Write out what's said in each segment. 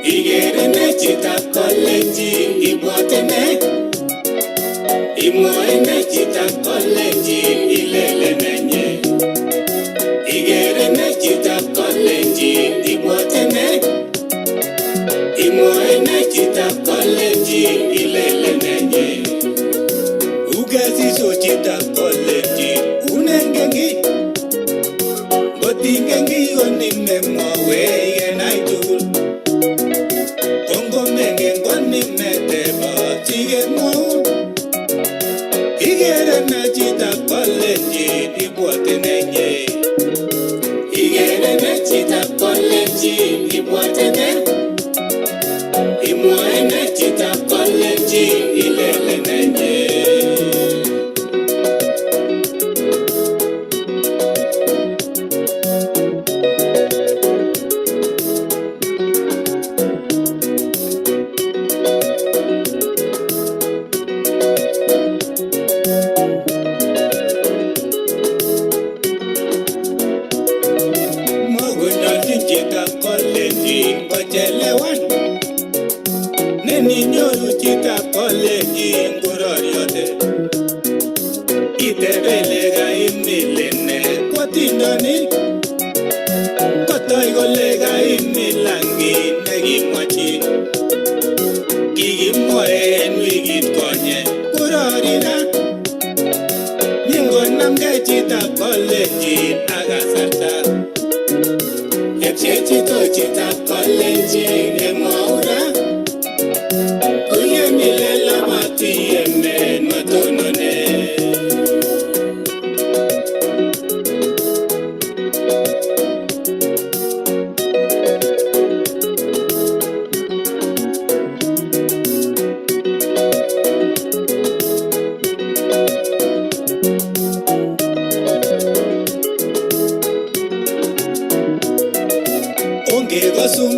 Igeere ne Chitab Kalenjin ibwotene, imwoe ne Chitab Kalenjin ilele nenye. Igeere ne Chitab Kalenjin ibwotene, imwoe ne Chitab Kalenjin ilele nenye. Ugasiso Chitab Kalenjin unengengi, botingengi onime mwawe yenaitul. Igeere ne Chitab Kalenjin ibwotenenye. Igeere ne Chitab Kalenjin ibwotene, imwoe ne Chitab Kalenjin ilele nenye. Chitab Kalenjin kochelewan, neninyoru Chitab Kalenjin kororiote. Itebele kaimilene kwatindonik, kotoi kole kaimilangi nekimwachi. Kikimwoe en wikit konye kororina, nyingonamgei Chitab Kalenjin ak kasarta. Chechito Chitab Kalenjin emwaura, uyemile mati yemen matonone.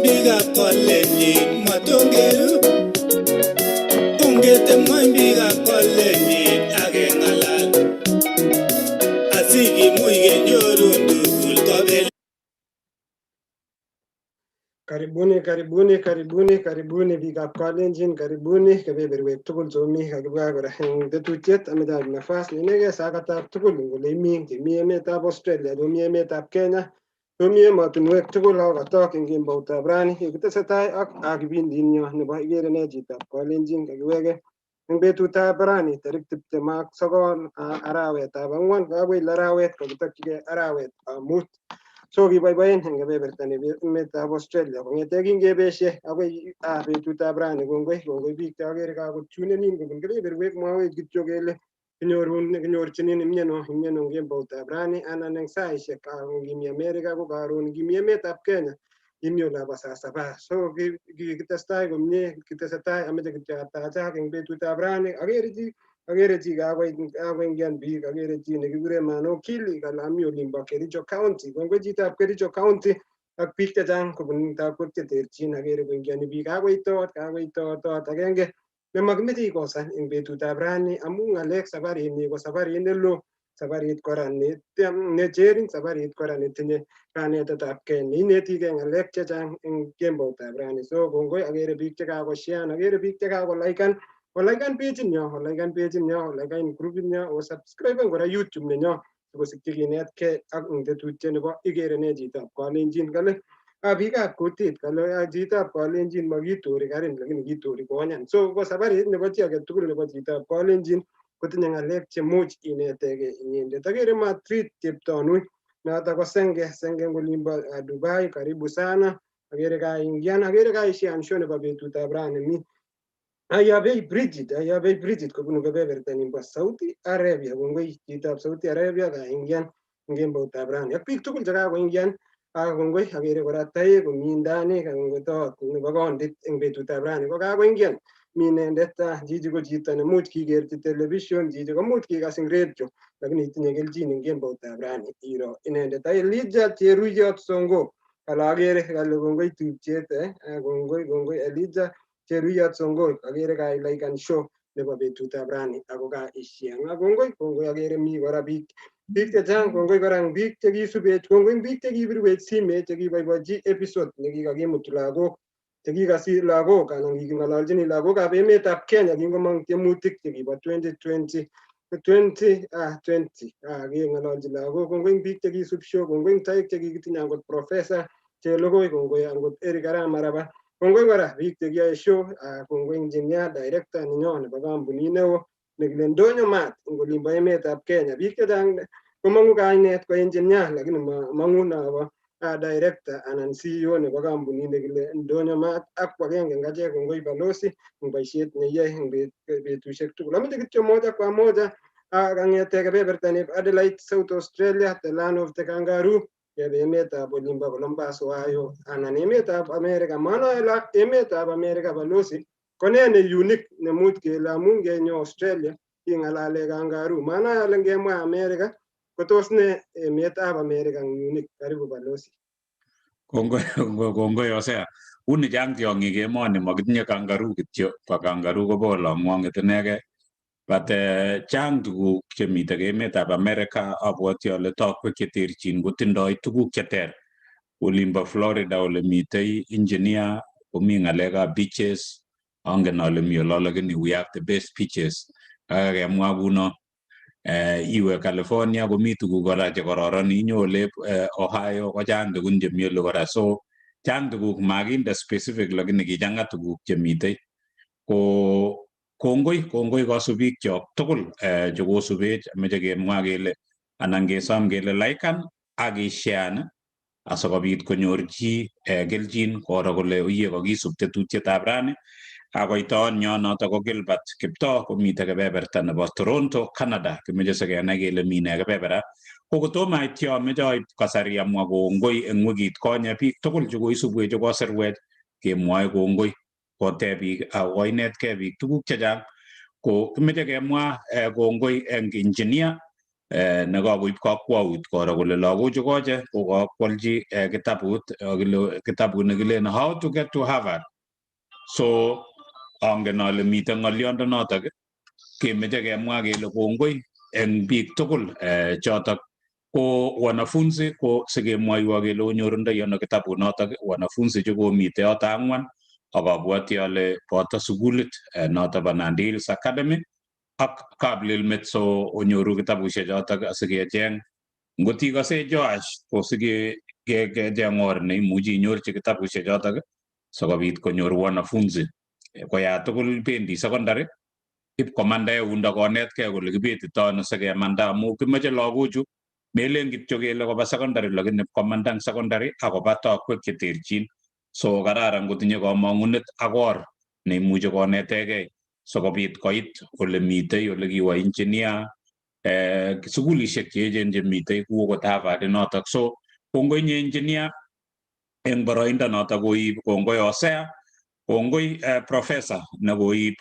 Biikab Kalenjin matongeru, ongetemwany biikab Kalenjin akeng'alal, asikimuch kenyoru tugul kobel. Karibuni biikab Kalenjin, karibuni kebeberwek tugul somi kakibwa kora eng tetutiet ametab nafas inegei sakatab tugul ngole imi chemi emetab Australia, chemi emetab Kenya, chemi emotinwek tugul akotok eng kemboutab rani kitesetai ak kipindinyo nebo Igeere ne Chitab Kalenjin kakiweke eng betutab rani tarik 29 arawetab ang'wan kakoi arawet kakitokyigei arawetab mut. So kiboiboen eng kebeberta nebo emetab Australia kong'ete kingebeshe akoi betutab rani. Kongoi biik cheagere kakotunenin kobun kebeberwek mwawech kityo kele kinyorchinin imyeno kemboutab rani anan eng saisiek ngimi America ko karon ngimi emetab Kenya imi olabo saa saba. So kitestai komie, kitesetai ameche kityo atachak eng betutab rani agere chi kakoingian biik, agere chi nekikure Manokili kalami olimbo Kericho County. Kongoi chitab Kericho County ak biik chechang kobun takwek cheterchin, agere koingiani biik kakoitot agenge nemakimeche ikosan eng betutab rani amu ng'alek safarini ko safarit nelo, safarit kora necherin, safarit kora netinye kanetetab kei neinetigei ng'alek chechang eng kemboutab rani. So kongoi, agere biik chekakoshean, agere biik chekakolikan pejit nyo, olaikan grupit nyo, osubscriben kora YouTube nenyo sikosikyi kinetkei ak tetutiet nebo Igeere ne chitab Kalenjin. Kale biikab kutit, kale chitab Kalenjin makitori karin lakini kitori konyan. So ko safarit nebo chi age tugul nebo chitab Kalenjin kotinye ng'alek chemuch inetegei inyendet. Agere matrit cheptonui noto ko senge ngolimbo Dubai, karibu sana. Agere kaingian, agere kaishian show nebo betutab rani. Ayabei Bridget kobunu kebeberta nimbo Saudi Arabia. Kongoi chitab Saudi Arabia kaingian eng kemboutab rani. Ak biik tugul chekakoingian kongoi, agere kora taek komi ndani kongotot nebo kondit eng betutab rani ko kakoingian. Mi inendet chichi ko chito nemuch kikerchi television, chichi komuch kikas eng radio lakini tinye kelchin eng kemboutab rani iro inendet. Elijah Cheruyot Songo kale agere kale kongoi tupchet, kongoi Elijah Cheruyot Songo, agere kailaikan show nebo betutab rani ako kaishian. Kongoi agere mi kora biik chechang. Kongoi kora eng biik chekisubech, kongoi eng biik chekibirwech simet chekiboiboichi episode nekikakimut lagok chekikasir lagok anan kiking'ololchini lagokab emetab Kenya kingomong tiemutik chekibo 2020 keng'ololchi lagok. Kongoi eng biik chekisub show, kongoi eng taek chekikitinye angot Professor Chelogoi, kongoi angot Eric Arap Maraba. Kongoi kora biik chekiyoe show, kongoi engineer director nenyo nebo kampunit neo nekile Ndonyo Mat eng olimbo emetab Kenya. Biik chechang komong'u kainet ko engineer lakini mong'u nobo director anan CEO nebo kampunit nekile Ndonyo Mat ak agenge eng achek kongoi Balozi eng boisiet neyoe eng betusiek tugul. Ameche kityo moja kwa moja kang'ete kebeberta nebo Adelaide, South Australia, the land of the kangaroo, kebe emetab olimbo Columbus, Ohio anan emetab America. Manoe emetab America Balozi ko ne unique nemuch kele amu ngenyo Australia ing'alale kangaroo. Manoe ale ngemwa America ko tos ne emetab America unique. Karibu Balozi. Kongoi Hosea. Uni chang tiong'ik emoni, makitinye kangaroo kityo, ko kangaroo kobo olong'wong'et inegei. But chang tuguk chemite emetab America, abwoti ale takwek cheterchin kotindoi tuguk cheter. Olimbo Florida ole mitei engineer komi ng'alekab beaches, angen ale mi olo lakini we have the best beaches. Kemwa kuno. Iwe California komi tuguk kora chekororon, inyole Ohio ko chang tugun chemi ole kora. So chang tuguk makinde specific lakini kichang'a tuguk chemitei. Ko kongoi kasubik chok tugul chekosubech, meche kemwa kele anan kesom kele laikan ak ishean asikobit konyor chi kelchin koro kole uye kakisub tetutietab rani. Akoitoon nyo noto ko Gilbert Kiptoo komite kebeberta nebo Toronto, Canada. Kimeche sikenai kele mine kebebera. Ko kotomo aityo ameche aib kasari amwa kongoi eng wikit konye biik tugul chekoisubwech chekosirwech kemwoe kongoi koteb biik akoinetkei biik tuguk chechang. Ko kimeche kemwa kongoi eng engineer nekakoib kakwaut koro kole lagochu koche kokakwolchi kitabut nekilen How to Get to Harvard. So angen ale mite ng'oliondonotok kemeche kemwa kele kongoi eng biik tugul chotok ko wanafunzi ko sikemwoiwo kele onyorundoi ano kitabut notok. Wanafunzi chekomite yoto 4 akabwoti ale boto sukulit noto bo Nandi Hills Academy ak Kaplilmet. So onyoru kitabushek chotok asikecheng ngot ikase Joash ko sikecheng or neimuchi inyorchi kitabushek chotok sikobit konyor wanafunzi koya tugul bendi secondary ipkomanda eundo konetkei kole kibetito ano sikemanda, amu kimeche lagochu melen kityo kele koba secondary lakini ipkomanda eng secondary akoba takwek cheterchin. So kararan kotinye kamang'unet ak or neimuchi konetegei. sikobit koit ole mitei ole kiwa engineer sukulishek che echen che mitei kou okot Harvard notok. So kongoi inye engineer eng boroindo notok koib, kongoi Hosea, kongoi professor nekoib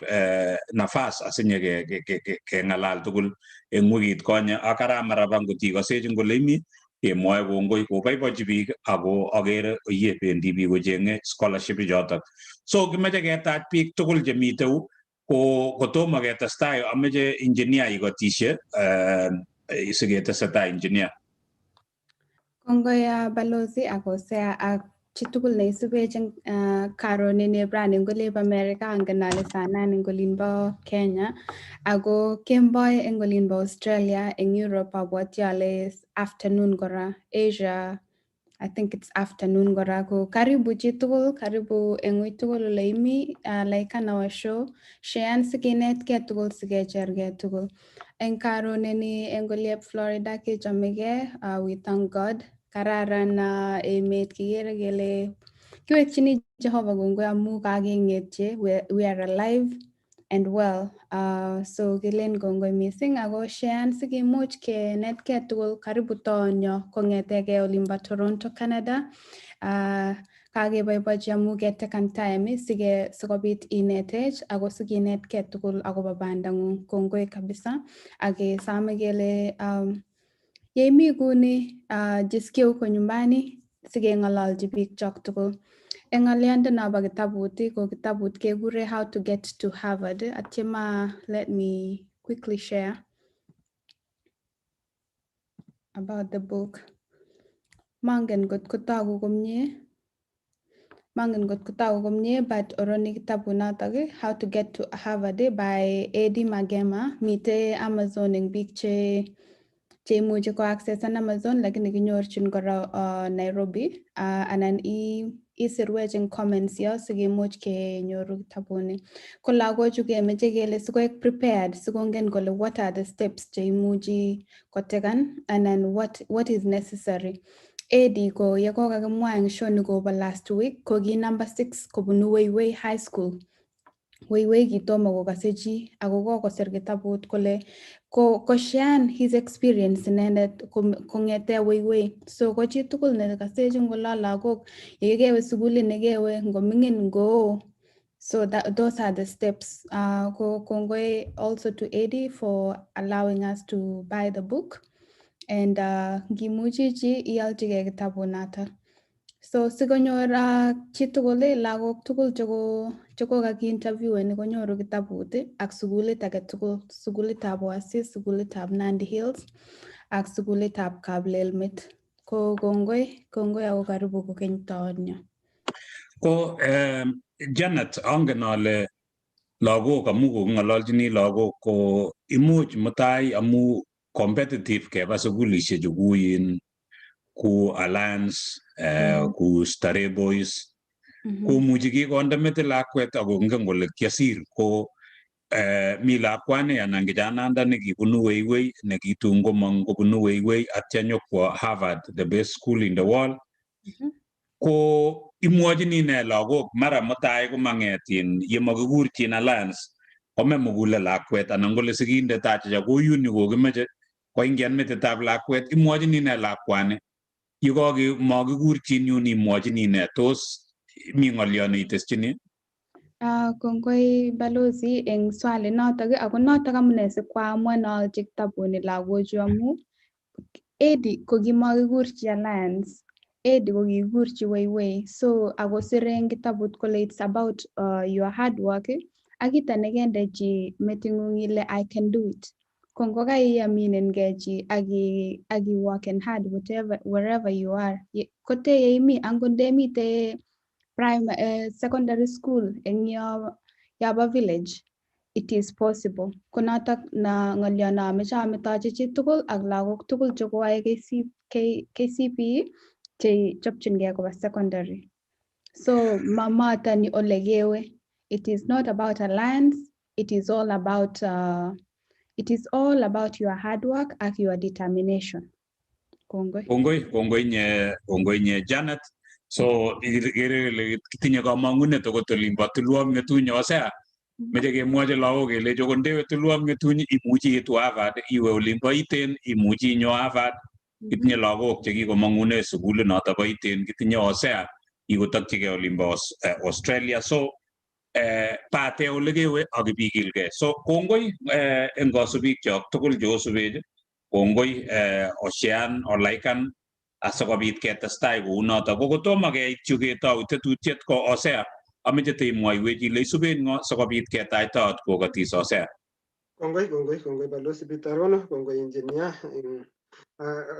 nafas asinye keng'alal tugul eng wikit konye, ak aramaraba ngot ikosechin kole imi kemwoe kongoi, koboibochi biik ako akere oyie bendi biik kocheng'e scholarship ichotok. So kimeche ketach biik tugul chemiteu kotomo ketestai, ameche engineer ikotishe siketesetai engineer. Kongoi Balozi ak Hosea ak chitugul neisubech eng karon ini brani ngolib America angen ale saa 8 eng olinbo Kenya ako kemboi eng olinbo Australia, eng Europe abwoti ale afternoon kora, Asia I think it's afternoon kora. Ko karibu chitugul, karibu eng ui tugul ole imi, like our show, shean sikinetkei tugul sikechergei tugul. Eng karon ini eng oliep Florida kechamegei, we thank God. Kararan emet, kikere kele kiwekchini Jehovah kongoi amu kakeng'etye, we are alive and well. So kilen kongoi mising ako shean sikimuch kenetkei tugul. Karibu toonyo kong'etegei olimbo Toronto, Canada. Kakeboibochi amu ketekan time sikobit inetech ako sikinetkei tugul akobo bandang'ung. Kongoi kabisa ak kesome kele yeimi kuni jisikie uko nyumbani sikeng'ololji biik chok tugul. Eng ng'olyondono kitabut ko kitabut kekure How to Get to Harvard. Atyema let me quickly share about the book. Mangen kot kotogu komye, but oroni kitabut notok How to Get to Harvard by Eddie Magema. Mite Amazon eng biik cheimuchi ko accessan Amazon lakini kinyorchin kora Nairobi, anan isirwech eng comments yo sikimuch kenyoru kitabuni. Ko lagochu kemeche kele sikoek prepared, sikongen kole what are the steps cheimuchi kotekan anan what is necessary. Eddie ko yekokakimwa eng show nikobo last week ko ki number 6 kobunu Weiwei High School. Weiwei kitomo kokase chi ako kokosir kitabut kole koshean his experience inendet kong'ete Weiwei. So ko chi tugul nekasechin ngolo lagok yekewe sukulit nekewe ngoming'in ngoo. So those are the steps. Kongoi also to Eddie for allowing us to buy the book. And ngimuchi chi ialchigei kitabut nato. So sikonyor chitugul lagok tugul chekokakiinterviewen konyoru kitabut ak sukulit age tugul, sukulitab Oasis, sukulitab Nandi Hills ak sukulitab Kaplelmit. Ko kongoi ako karibu kokeny toonyo. Ko Janet, angen ale lagok amu koking'ololchini lagok ko imuch mutai amu competitive keba sukulishek chu ku Alliance, ku Starehe Boys, komuchi kikonde metit lakwet ako ngen kole kiasir ko mi lakwani anan kijananda nekibunu Weiwei nekitun komong kobunu Weiwei atya nyokwo Harvard, the best school in the world. Ko imwachini ne lagok mara mutai komang'etin yemakikurchin Alliance kome mukule lakwet anan kole sigindet achacha ko yuni kokimeche koingian metitab lakwet, imwachini ne lakwani makikurchin yun, imwachini ne, tos mi ng'olyo neiteschini? Kongoi Balozi eng swali notok ako notok amune sikwaamua naalchi kitabuni lagochu amu Eddie ko kimakikurchi Alliance, Eddie ko kikikurchi Weiwei. So ako sire eng kitabut kole it's about your hard work ak kito nekendechi meting'ung ile I can do it. Ko ngokaiaminen chi ak worken hard wherever you are. Kote yeimi angot ndemite secondary school eng yobo village, it is possible. Konotok na ng'olyo na ameche ametochi chi tugul ak lagok tugul chekoae KCPE chechopchingei koba secondary. So mamatani ole kewe. It is not about Alliance, it is all about your hard work ak your determination. Kongoi nye Janet. So kitinye kamang'unet akot olimbo tulwom ng'etunye Hosea meche kemwochi lagok kelechi okot ndewe tulwom ng'etuny imuchi itu Harvard, iwe olin bo Iten imuchi inyo Harvard. Kitinye lagok chekikomong'une sukulit noto bo Iten, kitinye Hosea ikotokchigei olin bo Australia. So pate ole kewe ak ibikilgei. So kongoi eng kasubik chok tugul cheosubech, kongoi Ocean Olaikan asikobit ketestai kou noto. Ko kotomo keityu ketou tetutiet ko Hosea, ameche teimwoiwech ile isuben ng'o sikobit ketach taot kokatis Hosea. Kongoi Balozi Bitarono, kongoi engineer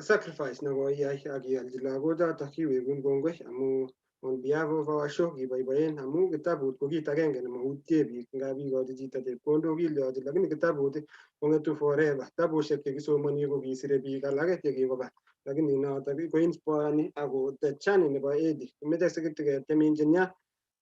sacrifice nekoiyai ak ialchi lagochoto kiwegun kongoi amu on behalf of our show kiboiboen amu kitabut ko kit agenge nemautie biik, ngap ikochi chito chepkondok ilyochi, lakini kitabut kong'etu forever. Kitabushek chekisomoni ko kisire biik alake chekikoba, lakini notok ko inspireani ako the journey nebo Eddie kimeche sikitiketyem engineer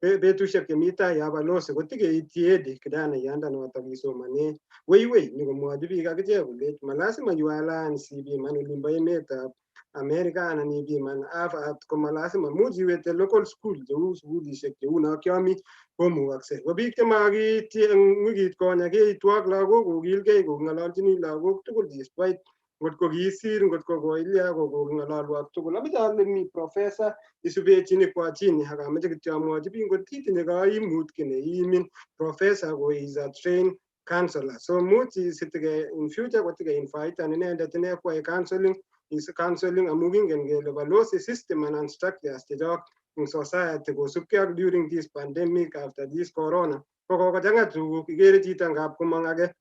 betushek chemi tai ya Balozi kotikeityi Eddie kidanayandanoto kisomane weiwei nikomwochi biik akichek kolech malasima iwe Alliance ibiman olimbo emetab America anan ibiman Harvard, ko malasima much iwete local school cheu sukulishek cheu no kiomi komukoksei. Ko biik chemakiityi eng wikit konye keitwo ak lagok kokilgei koking'ololchini lagok tugul despite ngot ko kiisir ngot ko koilya koking'ololwok tugul. Ameche ale mi professor isubechini kwa chini ak ameche kityo amwochi biik ngot itinye kaimut ki neimin professor ko is a trained counselor. So much isitige in future kotike invitean inendet ine kwai counseling amu kingen kele Balozi system anan structures chechok in society kosubkei ak during this pandemic after this corona ko kokochang'a tuguk. Ikere chito ngap komong age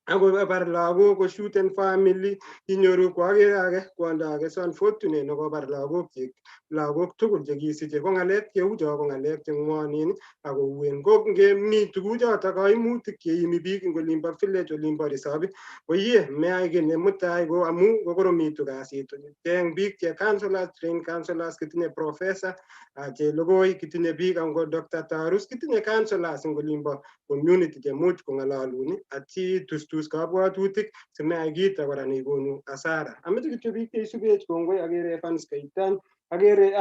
akobar lagok ko shoot and family inyoru kwakere age kwondo age so unfortunate nekobar lagok tugul chekisiche ko ng'alek cheu cho ko ng'alek cheng'wonen ako uen. Ko ngemi tuguchoto kaimutik cheimi biik eng olimbo village olimbo risop ko yie meyai kiy ne mutai ko amu kokoromitu kasit. Cheng biik che counselors, trained counselors, kitinye professor chelogoi, kitinye biik ango Dr. Tarus, kitinye counselors eng olimbo community chemuch kong'alalun atsi tustus kabwatutik simeyai kito kora nekonu hasara. Ameche kityo biik cheisubech kongoi, akere Evans Kaitan, akere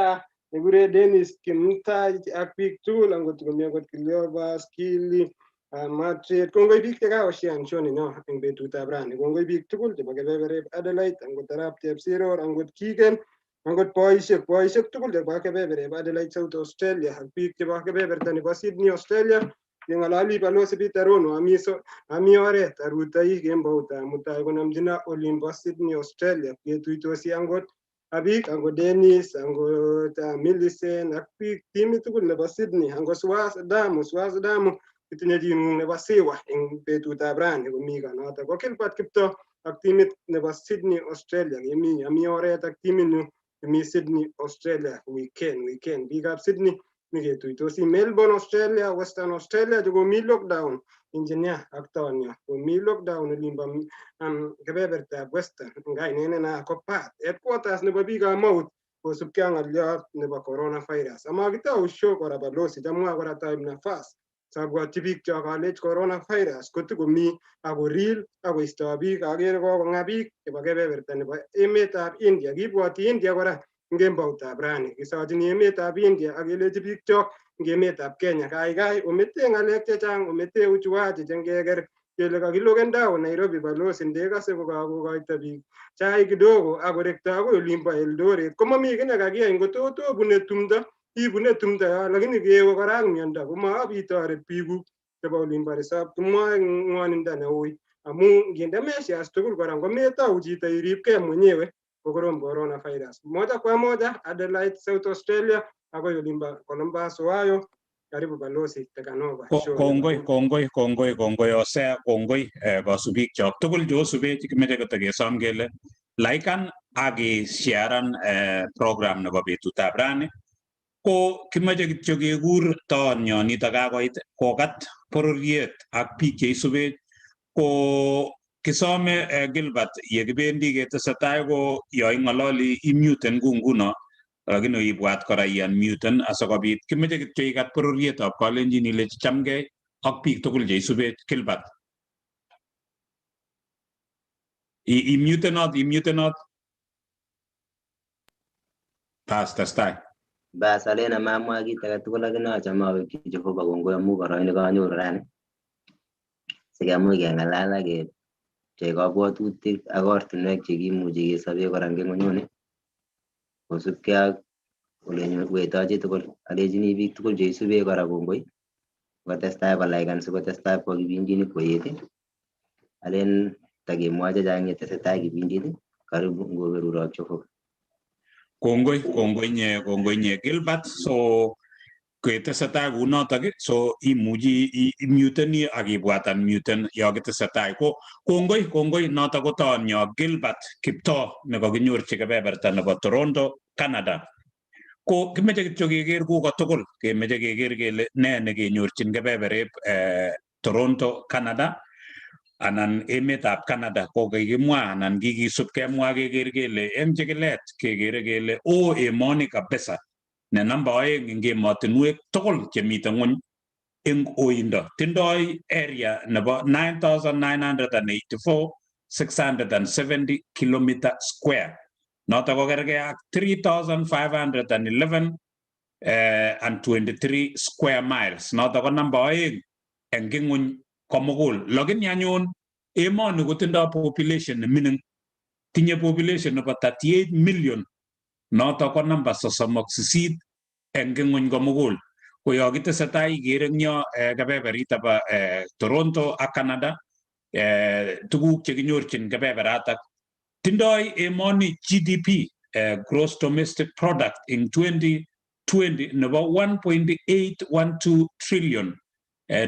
nekure Dennis Kimutai ak biik tugul angot komi akot Cleopas Kili Matret. Kongoi biik chekaoshian show nenyo eng betutab rani. Kongoi biik tugul chebo kebeberep Adelaide, angot Arap Chepsiror, angot Kigen, angot boisiek tugul chebo kebeberep Adelaide South Australia ak biik chebo kebeberta nebo Sydney Australia. Keng'ololi Balozi Bitarono ami oret arutoi kemboutab mutai konamchina olimbo Sydney Australia ketuitosi angot biik angot Dennis angot Millicent ak biik timit tugul nebo Sydney angot Swas Damu kitinye ching'ung nebo Siwa eng betutab rani komi kanoto. Ko Gilbert Kiptoo ak timit nebo Sydney Australia ami oret ak timit nyu mi Sydney Australia weekend. Biikab Sydney niketuitosi Melbourne Australia, Western Australia chekomi lockdown engineer ak Tonyo komi lockdown olimbo kebebertab Western eng kainet nenaat ko Perth, headquarters nebo biikab Mouth kosubkei ak ng'olyot nebo coronavirus. Amakitou show kora Balozi chamwa kora taib nafas sabwatchi biik chok alech coronavirus kotikomi ako real akoisto biik. Akere kokong'a biik chebo kebeberta nebo emetab India, kibwoti India kora ngemboutab rani kisochini emetab India ak kelechi biik chok eng emetab Kenya kaikai omete ng'alek chechang, omete uchuaji chengeker kele kakiloken down Nairobi Balozi ndekase kokakokoito biik chai kidogo akorekto akoi olimbo Eldoret komami kiy nekakiyai ngotot obune tumdo ibune tumdo yo, lakini kewe kora ak miondo komabitoret biikuk chebo olimbo risop kimwoe ng'wonindo neui amu nginde measures tugul kora ngometou chito iripkei mwenyewe kokorom coronavirus. Moja kwa moja Adelaide South Australia akoi olimbo Columbus Ohio. Karibu Balozi Tekanova. Kongoi Hosea, kongoi kasubik chok tugul cheosubech kimeche kotekesom kele laikan ak sharean program nebo betutab rani ko kimeche kityo kekur taonyo nito kakoit kokat bororiet ak biik cheisubech ko kisome Gilbert yekibendi ketesetai ko yo ing'ololi imuten nguno lakini ibwat kora iunmuten asikobit kimeche kityo ikat bororietab Kalenjin ile chamgei ak biik tugul cheisubech. Gilbert imutenot testai. Bas alen amamwa kit age tugul lakini achame awekchi Jehova kongoi amu boroindo kanyoru rani sikemuch kengalal ak kepchei kabwatutik ak ortinwek chekimuchi kesobee kora eng ng'onyuni kosubkei ak ole wetoi chitugul. Alechini biik tugul cheisubee kora kongoi kotestai kolaikan sikotestai kwo kipindini koet. Alen takemwoe chechang yetesetai kipindit. Karibu ngoberurok Jehova. Kongoi nye Gilbert. So ketesetai kunotok so imuchi imuteni ak ibwatan muten yo ketesetai. Kongoi notok ko taonyo Gilbert Kiptoo nekakinyorchi kebeberta nebo Toronto, Canada. Ko kimeche kityo keker kuko tugul, kemeche keker kele ne nekenyorchin kebeberet Toronto, Canada anan emetab Canada ko kikimwa anan kikisup kemwa keker kele eng chikilet kekere kele oo emoni kabisa ne namba 2 eng emotinwek tugul chemite ng'ony eng oindo. Tindoi area nebo 9,984,670 kilometer square. Notok ko kergei ak 3,511 and 23 square miles. Notok ko namba 2 eng ng'ony komugul. Lakini anyun emoni kotindoi population ne mining. Tinye population nebo 38 million. Notok ko namba 38 eng ng'ony komugul. Ko yo kitesetai ikere eng yo kebeberit nebo Toronto ak Canada, tuguk chekinyorchin kebeberatak. Tindoi emoni GDP, gross domestic product in 2020 nebo 1.812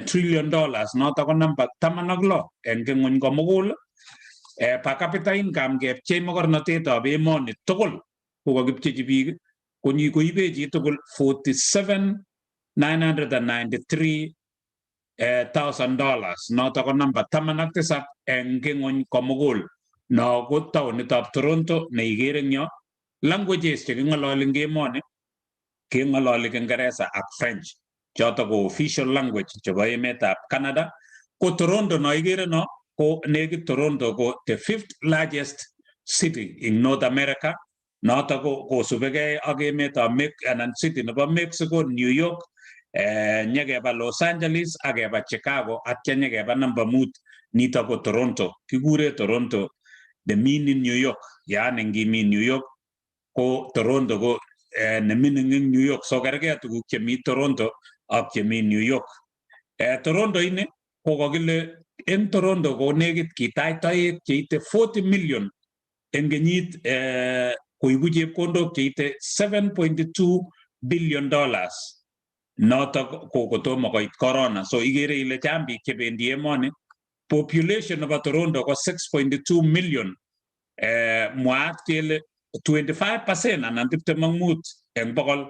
trillion dollars. Notok ko namba 16 eng ng'ony komugul. Per capita income kepchei mokornotetab emoni tugul ko kakipchechi biik koibe chi tugul $47,993,000. Notok ko namba 17 eng ng'ony komugul. No ko taonitab Toronto ne ikere eng yo. Languages cheking'ololi eng emoni keng'ololi Kingeresa ak French. Chotok ko official language chebo emetab Canada. Ko Toronto no ikere no ko nekit Toronto ko the 5th largest city in North America. Notok ko kosubegei ak emetab anan city nebo Mexico, New York, nyekeba Los Angeles ak keba Chicago atya nyekeba namba 5 nitok ko Toronto. Kikure Toronto the mini New York. Yaani ngimi New York ko Toronto ko nemining eng New York. So kergei tuguk chemi Toronto ak chemi New York. Toronto ini ko kakile eng Toronto ko nekit kitach toek cheite 40 million eng kenyit koibu chepkondok cheite $7.2 billion. Notok ko kotomo koit corona. So ikere ile chang biik chebendi emoni. Population nebo Toronto ko 6.2 million. Mwaat kele 25% anan 25 eng bokol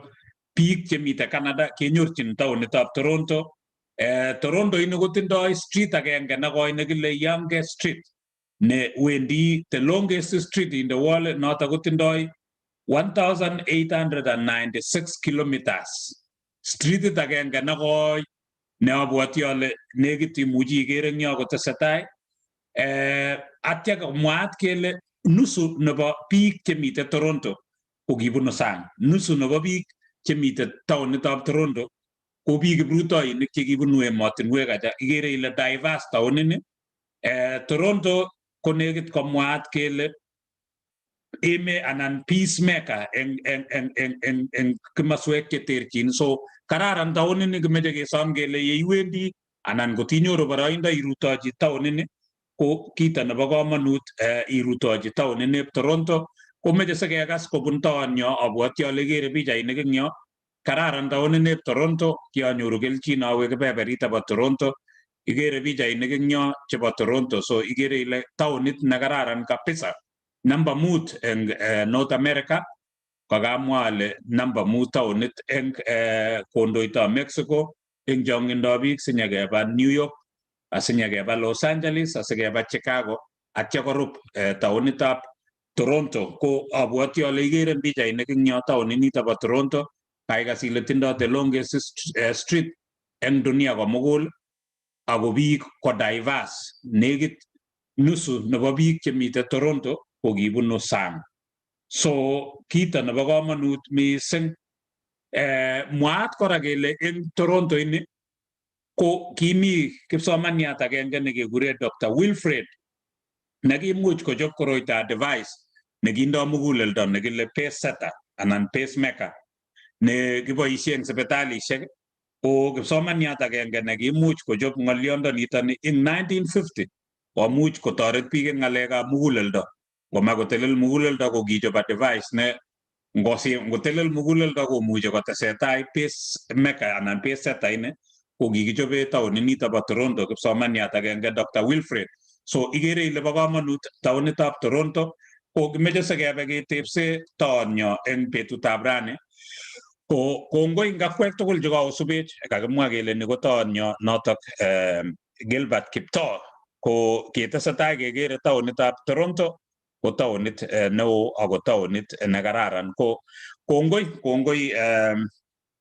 biik chemite Canada kenyorchin taonitab Toronto. Toronto ini kotindoi street agenge nekoi nekile Youngest Street ne wendi the longest street in the world. Notok kotindoi 1,896 kilometers. Streetit agenge nekoi ne abwoti ale nekit imuchi ikere eng yo kotesetai. Atya komwaat kele nusu nebo biik chemite Toronto ko kibunu sang. Nusu nebo biik chemite taonitab Toronto ko biik kiprutoinik chekibunu emotinwek acha. Ikere ile diverse taonini. Toronto ko nekit komwaat kele anan peacemaker eng kimaswek cheterchin. So kararan taonini, kimeche kesom kele yeiwendi anan kotinyoru boroindo irutochi taonini ko kito nebo komonut irutochi taonini Toronto. Komeche sikekas kobun taonyo, abwoti ale ikere pichainik eng yo. Kararan taonini Toronto, kianyoru kelchin awe kebeberit nebo Toronto. Ikere pichainik eng yo chebo Toronto. So ikere ile taonit ne kararan kabisa. Namba 5 eng North America. Kakamwa ale namba 5 taonit eng kondoito Mexico eng chong'indo biik sinyekeba New York, asinyekeba Los Angeles, asikeba Chicago, atya korup taonitab Toronto. Ko abwoti ale ikere pichainik eng yo taonit nito bo Toronto. Kaikas ile tindoi the longest street eng dunia komugul. Ako biik ko diverse. Nekit nusu nebo biik chemite Toronto ko kibunu sang. So kito nebo komonut mising. Mwaat kora kele eng Toronto ini ko kimi kipsomaniat agenge nekekure Dr. Wilfred nekimuch kochop koroita device nekindo muguleldo nekile pace setter anan pacemaker ne kiboisie eng sipitalishek ko kipsomaniat agenge nekimuch kochop ng'olyondonitoni ing 1950 komuch kotoret biik eng ng'alekab muguleldo. Ngoma kotelel muguleldo ko kichop device ne ngotelel muguleldo komuchi kotesetai pacemaker anan pace setter ini ko kikichobe taonit nito bo Toronto kipsomaniat agenge Dr. Wilfred. So igere ile bo komonut taonitab Toronto ko kimeche sikebe ketepse taonyo eng betutab rani ko kongoi ngakwek tugul chekakosubech kakimwa kele ni ko taonyo notok Gilbert Kiptoo ko ketesetai kekere taonitab Toronto ko taonit neo ako taonit nekararan ko kongoi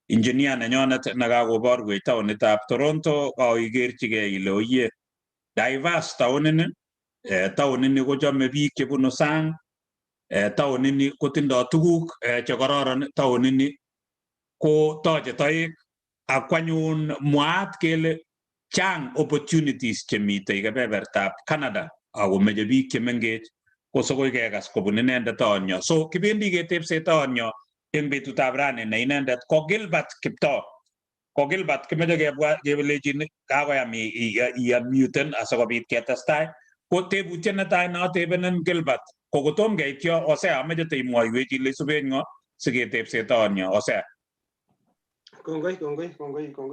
engineer nenyonet nekakoborwech taonitab Toronto kaoikerchigei ile oye diverse taonini taonini kochome biik chebunu sang taonini kotindoi tuguk chekororon taonini ko toche toek akwanyun mwaat kele chang opportunities chemitei kebebertab Canada akomeche biik chemengech ko sokoi kekas kobun inendet taonyo. So kibendi ketepse taonyo eng betutab rani ne inendet ko Gilbert Kiptoo. Ko Gilbert kimeche kebwa kebelechin kakoyam iunmuten asikobit ketestai. Ko tebutiet netai notebenen Gilbert ko kotom keityo Osea ameche teimwoiwech ile isuben ng'o siketepse taonyo Osea. Kongoi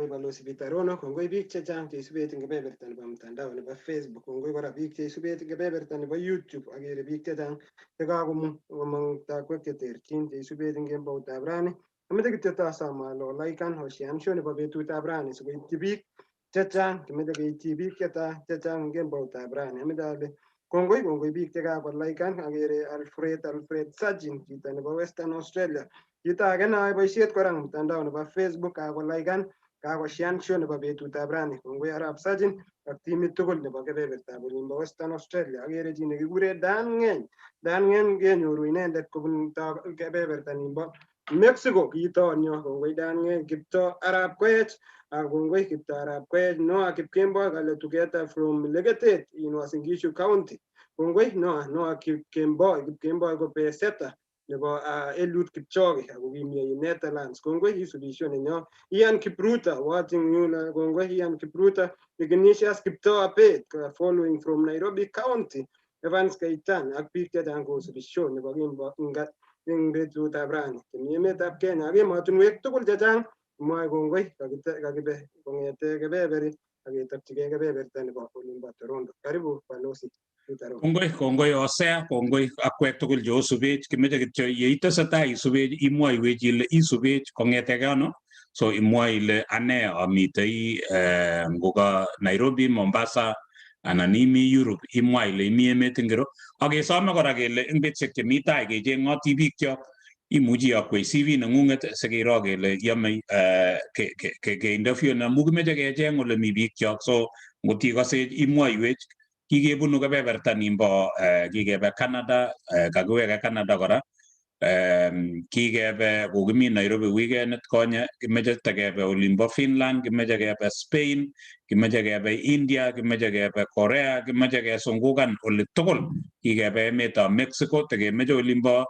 balozi Bitarono, kongoi biik chechang cheisubet eng kebeberta nebo mtandao nebo Facebook, kongoi kora biik cheisubet eng kebeberta nebo YouTube, agere biik chechang chekakomong takwek cheterchin cheisubet eng kemboutab rani. Ameche kityo tasom ale olaikan oshian show nebo betutab rani sikoityi biik chechang, kimeche keityi biik chechang eng kemboutab rani. Ameche ale kongoi biik chekakolaikan, agere Alfred Sajin chito nebo Western Australia. Chito age neyoe boisiet kora eng mtandao nebo Facebook kakolaikan kakoshian show nebo betutab rani. Kongoi Arap Sajin ak timit tugul nebo kebebertab olimbo Western Australia. Agere chi nekikure Dan Ng'eny. Dan Ng'eny kenyoru inendet kobun kebeberta nimbo Mexico kitonyo. Kongoi Dan Ng'eny. Kiptoo Arap Koech kongoi Kiptoo Arap Koech. Noah Kipkemboi kale together from Legetet in Uasin Gishu County. Kongoi Noah Kipkemboi ko pace setter nebo Eliud Kipchoge ako kimi Netherlands. Kongoi isubisho nenyo Ian Kipruta watching you. Kongoi Ian Kipruta. Ignatius Kiptoo Apet following from Nairobi County. Evans Kaitan ak biik chechang kosubisho nebo eng betutab rani. Kemi emetab Kenya ak emotinwek tugul chechang mwoe kongoi kakibe kong'ete kebeberi ak ketokchigei kebeberta nebo olimbo Toronto. Karibu balozi. Kongoi Osea, kongoi akwek tugul cheosubech, kimeche kityo yeitesetai isubech imwoiwech ile isubech kong'etege ano. So imwoe ile ane amitei ngoka Nairobi, Mombasa anan imi Europe, imwa ile imi emet ngiro. Ak kesome kora kele eng betusiek chemi tai kecheng'oti biik kyok imuchi akwei CV neng'ung'et sikero kele yomei keinterviewen amu kimeche kecheng ole mi biik kyok. So ngot ikosech imwoiwech kikebunu kebeberta nimbo kikebe Canada, kakiweke Canada kora, kikebe kokimi Nairobi weekendit konye, kimeche tekebe olimbo Finland, kimeche kebe Spain, kimeche kebe India, kimeche kebe Korea, kimeche kesungukan oli tugul, kikebe emetab Mexico, tekemeche olimbo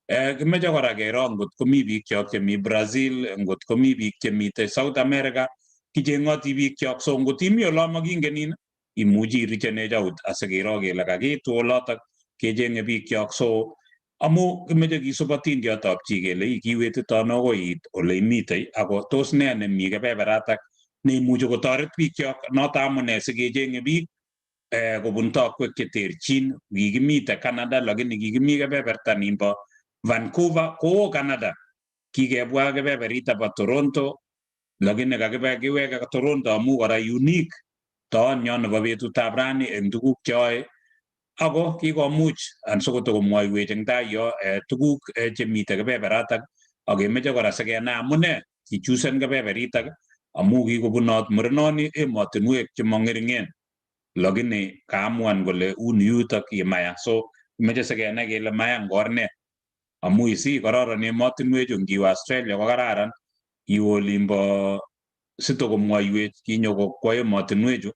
kimeche kora kero ngot komi biik kyok chemi Brazil, ngot komi biik chemite South America, kicheng'oti biik kyok. So ngot imi olo makingenin imuchi irichenech out asikero kele kakiitu olotok kecheng'e biik kyok. So amu kimeche kisub atindiotab chi kele kiwetito ano akoi iit ole imitei ako tos ne nemi kebeberatak neimuchi kotoret biik kyok. Noto amune sikecheng'e biik kobun takwek cheterchin. Kikimite Canada lakini kikimi kebeberta nimbo Vancouver ko Canada. Kikebwa kebeberita bo Toronto lakini kiweke Toronto amu kora unique taonyo nebo betutab rani eng tuguk cheyoe ako kikomuch sikotokomwoiwech eng tai yo tuguk chemite kebeberatak ak kemeche kora sikenai amune kichusen kebeberitak amu kikobunot murenoni emotinwek chemang'ering'en lakini kaamuan kole uni yutok yemaya. So kimeche sikenai kele maya eng or ne amu isi kororon emotinwechu, ngiwe Australia ko kararan, iwe olimbo sitokomwoiwech kinyo kokwa emotinwechu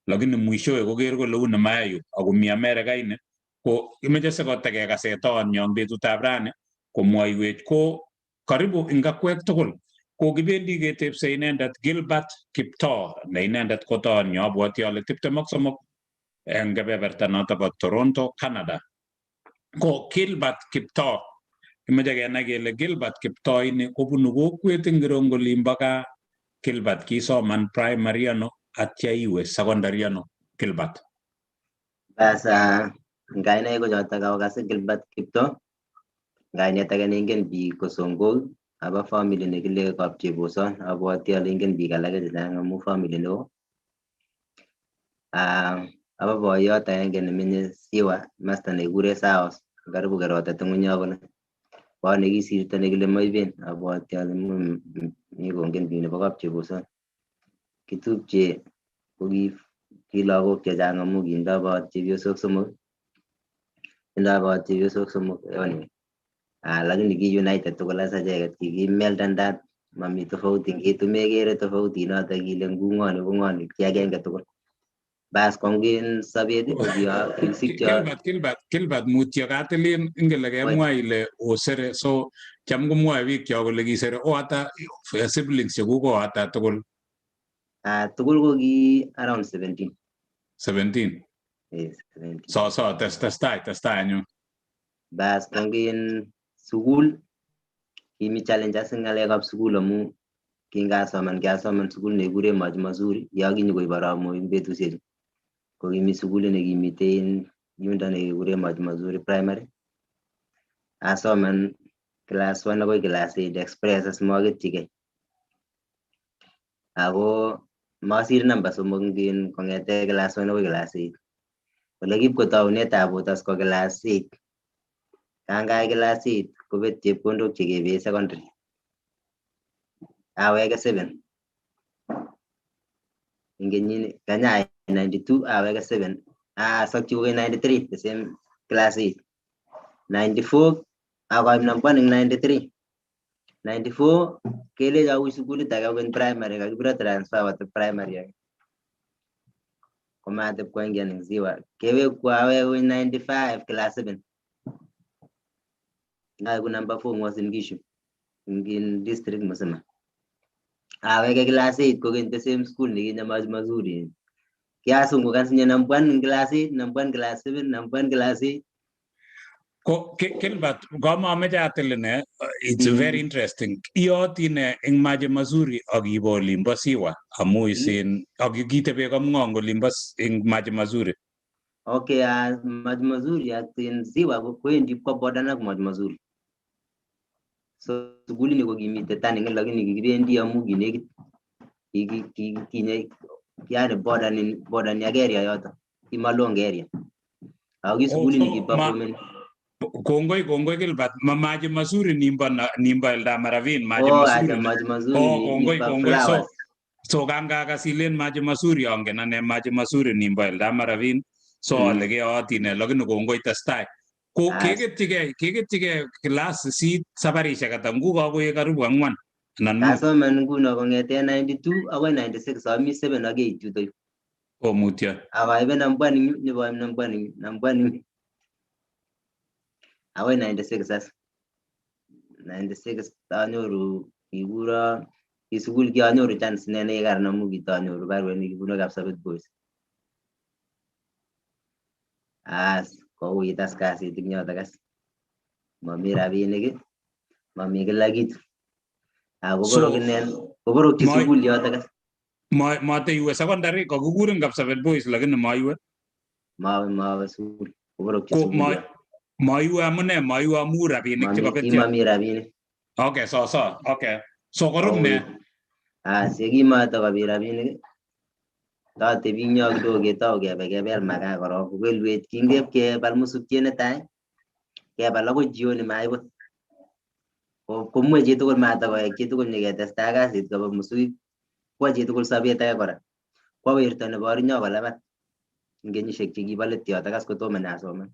lakini mwishowe koker kole uu nemayayu ako mi Amerika ini ko imeche sikoteke kaseton yon betutab rani komwoiwech ko karibu ing akwek tugul ko kibendi ketepse inendet Gilbert Kiptoo ne inendet koton yo abwoti ale 23 eng kebeberta noto bo Toronto, Canada. Ko Gilbert Kiptoo imeche kenai kele Gilbert Kiptoo ini kobunu kokwet ingiro eng olimbo gaa. Gilbert kisoman primary ano atya iwe secondary ano Gilbert? Basa ngaine ko jota ka kasi Gilbert Kiptoo. Ngaine age ningen biik ko Songok aba family nekile Kapcheboson abwoti ale ingen biik alak chechang amu family neo. Aba boyot agenge nemenye Siwa master nekikure Saos karibu kerotet ng'unyo kole. Bo nekisirto nekile Moiben abwoti ale mi kongen biik nebo Kapcheboson. Kitupche ko ki lagok chechang amu kindoi boot chepyosok somok. Kindoi boot chepyosok somok lakini ki united tugul as acheket kikimeldandat mami tofauti ngitu mekere tofauti noto kile ngung'oni ko ng'oni ki agenge tugul. Bas kongin sabet ko kisikyo Gilbert mutyo katilin ingele kemwa ile osere so cham komwoe biik kyok kole kisere ata siblings chekuk ko ata tugul? Tugul ko ki around 17. 17? Yes, 17. So testai anyun. Bas kongin sukul kimi challenges eng ng'alekab sukul amu kiasoman sukul nekikure Maji Mazuri yo kinyokoibaro eng betusiek ko kimi sukulit nekimiten yundo nekikure Maji Mazuri primary. Asoman class 1 akoi class 8 express as maketyigei. Ako masir namba somok ngin kong'ete class 1 akoi class 8. Ole kipkotaunetab botas ko class 8. Kangai class 8 kobet chepkondok chekebe secondary. Aweke 7. Ingenyini kanyai 92 aweke 7. Sakchi ko 93 the same class 8. 94 akoim number ning 93. 94 kele jawi sukulit age kwen primary kakibira transfer wat primary age. Komate kwa ingia ning Ziwa. Kewe kwa awe 95 class 7. Ngai ku number 4 ngwasin gishu. In district musema. Aweke class 8 ko in the same school nikinya Maji Mazuri. Kiasungukan sinya number 1 in class 8, number 1 class 7, number 1 class 8. Ko Gilbert goma ameche atiline it's very interesting. Iyotine eng Maji Mazuri akibo olimbo Siwa amu isin akikitebe komng'ong olimbo eng Maji Mazuri. Okay, Maji Mazuri at in Siwa kwendi kwa boda na Maji Mazuri. So sukuli ni ko kimite tani lakini kikibendi amu kinekit kiane boda ni area yoto Imalong area. Aki sukuli ni kiperforming. Kongoi Gilbert Maji Mazuri nimbo Eldamaravin Maji Mazuri. Kongoi so ganga kasilen Maji Mazuri angen ane Maji Mazuri nimbo Eldamaravin so alege atine lakini kongoi testai. Ko kegetyige class 8 sabarishek ata nguko koe karibu 4 anan mut. Kasoman nguno kong'ete 92 akoi 96 ami 7 ak 8 yuto yu. Mutyo. Akaibe number ni akoi 96 as. 96 tanyoru kikura isukul kianyoru chance nene karnamu kitanyoru barwe nikibunu Kapsabet Boys. Kouit as kasit ing yoto kas. Mami rabinik, mami kila kitu. Koborokyi sukul yoto kas. Mate iwe secondary kakukurin Kapsabet Boys lakini maiwe. Mawe sukul. Koborokyi sukul. Maiwe amune maiwe amu rabinik chebo betyo. Mami rabinik. Okay, okay. So korum ne? Sekimata kabi rabinik. Tatebi nyo kidogo ketau kebel makaa korok welwet kingep kebal musukyet netai kebal akoi jioni maibut komwe chitugul matakoek chitugul nyiketestai kasit koba musuik kwa chitugul sabet age kora kwa werto nebo orinyo kolabat eng kenyisiek chekibo let yoto kas kotomo nasoman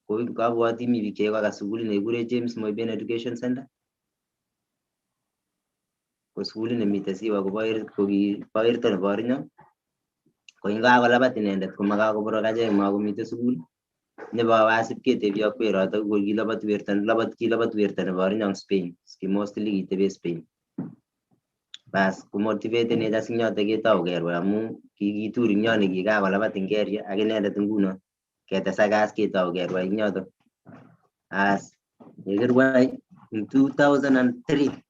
ko kabwoti mi biik chekikokas sukulit nekikure James Moiben Education Center ko sukulit nemite siwa kokipawirto nebo Orinyo ko ingakolabat inendet komakakobor achek makomite sukul nebo wasip ketebi ak weroto ko kilabat werto nebo Orinyo Spain mostly kitebe Spain bas kumotivate nejas nyote ketau kerwe amu kikitur ing yo nekikakolabat ing keria ak inendet nguno ketesak as ketau kerwe ing yoto as yekirwai in 2003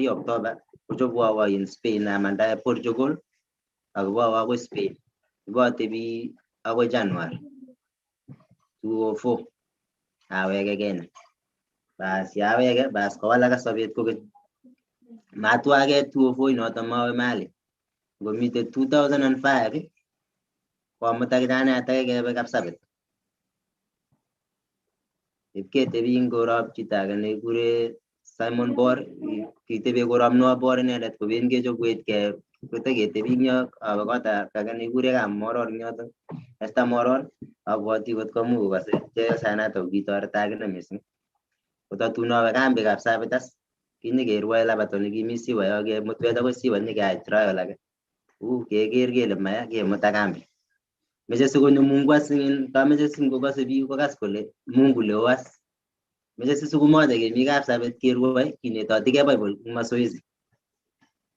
October kochobwa in Spain amanda Portugal akobwa akoi Spain ibotebi akoi January 2004 aweke Kenya bas yaweke bas kowalaka sobet kokeny matwake 2004 inoto mawe Mali ngomite 2005 komuta kijanayat ake kebe Kapsabet ipketebi ing korob chito age nekikure Simon Bor kitebe korob no Bor inendet koben kechobwet ketebi ing yo awe kot age nekikure Kamoror ing yoto Esther Moror abwoti kot komuch kokase chesanato kitoreta akine mising kotatun awe kambi Kapsabet as kinyekerwoe labato nekimi siwa yo kemutwech akoi siwa nyekeyai trial age keker kele maya kemuta kambi meche sikonyo Mungu as kameche singokase biik kokas kole Mungu leo as meche sikumoche kemi Kapsabet kerwoe kinetotige Bible ing mazoezi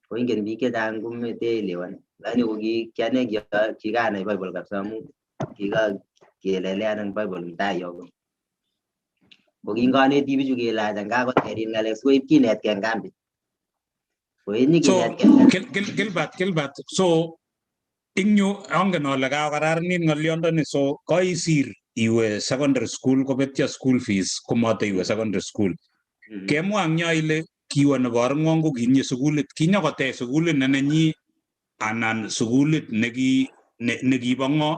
ko ingen biik chechang komete elewan lakini ko kiane kikanai Bible kabisa amu kikakelelean ing Bible ing tai yo ko kinganeti bichu kelacha ngakoterin ngalek sikoib kinetkei eng kambi Gilbert so ing yu angen ale kakokararanit ng'olyondoni so kaisir iwe secondary school kobetyo school fees komate iwe secondary school kemwa eng yo ile kiwo nebo Orng'ong ko kinyi sukulit kinyokotech sukulit ne nenyi anan sukulit nekibo ng'o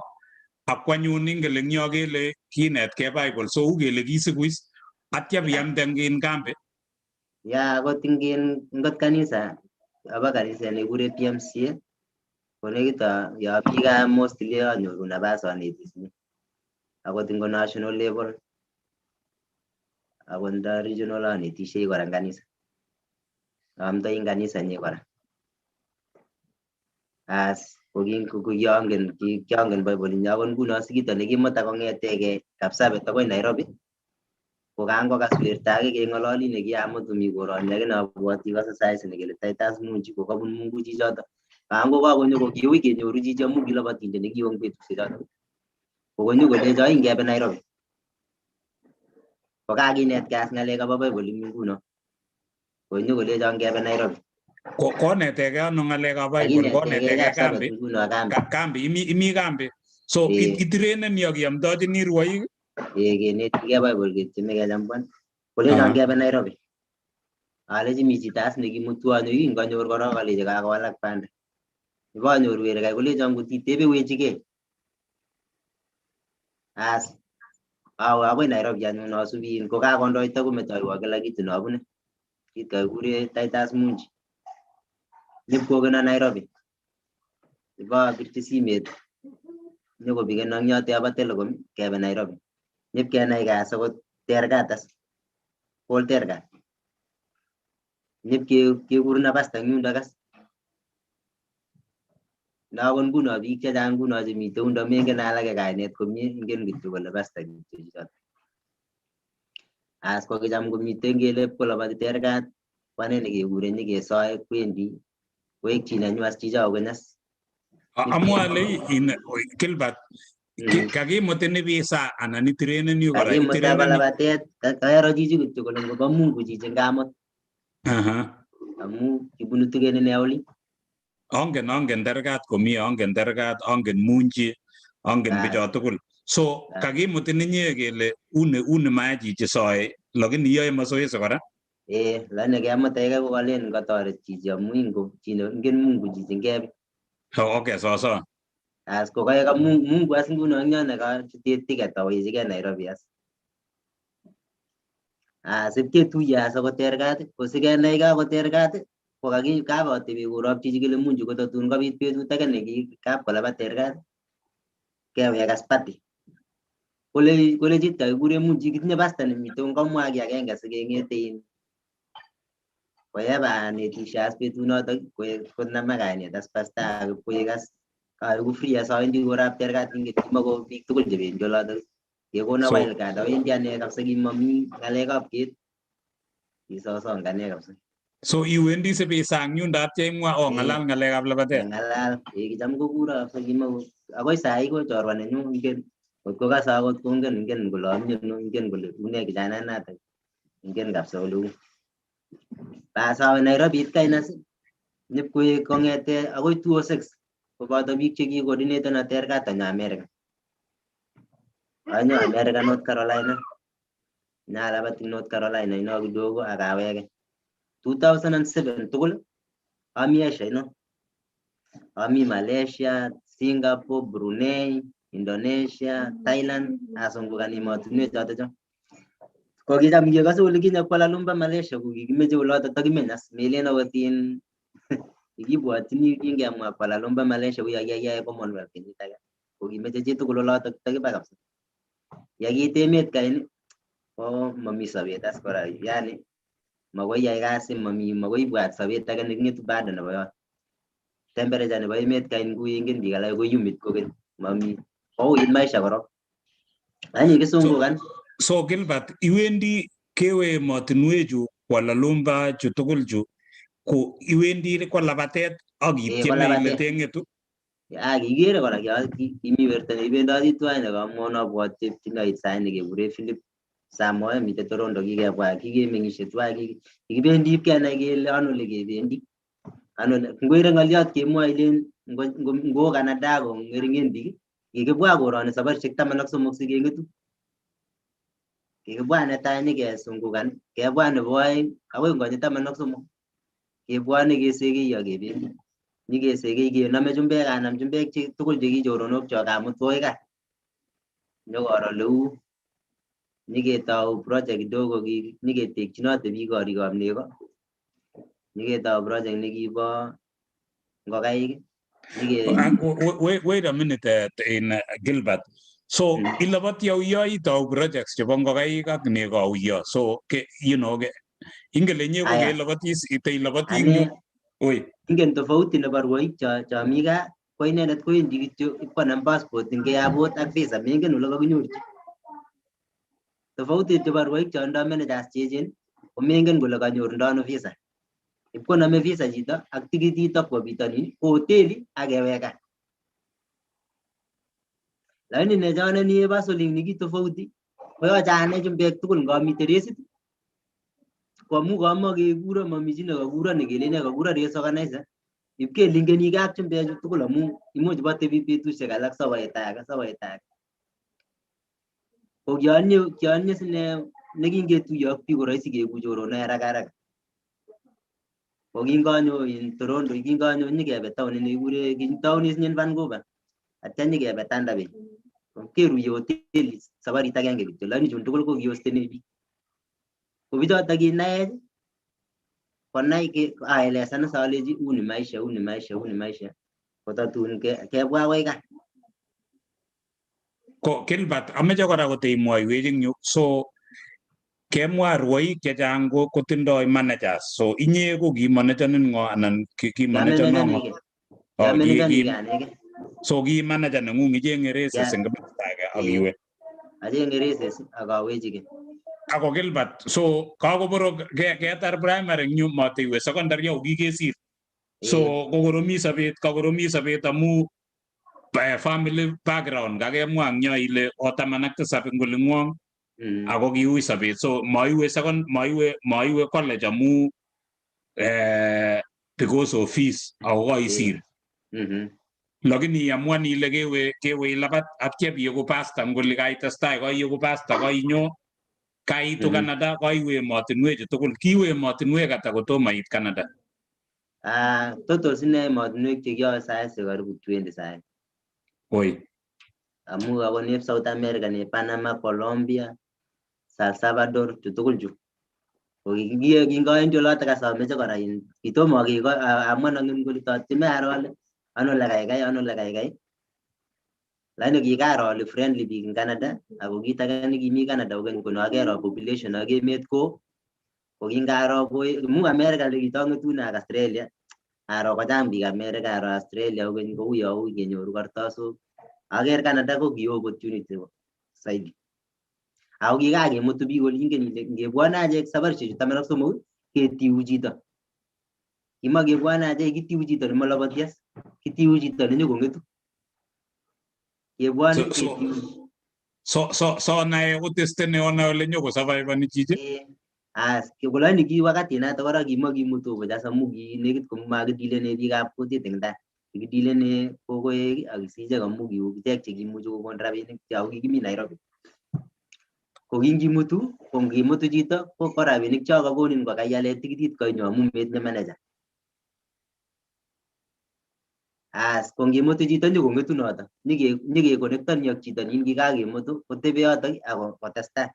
akwanyun ingele eng yo kele kinetkei Bible so ukele kisikuis atya biamde eng kambi ya akot ingen ngot kanisa aba kanisa nekikure PMCA konekita ya biika mostly anyoru nabas anetishe akot ingo national level akot nda regional anetishe kora eng kanisa amdoi ing kanisa nyi kora as kiangen Bible nyo akot nguno sikito nekimuta kong'etege Kapsabet akoi Nairobi ko kangokas werto ake keng'ololi nekiamutu mi koroni lakini abwoti kase saizi nekele Titus Munji ko kabun Mungu chichoto kangokakonyo ko kiui kenyoru chichi amu kilabatindet nekiwo eng betusiechoto kokonyo kolecho ingebe Nairobi ko kakinetkei as ng'alek abo Bible ing nguno konyo kolecho ngebe Nairobi konetege ano ng'alekab Bible konetege kambi imi kambi so itrenen yo kiamdojini rwoik kenetige Bible ketieme kechambuan kolecho ngebe Nairobi alechi mi chito as nekimutwon yu kinganyor korok alechi kakowalak banda ibanyoru werkai kolecho ngotitebe wechigei as awe akoi Nairobi anyun asubi ko kakondoita kometoiwo kila kitu nabune kit kakikure Titus Munji nyipkokeno Nairobi ibapirchi simet nyokobikeno eng yoto yobo Telecom kebe Nairobi nyipkenai kas akot tergat as Paul tergat nyipkekurna pasta eng yundo kas nakon nguno biik chechang nguno chemite yundo mengen alake kainet komie ingen kityo kole pasta kityo chichoto as kokicham komite ngele koloboti tergat kwane nekekure nyikesoe kwendi koekchi nenyu as chicho kokeny as amwa ale Gilbert kakimutin visa anan itrenen yu kora kakimuta kolabatet kaero chichi kityo kole ngobo Mungu chichi ngamut amu kibunu tugen ine oli angen tergat komie angen tergat angen Munji angen bicho tugul so kakimutin inye kele une mae chichi soe lakini iyoe mazoezi kora lakini kemuteke kokalen ngatoret chichi amu ingen Mungu chichi ngebe okay so as kokaeka Mungu as nguno eng yo nekachute ticket awechike Nairobi as ipketuye as akot tergat ko sikenai kakotergat ko kakotebi korob chichi kele Munji kotatun kobit betut age nekikap kolabat tergat kewekas party kole chito kikure Munji kitinye pasta nemite komwa ki agenge sikeng'ete koyaba netishe as betunotok konama kainet as pasta koek as ku free as awendi korap terkat inget kimako biik tugul chebendi olotok kekona So- wild card awendi ane kabisa kimami ng'alekab ket kisosongane kabisa So iwendi sebisang yun datya imwa ng'alal ng'alekab labatet. ng'alal kicham kokuro kabisa kimako akoi sai ko chorwa nenyu ingen kotko kasa akot kongen ingen kole amiono ingen kole une kijana natak ingen kabisa ole u bas awe Nairobi kainas nyipkoek kong'ete akoi 206 koboto biik chekikoordinate na terkat anyo America anyo America North Carolina nyalabat North Carolina ino kidogo akaweke 2007 tugul ami Asia ino ami Malaysia Singapore Brunei Indonesia Thailand asungukani emotinwek choto cho kokicham kekose ole kinye Kuala Lumpur Malaysia kokikimeche oloto takimeny as melen akot in kikibwotini kingemwa Kuala Lumpur Malaysia koyakiyae Commonwealth kenyit age kokimeche chitugul oloto takiba kabisa yakiit emet kaini ko mami sobet as kora yani makoi yai kasi makoi ibwat sobet age neking'etu baada nebo yoto temperature nebo emet kaini ku ingen biik alak ko humid kokeny mami kouit maisha korok lakini kisungukan So Gilbert, iwendi kewe emotinwechu Kuala Lumpur chu tugul chu ko iwendi kwa labatet ak ityeme ile teng'etu. Igeere kora kimi werto neibendoti tuwai nekamwon abwoti tindoi sait nekekure Philip Samoe mitei Toronto kikebwa kikemeng'ishe tuwai kikibendi ipkenai kele ano ole kebendi ano ngwere ng'oliot kemwoe ilen ngo Canada ko ng'ering'en biik kikibwa koroni sabarishek 13 sikeng'etu kikibwa netai nyikesungukan kebwa nebo oeng akoi ngonyi 13 kebwone kesekei akebendi nyikesekei kenome chumbek anam chumbek tugul chekichoronok chok amut koi kaa nyokoro leu nyiketou project kidogo nyiketekchinote biik korikab nego nyiketou project nekibo ngokaik Wait a minute in Gilbert. So ilabati auyo itou projects chebo ngokaik ak nego auyo. So ingele nye ko kelabati ilabati ing oi ingen tofauti nebo rwoik cho mi gaa ko inendet kowendi kityo ipkonam passport ing airport ak visa mengen ole kakinyorchi tofauti chebo rwoik cho ndoi managers cheechen ko mengen kole kanyorundo ano visa ipkoname visa chito ak tikitit akwo bitonin ko hoteli akeweka lakini nechone nie basoling niki tofauti koyoche anai chumbek tugul ngamite resit koamu kamakekuro mami chi nekakuro nekelen kakuro race organizer ipkelingeni ke ak chumbechu tugul amu imuch batebi betusiek alak sakoetake ko kionye sine nekingetuiyo ak biik ko rahisi keeku choronok haraka ko kinganyo in Toronto kinganyo nyikebe taonit nekikure taonit nyin Vancouver atya nyikebe Thunder Bay keruye hoteli sabarit agenge kityo lakini chun tugul ko kihosteni biik ko bichoto kinaech konai aelesan alechi uni maisha kotatun kebwa akoi kaa ko Gilbert ameche kora koteimwoiwech ing yu so kemwa rwoik chechang kotindoi managers so inye ko ki managerin ngo anan ki manager ngo so ki manager neng'ung icheng'e races eng kimasta age ak iwe acheng'e races akawechike ako Gilbert so kakoborok ketar primary eng yu matiwe secondary au kikesir so kokoromi sobet amu family background kakemwa eng yo ile o 17 eng oling'wong ako kiui sobet so maiwe college amu because of fees ako koisir lakini amuan ile kewe labat atya bieku pasta ngoli kaitestai koieku pasta koinyo kaitu Canada koiwe emotinwechu tugul kiwe emotinwek ata kotomo it Canada total sine emotinwek chekiyoe saisi karibu 20 sai oi amu ako nep South America ne Panama Colombia San Salvador chu tugul chu ko kingoendi oloto kasameche kora kitomo amwan angin kole tatime aro ale ano le kaikai lakini kikaro ale friendly biik ing Canada ako kit age nekimi Canada kokeny kono akero population ak emet ko ko kingaro mu America le kitongetun ak Australia aro kochang biik America aro Australia kokeny kou yo ui kenyoru kartasok aker Canada ko ki opportunity saidi ako kikakemutu biik olingen ile ngebwone achek sabarishek 13 ketiu chito kimakebwone achek kitiu chito nemalabati as kitiu chito nenyokongetu kebwone ketiu so nae utestene ona ole nyoko survive ni chichi as kekolani ki wakati nato kora kimakimutu kojas amu ki nekit komakidilene biikab kutit eng tai kidilene kokoek ak kisije kamu kiukitek chekimuchi kokon rabinik chao kikimi Nairobi ko kingimutu chito ko rabinik cho kakonin ko kayale tikitit koinyo amu metinye manager as ko ngimutu chito nyokongetu noto nyike connectan ak chito nin kikakemutu kotebe yoto ako kotestai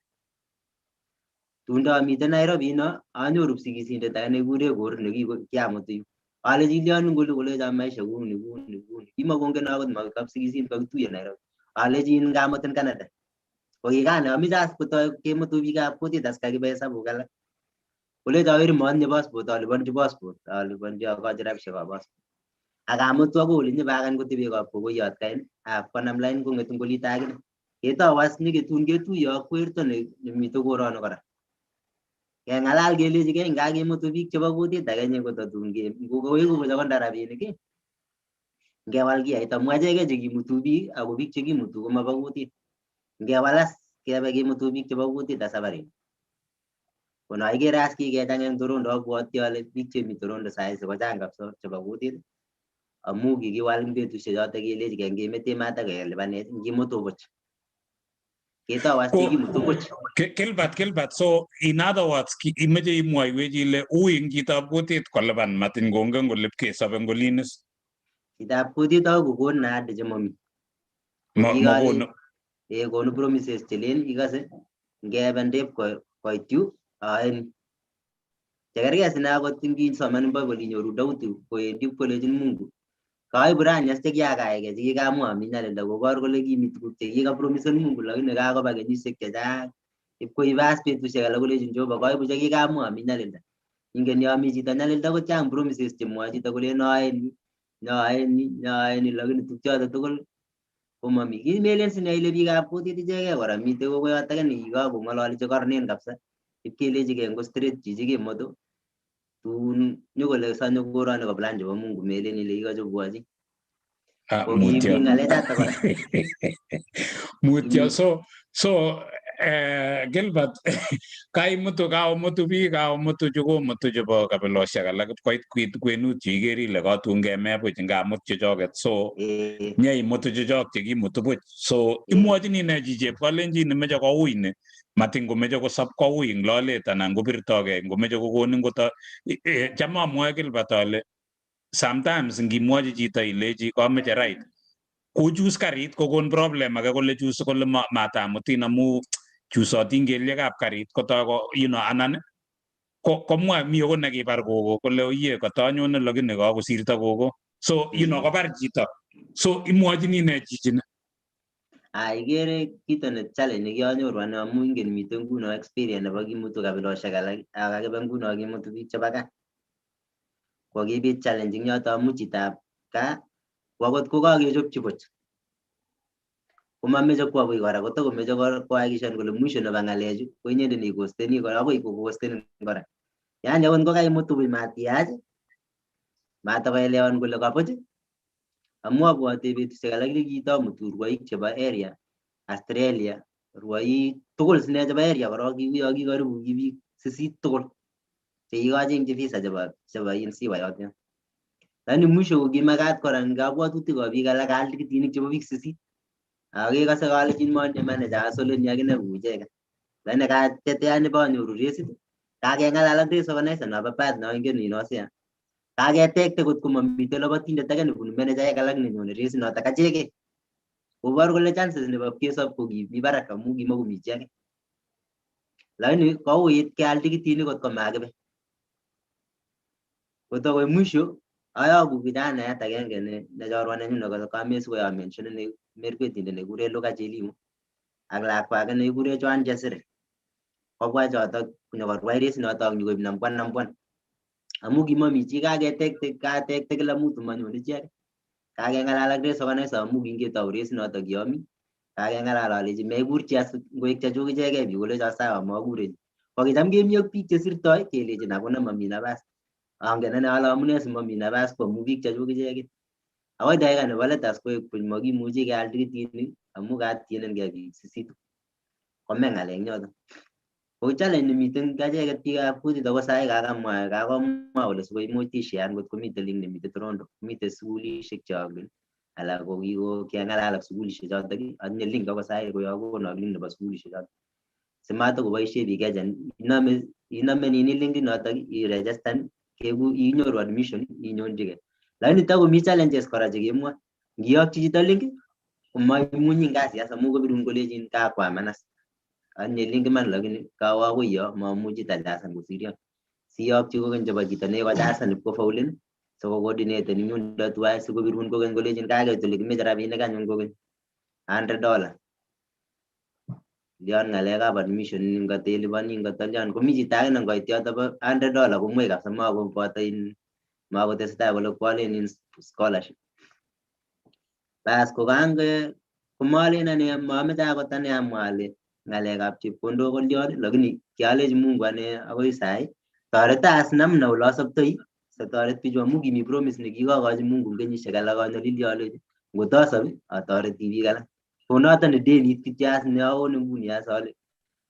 tunda miten Nairobi no anyoru sigisindet age nekure kor nekiamutu yu ale jilian kole maisha kuni kimakongen akot makap sigisin kakituye Nairobi ale jin ngamutin Canada ko kikane amije as kotoi kemutu biikab kutit as kakibe hesabuk alak kole taweri monye passport alipanji passport alipanji akachi rabishek ab passport akamutu ako ole nyebakan kotebe kap kokoyot kain konam line kongetu kolita akine ketawas nyiketun ketuye ak werto nemito korono kora kengalal keleji ke ngakemutu biik chebo kutit akenye kotatun koweku kochokon rabinik ngewal kiyait amu acheke chekimutu biik ako biik chekimutu komabo kutit ngewalas kebe kemutu biik chebo kutit asabarit kono ikere as kikechang eng Toronto abwoti ale biik chemi Toronto saisi kochang kabisa chebo kutit amu kikiwal eng betusiek choto keleji ngemete mata kelipanet ngimutu buch ketawas chekimutu buch Gilbert, so in other words, imeche imwoiwech ile ui eng chitab kutit kolipan matin kongen kole kesobe ngolinis. Chitab kutit ako kokon naadi chemomi. Konu promises chelen ikase ngebe ndep koityu aen. Chekerge sine akot ngisoman Bible inyoru dauti koendi kolejin Mungu. Kaibu rani as chekiakaeke chekikamwa minyalilda kobor kole kimi tuguk chekikapromisen Mungu lakini kakoba kenyisiek chechang ipkoibas betusiek alak kolejin Jehova kaibu chekikamwa minyalilda ingen yomi chito nyalilda kochang promises chemwoe chito kolen aeni lakini tukchoto tugul komami kimelen sine ile biikab kutit icheke kora mitei kokoyot ake nekikakong'ololi chekornen kabisa ipkelechigei ngo straight chichi kemoto tun nyokole sanyo koroni ko plan chebo Mungu melen ile ikachobwochi mutyo so Gilbert kaumutu biik kaumutu chukomutu chebo kabilosiek alak koit kwenut cheikere ile katun keme buch ngamut chechoket so nyeimutu chechok chekimutu buch so imwochini ne chi chepkalenjin nemeche koui ni matin komeche kosop koui eng lolet anan kopirtogei ngomeche kokonin cham amwoe Gilbert ale sometimes ngimwochi chito ilechi kameche right kochus karit kokon problem ake kole chus kole matamutin amu chusotin kelyekab karit kotoi anan komwa mi okot nekibar gogo kole oye katanyone lakini kakosirto gogo so kobar chito so imwochini ne chichini Igeere kito ne challenge nekianyoru ane amu ingen mitei nguno experience nebo kimutu kabilosiek alak akakibe nguno kimutu biik chebo gaa kokibit challenge eng yoto amu chitab gaa wakot kokakechopchi buch komameche kwo buch kora kotakomeche koakikishan kole mwisho nebo ng'alechu ko inyendet neikosteni kora akoi kokosten kora yani akot ngokaimutu buch matiyach matakoelewan kole kabuch amu abwoti betusiek alak kitamutu rwoik chebo area Australia rwoik tugul sine chebo area korok kikuyo kikaribu biik 8 tugul chekikachengchi visa chebo insiwa yote lakini mwisho kokimakat kora eng kabwatutikab biik alak kaal tikitinik chebo biik 8 akekase kalechin monye manager asoleni akine kou icheket lakini kateteani banyoru resit kakeng'alal ak resit organizer nobo path noingen inosia kaketekte kot komamite labatindet age nebunu manager alak nenyone resit noto acheke kobor kole chances nebo kesop ko kimi barak amu kimakomi chi age lakini kouit keal tikitinik kot komakibe kotokoi mwisho ayaku kijanaet agenge ne chorwa nenyu nekamesiko ya mentionene merkwetindet nekikure Luka Chelimo ak lakwa age nekikure Joan Chesire kobwa chotok konyokorwai race notok nyokoib number 1 amu kimami chi kaketek kila mtu manyone ichek kakengalal ak race organizer amu kingetau race notok kiyomi kakengalal alechi mekur chi as ngoek chechuk ichekei biik kolecho sawa makure kokicham kemi ak biik chesirtoi kelechin akone mami nafas angen ane ale amune simami nafas ko amu biik chechuk ichekei akoi dakika nebo let as koek keny makimuchi keal tikitinik amu katienengei biik 8 kome ngalek nyotok ko challenge nemiten kacheket biikab kutit ako sai kakomwa kole sikoimuch tishian ngot komite link nemite Toronto mite sukulishek cheangen ala ko kiangalal ak sukulishek chotok atinye link ako sai koyokono link nebo sukulishek chotok simatokoboisie biik agent iname nini link notok iregistan inyoru admission inyonjigei lakini takomi challenges kora chekemwa ngiyokchi chito link komaimunyi kasi as amu kobirun kolejin kakwaman as atinye link man lakini kawo akoi yo mamuchi tajasan kosiryo siyokchi kokeny chebo chito nekojasan ipkofaulen siko coordinaten yundo tuwai sikobirun kokeny kolejin kakeit ole kimeche rabinik anyun kokeny $100 lion ngalekab admission ngoteliponi ngotolion komi chito age nengoit yoto bo $100 komwei kabisa makoboto makotesetai kole kwalen scholarship bas kokange komalen ane mameche akot ane amwa ale ngalekab chepkondok kolion lakini kialechi Mungu ane akoi sai toreto as namna ole asoptoi sitoret bichu amu kimi promise nekikokochi Mungu eng kenyisiek alak anyalili alechi ngotasop atoreti biik alak konoto ne denit kityo as neaone nguni as ale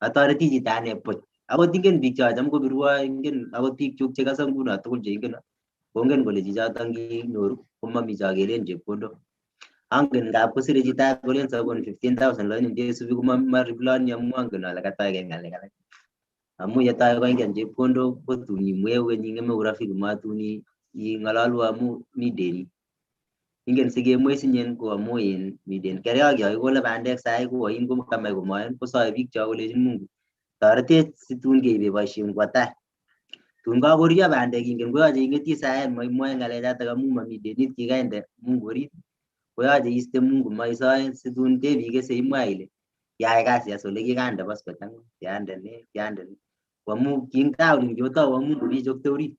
atoreti chito ane buch akot ingen biik chacham kobirwo ingen akot biik chuk chekasa nguno tugul cheingen kongen kole chichoto nginyoru komami chakelen chepkondok angen ngap kosire chito kolen sakon 15,000 lakini ngesubi komaripulani amu angen ale katoike ngalek alak amu yetoi koingen chepkondok kotun imweu ingeme urafiki matun ingalalu amu mi deni ingen sikemwei sinyen ko amu mi deni keryok yo kikole bandek sai ko ain kamach komoen kosoe biik cho kolechin Mungu toretech situn keibe boisiet kwo tai tun kakorio bandek ingen koyoche ingeti sai maimwoe ngalechotok amu mami denit kikainde Mungu orit koyoche iste Mungu maisoe situn tebikese imwa ile yae kasi as ole kikande phosphate kiande ne amu kingtaun kiotou amu Mungu bichokte orit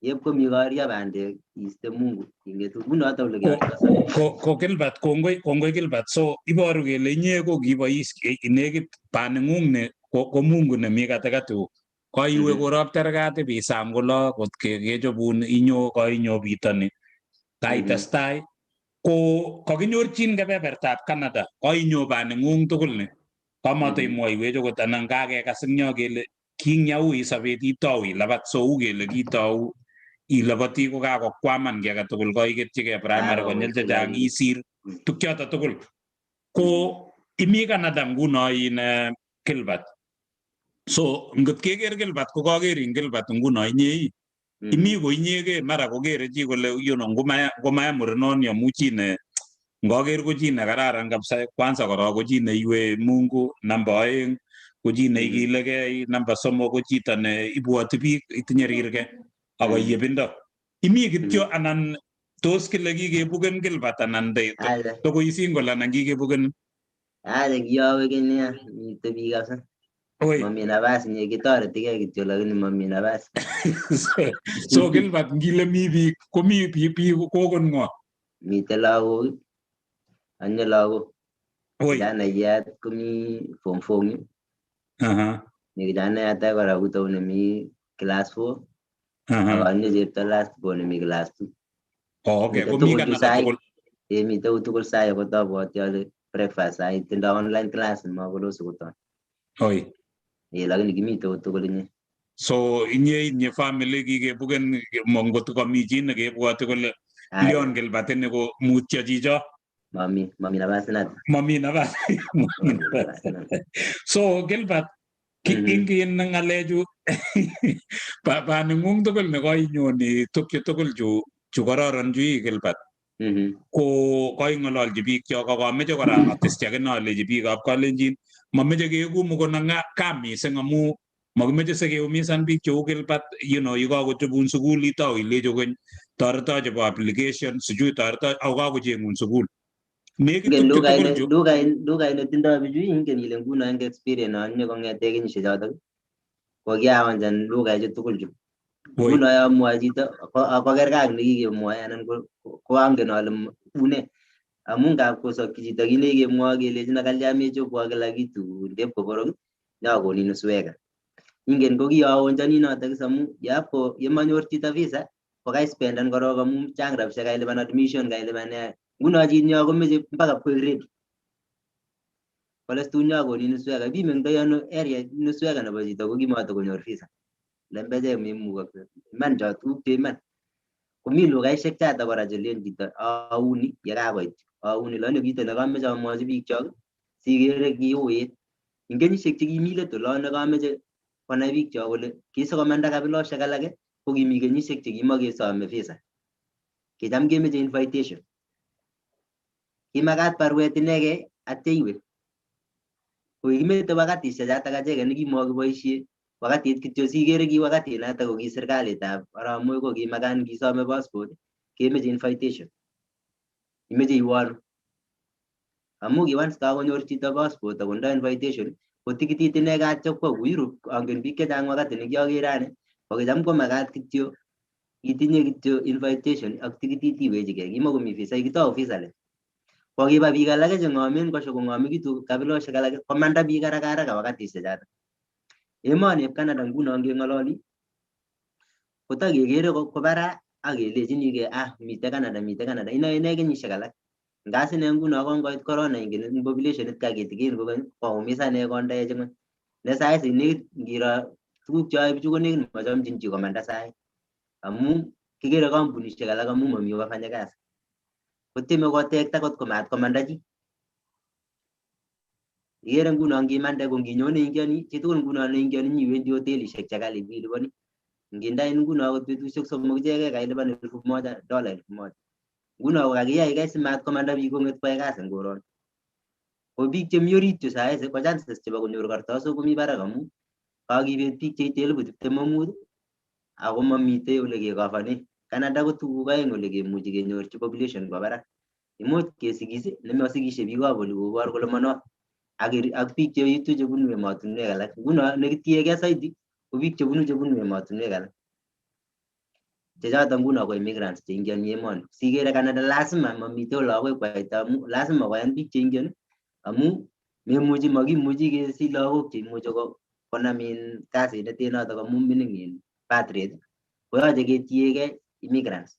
yepkomi korio bandek iste Mungu ingetu kunoto ole ko Gilbert kongoi Gilbert so iboru kele inye ko kibois inekit baningung ne ko Mungu nemi katikati koiwe korop tergat ibisam kolo kot kechobun inyo koinyo bitoni kaitestai ko kakinyorchin kebebertab Canada koinyo baningung tugul ni kamata imwoiwech okot anan kakekas eng yo kele kinyaui sobet itou ilabat sou kele kitou ilabati ko kakokwaman ki age tugul koiketyigei primary konyil chechang isir tukchoto tugul ko imi Canada nguno in Gilbert so ngot keker Gilbert ko kakerin Gilbert nguno inye imi ko inyege mara kokere chi kole ngomaya murenon amu chi ne ngoker ko chi ne kararan kabisa kwanza korok ko chi ne iwe Mungu namba 2 ko chi ne ikilegei namba 3 ko chito ne ibwoti biik itinye rirge ako yebindo imi kityo anan tos kile kikebuken Gilbert anan to ko isin kole anan kikebuken kiyawe kenya mite biik kabisa mami nafas nye kitoretigei kityo lakini mami nafas so Gilbert ngile mi biik komi biik kokon ngo mite lagok anye lagok jana yat komi form 4 ni jana yata kora kuto nemi class 4 akanye chepto last born nemi class 2 okay komi Canada tugul mite tugul sai kotabwati ale breakfast sai tindo online class makolosu koton lakini kimite tugul inye so inye family kikebuken mongot komi chi ne kebwoti kole Leon Gilbert ne ko mutyo chicho mami nafas nat mami nafas so Gilbert kingin ngalechu baningung tugul ne koinyoni tukche tugul chu kororon chu Gilbert ko koingololji biik cho kameche kora ateschi ake naleji biikab Kalenjin mameche keeku mukona kam mising amu makimeche sikeumisan biik cheu Gilbert yikakochobun sukul itou ilechi kony toreto chebo application sijui toreto ako kakochengun sukul lugait netindoi bichu ingen ile nguno eng experience anye kongete kenyisiek chotok kokiaonjan lugaichu tugul chu. Nguno yo mwoe chito kokergei ak nekikemwoe anan ko angen ale une amu ngap kosokyi chito kit nekikemwoe kelejin kalya mechobwo kila kitu ndep koborok nyakonin usweka. Ingen ko kiaonjoni notok amu yemanyor chito visa kokaispendan korok amu chang rabisiek, kailipan admission, kailipan ne. Nguno chinyo komeche mpaka koek ready. Kole tun nyakonin usweka. Bimengtoi ano area usweka nebo chito ko kimatokonyor visa. Lembeche meimukakse. Iman cho tuguk che iman. Komi lugaisiek chata kora chelen chito auni yekakoit. Auni lani kito nekameche amwochi biik chok sikere kiuit. Ing kenyisiek chekimi let olon kameche konai biik chok kole kisikomanda kabilosiek alake ko kimi kenyisiek chekimakesome visa. Kicham kemeche invitation. Kimakat barwet inegei atya iwe. Kokimete wakatisiek chotok acheke nekimakiboisie. Wakatit kityo sikere ki wakatit notok ko ki serikalitab Arap ko kimakan kisome passport kemeche invitation. Imeche iwolu. Amu ki once kakonyor chito passport akondo invitation ko tikitit inegei atya kwo Europe. Angen biik chechang wakati nekiakere ane kokicham komakat kityo itinye kityo invitation ak tikitit iwechigei. Kimakomi visa, kitou visa let. Kokiba biik alake cheng'omen kong'omekitu kabilosiek alake komanda biik haraka wakatisiek chotok. Emoni eb Canada nguno ngeng'ololi kotakekere ko bara ak kelejinigei mite Canada. Inoe ine kenyisiek alak. Ngas ine nguno kongoit corona ingen populationit ka kitigin koumisane kondaech ng'ony. Ne saizi nekit ngiro tuguk cheyoe bichu ko nekit machamchin chi komanda sai. Amu kikere kampunisiek alak amu mami wafanyakazi. Kotieme kotekta kot komat komanda chi. Ikere nguno ngimande ko nginyone ingiani chitugul nguno neingiani nyiwendi hotelisiek chekali bilipani. Ngindai nguno akot betusiek 3 ichekei kailipan $1,000. Nguno kokakiyai kai simat komanda biik kong'et koyai kasi eng koroni. Ko biik chemi orit yu saizi ko chances chebo konyor kartasok komi barak amu kakibet biik cheite 25,000 ako mamite ole kekafane. Canada ko tuguk aeng ole kemuchi kenyorchi population kwa barak. Imuch kesikis nemasikisie biikab oli kobor kole manot ak biik cheitu chebunu emotinwek alak. Nguno nekitiegei saidi ko biik chebunu emotinwek alak. Chechotok nguno ko immigrants cheingiani emoni. Sikere Canada lazima mamite ole akoi kwaita amu lazima koyan biik cheingiani amu makimuchi kesich lagok cheimuchi konam kasit nete notok amu mining birth rate. Koyoche ketiegei immigrants.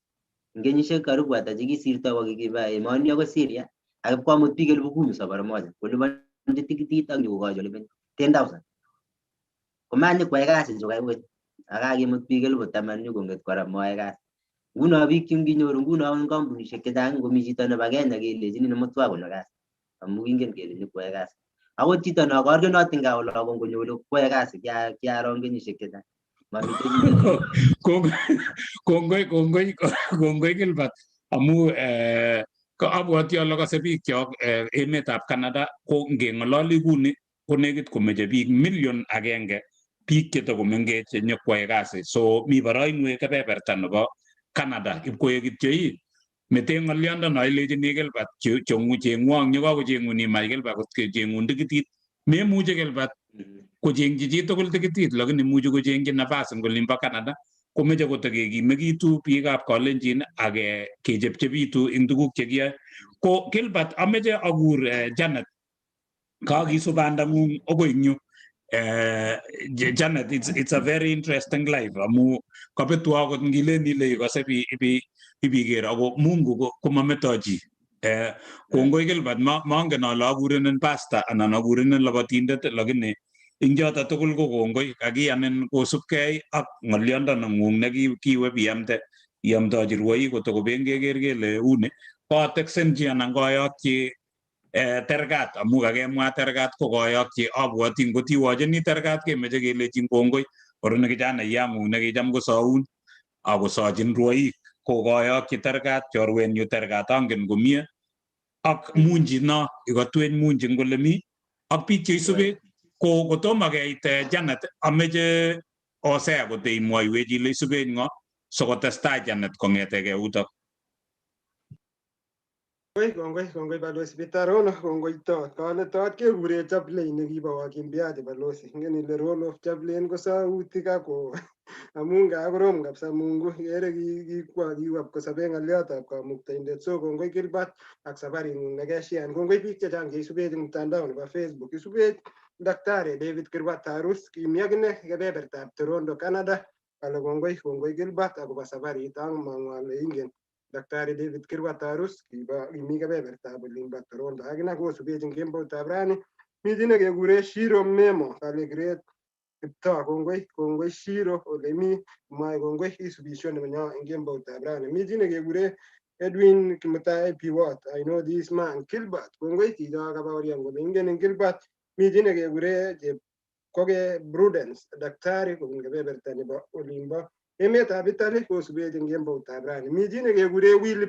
Ing kenyisiek karibu ata chekisirto kokikiba emoni akoi Syria ak ipkomut biik 10,000 safari moja kolipanji tikitit ak nyokokochi olipan 10,000. Komanyikwai kasi chukaiwech akakimut biik 10,000 nyokong'et kora moae kasi. Nguno biik chenginyoru nguno eng kampunisiek chechang ngomi chito nebo Kenya kelejini nemutwa konyo kasi amu kingen kele nyikwoe kasi. Akot chito no korkenot eng gaa olo kongonyoru kwoe kasi kiaro eng kenyisiek chechang. Kongoi Gilbert amu abwoti ale kase biik chok emetab Canada ko ngeng'ololi kuni ko nekit komeche biik 1,000,000 biik chetakomengech chenyokwoe kasi. So mi boroinwek kebeberta nebo Canada ipkoek kityo mete ng'oliondono ilechini Gilbert cheng'wong yekakocheng'un imach Gilbert kot kecheng'un tikitit memuche Gilbert kochengchi chitugul tikitit lakini imuchi kochengchi nafas eng olimbo Canada komeche kotakekimekitu biikab Kalenjin ak kechepchepitu eng tuguk chekiyoe. Ko Gilbert ameche akur Janet kakisubandang'ung akoi eng yu. Janet, it's a very interesting life amu kabetu akot ngilen ile ikase ibiker ako Mungu komametoi chi. Kongoi Gilbert, mangen ale akurenen pastor anan akurenen labatindet lakini ing choto tugul ko kongoi kakiyanin kosubkei ak ng'oliondoneng'ung nekiwe iamtochi rwoik kotokoben keker kele uni koteksenchi anan koyokchi tergat amu kakemwa tergat ko koyokchi abwoti ngotiwocheni tergat kemeche kelechin kongoi oroni kijanayang'ung nekicham kosaun akosochin rwoik ko koyokchi tergat chorwenyu tergat angen komie ak Munji no ikotwech Munji ngole mi ak biik cheisube ko kotomo keit Janet ameche osea kote imwoiwech ile isubet ng'o sikotestai Janet kong'etege utok. Kongoi balozi Bitarono, kongoi tot. Kale tot kekure chaplain nekibo wakimbiaji balozi. Ingen ile role of chaplain ko sautik ako amu kakorom kabisa Mungu. Kere kiwap kosabe ng'oliotab kamuktaindet. So kongoi Gilbert ak sabaring'ung nekeshian. Kongoi biik chechang cheisubech eng mtandao nebo Facebook. Isubech Daktari David Kirwat Arus, kimi akine kebebertab Toronto, Canada. Kale kongoi Gilbert akobo sabarit ang mang'wale ingen. Daktari David Kirwat Arus kimi kebebertab olimbo Toronto. Akine kosubech eng kemboutab rani. Mi chi nekekure Shiro Memo kale great Kiptoo, kongoi Shiro ole mi mwae kongoi isubishoni menyo eng kemboutab rani. Mi chi nekekure Edwin Kimutai Piwot. I know this man. Gilbert, kongoi chicho kabaorian kole ingen eng Gilbert. Mi chi nekekure koke Prudence, daktari kobun kebeberta nebo olimbo emetab Italy kosubech eng kemboutab rani. Mi chi nekekure Willy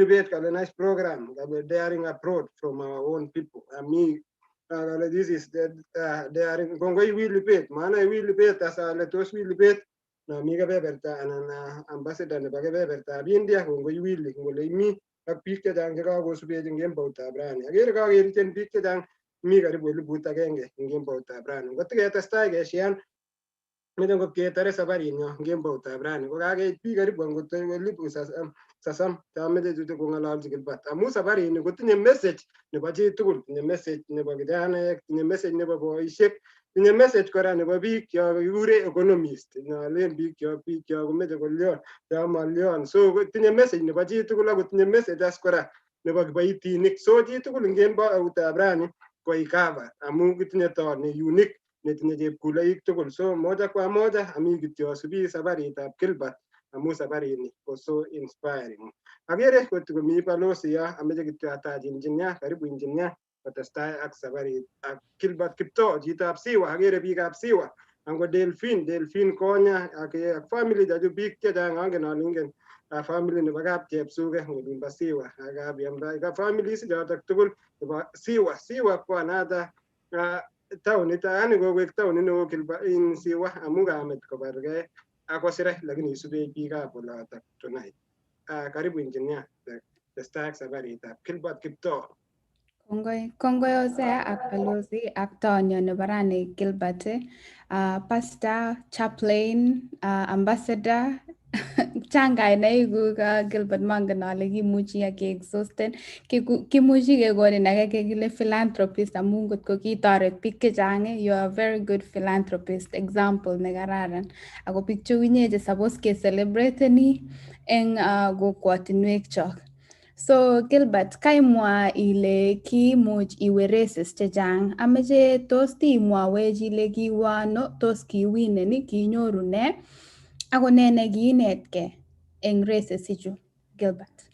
Pate kale nice program kale daring abroad from our own people. Ami kale this is the daring kongoi Willy Pate. Maana Willy Pate asale tos Willy Pate na mi kebeberta anan ambassador nebo kebebertab India kongoi Willy ngole imi ak biik chechang chekakosubech eng kemboutab rani. Akere kakeriten biik chechang mi karibu 1,000 eng kemboutab rani. Ngotiketestai keshian meche ngot ketare sabarinyo eng kemboutab rani ko kakeit biik karibu angot 30 chameche chute kong'ololchi Gilbert amu sabarini kotinye message nebo chi tugul, tinye message nebo kijanaek, tinye message nebo boisiek, tinye message kora nebo biik cho kikure economist, nyalen biik cho komeche kolyon, cho malyon. So tinye message nebo chi tugul ako tinye message as kora nebo kiboitinik. So chi tugul eng kemboutab rani ko ikava amu kitinye toot ne unique netinye chepkuloik tugul. So moja kwa moja ami kityo asubi sabaritab Gilbert amu sabarini ko so inspiring. Akere kot komi balozi yo ameche kityo atach engineer, karibu engineer kotestai ak sabarit ak Gilbert Kiptoo, chitab Siwa. Akere biikab Siwa ango Delphine Konya ak family chachu biik chechang angen ale ingen family nebo kap Chepsuge olimbo Siwa ak kap families chotok tugul nebo Siwa ko another taunit yani kokoek taunit neo in Siwa amu kamet kobargei ak Kosire lakini isubech biikab olotok tonight. Karibu engineer testai ak sabaritab Gilbert Kiptoo. Kongoi Hosea ak balozi ak tonyo nebo rani Gilbert, pastor, chaplain, ambassador, chang kainaikuk Gilbert mangen ale kimuchi ke-exhausten. Kimuchi kekonin age kekile philanthropist amu ngot ko kitoret biik chechang, you are a very good philanthropist, example nekararan. Ako biik cheu inye che suppose ke celebrateni eng kokwotinwek chok. So Gilbert, kaimwa ile kimuch iwe races chechang. Ameche tos timwawech ile kiwe ano, tos kiwineni, kinyoru ne, ako ne nekiinetkei eng races ichu, Gilbert?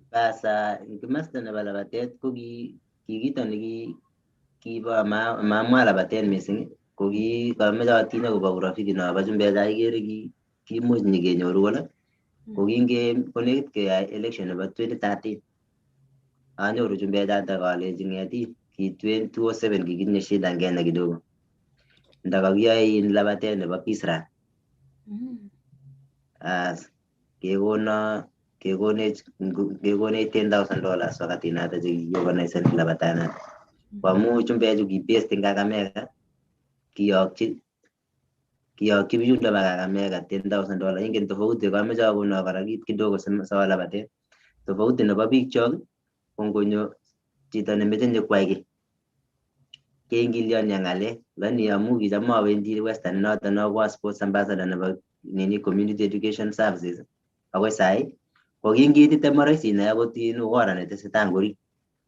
Basa eng kimasta nebo labatet ko kito kibo mamwa labatet mising ko kameche atiny akobo urafiki nobo chumbek Igeere kimuch nyikenyoru kole ko konekit keyai election nebo 2013 anyoru chumbek chotok kalechi ng'etik ki 2007 kikitinye shida eng Kenya kidogo ndakakiyoe labatet nebo peace run. Kekonech $10,000 wakati noto chekiorganizen labatanoto. Kwamu chumbechu kibased eng Kakamega kiyokchi bichundo ba Kakamega $10,000. Ingen tofauti kameche akono kora kit kidogo sawa labatet. Tofauti nebo biik chok ko ngonyo chito nemeche nyokwai kiy keingilianye ng'alek, lakini amu kicham awendi Western noto nobo sports ambassador nebo community education services akoi sai ko kingitite maraisi inai akot ukora netesetai ngori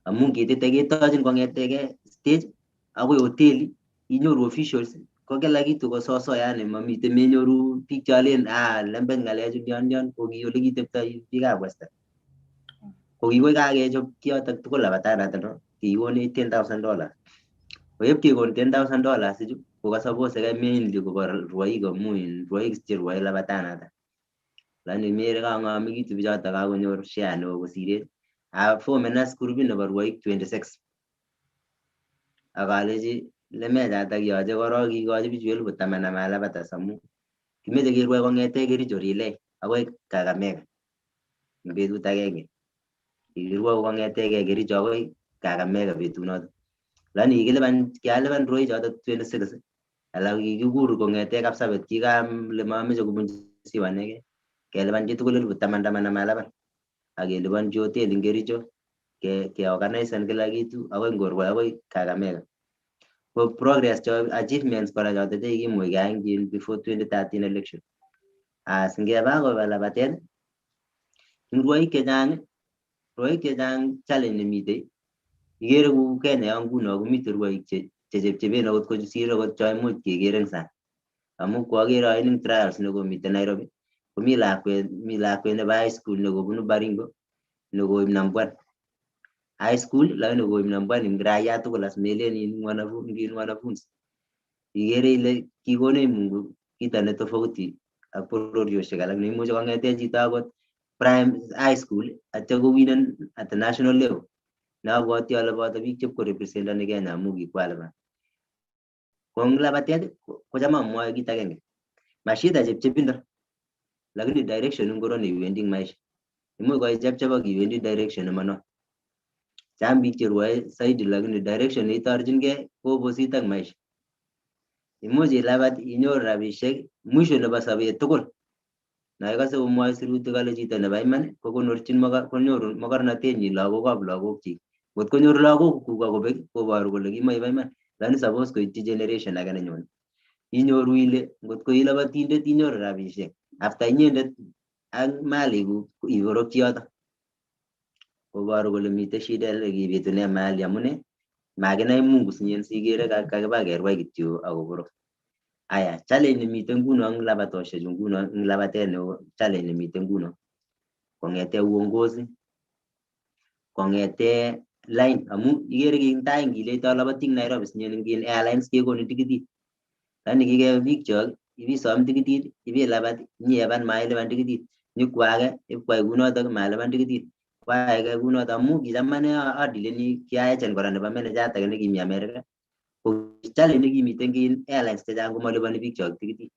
amu ngitite ketochin kong'etege stage akoi hoteli inyoru officials ko kila kitu ko soso, yani mamite menyoru biik cholen lembech ng'alechu lyon ko ki ole kiteptoi biikab Western. Ko kikoi kakechop kiyotok tugul labatanoto no kikonech $10,000. Ko yep kekon $10,000 ichu ko kasapose kai mainly kobo rwoik amu rwoik che rwoe labatanoto. Lakini mere kang'omekitu bichoto kakonyor share neo kosiret. Formen as groupit nebo rwoik 26. Akalechi lemechatak yoche korok kikochi bichu 10,000 amalabat as amu kimeche kerwai kong'ete Kericho relay akoi Kakamega eng betut agenge. kikirwou kong'etege Kericho akoi Kakamega betunoto. Lakini kialipan roi choto 26 ala kikikur kong'ete Kapsabet kikale mameche kobunji siwanege kelipan chitugul 10,000 amalipan akelipanji hotel ing Kericho keorganizen kila kitu akoi Ngorwa akoi Kakamega. Ko progress cho achievements kora choto chekimwe keyae before 2013 election. As ngeba koba labatet ing rwoik chechang challenge nemite Igeere kou Kenya nguno komite rwoik chechepchepen akot kosir akot cho imuch keker eng sang. Amu kwaker ing trials nekomite Nairobi komi lakwet nebo high school nekobunu Baringo nekoib number 1 high school lakini koib number 1 ing raia tugul as melen wanafunzi. Igeere ile kikonech Mungu kito ne tofauti ak bororiosiek alak neimuche kong'ete chito akot prime high school atya kowinen at the national level. Nabwoti ale boto biik chepkorepresentani Kenya amu kikwalipan. Ko eng labatet kocham amwoe kit agenge. Mashida chepchepindo lakini direction ngoro neiwendi ing maisha. Imuch koichepchep akiwendi direction nemano. Chang biik cherwoe saidi lakini direction neitorchingei opposite ak maisha. Imuch ilabat inyoru rabisiek mwisho nebo sobet tugul. Na ikase komwoe sirutik kole chito nebo iman kokonorchin konyoru mokornotenyi lagokab lagokchik. Ngot konyoru lagokuk akobek koboru kole kimoibo iman. Lakini suppose koityi generation age nenyone. Inyoru ile ngot ko ilabatindet inyoru rabisiek after inyendet ak malikuk ikorokyi yoto. Koboru kole mitei shida nekibitune mahali amune makinai Mungu sinyen sikere kakiba kerwai kityo akoborok. Aya, challenge nemite nguno eng labatosiechu nguno eng labatet neo challenge nemite nguno kong'ete uongozi kong'ete line amu igere king tai ngileito labati ing Nairobi sinyen ing airlines kekonin tikitit. Lakini kikebe biik chok ibisom tikitit ibilabat nyeban mailipan tikitit nyikwage ipkwai kunotok malipan tikitit kwaege kunotok amu kicham ane adileni kiaechen kora nebo manejat age nekimi America. Ko challenge nekimite ing airlines chechang komalipani biik chok tikitit.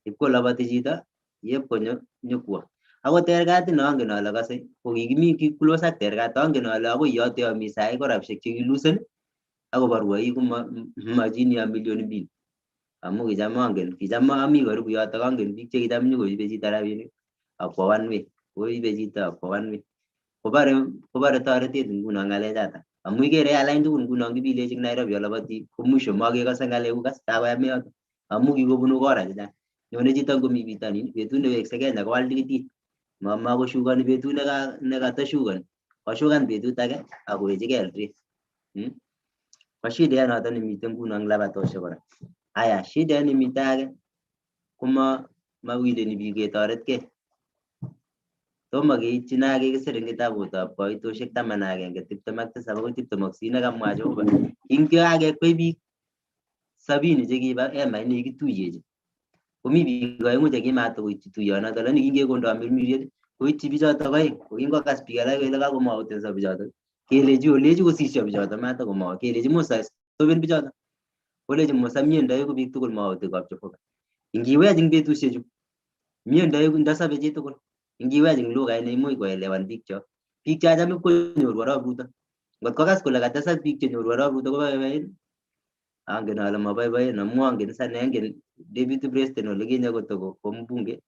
Ipkolabati chito yepkonyo nyikwo. Akot tergat nongen ale kase ko kikimi close ak tergat angen ale akoi yote yomi sai ko rabisiek chekilusen akobo rwoi ma chini ya milioni 2. Amu kicham ami karibu yotok angen biik chekicham nyikoibe chito rabinik akwo one way koibe chito akwo one way. Kobare toretet nguno ng'alechatak. Amu igere airline tugul nguno kibilechi Nairobi alabati ko mwisho makekase ng'alekuk as takoyame yoto. Amu kikobunu kora chechang. Nyone chito ngomi bitonin betut newekse Kenya kowal tikitit. Makoshukani betut nekatashukani. Koshukan betut age akowechigei eldoret. Ko shida noto nemite nguno eng labatosiek kora. Aya, shida nemite age koma mawileni biik ketoretkei. Tomo keityin age kisir eng kitabutab koitosiek 11, 27 akoi 28 nekamwa Jehova. Kingyo age kwei biik 70 chekiba emait nekituyechi. Komi biik aeng'u chekimatokoityi tuyonoto lakini kingekondoi mirmiriet koityi bichoto aeng. Ko kingokas biik alak kele kakomautenso bichoto olechi kosisyo bichoto matakomao kelechi Musa stopen bichoto. Koleji Musa miendoi ko biik tugul maotikab Jehova. Ngiwech ing betusiechu miendoi ndasabe chi tugul. Ngiwech ing lugait neimuch koelewan biik chok. Biik chacham ipkonyoru arap Ngot kokas kole katesak biik chenyoru arap Ruto koboiboen. Angen ale maboiboen amu angen sane angen deputy president olekinye kotoko ko mbunge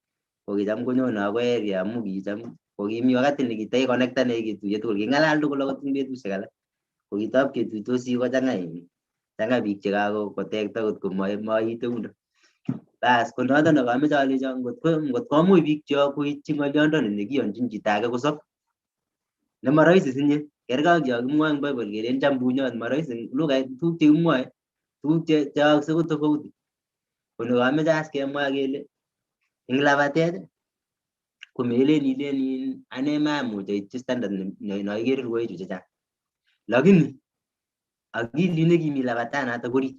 kokicham konyone akoi area amu kicham kokimi wakati nekitai connectan ketuiye tugul king'alal tugul akot ing betusiek alak. Kokitap ketuitosi kochang'a biik chekakotekta kot komaite undo. Bas ko noto nekameche alecho ngot komuch biik chok koityi ng'olyondoni nekiyonchin chito age kosob nema rahisi sinye kergei ak yakimwoe eng Bible kelen chambunyot marahisi lugait tuguk chekimwoe tuguk cheyookse ko tofauti. Ko nekameche as kemwa kele eng labatet komelen ilen ane mamuch aityi standard naikere rwoichu chechang. Lakini akilit nekimi labatanato korit.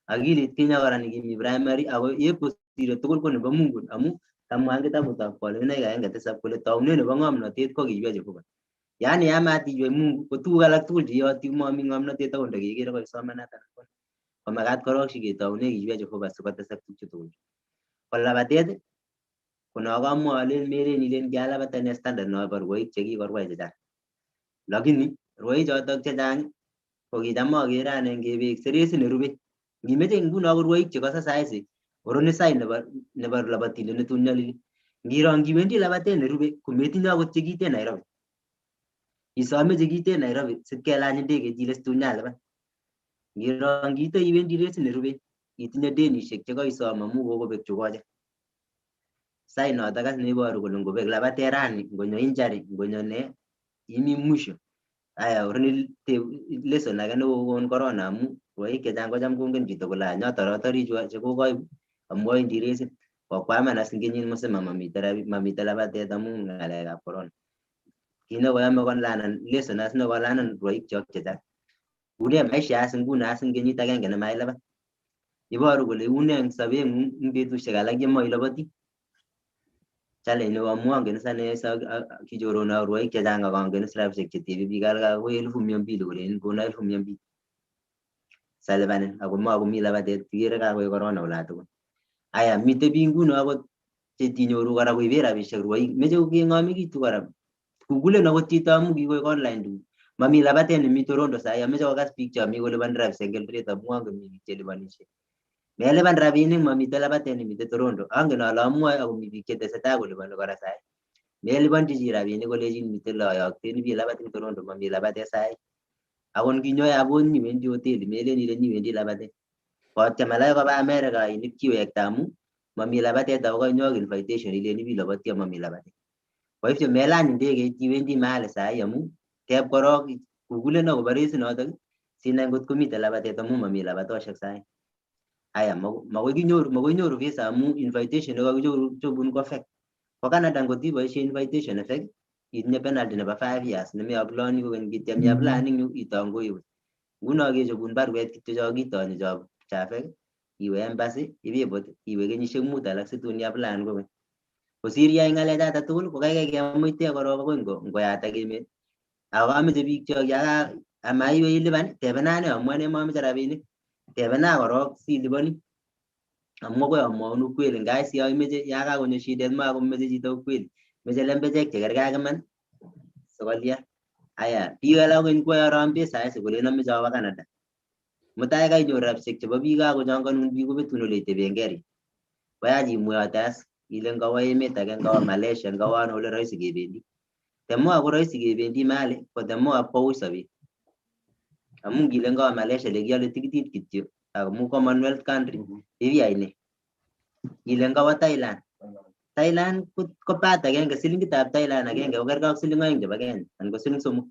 Akilit kinye kora nekimi primary ako yepkosire tugul ko nebo Mungu amu kamwa eng kitabutab Kolewinaik 1:7 kole taunet nebo ng'omnotet ko kiywei Jehova. Yani yamat iywei Mungu ko tuguk alak tugul cheyoti mami ng'omnotet akot ndakekere koisomanat anan ko makat korok shiketoune kiywei Jehova sikotesak tuguk tugul. Ko labatet Kuna kamwa alen melen ilen kialapatan standard nebo rwoik chekikorwai chechang. Lakini rwoik chotok chechang ko kicham akere ane ngebek series nerube. Ngimeche nguno ko rwoik chekose saisi oroni sai nebo labatindet netun nyalili. Ngiro ngiwendi labatet nerube kometinye akot chekite Nairobi. Isome chekite Nairobi sipkelany ndegeit ile situn nyalipan. Ngiro ngite iwendi race nerube itinye denishek chekaisom amu kokobek chukoche. Sai notok as neiboru kole ngobek labatet rani ngonyo injury ngonyo ne imi mwisho. Aya oroni lesson age nekokon corona amu rwoik chechang kocham kongen chito kole nyotorotari chu chekokoibu amu awendi race kokwaman as ngenyit musima mamite labatet amu ng'alekab corona. Kit nekoyome kolanan lesson as nekolanan rwoik chok chechang. Une maisha as nguno as ngenyit agenge nemailabat. Iboru kole une eng sobeng'ung eng betusiek alak yemoilabati. Challenge nekoamu angen is ane kichorona rwoik chechang ak angen is rabisiek chetebe biik alak ko 1200 kolenin kono 1200 salipanin ako makomi labatet ikere kakoek corona olatugul. Aya mite biik nguno akot chetinyoru kora koibe rabisiek rwoik meche keng'omekitu kora. Kukulen akot chito amu kikoek online tuguk. Mami labatet nemi Toronto sai ameche kokas biik chomi kolipani rabisiek Gilbert amu angen mi biik chelipanishe. Melipan rabinik mamite labatet nemite Toronto. Angen ale amwoe ako mi biik chetesetai kolipani kora sai. Melipanchi chi rabinik kolejin mite loyokten bi labat eng Toronto mami labatet sai. Akot nginyoe abon iwendi hoteli melen ile nyiwendi labatet. Kotyem alake koba America inik kiwekta amu mami labatet ako kanyook invitation ileni bi labati mami labatet. Kwa hivyo melany ndegeit iwendi mahali sai amu teb korok kukulen akobo race notok sinai ngotko mite labatet amu mami labatosiek sai. Aya makoi nyoru visa amu invitation nekakichobun ko fake. Ko Canada ngotiboisie invitation fake itinye penalty nebo 5 years nemeaplani kokeny kityem iaplain eng yu itongo iwe. Nguno kechobun baruet kityo cho kitonyi cho fake iwe embassy ibibut iwe kenyisiek 5 alak situn iaplain kokeny. Kosir iyai ng'alechatak tugul ko kaikai kemuite korok akoi ngoyatak emet. Ako kameche biik chok amaiwe ilipan tebena ane amu ane mameche rabinik. Tebena korok silipani amu akoi amwaun ukweli ngai si imeche yakakonyo shidet makomeche chito ukweli. Meche lembechek chekergei ak iman sikolia. Aya biik alak kokeny kwae harambee saisi kolen ameche awo Canada. Mutai kainyoru rabisiek chebo biik kakochonganun biik kobetun ole itebengei. Koyach imweote as ile ngawo emet age ngawo Malaysia ngawo ano ole rahisi kebendi. Temwa ko rahisi kebendi mahali ko temwa koui sobet. Amu ngile ngawo Malaysia lekiale tikitit kityo amu Commonwealth country ibiyai ne. Ile ngawo Thailand. Thailand ko pat agenge silingitab Thailand agenge ko kergei ak siling 2 chebo Kenya anan ko siling 3.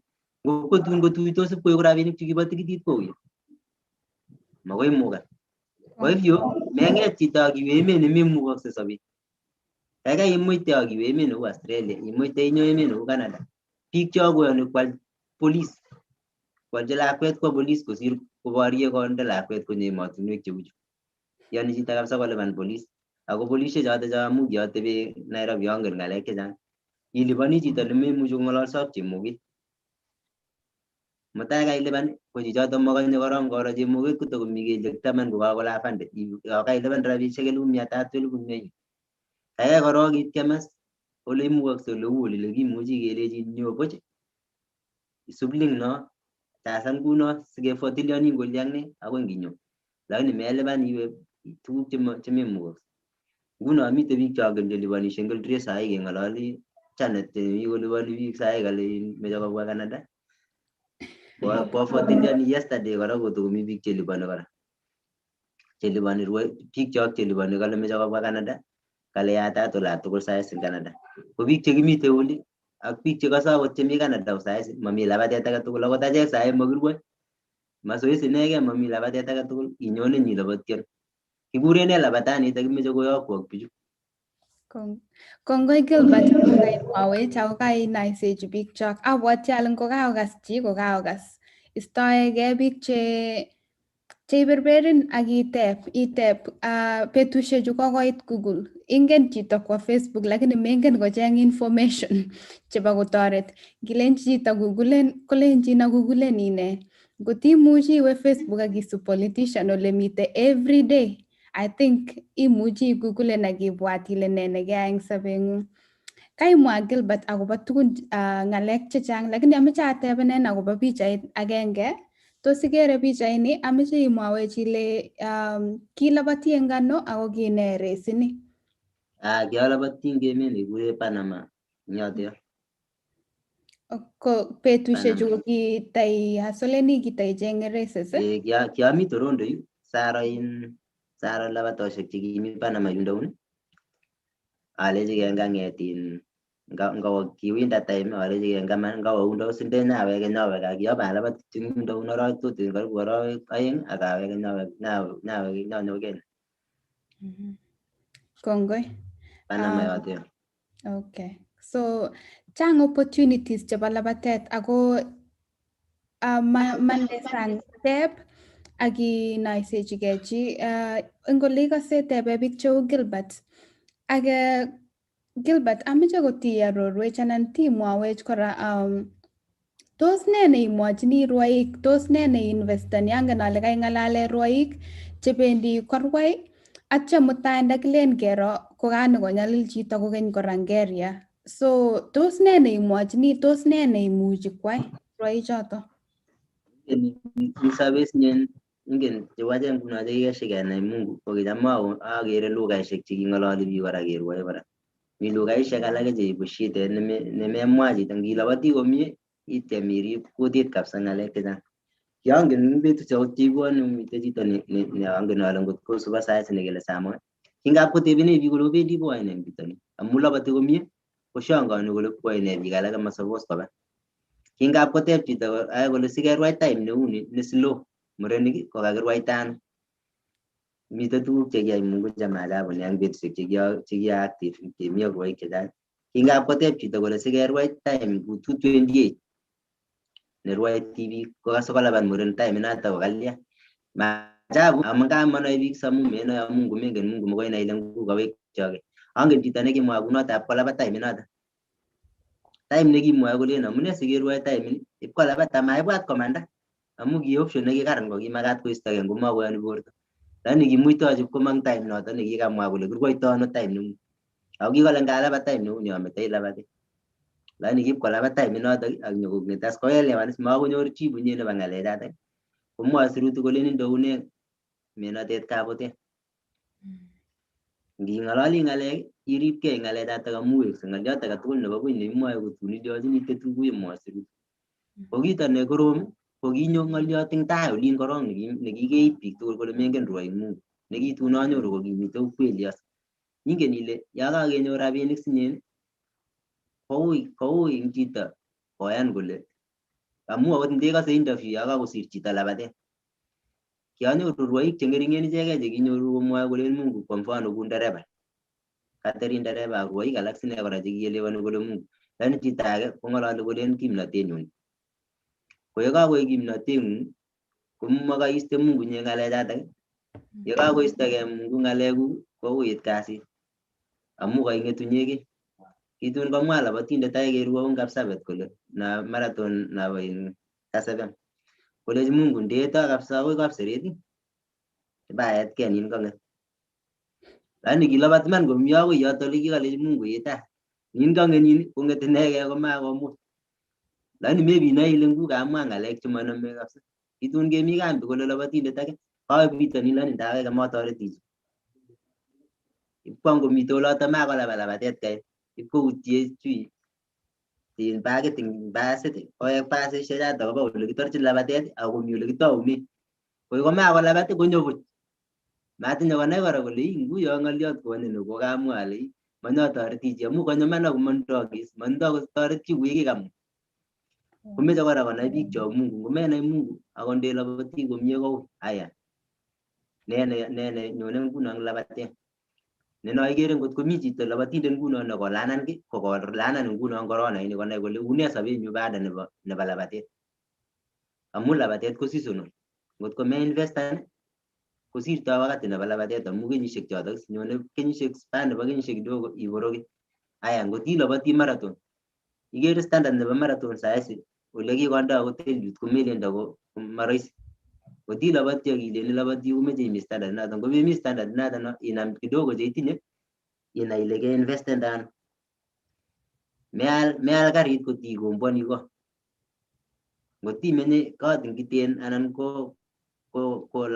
Ngotun kotuitos ipkoeku rabinik chekibo tikitit kouyo. Makoi muka. Kwa hivyo meng'et chito akiwe emet nememukakse sobet. Kaikai imuite akiwe emet neu Australia, imuite inyo emet neu Canada. Biik chokoyoni kwal police. Kwalchi lakwet kwa police kosir koborye konde lakwet konyo emotinwek cheu chu. Yani chito kabisa kolipan police. Ako polisiek choto cho amu kiatebe Nairobi angen ng'alek chechang. Ilipani chito nememuchi kong'ololso ak chemoget. Mutai kailipan ko chichoto makanye korong koro chemoget kotokomi kelyek 10 kokakolaa fande. Kailipan rabisiek 300 1,000. Kaikai korok ityem as ole imukakse ole uu ole kimuchi kelechin nyo buch. Isub link no tasan nguno sikefuatilianin kole ak ne akoi nginyo. Lakini melipan iwe tuguk chememukakse. Nguno mite biik chongen chelipanishe eng Gilbert sai keng'ololi Janet kolipani biik sai kale meche kobwa Canada. Kofuatiliani yesterday kora kotokomi biik chelipani kora. Chelipani biik chok chelipani kale meche kobwa Canada. Kale yatat olatugul saisi eng Canada. Ko biik chekimite oli ak biik chekase akot chemi Canada saisi mami labatet age tugul akot achek sai makirwoe. Masoesi inegei mami labatet age tugul inyone nyilabotien. Kikuren labatanitok kimeche koyokwok bichu. Kongoi Gilbert kaimwawech ako kainaisechi biik chok. Abwoti ale ngokaokas chi kokaokas. Istoegei biik cheiberberin ak iteb betusiechu kokoit Google. Ingen chito kwa Facebook lakini mengen kocheng information chebo kotoret. Ngilenchi chito kolenchin agooglen ine. Ngotimuchi iwe Facebook ak isub politician ole mite everyday I think imuchi Google akibwat ile nee nekiyai eng sobeng'ung. Kaimwa Gilbert akobo tugun ng'alek chechang lakini ameche atebenen akobo pichait agenge. Tos ikere pichaini ameche imwawech ile kilabati eng ano ako kine resini. Kialabati eng emet nekikure Panama yoto. Ko betusiechu ko kitai hasoleni kitai chenge races. Kiami Toronto yu Saro labatosiek chekimi Panama yundon. Alechigei ngang'etin ngawo kiwinda time alechigei ngawo undo sinde nyaweke kiyobe alabat yundo arawek tutin karibu arawek aeng akaweke nyaweke Kenya. Kongoi. Panama yote. Okay. So chang opportunities chebo labatet ako mande sang step akinoisechigei chi eng ole ikose tebe biik cheu Gilbert. Ake Gilbert ameche kotiarorwech anan timwawech kora tos nee neimwochini rwoik, tos nee neinvestani, angen ale kaing'alale rwoik chebendi korwai atya mutai ndakilen kero kokanokonyalil chito kokeny kora ngeria. So tos nee neimwochini, tos nee neimuchi kwai rwoichoto? Sabes nyen ingen chewache nguno chekikeshe kenai Mungu kokicham akere lugaishek cheking'ololi biik kora kerwoe kora. Mi lugaishek alake cheibu shidet nememwa chito ngilabati komie ityem irib kutit kabisa ng'alek chechang. Kiangen eng betusiek akot cheibwone mitei chito neangen ale ngot kosubo sait nekile Samoei. Kingap kotebene biik kole obendi bwoe nee bitoni amu labati komie koshangani kole bwoe nee biik alake masupos koba. Kingap koteb chito kole sikerwai time neuni ne slow murenik kokakirwaite ano. Mitei tuguk chekiyai Mungu che maajabu eng betusiek chekia active kemi ak rwoik chechang. Kingap koteb chito kole sikerwai time ku 228 nerwoe tibik kokasokolaban muren time inoto kokalya. Maajabu amu kamanoe biik samu menoe amu Mungu mengen Mungu mokoi inai ile Mungu kawek choge. Angen chito nekimwa kunoto kolabat time inoto. Time nekimwoe kolen amune sikerwoe time ini ipkolabat amaibwat komanda amu ki option nekikaran kokimakat koistogei ngomakoyoni borto. Lakini kimuitochi komong time noto nekikamwa kole kirwoitoi ano time neuni. Ako kikole ngalabat time neuni ametoi labati. Lakini kipkolabat time inoto ak nyokong'et as koelewan makonyor jibu inye nebo ng'alechatak. Komwoe sirutik kolen ndoune menotet kabutet. Nging'ololi ng'alek iribgei ng'alechatak amu weksei ng'oliot age tugul nebo buch neimwoe kotun ilyochini tetu kuye mwoe sirutik. Ko kito nekorom ko kinyo ng'oliot eng tai olin korok nekikeit biik tugul kole mengen rwoik Mungu nekitun anyoru kokimite ukweli as. Ingen ile yo kakenyor rabinik sinyen koui eng chito koyan kole amu akot ndekose interview yo kakosir chito labatet. Kianyoru rwoik cheng'ering'en ichegei chekinyoru komwoe kolen Mungu kwa mfano ku ndereba. Katerin ndereba ak rwoik alak sine kora chekielewani kole Mungu. Lakini chito age kong'ololi kolen kimnotenyun. Ko ye kakoek kimnoteng'ung komakaiste Mungu nye ng'alechatak. Ye kakoistogei Mungu ng'alekuk kouit kasit amu kaing'etu nyekei. Kitun komwa labatindet age kerwoun Kapsabet kole na marathon nabo Kasebem kolechi Mungu ndeto kabisa akoi Kapseret ibaetkei nin kong'et. Lakini kilabat iman komie akoi yoto ole kikalechi Mungu yeta nin kong'et nin kong'et inegei komakomuch. Lakini maybe inoe ile Mungu kamwa ng'alek chemanome kabisa. Kitun kemi kambi kole labatindet age kawe bitonin lakini ndaweke kamatoret ichu. Ipkwam komite oloto makolaba labatet kait ipkoutie chui in bagit eng basit koek basisiek choto koba ole kitorchin labatet akomi ole kitoune. Koi komakolabat konyo buch. Matinye konai kora kole nguyo ng'oliot kone kokamwa ale manyotoreti chi amu konyo man akomondokis mandoi kotoret chi kuye kikamwa. Komeche kora konai biik cho Mungu ngomenai Mungu ako ndelabati komie kou aya ne nyone nguno eng labatet. Neno ikere ngot komi chito labatindet nguno nekolanan ki kokolanan nguno corona ini konai kole une sobenyu baada nebo labatet. Amu labatet ko seasonal. Ngot ko meinvestan kosirtoi wakati nebo labatet amu kenyisiek chotok nyone kenyisiek span nebo kenyisiek kidogo iboroki. Aya ngot ilabati marathon ikere standard nebo marathon saisi ole kikondoi akot eliud komelen ko maraisi. Koti labati akileni labati umeche imi standard noton. Ko memi standard noton inam kidogo cheitinye inai ile ke invest ndano. Meal karit kotikomboani ko. Ngotimenye kot ngiten anan ko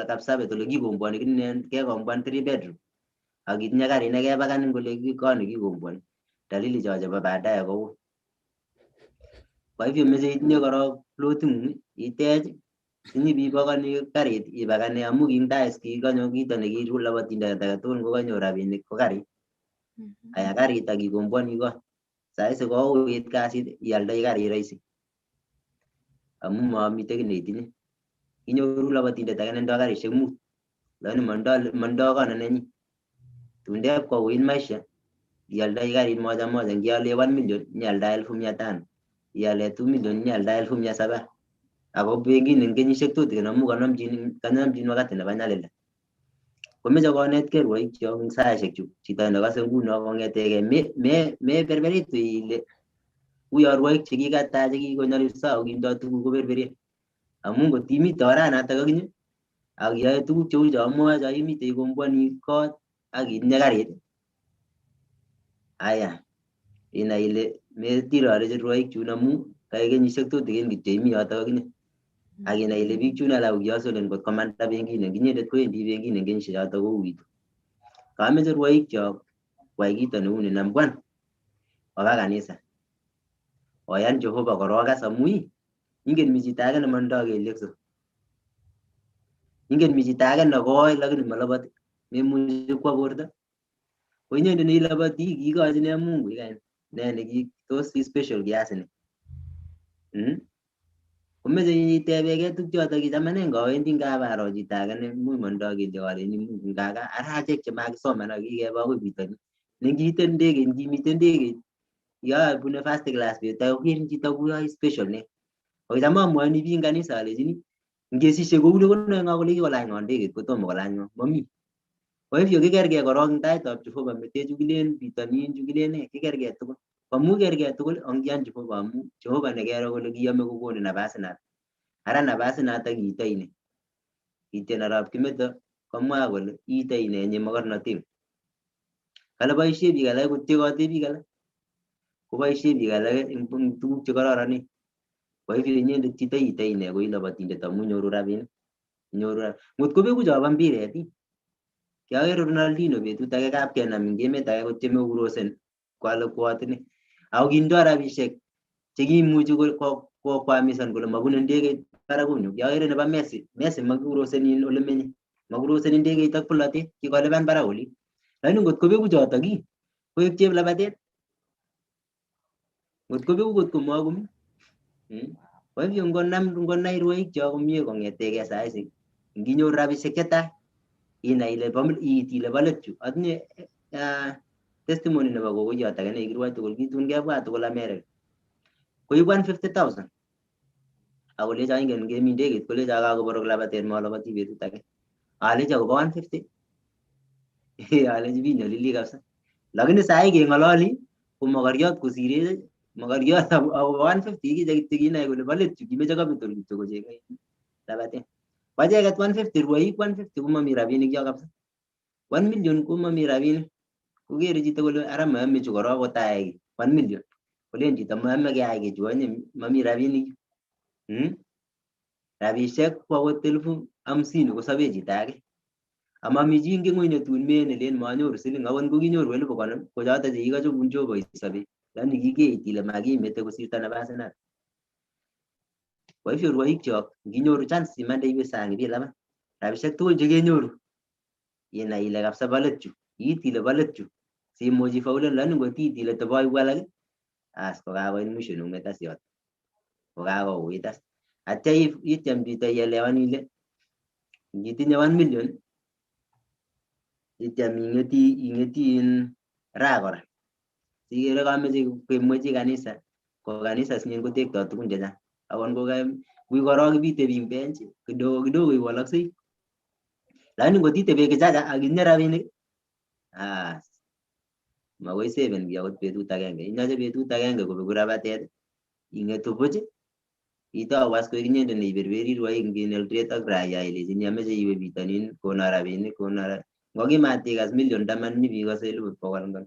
Kapsabet ole kikomboani kinen kekomboan 3 bedroom. Akitinye karit nekepakan kole koni kikomboani. Dalili cho chebo baadaye kou. Kwa hivyo meche itinye korok ploting'ung itech sinyibipakani karit ipakane amu kingtais kikanyo kito nekilabatindet age tugul kokanyor rabinik ko karit. Aya karit akikomboani kot. Saisi kouit kasit ialdoi karit rahisi. Amu mamite kiy neitinye. Inyoru labatindet age nendoi karishek 5 lakini mandoi kot nenyi. Tundep kouit maisha ialdoi karit moja ngiale 1 million ialdai 1,500. Iale 2 million ialdai 700. Ako pengine eng kenyisiek tutikin amu kanamchin wakati nebo nyalilda. Komeche konetkei rwoik chok eng saishek chu. Chito nekase nguno kongetege meberberitu ile uyo rwoik chekikata chekikonyolilso akindoi tuguk koberberin. Amu ngotimite oranatak akinye akiyae tuguk cheu chamwae cho imite ikomboani kot akitinye karit. Aya inai ile metirorechi rwoik chun amu kaek kenyisiek tutikin kityo imi yotok akinye. Akinai ile biik chun alak kokiasolen kot komanda pengine kinyendet kowendi pengine eng kenyisiek chotok kouitu. Kameche rwoik chok kwai kito neuni. Number 1 oba kanisa. Oyan Jehova korok as amu ingen mi chito age nemandoi kelyek so. Ingen mi chito age nekoi lakini malabati. Memuchi kwo borto. Ko inyendet neilabati kikochin Mungu ikany. Ne neki tos special kiasi ni. Komeche itebekei tukchotok kichamanen kawendi ngaparo chito age nemuch mandoi kelyek aleni Mungu ngaga arachek chemakisoman akikebe akoi bitonin. Nengite ndegeit ngimite ndegeit yabune first class betoi kokerin chito kuyo special ne. Kocham amwachini biik eng kanisa alechini ngesishe kouni konoe ngo kole kikolany ngo ndegeit kotomo kolany ngo. Mami. Kwa hivyo kikergei korok eng taitab Jehova mete chukilen bitonin chukilen ne kikergei tugul. Amu kergei tugul ongiyan Jehova amu Jehova nekero kole kiyome kokonin nafas inat. Ara nafas inatak iitoi ne. Iten arap Kimeto komwa kole iitoi ne nye mokornotet. Kale boisie biik alak kotiekoti biik alak. Koboisie biik alak eng tuguk chekororonen. Kwa hivyo inyendet chito iitoi ne koi labatindet amu nyoru rabinik. Ngotko beku chobo mpiret kiaker Ronaldinho betut age kapkenam eng emet age kotieme kokurosen kwale kwotini. Ako kindoi rabisiek chekimuchi kokwamisan kole mabune ndegeit barakunyu. Kiakere nebo Messi makikuroseni ole menye. Makuroseni ndegeit ak polatet kikolipan barak oli. Lakini ngotko beku chotok koek cheplabatet. Ngotko beku kotko makomi. Kwa hivyo ngonai rwoik chok komie kongetege saisi. Nginyoru rabisiek chetai inai ile iit ile bo let chu. Atinye testimony nebo kokoiyot age nekirwoi tugul kitun kebwa tugul America. Koib 150,000. Akolecho ingen ngemi ndegeit kolecho kakoborok labatet malabati betut age. Alecho kobo 150. Alechi binyolili kabisa. Lakini sai keng'ololi ko mogoriot kosirech mogoriot akobo 150 kiche kityo kinai kole bo let chu kimeche capital kityo kocheng'e labatet. Wacheket 150 rwoik 150 komami rabinik yo kabisa. 1 million komami rabinik. Kokere chito kole ara mayome chu korok kotaeki 1 million. Kolen chito mayome keyai kichu anye mami rabinik. Rabisiek ko akot 50,000 kosobe chito age. Amami chi eng ng'ony netun meen elen manyoru siling akot ngokinyoru 50,000 ko choto chekikachobun Jehova isobe. Lakini kikeit ile makimete kosirto nafas inat. Kwa hivyo rwoik chok nginyoru chance imande iwe sang ipilaban. Rabisiek tugul chekenyoru inai ile kabisa bo let chu. Iit ile bo let chu. Simuch ifaulen lakini ngotiit ile teboibu alak as kokakoit mwisho neng'ung'et as yoto. Kokakouit as. Atya ityem chito ielewan ile ngitinye 1 million ityem ing'eti in raa kora. Sikere kameche kemwechi kanisa. Ko kanisa sinyen kotektoi tugun chechang. Akon wi korok ibitebi eng bench kidogo iwalaksei. Lakini ngotitebe kichacha akitinye rabinik makoi seven kiy akot betut agenge. Inyache betut agenge kobeku labatet ing'etu buch ito was ko inyende ne berberi rwai ngin eltriet ak raya ile jini ameje iwe bitanin kona rabini kona ngogi matigas million taman ni bigo selu pokol ngon.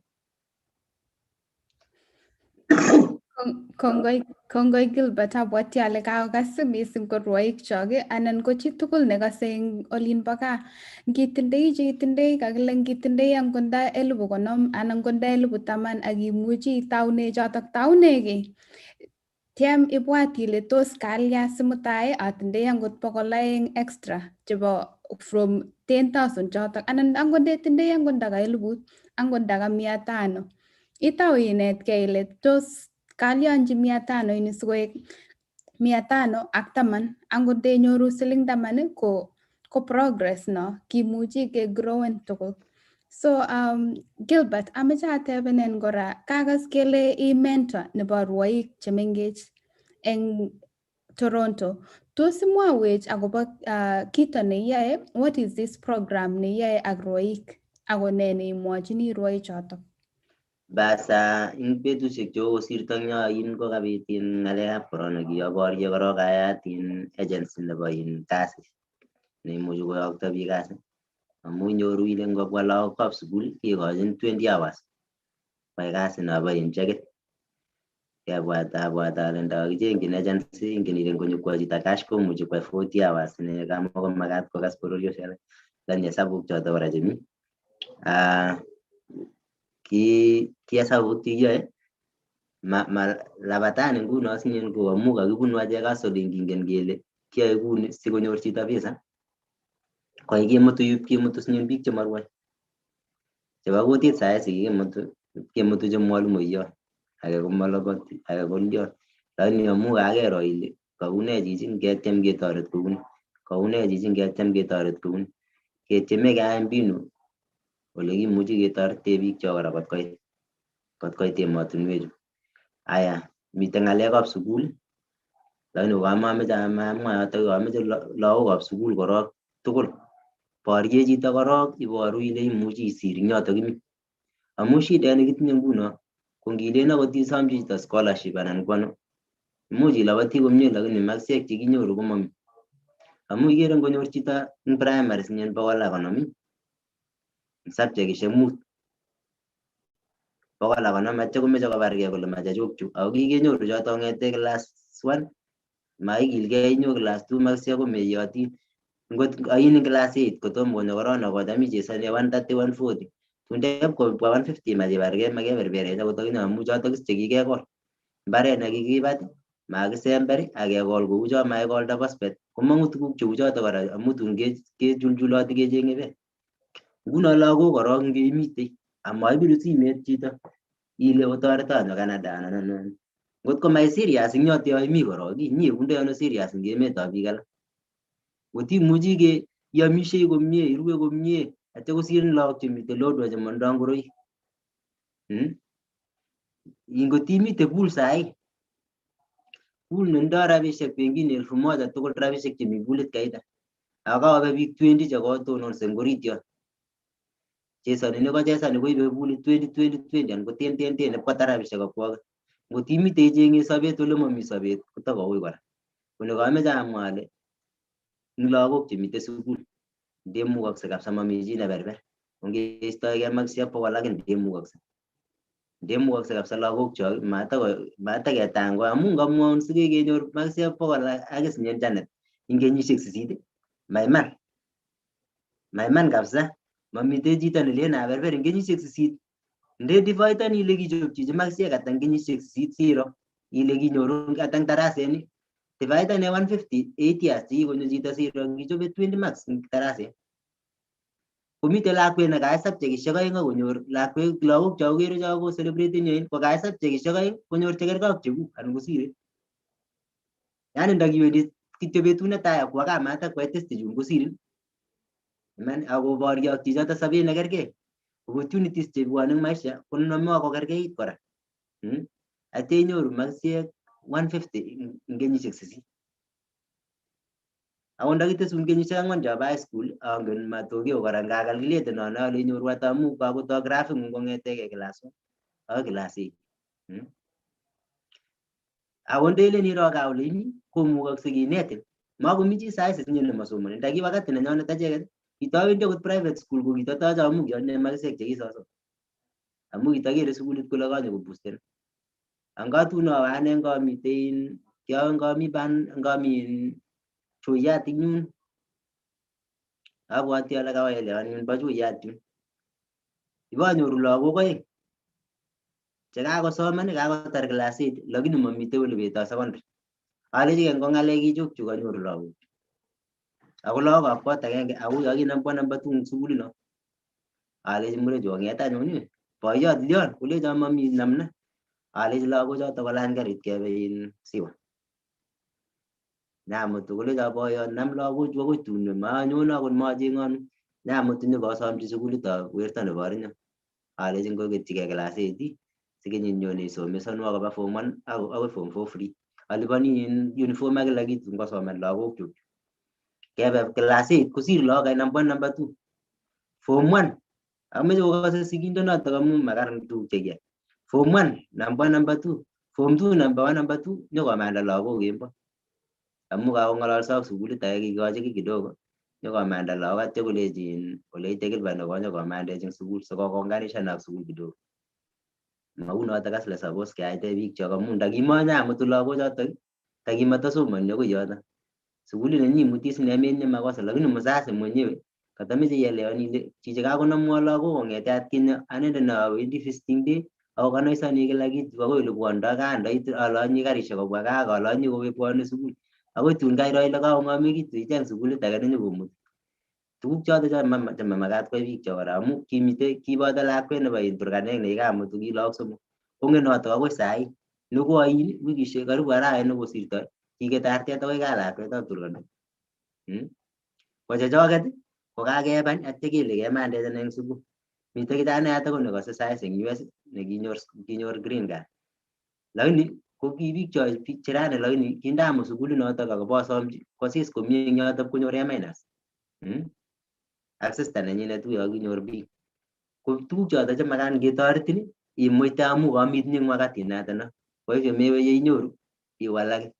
Kongoi Gilbert abwati ale kakokase mising ko rwoik chok anan ko chitugul nekase eng olin bo gaa. Ngitindoi cheitindoi kakile ngitindoi angot nda 50,000 anan ko nda 10,000 akimuchi itaune chotok taune kiy. Tiem ibwat ile tos kalya simutai atindoi angot 200 extra chebo from 10,000 chotok anan angot ndetindoi angot ndaka 1,000 angot ndaka 500. Itau inetkei ile tos kalyanchi 500 ini sikoek 500 ak 10 angot ndenyoru siling 10 ko progress no kimuchi ke growen tugul. So Gilbert ameche atebenen kora kakas kele I mentor nebo rwoik chemengech eng Toronto. Tos imwawech akobo kito neiyoe, what is this program neiyoe ak rwoik ako ne neimwochini rwoik chotok? Basa ing betusiek chekosirto nyo in kokabit in ngalekab corona kiaborye korok ayat in agency nebo in kasit neimuchi koyokto biik kasit amu nyoru ile ngobwa lagokab sukul kekochin 20 hours kwai kasit nobo in chekit. Abwat ale ndakakichengjin agency ingen ile ngonyokwo chito cash komuchi kwai 40 hours ne kamakomakat kokas bororiosiek alak lakini hesabuk choto kora chemi ki hesabuk chekiyoe labatani nguno sinyen ko amu kakibunu achek hustling kingen kele kiyoe kuni sikonyor chito visa koi kimutu sinyen biik chemarwai chebo kutit sae kimutu che mwalimuiyot age ko malabati age ko liot lakini amu kakero ile kaune chichi ngetiem ketoret kouni kaune chichi ngetiem ketoret kouni ketieme keai mbinu ole kimuchi ketorete biik cho kora kot koit emotinwechu. Aya mite ngalekab sukul lakini kamameche amwa yotok ameche lagokab sukul korok tugul borye chito korok iboru ile imuchi isir ing yotok imi amu shidet nekitinye nguno ko ngilen akot isomchi chito scholarship anan kwano imuchi ilabati komie lakini maksiek chekinyoru komami amu ikere ngonyor chito ing primary sinyen 150 subjectishek 5 150 atya komeche kobargei kole machachuk chu ako kikenyoru choto kongete class 1 maikilgei inyo class 2 maksiek komeyotin ngot ain class 8 kotom konyo corona kocham ichesane 130 140 tundep kobwa 150 machibargei makeberberech akot akine amu chotok is chekikekol mbaret nekikibat makisember akekol kou cho makikolda phosphate komangu tuguk cheu chotok kora amu tun kechulchuloti kechenge beek. Nguno lagok korok ngeimite amaibiru simet chito ile otoreto ano Canada anan ngot ko mai serious ing yote yoimi korok inye kundoi ano serious ing emetab biik alak ngotimuchi ke iamishei komie irue komie atya kosirin lagok chemite lodwa chemondoi ngoroik ngotimite pool sahi pool nendoi rabisiek pengine 1,000 tugul rabisiek chemi poolit kaita akaobe biik 20 chekotononse eng orit yo chesani nekochesani koibe poolit 20 anan ko 10 ipkotar rabisiek kokwok ngotimite ichenge sobet ole mami sobet kotakoui kora kone kameche amwa ale ing lagok chemite sukul ndemukakse kabisa mami chi neberber ongeistoegei maksiek 100 lakini ndemukakse kabisa lagok chok mataketango amu ngamwaun sikekenyor maksiek 100 akis nyen Janet ing kenyisiek 8 maiman kabisa mamite chito nelen aberber ing kenyisiek 8 ndedivaitani ile kichop chichi maksiek ata ing kenyisiek 8 siro ile kinyoru ata ing taraset divaitane 150 8 years kikonyo chito siro kichobe 20 marks ing taraset komite lakwet nekayai subjectishek 2 akonyor lakwet lagok cho ukere cho ko celebrate nyoin ko kayai subjectishek 2 konyor chekergei ak chekuk anan kosire yani ndakiwendi kityo betut netai akwo gaa matakwai test chun kosirin iman akoboryo ak chichoto sobet nekergei opportunities chebwone ing maisha konome akokerkeit kora atya inyoru maksiek 150 ing kenyisiek 8 ako ndakitesun kenyisiek 4 chobo high school angen matokeo kora ngakalkuleten ale inyoru ata amu kakotoi graphic kong'etegei class 1 akoi class 8 Awondele ni roga ulini komukakse kinetin makomi chi saizi sinye nemasomani ndaki wakati nenyonet acheket kitawendi akot private school ko kitatache amu kiane makisek chekisoso amu kitakere sukulit kole kanye kobusten angatuno ane ngamitein ngami chuyat inyun abwati ale kawaelewan bo chuyat yun ibanyoru lagok aeng chekakosoman kakotar class 8 lakini mamite ole beto secondary alechi ken ko ngalek ichuk chu kanyoru lagok ako lagok ab kot agenge ako yakinam number 2 eng sukulino alechi murechu onget anyun boyot lion kolecho mami namna alechi lagok choto kolany karit kebe siwa nyamutu kolecho boyot nam lagochu akoi tun manyon akot machengon nyamutu nyokosomchi sukulitab werto nebo Arinyo alechi ngoketchigei class 8 sikinyonyone isomesonwo koba form 1 akoi form 4 free alipani uniform ak kila kitu ngosoman lagok chuk kebe class 8 kosir lagok number 2 form 1 ameche kokase sigindonoto amu makaran tuguk chekiyoe form 1 number 2 form 2 number 1 number 2 nyokomanda lagok kembo amu kakong'ololso ak sukulit age kikochi ki kidogo nyokomanda lagok atya kolejin oleite Gilbert nyokomandech eng sukul sikokonganishan ak sukul kidogo maunoto kas le suppose keyaite biik chok amu ndakimanyamutu lagok chotok takimatasomani akoi yoto sukulit nenyimuti sine menye makosa lakini mzazi mwenyewe katameche ielewan ile chichi kakonamwa lagok kong'ete atkinye anende nawendi visiting day ako kanoisani kila kitu akoi ole bwondoi gaa ndait alonyi karishek kobwa gaa alonyi kobwone sukul akoi tun kairo ile kakong'omekitu icheng sukulit age nenyokomuti tuguk choto chemamakat koyai biik chok kora amu kiboto lakwet nebo Turkanek nekikamutu ki lagok somok kongen notok akoi sai nekoain wikishek karibu arawet nekosirtoi kiket artet akoi kaa lakwetab Turkanek ko chechoket kokakebany atya kele kemandechane eng sukul mitei kijanayat akot nekose science eng US nekinyor green card lakini ko ki biik cherane lakini kindamu sukulit notok akobosomchi kosis komie eng yotok konyor A-. Ak sister nenyinet uyo kinyor B ko tuguk choto chemakat ketoretin imuite amu kamitinye eng wakati notono kwa hivyo mewe yeinyoru iwalake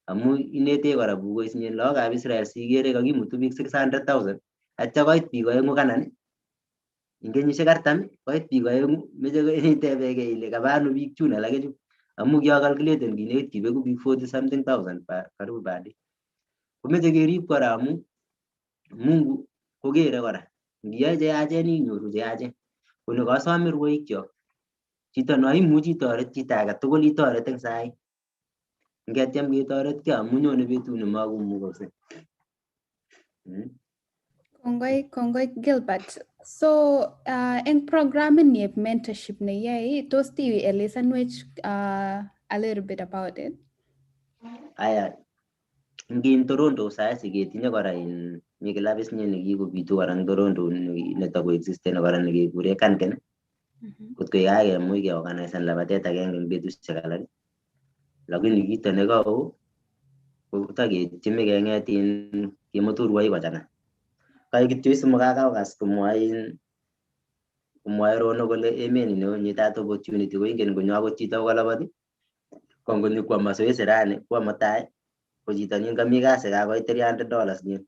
amu inete kora bukuisinye lagokab Israel sikere kakimutu biik 600,000 atya koit biik oengu Canaan eng kenyisiek 40 koit biik oengu meche itebegei ile kaba ano biik chun alake chu amu kiakalkuleten kinekit kibeku biik 40-something,000 karibu per day komeche kerib kora amu Mungu kokere kora ngiyoe cheyachen inyoru cheyachen koni kasome rwoik chok chito no imuchi itoret chito age tugul itoret eng sai ngetyem ketoretkei amu nyone betut nemakomukoksei. Kongoi Gilbert. So eng programini eb mentorship neyoe tos tielesanwech a little bit about it? Aya ngin Toronto saisi ketinye kora mi kilabis nye nekikobitu kora eng Toronto netakoexisten kora nekekure Kanken kotko kakemuch keorganisan labatet agenge eng betusiek alak lakini kito nekao kotaketyeme keng'et kemutu rwoik kochang'a kai kityo simukakakas komwoe Rono kole emet ni neonyitat opportunity ko ingen konyo akot chito kolaboti ko ngonyokwam mazoezi rani kwa mutai ko chito nin kami kasi kakoit $300 nyin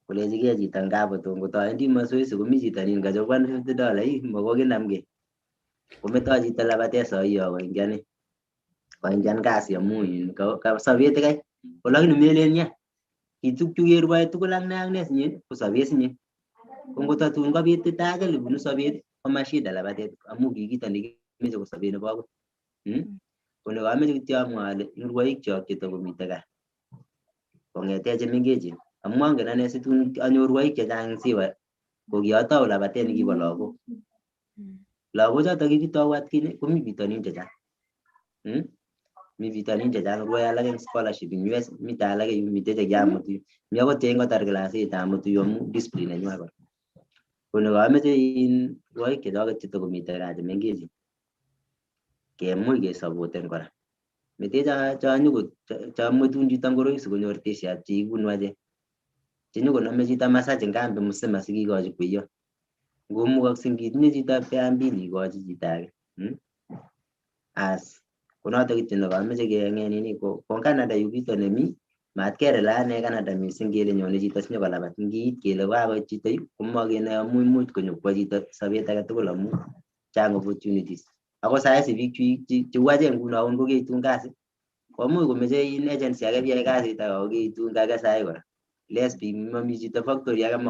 kolechigei chito ngapot ngotowendi mazoezi komi chito nin kachop $150 makokinamgei kometoi chito labatet soiyo koingian kasi amu sobet kai ko lakini melen ya kitugchu kerwoe tugul ak ne sinye ko sobet sinye ko ngotatun kobit age libunu sobet ko mashida labatet amu kikito nekimeche ko sobet nebo akot koni kameche kityo amwa ale rwoik chok chetakomite gaa kong'ete chemengechen amu angen ane situn anyor rwoik chechang siwa ko kiatou labatet nekibo lagok choto kikitou atkinye komi bitonin chechang mi bitonin chechang rwoe alak eng scholarship eng US mite alak mite chekiamutu mi akot chekingotar class 8 amutu yu amu discipline nenywa kora koni kameche rwoik chechoket chetakomite gaa chemengechen kemuch kesapoten kora mete chamwetun chito ngoroik sikonyor tesiat cheibunu achek chenyokonome chito massage eng kambi msima sikikochi kweyo ngomukoksei ngitinye chito pea mbili ikochi chito age as konoto kityo nekameche keng'en nini ko Canada yu bito nemi mat kerelane Canada mising kele nyone chito sinyokolabat ngiit kele kakoit chito yu komakenoe amu imuch konyokwo chito sobet age tugul amu chang opportunities ako saisi biik cheu achek nguno ngokeitun kasi komuch komeche in agency age biyai kasit ako keitun kake sai kora les biik mami chito factory age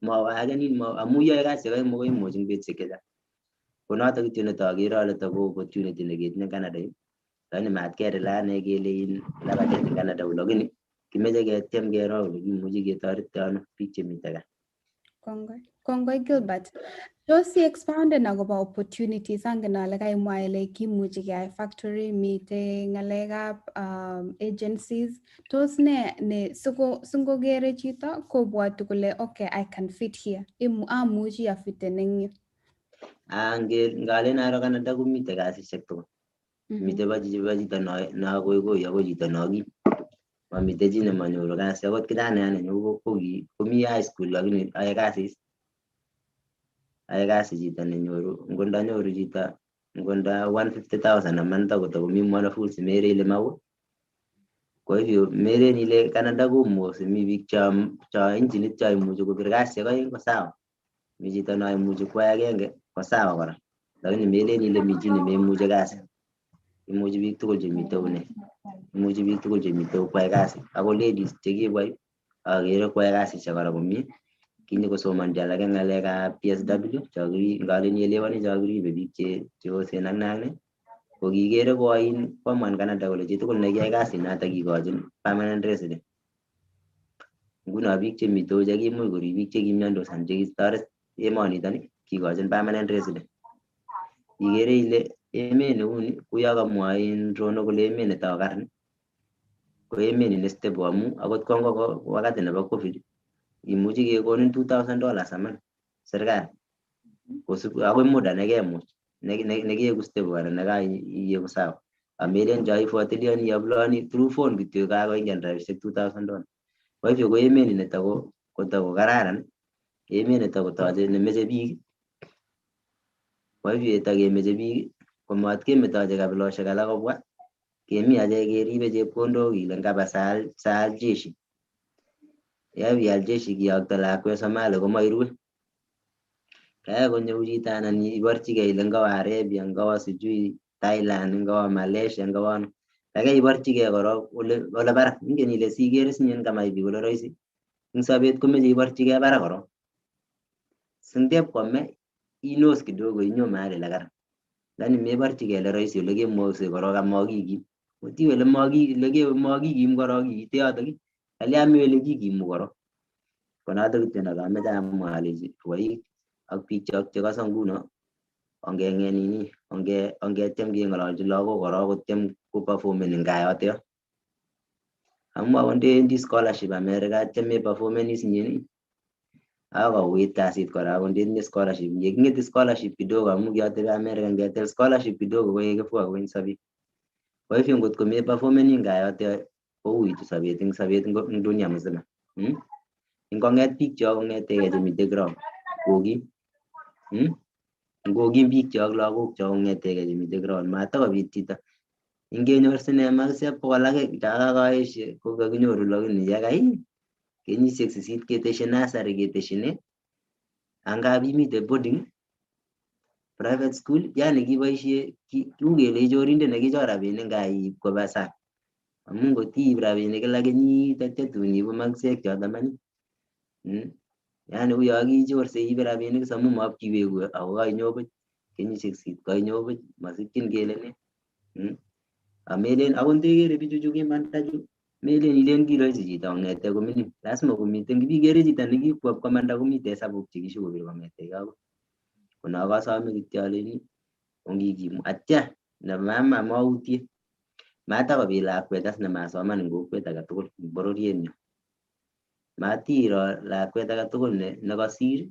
mawa age nini amu yoe kasi age mokoi imuch eng betusiek chechang konoto kityo netokere ale tako opportunity neketinye Canada yu lakini mat kerelane kele in labatet eng Canada lakini kimeche ketiem kero ole kimuchi ketoretite ano biik chemite gaa. Kongoi Gilbert. Tos expounded akobo opportunities angen ale kaimwa ile kimuchi keyai factory mite ng'alekab agencies. Tos ne singokere chito kobwoti kole okay I can fit here. Amuchi afiten eng yu. Ngalen aro Canada komite kasisiek tugul. Mite chito no koikoi ako chito no kim. Mamite chi nemanyoru kasi akot kijana nenyu komi high school lakini ae kasi chito nenyoru ngondanyoru chito ngonda 150,000 a month kotokomi mwanafunzi mere ile mau. Kwa hivyo mere ile Canada komuchi mi biik cha injinit cha imuchi kopir kasi aeng ko sawa. Mi chito no imuchi kwai agenge ko sawa kora. Lakini mere ile mi chi nememuchi kasi. Imuchi biik tugul chemite une. Imuchi biik tugul chemite kwai kasi. Ako ladies chekibwai akere kwai kasisiek kora komie. Kinyo kosomanji alake ng'alekab PSW ngalen ielewani chakiribe biik cheosen ak nane ko kikere koin koamuan Canada kole chitugul nekiyai kasit noto kikochin permanent resident. Nguno biik chemite uje kimuch korib biik chekimyandos anan chekitoret emonitoni kikochin permanent resident. Ikere ile emet neuni kuyo kamwain Rono kole emet netao karni ko emet ne stable amu akot kongo wakati nebo COVID imuchi kekonin $2,000 a month serikali kosub akoi muda nekemuch nekeku stable anan nekaiyeku sawa amelen cho ifuatiliani applyani through phone kityo kakoingian rabisiek $2,000. Kwa hivyo ko emet netako kararan emet netakotoche nemeche biik. Kwa hivyo yetakemeche biik komatkemetoche kabilosiek alak kobwa kemi achek keribe chepkondok ile ngaba saal jeshi yabial jeshi kiyokto lakwet Somalia komairue kaya konyo chito anan iborchigei ile ngawa Arabia ngawa sijui Thailand ngawa Malaysia ngawa ano kaya iborchigei korok ole barak ingen ile sikere sinyen kama biik ole rahisi ing sobet komeche iborchigei barak korok singtep kome inos kidogo inyo mahali la karan lakini meborchigei ole rahisi ole kemwokse korok amakikim kotiwe ole makikim korok iite yotok aliami ole kikimu korok konoto kityo nekameche amwa alechi rwoik ak biik chok chekose nguno ongeng'en nini ongetiem keng'ololchi lagok korok kotiem koperformen eng gaa yoto amu akondendi scholarship America tieme performance nyini akowit kasit kora akondetinye scholarship yeking'ete scholarship kidogo amu kiatebe America ngetil scholarship kidogo koyekifua kwen sobet. Kwa hivyo ngotko me performeni eng gaa yoto kouitu sobet eng dunia mzima. Ingong'et biik chok kong'etegei chemite ground kokim ngokim biik chok lagok chok kong'etegei chemite ground matakobit chito ingenyor sine makisiek 100 chakakaeshe ko kakinyoru lakini yakai kenyisiek 8 keteshin nursery keteshine angap imite boarding private school yani kiboisie kele ichorindet nekichor rabinik ngaip koba sang amu ngotiib rabinik kila kenyit atya tun iibu makisiek chotoman yani uyo kichorse iibe rabinik samu mapkiweku ako kainyo buch kenyisiek 8 kainyo buch masikchin kele ne amelen akot ndekere bichuchu kimanda chu melen ilen kiroisi chito kong'ete komining lazima komite kibikere chito nekikwo komanda komite hesabuk chekishukobir kong'ete kako kono kasome kityo aleni ongikimu atya nemama mautie matakobit lakwet as nemasoman eng kokwet age tugul eng bororienyo matiro lakwet age tugul nekasir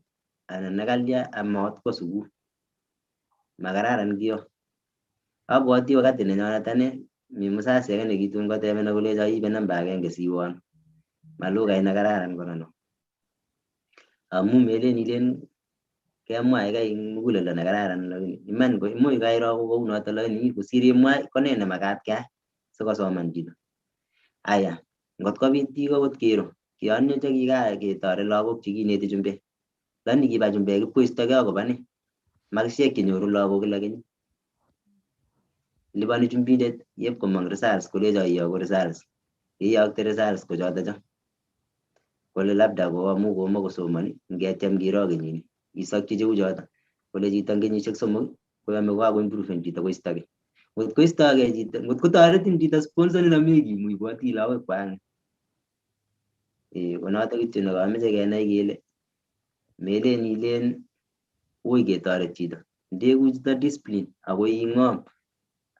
anan nekalya amat kwa sukul makararan kiyo. Abwoti wakati nenyonet ane mi musasi age nekitun kotebena kolecho ibe namba agenge siwon malugait nekararan kora no amu melen ilen kemwa kai muguleldo ne kararan lakini iman ko imuch kairo kou noto lakini kusir imwa ko ne nemakat keyai sikosoman chito. Aya ngot kobit biik akot kero kionyo chekikaketoret lagok chekineti chumbek lakini kiba chumbek ipkoistogei akobo ne makisiek chenyoru lagok kila kenyit. Liponi chumbindet yep komong results kolecho iyoku results iyokte results ko choto cho kole labda ko amu komakosomoni ngetyem kiro kenyini isokchi cheu choto kole chito eng kenyisiek 3 koyome kakoimproven chito koistogei. Ngot koistogei chito ngot kotoretin chito sponsor nami kimuibwoti lagok kwak. Konoto kityo nekameche kenai kele melen ilen ui ketoret chito ndeku chito discipline ako ing'om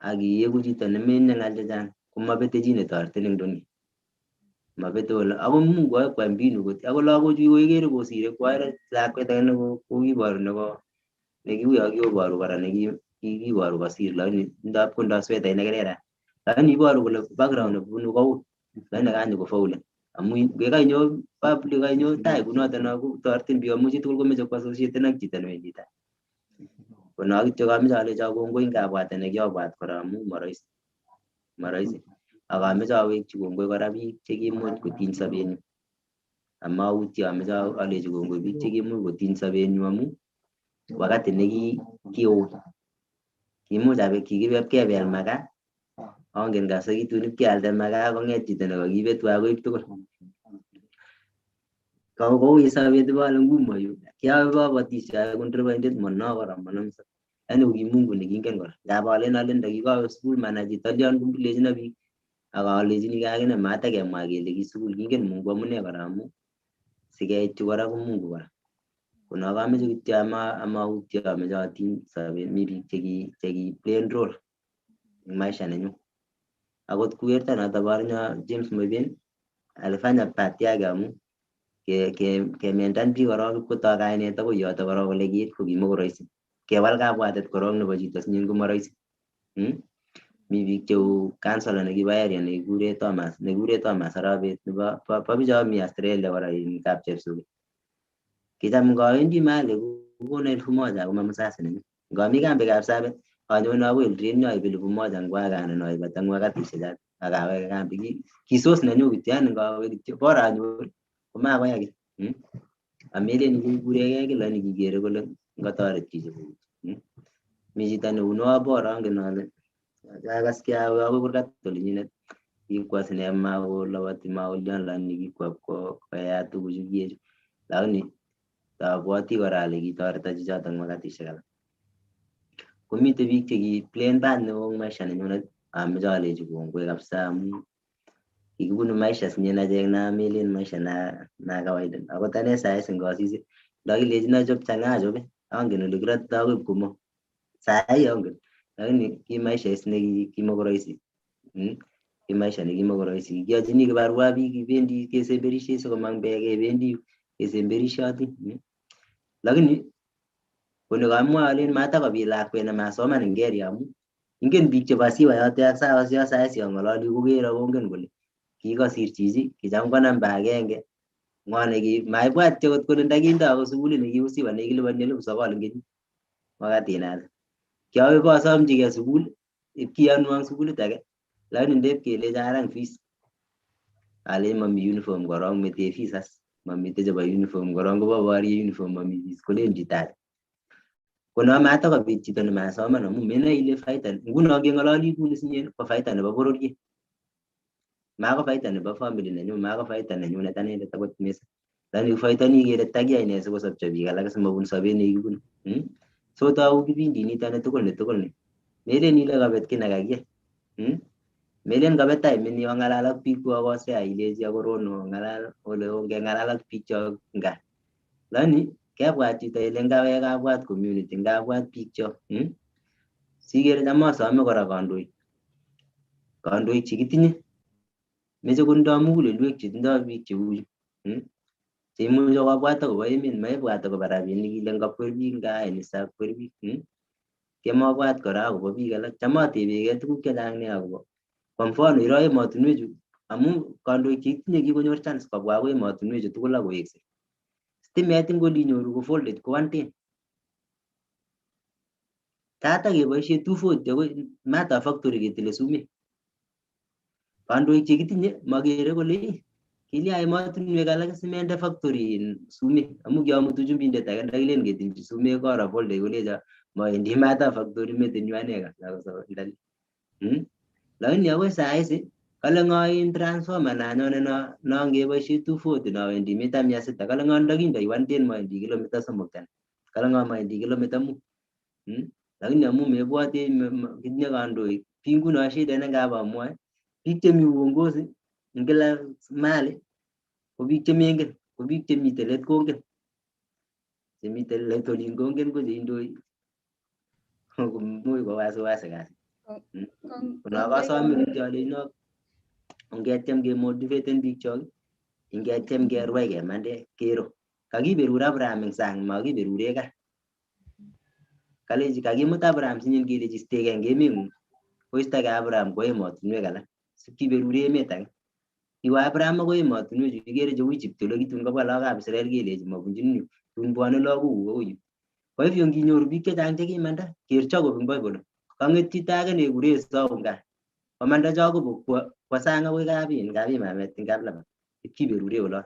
ak iyeku chito nemenye ng'al chechang komabete chi netoretin eng dunia mabete wala ako Mungu akwa mbinu kot ako lagochu koikere kosire kware lakwet age kokiboru nebo nekiuyo kikoboru kora nekiboru kosir lakini ndap kondo swetait nekererat lakini iboru kole background nebunu kou lakini kanyo kofaulen amu yekanyo public kanyo tai kunoto no kotoretin biik amu chitugul komeche kwa associated ak chito newendi tai. Kono kityo kameche alecho kongoi ngabwatet nekiabwat kora amu maraisi akameche awekchi kongoi kora biik chekimuch kotiny sobenyu amautye ameche alechi kongoi biik chekimuch kotiny sobenyu amu wakati nekiui kimuch kikibet kebel makaa angen kabisa kitun ipkealde makaa kong'et chito nekakibetu akoib tugul kouit sobet ibole ngumo yu kiawe kabatishe aeku ndereboindet mono kora monomso yani ki Mungu nekingen kora ngap alen ndakikawe school mana chito lion kombilechino biik akalechini akine matakemwa kele ki sukul kingen Mungu amune kora amu sikeityu kora ko Mungu kora. Kono kameche kityo amautye ameche atiny sobet mi biik cheki plain role eng maisha nenyu akot kuwerto noto bornyo James Moiben alifanya part yake amu kementan biik korok ipkotoi kainet akoi yoto korok ole kiit ko kimokoroisi kewal kabwatet korok nebo chito sinyen komoroisi. Mi biik cheu counselor nekibo area nekikure Thomas Arabet nebo bicho mi Australia kora kap Chepsugui kicham ngawendi mahali kokono 1000 ako mamusasi nenyu ngami kambikab Sabet anyone akoi Eldoret nyoib 1000 ngwakanen aibe tang wakatisiek chat akaweke kambi kisos nenyu kityo yani ngawe kityo bora anyor komakoyaki amelen kikuregei kila nikikere kole ngatoret chichi mi chito neuno bora angen ale akas kiawe akoi kurgat olinyinet kikwas ine makolawati maolion lakini kikwa koyat tuguchu kiechu lakini tabwoti kora ale kitoreto chichoto eng wakatisiek alak. Komite biik cheki plain path nebo maisha nenyunet ameche alechi kongoi kabisa amu kikibunu maisha sinyen achek namelen maisha na kawaida akot ane sai singosisi ndakilechino achop chang'a achope angen ole kirotitoi akoi ipkomong sai angen lakini ki maisha is nekimokoroisi ki maisha nekimokoroisi kiyochini kibarua biik kibendi kesemberishei sikomang beek kebendi kesemberishoti lakini koni kamwa alen matakobit lakwet nemasoman eng area amu ingen biik chebo siwa yote ak sawa sai siang'ololi kokere kongen kole kikosir chichi kicham ko namba agenge ng'one maibwat akot kole ndakindoi ako sukulit nekiu siwa nekiliponi 9,000 eng kenyit wakati nata kiawe basomchigei sukul ipkiyanwa sukulit age lakini ndep kelecho arang fees ale mami uniform korok mete fees as mamite chebo uniform korok kobo borie uniform mami fees kolen chitake kono matakobit chito nemasoman amu menai ile faida nguno keng'ololi kuni sinyen ko faida nebo bororiet mako faida nebo family nenyu mako faida nenyunet anendet akot mising lakini faida nikere takiyai ne sikosopcho biik alak simabun sobet nekibunu so tau kipindi nito netugul ni melen ile kabet ki nekakiyai melen kabet time ni ong'alal ak biik akosea ilechi akorono ng'alal ole ongeng'alal ak biik chok nga lakini kebwat chito ile ngawe kabwat community ngabwat biik chok sikere cham asome kora kandoik chekitinye meche kotindoi mugulelwek chetindoi biik cheu cheimuchi kobwat akobo emet maibwat akobo rabinik ile ngakwer biik ngaenisa kwer biik kemabwat kora akobo biik alak cham atebegei tuguk chechang nea akobo kwa mfano iro emotinwechu amu kandoik chekitinye kikonyor chance kobwa akoi emotinwechu tugul akoweksei stimet ing olinyoru ko folded ko one ten tata keboishe 240 akoi Mata factory ketile sumek. Kandoik chekitinye magere kole kilya emotinwek alak simende factory in sumek amu kiamutu chumbindet age ndakilen ketilchi sumek kora bolde kolecho maendi Mata factory metenywane ndali. Lakini akoi saisi kale ngoin transformer nanyone no ngeboishe 240 nawendi mita 600 kale ngo ndakindoi 110 maendi kilomita 3 tena kale ngo maendi kilomita 5. Lakini amu mebwate kitinye kandoik pinguno shida nekabamwae biik chemi uongozi eng kila mali ko biik chemengen ko biik chemite let kongen chemite let olin kongen ko cheindoi muy ko wasiwasi kasi. Kuna kasome kityo aleno ongetiem kemotivaten biik chok ingetiem kerwai kemande kero kakiberur Abraham eng sang makiberure kaa kaleji kakimut Abraham sinyen keleji steke eng emengung koistake Abraham ko emotinwek alak sipkiberure emet age iwe Abraham ko emotinwek chu ikere cheu Egypt ole kitun kobwa lagokab Israel keleji mabunjin yu tun bwone lagok akoi yu. Kwa hivyo nginyoru biik chechang chekimanda kercho kobun Bible kang'et chito age nekure Esau gaa komanda cho kwo sang akoi kabimamet eng Kaplaba ipkiberure olot.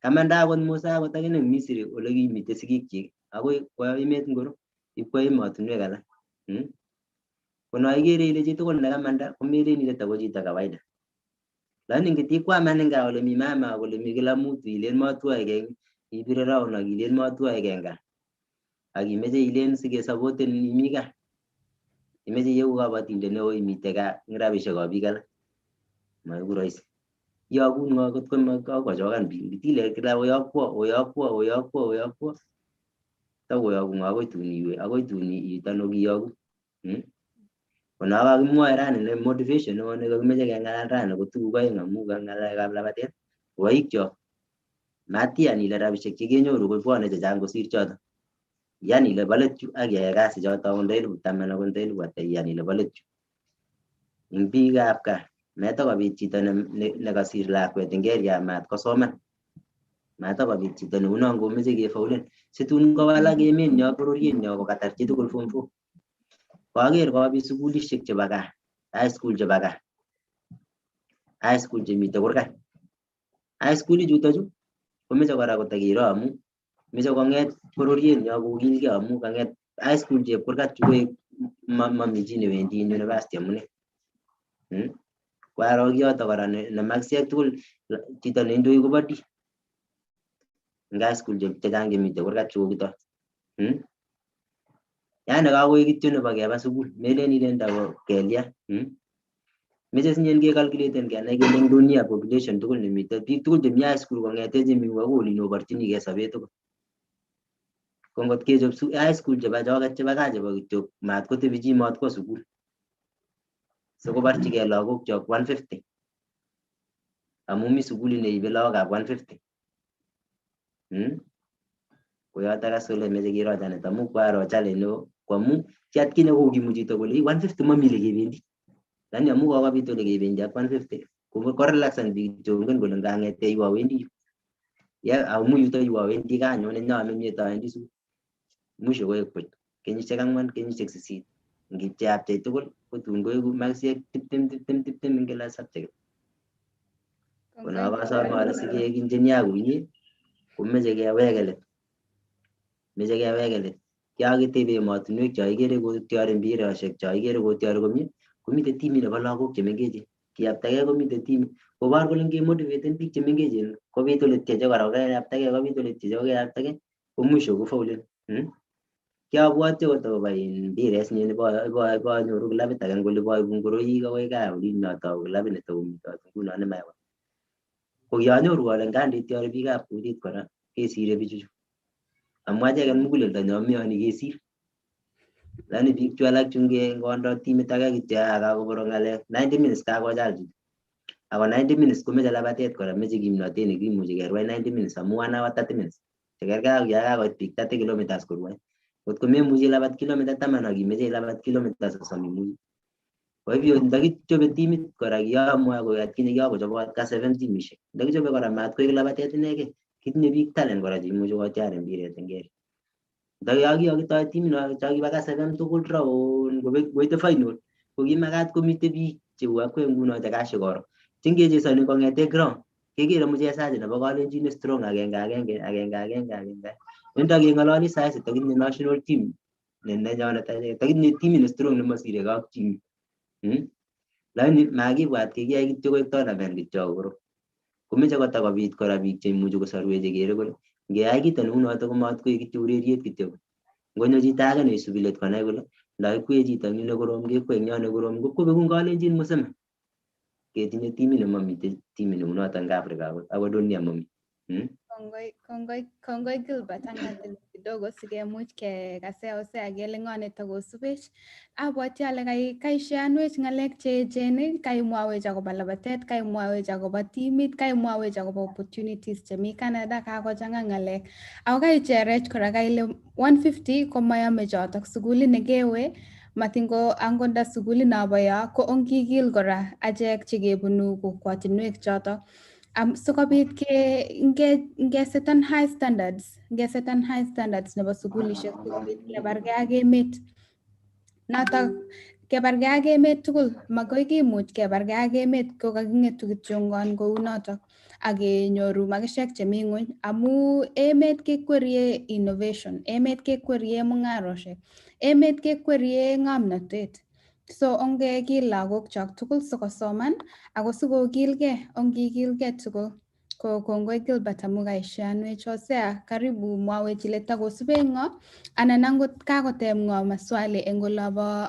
Kamanda akot Musa akot akine eng Misri ole kimite sigikchik akoi kwa emet ngoro ipkwa emotinwek alak. Kono ikere ile chitugul nekamanda komelen ile tako chito kawaida. Lakini ngitikwaman eng gaa ole mi mama ak ole mi kila mtu ilen matwaike ibire round ak ilen matwaike eng gaa akimeche ilen sikesapoten imi gaa imeche iegu kabatindet neo imite gaa eng rabisiekab biik alak maiku rahisi iyogun ngo kot kochokan biik ngitile kila oyokwo takoyogu ngo akoi tun itano kiyogu. Kono kakimwae rani ne motivation neo nekakimeche keng'alal rani ko tuguk aeng amu ng'alekab labatet boikchok matian ile rabisiek chekenyoru kobwone chechang kosir choto iyan ile bo let yu akiyai kasi choto akot 10,000 akot 10,000 iyan ile bo let yu. Eng biikab gaa metakobit chito nekasir lakwet eng area mat kosoman matakobit chito neuno ngomeche kefaulen situn kowalak emet nyo bororiet nyo kokatar chitugul form 4 kwaker kobit sukulishek chebo gaa high school chebo gaa high school chemite kurgat high school chutachu komeche kora kotakiro amu meche kong'et bororiet nyo kokilgei amu kang'et high school chep kurgat chu koek mami chi newendi university amune. Kwaro kiyoto kora ne maksiek tugul chito neindoi kobo D eng high school chechang chemite kurgat chu kokito. Yani kakoek kityo nebo keba sukul melen ilen tako kelya. Meche sinyen kekalkuleten kenai kele eng dunia population tugul nemite biik tugul chemi high school kong'ete chemi akoi olin oborchinigei sobet tugul. Ko ngot kechop high school chebo choket chebo gaa chebo kityo mat kotebi chi mat kwo sukul sikobarchigei lagok chok 150 amu mi sukulit neibe lagokab 150. Koyoto kas ole meche kiro chanet amu kwaro challenge neo kwamu kiatkinye kokimu chito kole 150 mami ole kebendi lakini amu kokobit ole kebendi ak 150 korelaxan biik chongen kole ngang'ete yu awendi yu amu yuto yu awendi kanyone nyame tawendi sukul mwisho koek buch kenyisiek 4 kenyisiek 8 ngipcheapchei tugul kotun koeku maksiek 20 eng kila subject. Kono kasome ale sikeek engineer kunyi komeche keweke let kiakitebe emotinwek cho ikere kotyori mbirosiek cho ikere kotyori komie komite timit nebo lagok chemengechen kiyaptagei komite timit kobor kole ngemotivaten biik chemengechen kobit ole tieche kora kokeyaptagei kobit ole tieche kokeyaptagei ko mwisho kofaulen. Kiabwoti akot akobo mbiret sinye ibanyoru klabit age ngole boibu ngoroik akoi gaa olin atau klabit netakomitot nguno nemaiwa ko kianyoru ale ngandityori biikab kutit kora kesire bichuchu amu acheket muguleldo nyo meyoni kesir lakini biik chu alak chu ngondo timit age kityo kakoboro ng'alek 90 minutes kakochal chito ako 90 minutes komeche labatet kora meche kimnotet nekimuchi kerwai 90 minutes amu 1 hour 30 minutes chekergei ak yakakoit biik 30 kilometers korwai kotko memuchi ilabat kilomita 10 akimeche ilabat kilomita 30 imuchi. Kwa hivyo ndakichobe timit kora kiamwa koy atkinye kiakochobot ka 7 timishek ndakichobe kora mat koek labatet inegei kitinye biik talent kora cheimuchi kotyar mbiret eng area Ndaki akitoy timit no chakiba 7 tugul round koite final ko kimakat komite biik cheu akwek nguno chekashe koro chengechesoni kong'ete ground kekere mchezaji nebo Kalenjin strong agenge nenda keng'ololi saizi takinye national team nenyonet achek takinye team ne strong nemasire ak chii lakini makibwat kekiyai kityo koek tournament kityo koro komeche kotakobit kora biik cheimuchi kosorwech chekere kole ngeyai kito neunoto komatkoek kityo ureriet kityo ngonyo chito age neisubi let konai kole ndakikwee chito ni nekorom kekwee nyo nekorom kobeku Kalenjin musima ketinye timit nemamite timit neunoto eng Afrika akot dunia mami Kongoi Gilbert angatil kidogo sikemuch kekasea kele ng'o netokosubech. Abwoti ale kaisheanwech ng'alek cheechen, kaimwawech akobo labatet, kaimwawech akobo timit, kaimwawech akobo opportunities chemi Canada, kakochang'a ng'alek. Ako kaicherech kora kaile 150 komayame chotok sukulit nekewe matingo angonda sukulit nabo yo ko ongikil kora achek chekebunu kokwatinwek chotok. Sikobit ngesetan high standards nebo sukulishek sikobit kebargei ak emet notok kebargei ak emet tugul makoi kimuch kebargei ak emet ko kaking'etu kityongon kou notok ak kenyoru makishek chemi ng'weny amu emet kekwerie innovation, emet kekwerie mung'aroshek, emet kekwerie ng'omnotet. So ongekil lagok chok tugul sikosoman ako sikokilgei ongikilgei tugul. Ko kongoi Gilbert amu kaisheanwech. Hosea, karibu mwawech ile takosube ng'o anan angot kakoteb ng'o maswali eng olobo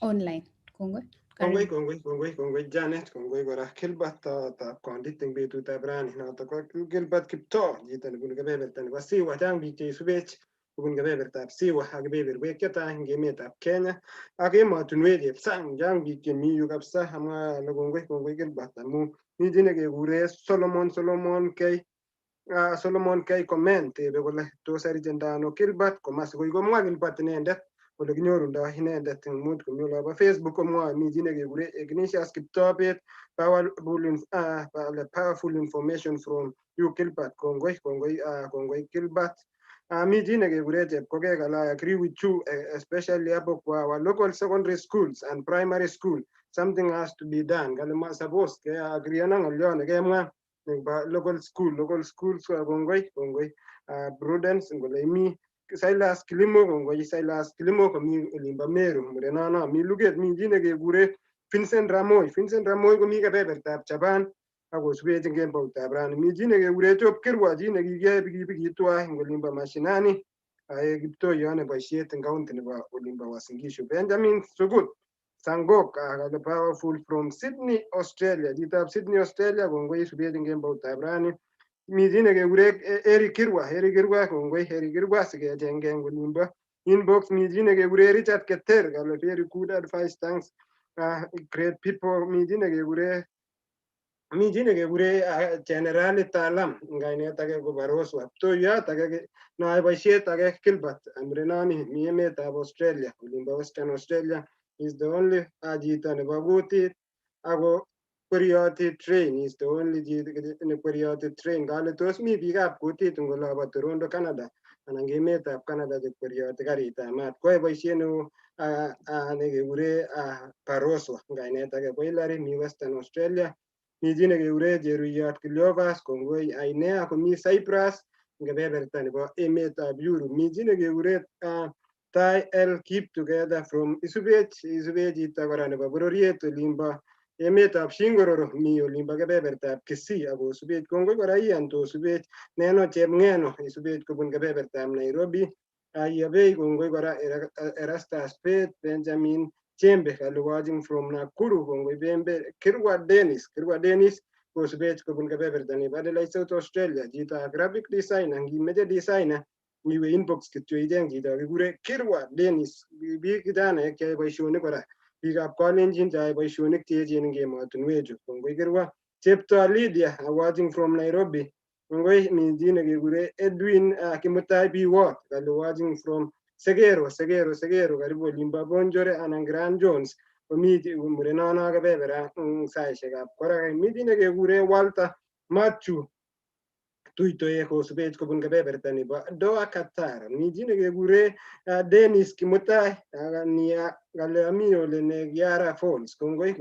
online. Kongoi. Kongoi Janet, kongoi kora Gilbert tab kondit eng betutab rani notok ko Gilbert Kiptoo chito nebunu kebeberta nebo Siwa. Chang biik cheisubech kobun kebebertab Siwa ak kebeberwek chetai eng emetab Kenya ak emotinwek sang. Chang biik chemi yu kabisa amwa ale kongoi Gilbert amu mi chi nekekure Solomon K comment tebe kole tos arigendo ano Gilbert komasikoi komwa Gilbert inendet ole kinyorundoi inendet eng mut komi olobo Facebook komwoe mi chi nekekure Ignatius Kiptoo powerful information from you Gilbert. Kongoi Gilbert. Mi chi nekekure Chepkokek and I agree with you especially hapo kwa our local secondary schools and primary school something has to be done. Kale suppose ke agree na ng'olyo nekemwa local schools kongoi Prudence ngole mi Silas Kilimo kongoi Silas Kilimo komi olimbo Meru murenano mi luget mi chi nekekure Vincent Ramoy komi kebebertab Japan akosubech eng kemboutab rani. Mi chi nekekure Job Kirwa chi nekikiyai pikipikit tuwai eng olimbo mashinani ae kiptoiyo neboisiet eng county nebo olimbo Uasin Gishu. Benjamin Sugut Sangok the powerful from Sydney Australia chitab Sydney Australia kongoi subech eng kemboutab rani. Mi chi nekekure Eric Kirwa kongoi Eric Kirwa sikechenge eng olimbo inbox. Mi chi nekekure Richard Keter kale very good advice thanks great people. Mi chi nekekure General Talam ngainet age ko Baroswa ptoiyot age noe boisiet age Gilbert amrenani mi emetab Australia olimbo Western Australia is the only chito nebo kutit ako kwerioti train is the only chito nekwerioti train kale tos mi biikab kutit eng olobo Toronto Canada anan emetab Canada chekwerioti karitab maat koe boisiet neu nekekure Baroswa ngainet age ko Hillary mi Western Australia. Mi chi nekekure Cheruyot Cleophas kongoi Ainea komi Cyprus kebeberta nebo emetab Europe. Mi chi nekekure Tai El Keep Together from Isubech chito kora nebo bororiet olimbo emetab Shingororo mi olimbo kebebertab Kisii akosubech. Kongoi kora Ian tosubech Neno Chepng'eno isubech kobun kebebertab Nairobi. Iyabei kongoi kora Erastus Bett Benjamin Chembe kale watching from Nakuru kongoi Bembe. Kirwa Dennis kosubech kobun kebeberta nebo Adelaide South Australia chito graphic designer ngimeche designer iwe inbox kityo icheng chito kikure Kirwa Dennis. Biik kijanaek cheyoe boisionik kora biikab Kalenjin cheyoe boisionik cheechen eng emotinwechu kongoi Kirwa. Cheptoo Lydia watching from Nairobi kongoi. Mi chi nekekure Edwin Kimutai B Ward kale watching from Segero karibu olimbo Bonjore anan Grand Jones komi murenono kebebera saisiekab kora. Mi chi nekekure Walter Matthew tuitoe kosubech kobun kebeberta nebo Doha Qatar. Miji nekekure Dennis Kimutai ngale ami ole ne Kiara Falls. Kongoi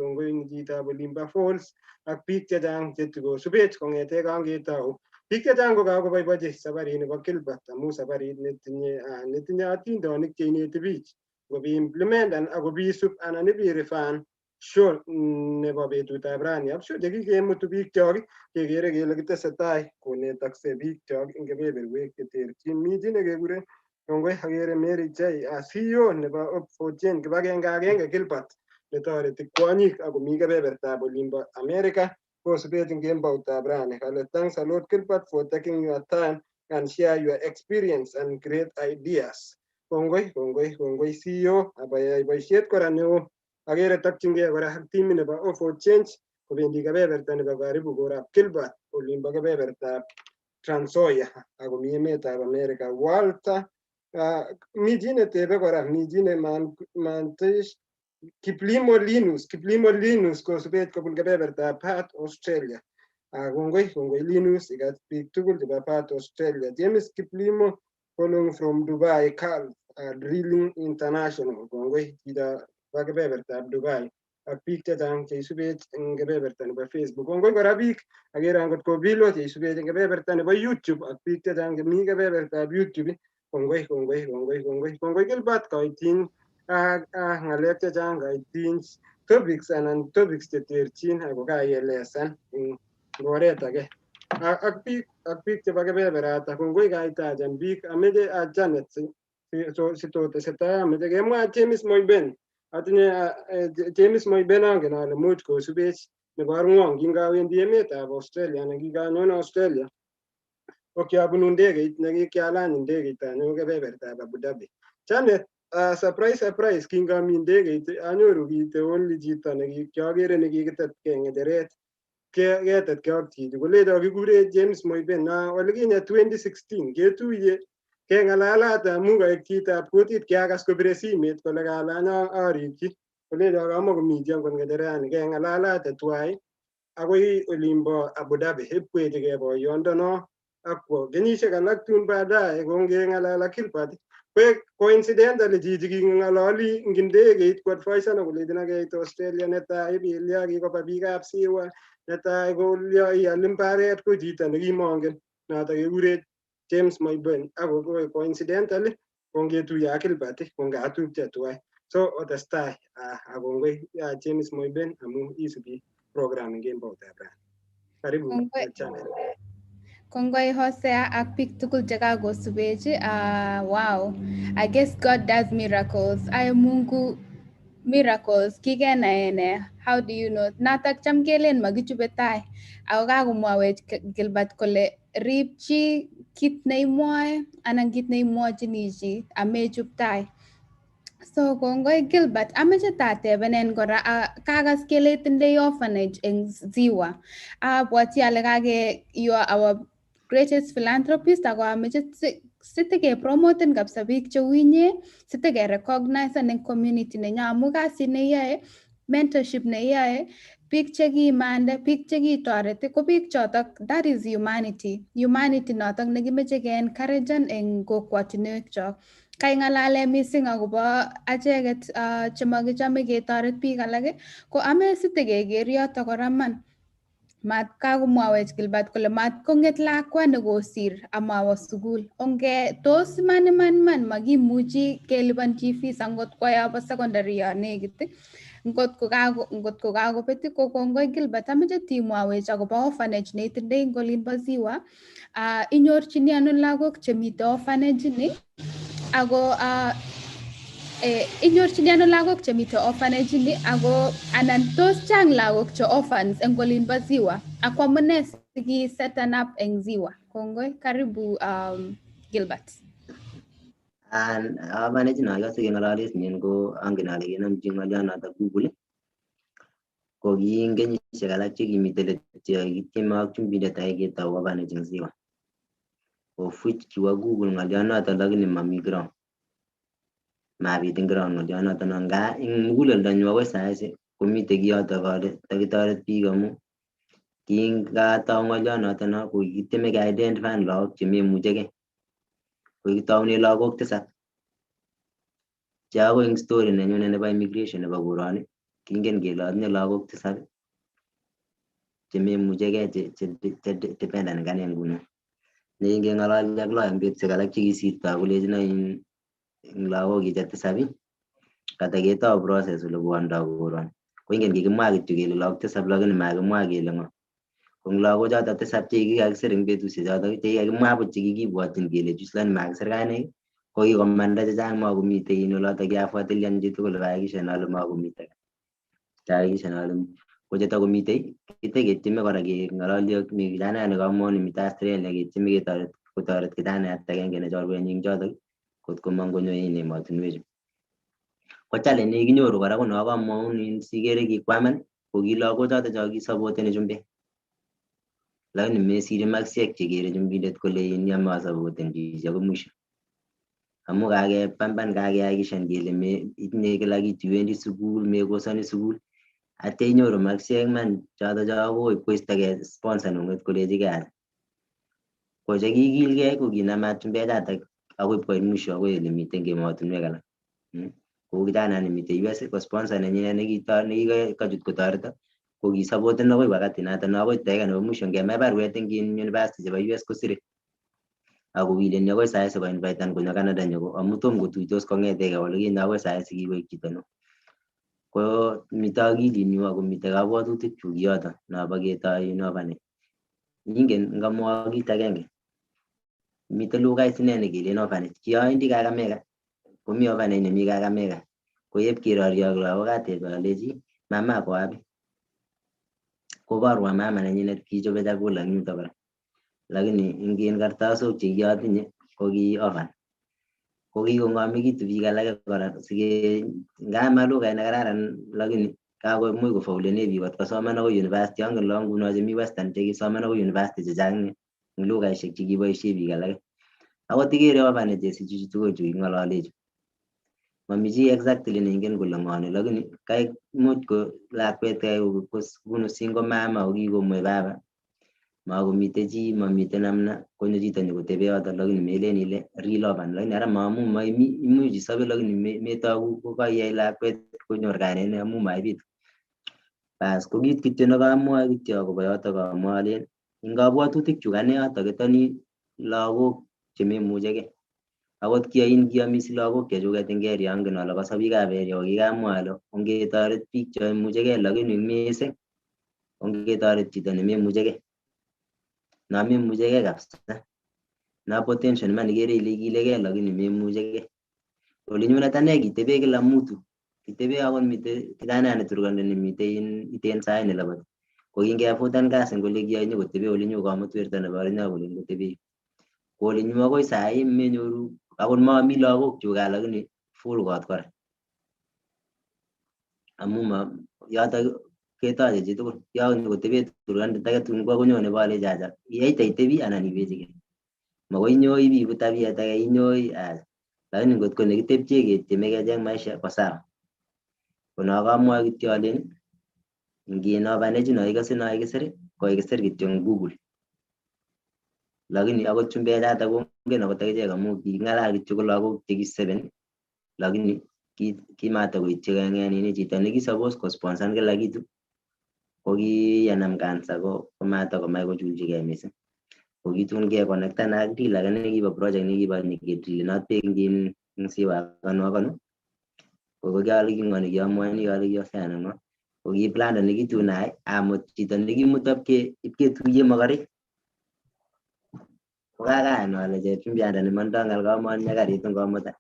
chitab Olimba Falls ak biik chechang chetikosubech kong'ete kangetou. Biik chechang ko kakoboiboichi sabarit nebo Gilbert amu sabarit netinye atindonik cheineti biich ngobi-implementen ak kobiisub anan ibirifan show nebo betutab rani. Ak show chekikemutu biikchok kekere kele kitesetai konetokse biikchok eng kebeberwek cheterchin. Miji nekekure kongoi akere Mary J CEO nebo Op4Gen kibagenge agenge Gilbert netoreti kwonyik akomi kebebertab olimbo America kosubech eng kemboutab rani. Kale thanks a lot Gilbert for taking your time and share your experience and great ideas. Kongoi CEO abayai boisiet kora neo. Akere takchingei kora ak timit nebo Op4Gen kobendi kebeberta nebo karibu korab Gilbert olimbo kebebertab Trans Nzoia akomi emetab America. Walter miji netebe kora miji ne mantish Kiplimo Linus kosubech kobun kebebertab Perth Australia. Kongoi Linus ikat biik tugul chebo Perth Australia. James Kiplimo following from Dubai Cal Drilling International. Kongoi chito bo kebebertab Dubai ak biik chechang cheisubech eng kebeberta nebo Facebook. Kongoi kora biik akere angot Kobilo cheisubech eng kebeberta nebo YouTube ak biik chechang chemi kebebertab YouTube. Kongoi Gilbert koitiny ng'alek chechang koitiny topics cheterchin ako kaielesan eng oret age. Ak biik chebo kebeberata kongoi kaitajan biik ameche Janet sitotesetai ameche kemwa James Moiben. Atinye James Moiben angen ale much kosubech nebo Arng'ong kingawendi emetab Australia anan kinganyone Australia ko kiabunu ndegeit nekikialany ndegeit anyo kebebertab Abu Dhabi. Janet surprise kingami ndegeit anyoru kiteonli chito nekiakere nekikitetgei ng'echeret ketetkei ak chichi kolecho kikure James Moiben na olikinye 2016 ketuye keng'alalate amu kaek chitab kutit kiakas kopire simet kole kalany arikyi kolecho kamakomi angot ng'echerani keng'alalate tuwai akoi olimbo Abu Dhabi ipwechigei boyondono akwo kenyisiek alak tun baadaye kongeng'alal ak Gilbert koek coincidentally chichi king'alali eng ndegeit koadvisan akolechin keit Australia netai ibilya kikoba biikab siwa netai kolya ial imbaret ko chito nekimongen noto kekure James Moiben ako coincidentally kongetuye ak Gilbert kongatupche tuwai so otestai akongoi James Moiben amu isubi program eng kemboutab rani. Karibu channel. Kongoi Hosea ak biik tugul chekakosubech. Wow, I guess God does miracles. Ay Mungu miracles kikenai ene. How do you know? Natak cham kelen makichube tai. Ako kakomwawech Gilbert kole ripchi kit neimwoe anan kit neimwochini chi amechub tai. So kongoi Gilbert, ameche tatebenen kora kakas kele itindoi orphanage eng Ziwa. Abwoti ale you are our greatest philanthropist ako ameche sitike promoten kabisa biik cheu inye, sitike recognize eng community nenyo amu kasit neyoe, mentorship neyoe, biik chekimande, biik chekitoreti ko biik chotok, that is humanity. Humanity notok nekimeche ke-encouragen eng kokwatinwek chok. Kaing'alale mising akobo acheket chemakichome ketoret biik alak ko ame sitekeker yoto kora man. Mat kakomwawech Gilbert kole mat kong'et lakwa nekosir amawo sukul. Onge tos man makimuchi kelipanchi fees angot kwa yobo secondary yo nekit. Ngot ko kakobet ko kongoi Gilbert ameche timwawech akobo orphanage neitindoi eng olinbo Ziwa. Inyorchini ano lagok chemite orphanage ni ako inyorchini ano lagok chemite orphanage ni ako anan tos chang lagok che orphans eng olinbo Ziwa ako amune sikisetan up eng Ziwa. Kongoi, karibu Gilbert. Orphanage nakase keng'alalis nyen ko angen ale kinamchi ng'olionoto Google ko ki eng kenyisiek alak chekimite let kityeme ak chumbindet ake ketou orphanage eng Ziwa. Of which kiwo Google ng'olionoto lakini mami ground. Mabit eng ground ng'olionoto nga eng muguleldonyu akoi saisi komite kiyoto kole takitoret biik amu Kingatau ng'olionoto no ko kitieme ke-identify lagok chememuchigei. Ko kitoune lagok 7. Che akoi eng story nenyune nebo immigration nebo koroni, kingen kele atinye lagok 7 chememuchigei che dependent eng ane nguno. Ne ngeng'ololi ak lawyer eng betusiek alak chekisirtoi kolechino eng lagok che 7 kataketou process ole bwondoi koroni. Ko ingen kikimwa kityo kele lagok 7 lakini makimwa kele ng'o. Ko eng lagochoto 7 che kikakisir eng betusiechoto che kikakimwa buch che kikibwotyin kele chus lakini makisir kainek ko kikomanda chechang makomitei oloto kiafuatilian chitugul kahakikishan ale makomitei. Ko chetakomitei kiteketieme kora keng'ololi ak mi kijanaiyat nekamwaun mitei Australia ketieme kotoret kijanaiyat agenge ne chorwenyi eng chotok kotko mong konyo eng emotinwechu. Ko challenge nekinyoru kora ko no kamwaun sikere kikwaman ko ki lagochoto cho kisupporteni chumbek. Lakini mesiri maksiek chekere chumbindet kole yame asupporten chichi akoi mwisho. Amu kakepamban kakehakikishan kele itinye kila kitu, iwendi sukul, mekosani sukul. Atya inyoru maksiek man choto akoi koistogei sponsor neng'ung kolechigei ate. Ko chekikilgei ko kinamat chumbechatak akoi ipkoit mwisho akoi ole mitei eng emotinwek alak. Kou kijana nemitei US ko sponsor nenyinet nekikachut kotoreto ko kisupporten akoi wakati noto akoi dakika nebo mwisho ngeme barwet eng university chebo US kosire. Ako wileni akoi sai sikoinvitan konyo Canada nyoko amu tom kotuitos kong'etegei olikinye akoi sai sikikoek chito neo. Ko mitei akilinyu ako mitei kabwatutik chuk yoto nobo ketoi nobo ni. Ingen ngamwa kit agenge. Mitei lugait ine nekelen orphanage. Kiawendi Kakamega komi orphanage nemi Kakamega. Ko yepkerorie ak lagok atebe alechi mama ako wapi? Koborwo mama nenyinet kichobe chakula eng yutok kora. Lakini ingen kartasok che kiatinye ko ki orphan. Ko kikong'omekitu biik alake kora ngama lugait nekararan lakini kakomuch kofaulene biik kot kosoman akoi university. Angen lagok nguno chemi western chekisoman akoi university chechang eng lugaishek chekiboisie biik alake. Akot ikere orphanages ichuchu tugul chu king'olole chu. Mami chi exactly neingen kole ng'o ni lakini much ko lakwet kobunu single mama ako kikomwei baba. Makomitei chi, mamitei namna konyo chito nyokotebe yoto lakini melen ile real orphan. Lakini ara maamu imuch isobe lakini metogu ko kaiyai lakwet konyor kainet ne amu maibitu. Bas ko kit kityo nekamwae kityo akobo yoto kamwae alen eng kabwatutik chuk ane yoto ketoni lagok chememuchigei. Akot kiamis lagok chechuket eng area angen ale koso biikab area ko kikamwa ale ongetoret biik chememuchigei lakini mising ongetoret chito nememuchigei. No memuchigei kabisa. No potential man ikere ile ikilegei lakini memuchigei. Olinyunet ane kitebe kila mtu. Kitebe akot mitei kijanaiyat neturkani nemitei iten sai nelabati. Ko kingefutan kasi kole kiyoe kotebe olinyu kamut werto nebo olinyo kole kotebe. Ko olinyu akoi sai menyoru akot mami lagok chuk lakini full kot kora. Amu yoto ketoche chitugul. Yoche kotebe turkandet age tun konyone bolechi acha yeite itebi anan ibechigei. Makoi inyoi ibibu tabiet age inyoi lakini ngotko nekitebche ketieme kecheng maisha ko sawa. Ko no kamwae kityo alen nginorphanage no ikase no kikisir ko kikisir kityo eng Google. Lakini akot chumbechatak kongen akot akichek amu king'alal kityo ko lagok che ki 7 lakini kimatakoityi nini chito nekisuppose kosponsan kila kitu ko kianam cancer ko matakomach kochulchigei mising. Ko kitun kekonektan ak deal age nekibo project nekibo nyiketrilenot beek eng siwakano. Ko kiale king'o nekiamwaini kale kiosana ng'o. Ko kiplanda nekitun ai amut chito nekimut ipketuiye mokorek. Ko kakayan ale chepchumbianda nemondoi ng'al kamwaini karit ngomuta.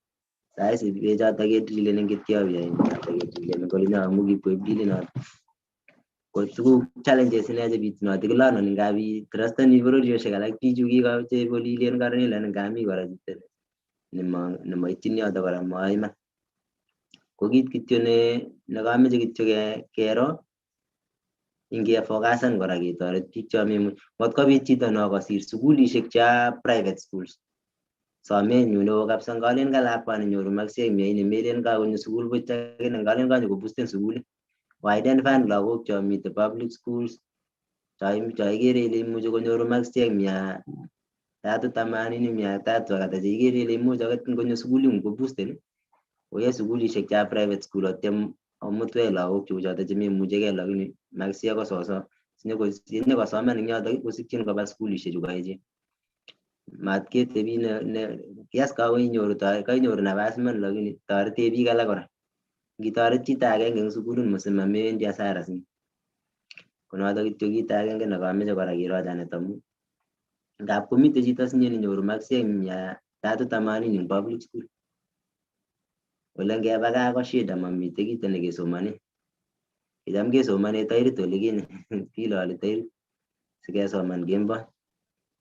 Saisi bechoto ketrileni eng Ethiopia ketrileni eng olinyo amu kipkoib dealit. Ko tuguk challenges ine chebitunoti kilononi ngap itrusteni bororiosiek alak bichu kikoche kolilen karnila ngami kora chito nemaityin yoto kora maiman. Ko kit kityo nekameche kityo kero ingefokasan kora ketoret biik cho memuchi. Ngotkobit chito no kasir sukulishek cha private schools. Somenyu neo kabisa ngalen ka lakwani nyoru maksiek 100 melen kakonyo sukul buch ngalen kanyo kobusten sukulit. Ko identify lagok cho mitei public schools Igeere ile imuchi konyoru max check 380 300 igeere ile imuchi akot konyo sukulit ko boosten koya sukulishek cha private school atyem omutwech lagok choto chememuchigei lakini max ko soso sinyokosoman eng yoto kosikchin koba sukulishek chu kaechen. Mat ketebi kias kainyoru nafas iman lakini torete biik alak kora. Ngitoret chito agenge eng sukulit msima mewendi hasara sinye. Konoto kityo kito agenge nekameche kora kerochanet amu ngap komite chito sinye nenyoru max eng 380 eng public school. Ole ngeba gaa ko shida mamite kito nekesomane. Kicham kesomane tairit olikinye kiloli tairit sikesoman kemboi.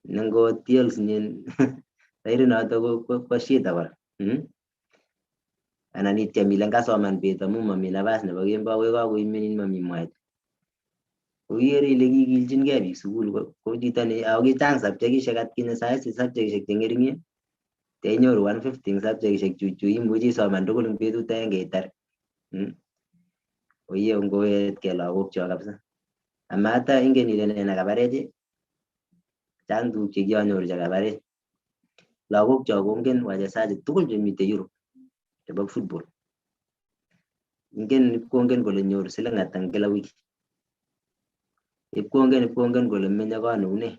Nengotiel sinye tairit noto ko shida kora. Anan ityem ile ngasoman bet amu mami nafas nebo kemboi kakoimenin mami mwaet. Igeere ile kikilchingei biik sukul ko chito ne ako kichang subjectishek atkinye saisi subjectishek cheng'ering'en tenyoru 150 eng subjectishek chu imuchi isoman tugul eng betut agenge itar. Oye ngoetkei lagok cho kabisa. Amata ingen ile nee nakabarech chang tuguk chekianyoru chekabarech. Lagok cho kongen wachezaji tugul chemite Europe chebo football. Kongen kole nyoru siling ata eng kila wiki. Kongen kole menye kot neune.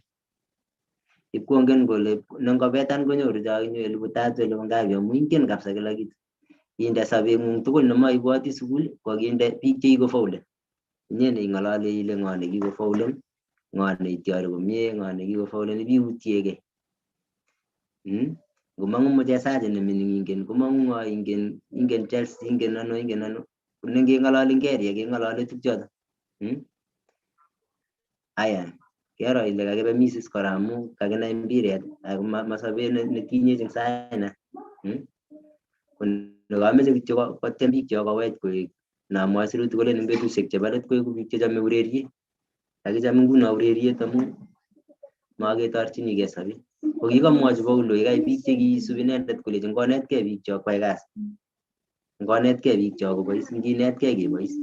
Kongen kole nengobetan konyoru cho 3,000 ngapi amu ingen kabisa kila kitu. Inde sobeng'ung tugul nemaibwoti sukul kokinde biik chekikofaulen. Inye neing'ololi ile ng'o nekikofaulen, ng'o neityori komie, ng'o nekikofaulen ibiutiegei. Ngomong'u mchezaji nemining ingen komong'u ng'o ingen Chelsea ingen ano. Nengeng'ololi ngerie keng'ololi tukchoto. Aya kero ile kakibe misis kora amu kakinai mpiret ako masobet netinyech eng saina. Kameche kityo kotyem biik cho kowech koek namwoe sirutik kolen eng betusiek chebo let koeku biik chechome ureriet. Kakicham nguno ureriet amu maketorchinigei sobet. Ko kikamwochi Paulo yekai biik chekiisubi inendet koleji ngonetkei biik cho kwai kasi. Ngonetkei biik cho kobois, nginetkei kebois.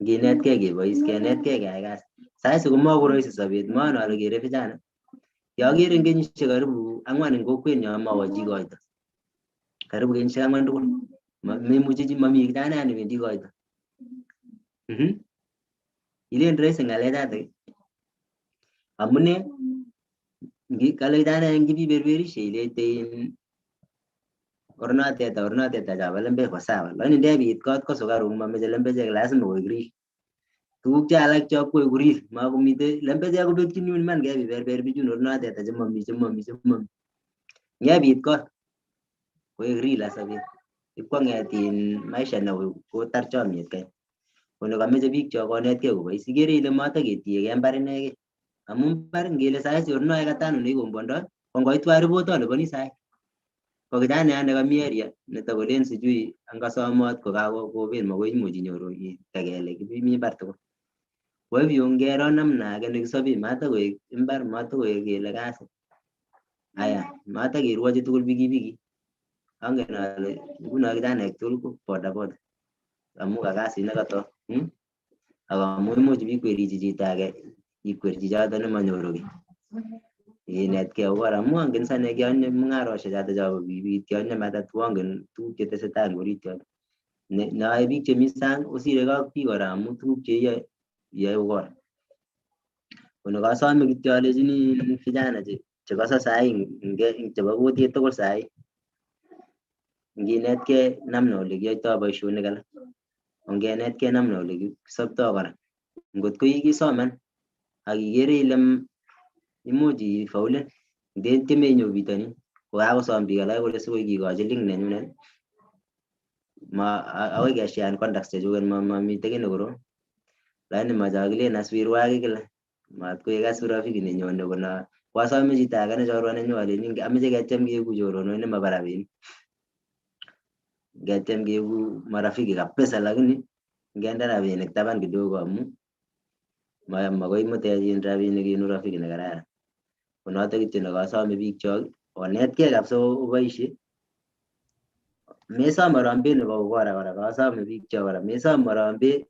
Nginetkei kebois, kenetkei keyai kasi. Saisi komako sobet, maana ale kere vijana. Kiagere eng kenyisiek karibu 4 eng kokwenyo mawo chi koito. Karibu kenyisiek 4 tugul. Memuchi chi mami kijana newendi koito. Ilen rahisi ng'alechatak. Amune kale kijana ngipiberberishe ilete ornatet chabo lembech ko sawa. Lakini ndebit kot ko sukaruk mameche lembechek lazima koek real. Tuguk che alak cho koeku real makomite lembechek kobekyin yun iman kebiberber bichun ornatet chemami. Ngebit kot koek real asabet. Ipkong'et maisha neo kotar chomiet kai. Kole kameche biik cho konetkei kobois. Igere ile mataketiegei mbar inegei. Amu mbar ngele saisi ornoe katano nekikombwondoi ko ngoit tuwai ripotoo liponi sai. Ko kijana nekami area netakolen sijui angasomot kokakobet makoi imuch inyoru tegele mi mbar tugul. Kwa hivyo ngero namna age nekisobe matakoek mbar matakoek kele kasi. Aya matakerwochi tugul pikipiki. Angen ale nguno kijanaek tugul ko bodaboda. Amu ka kasit nekatoo. Akamu imuch bikwerchi chito age ikwerchi choto nemanyoru kiy. Inetkei kora amu angen sane kianye mung'aroshek choto chabo pikipiki kianye matatu angen tuguk chetesetai eng orit yoto. Nae biik chemi sang osireke ak biik kora amu tuguk cheiyoe kora. Kasome kityo alechini vijana chekose sai chebo kutit tugul sai. Nginetkei namna ole kiyoitoi boisionik alak. Ongenetkei namna ole kisoptoi kora. Ngot ko kikisoman akigere ile imuch ifaulen ndetyeme inyobitonin kokakosom biik alak kole sikoi kikochi link nenyunet akoi keshean contacts chechuket mamite kiy nekorom. Lakini machakilen aswirwaki kila matkoek as urafiki nenyone kona kwasome chito age ne chorwa nenyu alenjin ameche ketyem keeku choronok nemabo rabinik. Ketyem keeku marafiki kabisa lakini ngende rabinik taban kidogo amu makoi mutechin rabinik en urafiki nekararan. Konoto kityo nekasome biik chok onetkei kabisa oboisie. Mesom harambee nebo ukora kora kasome biik chok kora mesom harambee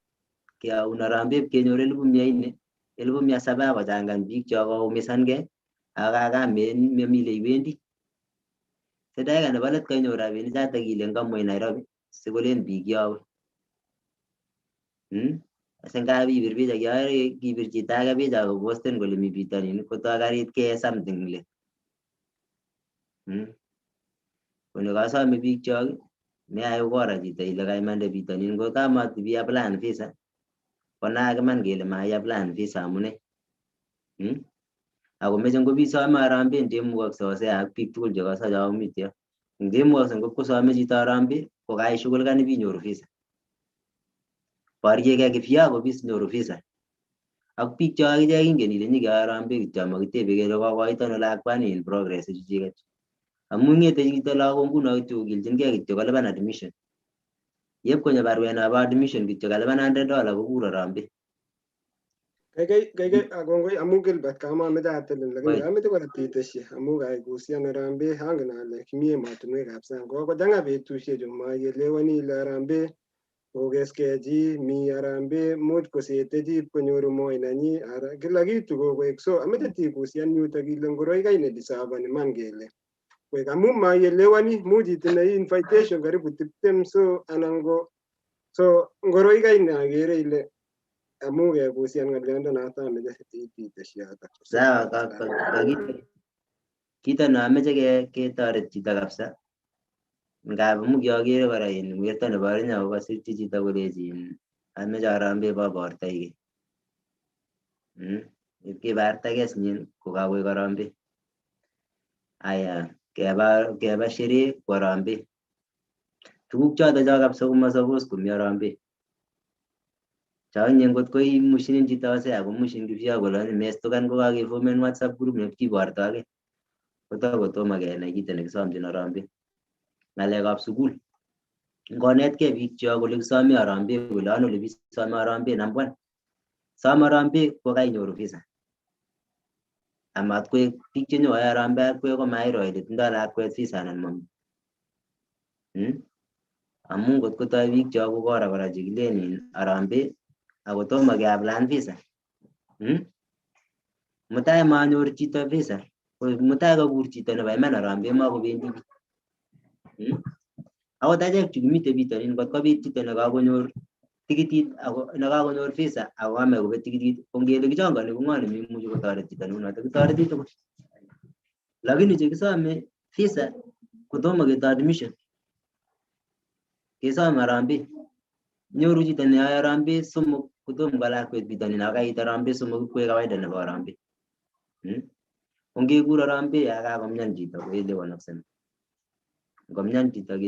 keyaun harambee kenyor 400 1,700 kochangan biik cho koumisangei aka memile iwendi. Sedai nebo let kanyor rabinik chotok kile kamwe Nairobi sikolen biik yawe. Sengab ibir picha kiare kibir chito age picha koposten kole mi bitonin koto karit ke something le. Kone kasome biik chok meae ukora chito ile kaimande bitonin ko kamati apply visa. Konaak iman kele mai-apply visa amune. Ako meche ngobisome harambee ndemukakse ose ak biik tugul chekasa chomite yo. Ndemukakse ngopkosome chito harambee ko kaishughulikan ibinyoru visa. Boriekei kifyaa kobis nyoru visa. Ak biik cho akichek ingen ile nyike harambee kityo makitebe kele kokoit ano lakwani in progress chichiket. Amu ngete chito lagok nguno kityo kokilchinkei kityo kolipan admission. Yep konyo barwet nebo admission kityo kalipan $100 kokur harambee. Kaikai akongoi amu Gilbert kamameche atelel lakini kameche kora titeshi amu kaigusian harambee angen ale kimi emotinwekab sang kokochang'a betusiechu makelewani ile harambee kokeskei chi mi harambee much kosete chi konyoru moi nenyi kila kitu kokoek so ameche tigusian yutok ile ngoroik aine disavani man kele koek amu maelewani much itinye invitation karibu 20 so anan ko so ngoroik aine akere ile amu kegusian ng'oliondonoto ameche ititeshi yotok. Sawa kito nameche ketoret chito kabisa. Ngap amu kiakere kora in werto nebo Kenya kokasirchi chito kolechin ameche harambee bobortoike. Kibartake sinyin kokakoek harambee. Aya keba sherehe ko harambee. Tuguk choto cho kabisa komasapos komi harambee. Chaonye ngot ko imushinin chito ose ako mushin kifyaa kolanye mestokan kokakeformen WhatsApp group nekiborto ake. Kotomo kenai kito nekisomchin harambee. Ng'alekab sukul. Ngonetkei biik cho kole kisome harambee kole ano ole bisome harambee number 1. Som harambee ko kainyoru visa. Amat koek biik chenyoe harambee koek komairo ile tindoi lakwet visa anan mami. Amu ngot kotoi biik cho kokora kora chekilen harambee ako tomo keapply visa. Mutai manyor chito visa, mutai kakur chito nebo iman harambee makobendi biik. Akot achek chu kimite bitonin ngot kobit chito nekakonyor tikitit ako nekakonyor visa ako kame kobet tikitit ko ngele kichongoni ko ng'o neimuchi kotoret chito neunoto kitoreti tugul. Lakini chekisome visa kotomo keto admission kesome harambee. Nyoru chito neyoe harambee somok kotomo kwa lakwet bitonin ako kait harambee somok koek kawaida nebo harambee. Ongekur harambee akakomyan chito koelewanokse. Ngomyan chito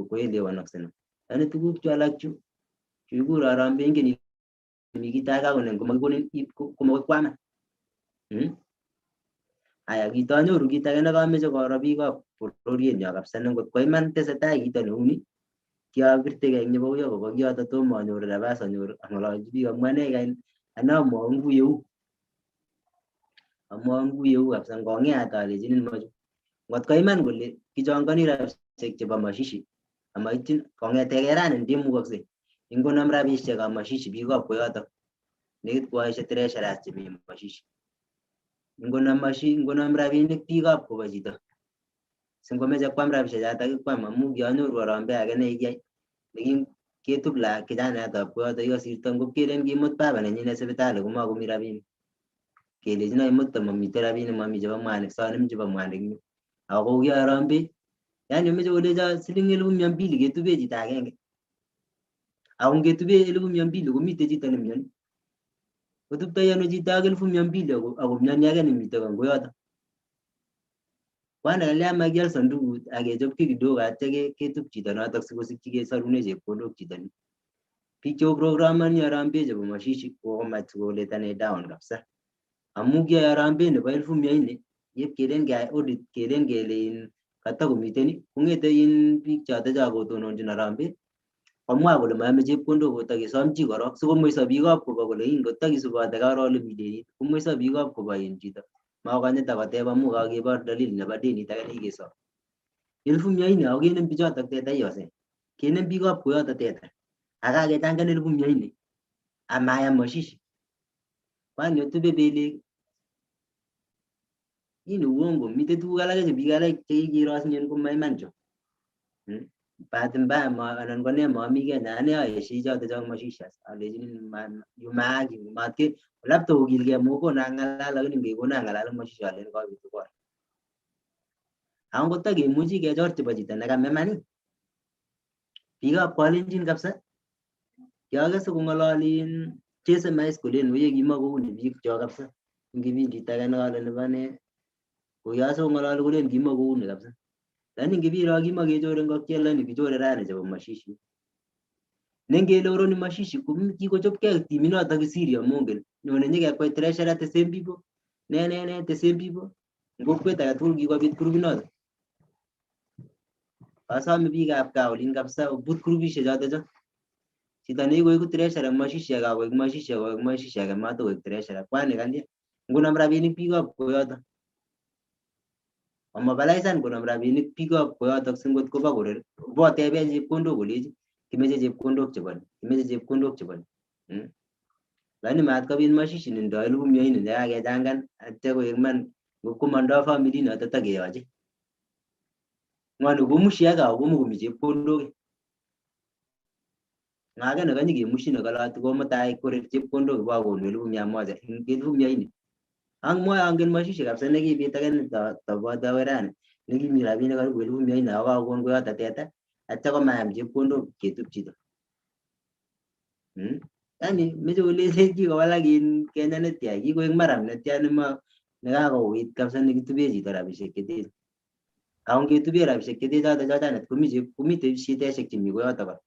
koelewanokse. Yani tuguk chu alak chu kikure harambee ingen mi kit age kakonen komakikonin komakikwaman. Aya kitanyoru kit age nekameche koro biikab bororienyo kabisa ngot ko iman tesetai kito neuni kiabirtegei eng nebo uyo kobo kioto tomo anyoru nafas anyor ang'ololchi biik amu ane amwaun ku yeu kabisa ngong'eat alechinin machu. Ngot ko iman kole kichongoni rabisiek chebo mashishi amaityin kong'etegei rani ndemukakse ingonam rabisiek ab mashishi biikab koyotok nekit koyoishek treasurers chemi mashishi. Ingonam rabinik biikab kobo chito singomeche kwam rabisiek chotok kwam amu kianyoru harambee age nekiyai neketub kijanayatab koyotok yekasirto ngopkelen kimut baba nenyinet sipitali komakomi rabinik kelechino imut mamite rabinik mami chebo mwanik sonim chebo mwanik nyu ako kokiyoe harambee yani meche kolecho siling 200,000 ketube chito agenge ako ngetube 200,000 komite chito nemyoni kotubtoi ano chito ak 200,000 ako myoni age nemite koyotok. Kwana kalya makial sandukut akechop ki kidogo atya ketub chito notok sikosikchi kesarune chepkondok chito ni. Biik cheko programani harambee chebo mashishi kokomach koletane down kabisa. Amu kiyoe harambee nebo 100,000 yep kelen keyai audit kelen kele katakomiten kong'ete biik choto kotononchin harambee komwa kole mayame chepkondok kotakesom chi korok sikomweiso biikab kobo kole ngotakisubote karo ole mi denit komweiso biikab kobo chito makokonye takoteb amu kakebor dalili nebo denit age nekikesom 100,000 ako kenem bichotok teta iyose kenem biikab koyotok teta akakechangan 100,000 amayam mashishi Kwani tube belik. Ini uongo, mite tuguk alak che biik alak che kikiros nyen komaiman cho. Bahati mbaya anan ko ne mami Kenya ane aeshi choto chong mashishas alejini yumaagi matke labda ukilge moko na ngala lakini ngekona ngala mashisha alen ko bitu kwa. Ang kota gemuji ke jor chebo chito ne kamemani. Biikab Kalenjin kabisa. Kiagase kong'ololin chese mais kolen weye kimakouni biik cho kabisa. Ngibindi tagana kale nebo ne koyase kong'ololi kolen kimakouni kabisa. Lakini ngibiro kimakechore ngokiet lakini kichore rani chebo mashishi. Nengele oroni mashishi kikochopkei timinoto kisirio mongen. Nyone nyikekwai treasurer the same people. Ne the same people. Ngokwet age tugul kikobit grupinoto. Asome biikab gaa olin kabisa obut grupishek choto cho. Chito neikoiku treasurer mashishi akakoik mashishi akoik mashishi ake matokoik treasurer. Kwani kanye ngunam rabinik biikab koyoto. Amabalaisan konam rabinik biikab koyoto singot koba korer. Botebe chepkondok koleji kimeche chepkondok chebon. Kimeche chepkondok chebon. Lakini mat kobit mashishi nindo 100,000 nekakechangan atya koek man komandoi family noto takeyoche. Ngwani komushi aka komokomi chepkondok. Ngake nekanye kemushi nekalati komutai korer chepkondok bakonu 100,000 ing 100,000. Ang moyo angen mashishi kabisa nekibit ake tabota werani nekimi rabinik karibu 100,000 akakon koyoto teta atya komayam chepkondok ketup chito. Yani meche kolech kikowalak in Kenya netya kikoek maram netya nekakouit kabisa nekitube chito rabishek chete. Ako ngetube rabishek chete choto chochanet komite shideshek chemi koyoto kora.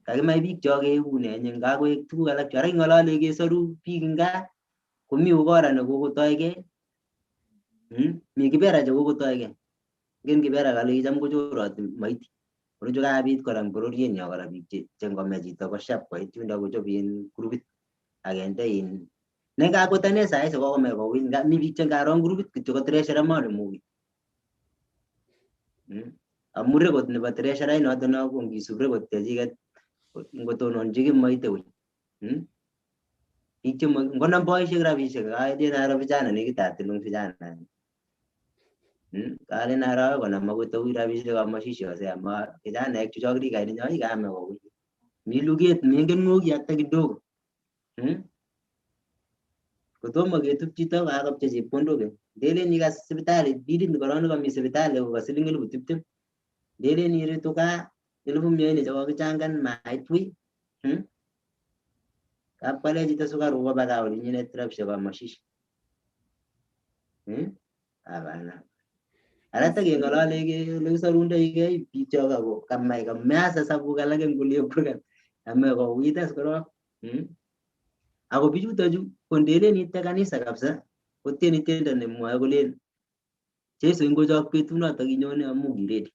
Kakimach biik cho keune anyun kakoek tuguk alak cho. Ara king'olole kesoru biik ing gaa komi ukora nekokotoigei. Mi kibera chekokotoigei. Ngen kibera kale kicham kochoroti maiti. Koruchu kabit kora eng bororienyo kora biik che ngome chito koshap koit yundo kochop in grupit agende in. Nekakotane saisi kokome kouit mi biik che ngaro grupit kityo ko treasurer manemuki. Amu rekod nebo treasurer inoto no ko ngisub rekod chechiket ngotononchi kimaite ui. Biik che ngonam boisiek rabishek kaiden aro vijana nekitatilung vijana. Kalen aro konam akot ui rabishek ab mashishi ose ama vijana ek chuchok kaiden nyo kame ko. Mi luget mengen ngoki hata kidogo. Kotomo ketup chito kakopche chepkondok. Delen ikas sipitali bidit koroni kami sipitali ko siling 20,000. Delen iritu ka 100,000 chekokichangan mait ui. Kap kwale chito sukaruk koba gaa olinyinet rabishek ab mashishi. Abana. Arata keng'olole kele kisarundoi biik cho kako kamai kameasa sabuk alak eng kulie kurgan. Ame kouit as korok. Ako bichuto chu kondelen ite kanisa kabisa kotieni tiendo nemwoe kolen Jesu ingochok betunoto kinyone amu kiredi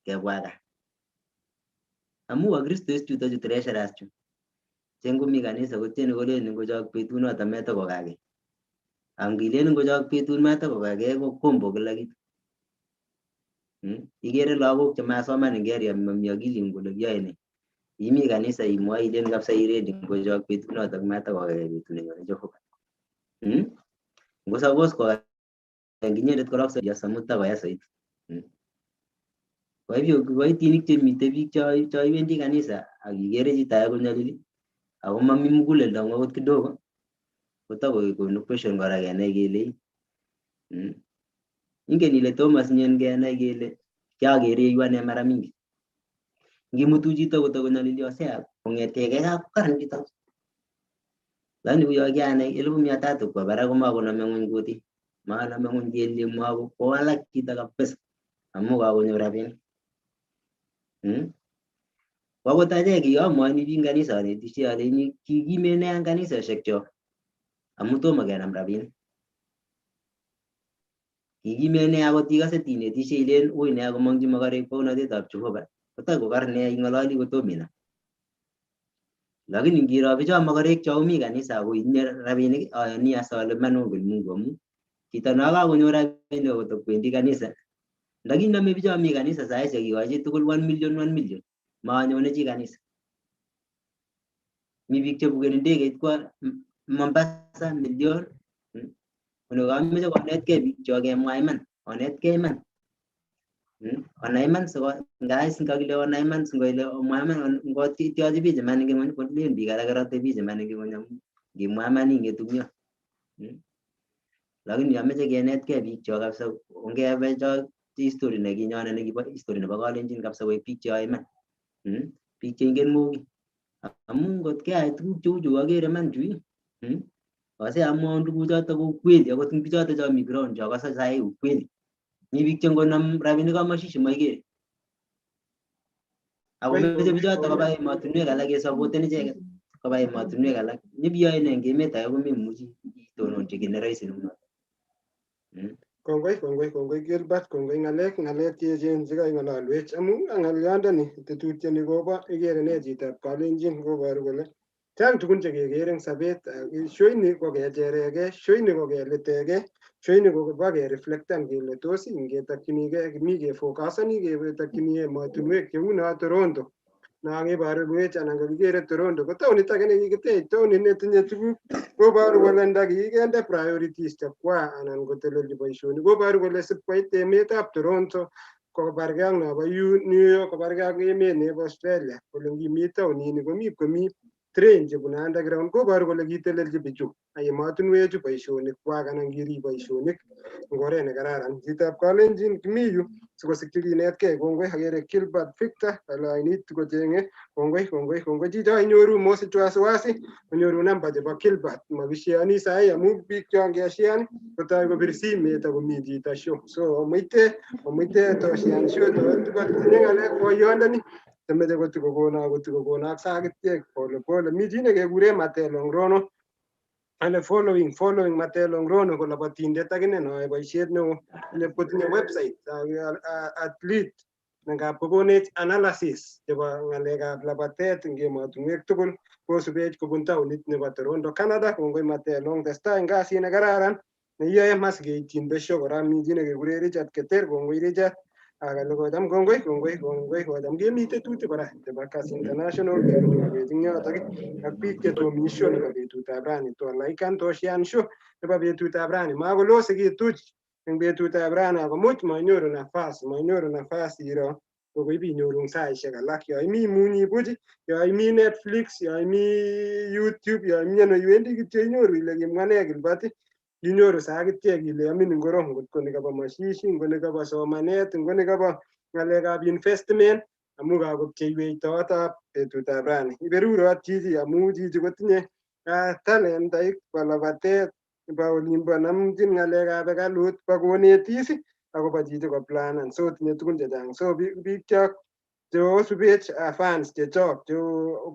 kebwa gaa. Amu wakristo chuto chu treasurers chu chengomi kanisa kotieni kolen ingochok betunoto metokokake. Angilen ingochok betut metokokake ko kombo kila kitu. Igere lagok chemasoman eng area mami akili kole kiyoe ne. Imi kanisa imwoe ilen kabisa iredi ngochok betunoto metokokake betut nenyone Jehova. Ngosapos ko kinyendet korok so yasamuta koya soiti. Kwa hivyo kiboitinik chemite biik cho iwendi kanisa akikere chito age konyolili ako mami muguleldo akot kidogo kotakokonu question kora kenai kele ingen ile Thomas nyen kenai kele kiakere yu ane mara mingi. Ngimutu chito kotakonyolili osea kong'eteke karan chito. Lakini kuyo kianai 1,300 kwa barak komakonome ng'uny kutit. Manome ng'uny kelyek mwako kowalak chito kabisa amu kakonyor rabinik. Wakot achek amwoni biik kanisa anetishe aleni kikimen eng kaniseshek chok amu tomo kenam rabinik. Kikimen akot ikase tinetishe ilen ui ne komongchi mokorek bounatetab Jehova kotakokar ne ing'ololi kotom inam. Lakini ngiro bicho mokorek cho mi kanisa koitinye rabinik ayani as ale man ongen Mungu amu chito no kakonyor rabinik kotokwendi kanisa. Ndakinome bicho mi kanisa saishek kikochi tugul 1 million 1 million. Manyone chi kanisa. mi biik chebukeni ndegeit kwa Mombasa million. Kameche konetkei biik cho kemwa iman, konetkei iman. Onai iman siko ngais ngakile onai iman singoile omwa iman ngotityochi biich iman ing ngony kolen biik alak rate biich iman ing ngony amu ngimwa iman ingetu ing yo. Lakini ameche kenetkei biik cho kabisa ongebe cho history nekinyone nekibo history nebo Kalenjin kabisa koek biik cheyoe iman. Biik cheingen moki. Amu ngot keyai tuguk cheu chu agere iman chu Wase amwaun tuguchoto ko ukweli akot ing bichoto cho mi ground cho kasa sahi ukweli. Mi biik che ngonam rabinik kamashishi maikere. Ako meche bichoto koba emotinwek alak kesapoten icheket koba emotinwek alak. Nyibiyoe ne eng emet age komemuchi itononchi kiy ne rahisi neunoto. Kongoi Gilbert, kongoi ng'alek cheechen chekaing'ololwech amu ng'olyondoni tetutieni kobo ikere ne chitab Kalenjin koboru kole chang tugun chekekere eng sobet. Shoini ko kecheregei, shoini ko kelitegei, shoini ko bo kereflectan kele tos ngetokchinigei mi kefocusani ketokchini emotinwek cheu no Toronto. No keborwech anan kakikere Toronto ko taonit age nekikitech, taonit netinye tuguk koboru kole ndakikende priorities chekwa anan kotelelchi boisionik koboru kole sipkoit emetab Toronto kobargei ak nobo New York, kobargei ak emet nebo Australia. Kole ngimi taonini komi train chebune underground koboru kole kitelelchi bichu emotinwechu boisionikwak anan kirib boisionik eng oret nekararan. Chitab Kalenjin kimi yu sikosikyi kinetkei. Kongoi agere Gilbert Victor kalainit kocheng'e. Kongoi chicho inyoru mosich wasiwasi konyoru namba chebo Gilbert. Makisheani sahi amu biik cho ngeshean kotoi kopir simet akomi chito show. So omuite toshean show tinye ng'alek boyondoni temeche kotikokona ak sakitiek polepole. Mi chi nekekure Matelo Rono ale following Matelo Rono ko labatindet akine noe boisiet neo kotinye website athlete nengap kokonech analysis chebo ng'alekab labatet eng emotinwek tugul kosubech kobun taonit nebo Toronto, Canada. Kongoi Matelo, testai eng kasit nekararan neiyoe masikeityin besho kora. Mi chi nekekure Richard Keter, kongoi Richard. Akale kocham kongoi kocham kemi tetutik kora chebo Kas International kebet ing yotok ak biik chetomi show nebo betutab rani tolaikan toshian show nebo betutab rani makolo sikituch eng betutab rani akomuch mainyoru nafas iro kokoib inyoru eng saishek alak yo imi imunyi buch, yo imi Netflix, yo imi YouTube, yo imi ano iwendi kityo inyoru ile kimwa ne Gilbert inyoru sakitiek ile amin ingoro ngotko nekabo mashishi, ngo nekabo somanet, ngo nekabo ng'alekab investment amu kakopcheiwech totab betutab rani. Iberurot chichi amu chichi kotinye talentait bo labatet bo olimbo namchin ng'alekab hekalut bo konetis akobo chichi ko planan. So tinye tugun chechang. So biik chok cheosubech fans chechok che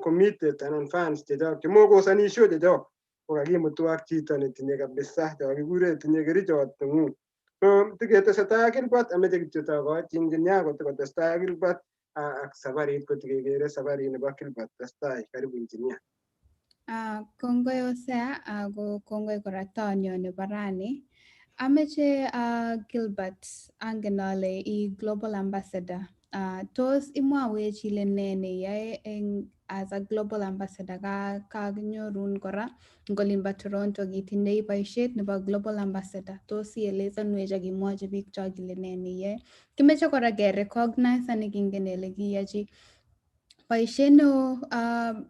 committed anan fans chechok chemokosani show chechok kokakimutu ak chito netinye kabisa chokikure tinye kerichot ng'ung. So tiketesetai ak Gilbert ameche kityo tokochi engineer kotikotestai ak Gilbert ak safarit kotikekere safarit nebo Gilbert. Testai, karibu engineer. Kongoi Osea ako kongoi kora taonyo nebo rani. Ameche Gilbert angen ale I global ambassador. Tos imwawech ile ne neyoe eng as a global ambassador kakinyorun kora eng olimbo Toronto kitindoi boisiet nebo global ambassador. Tos ielezanwech ak imwochi biik chok ile ne neyoe. Kimeche kora kerecognize nekingen ele kiyochi boisiet neo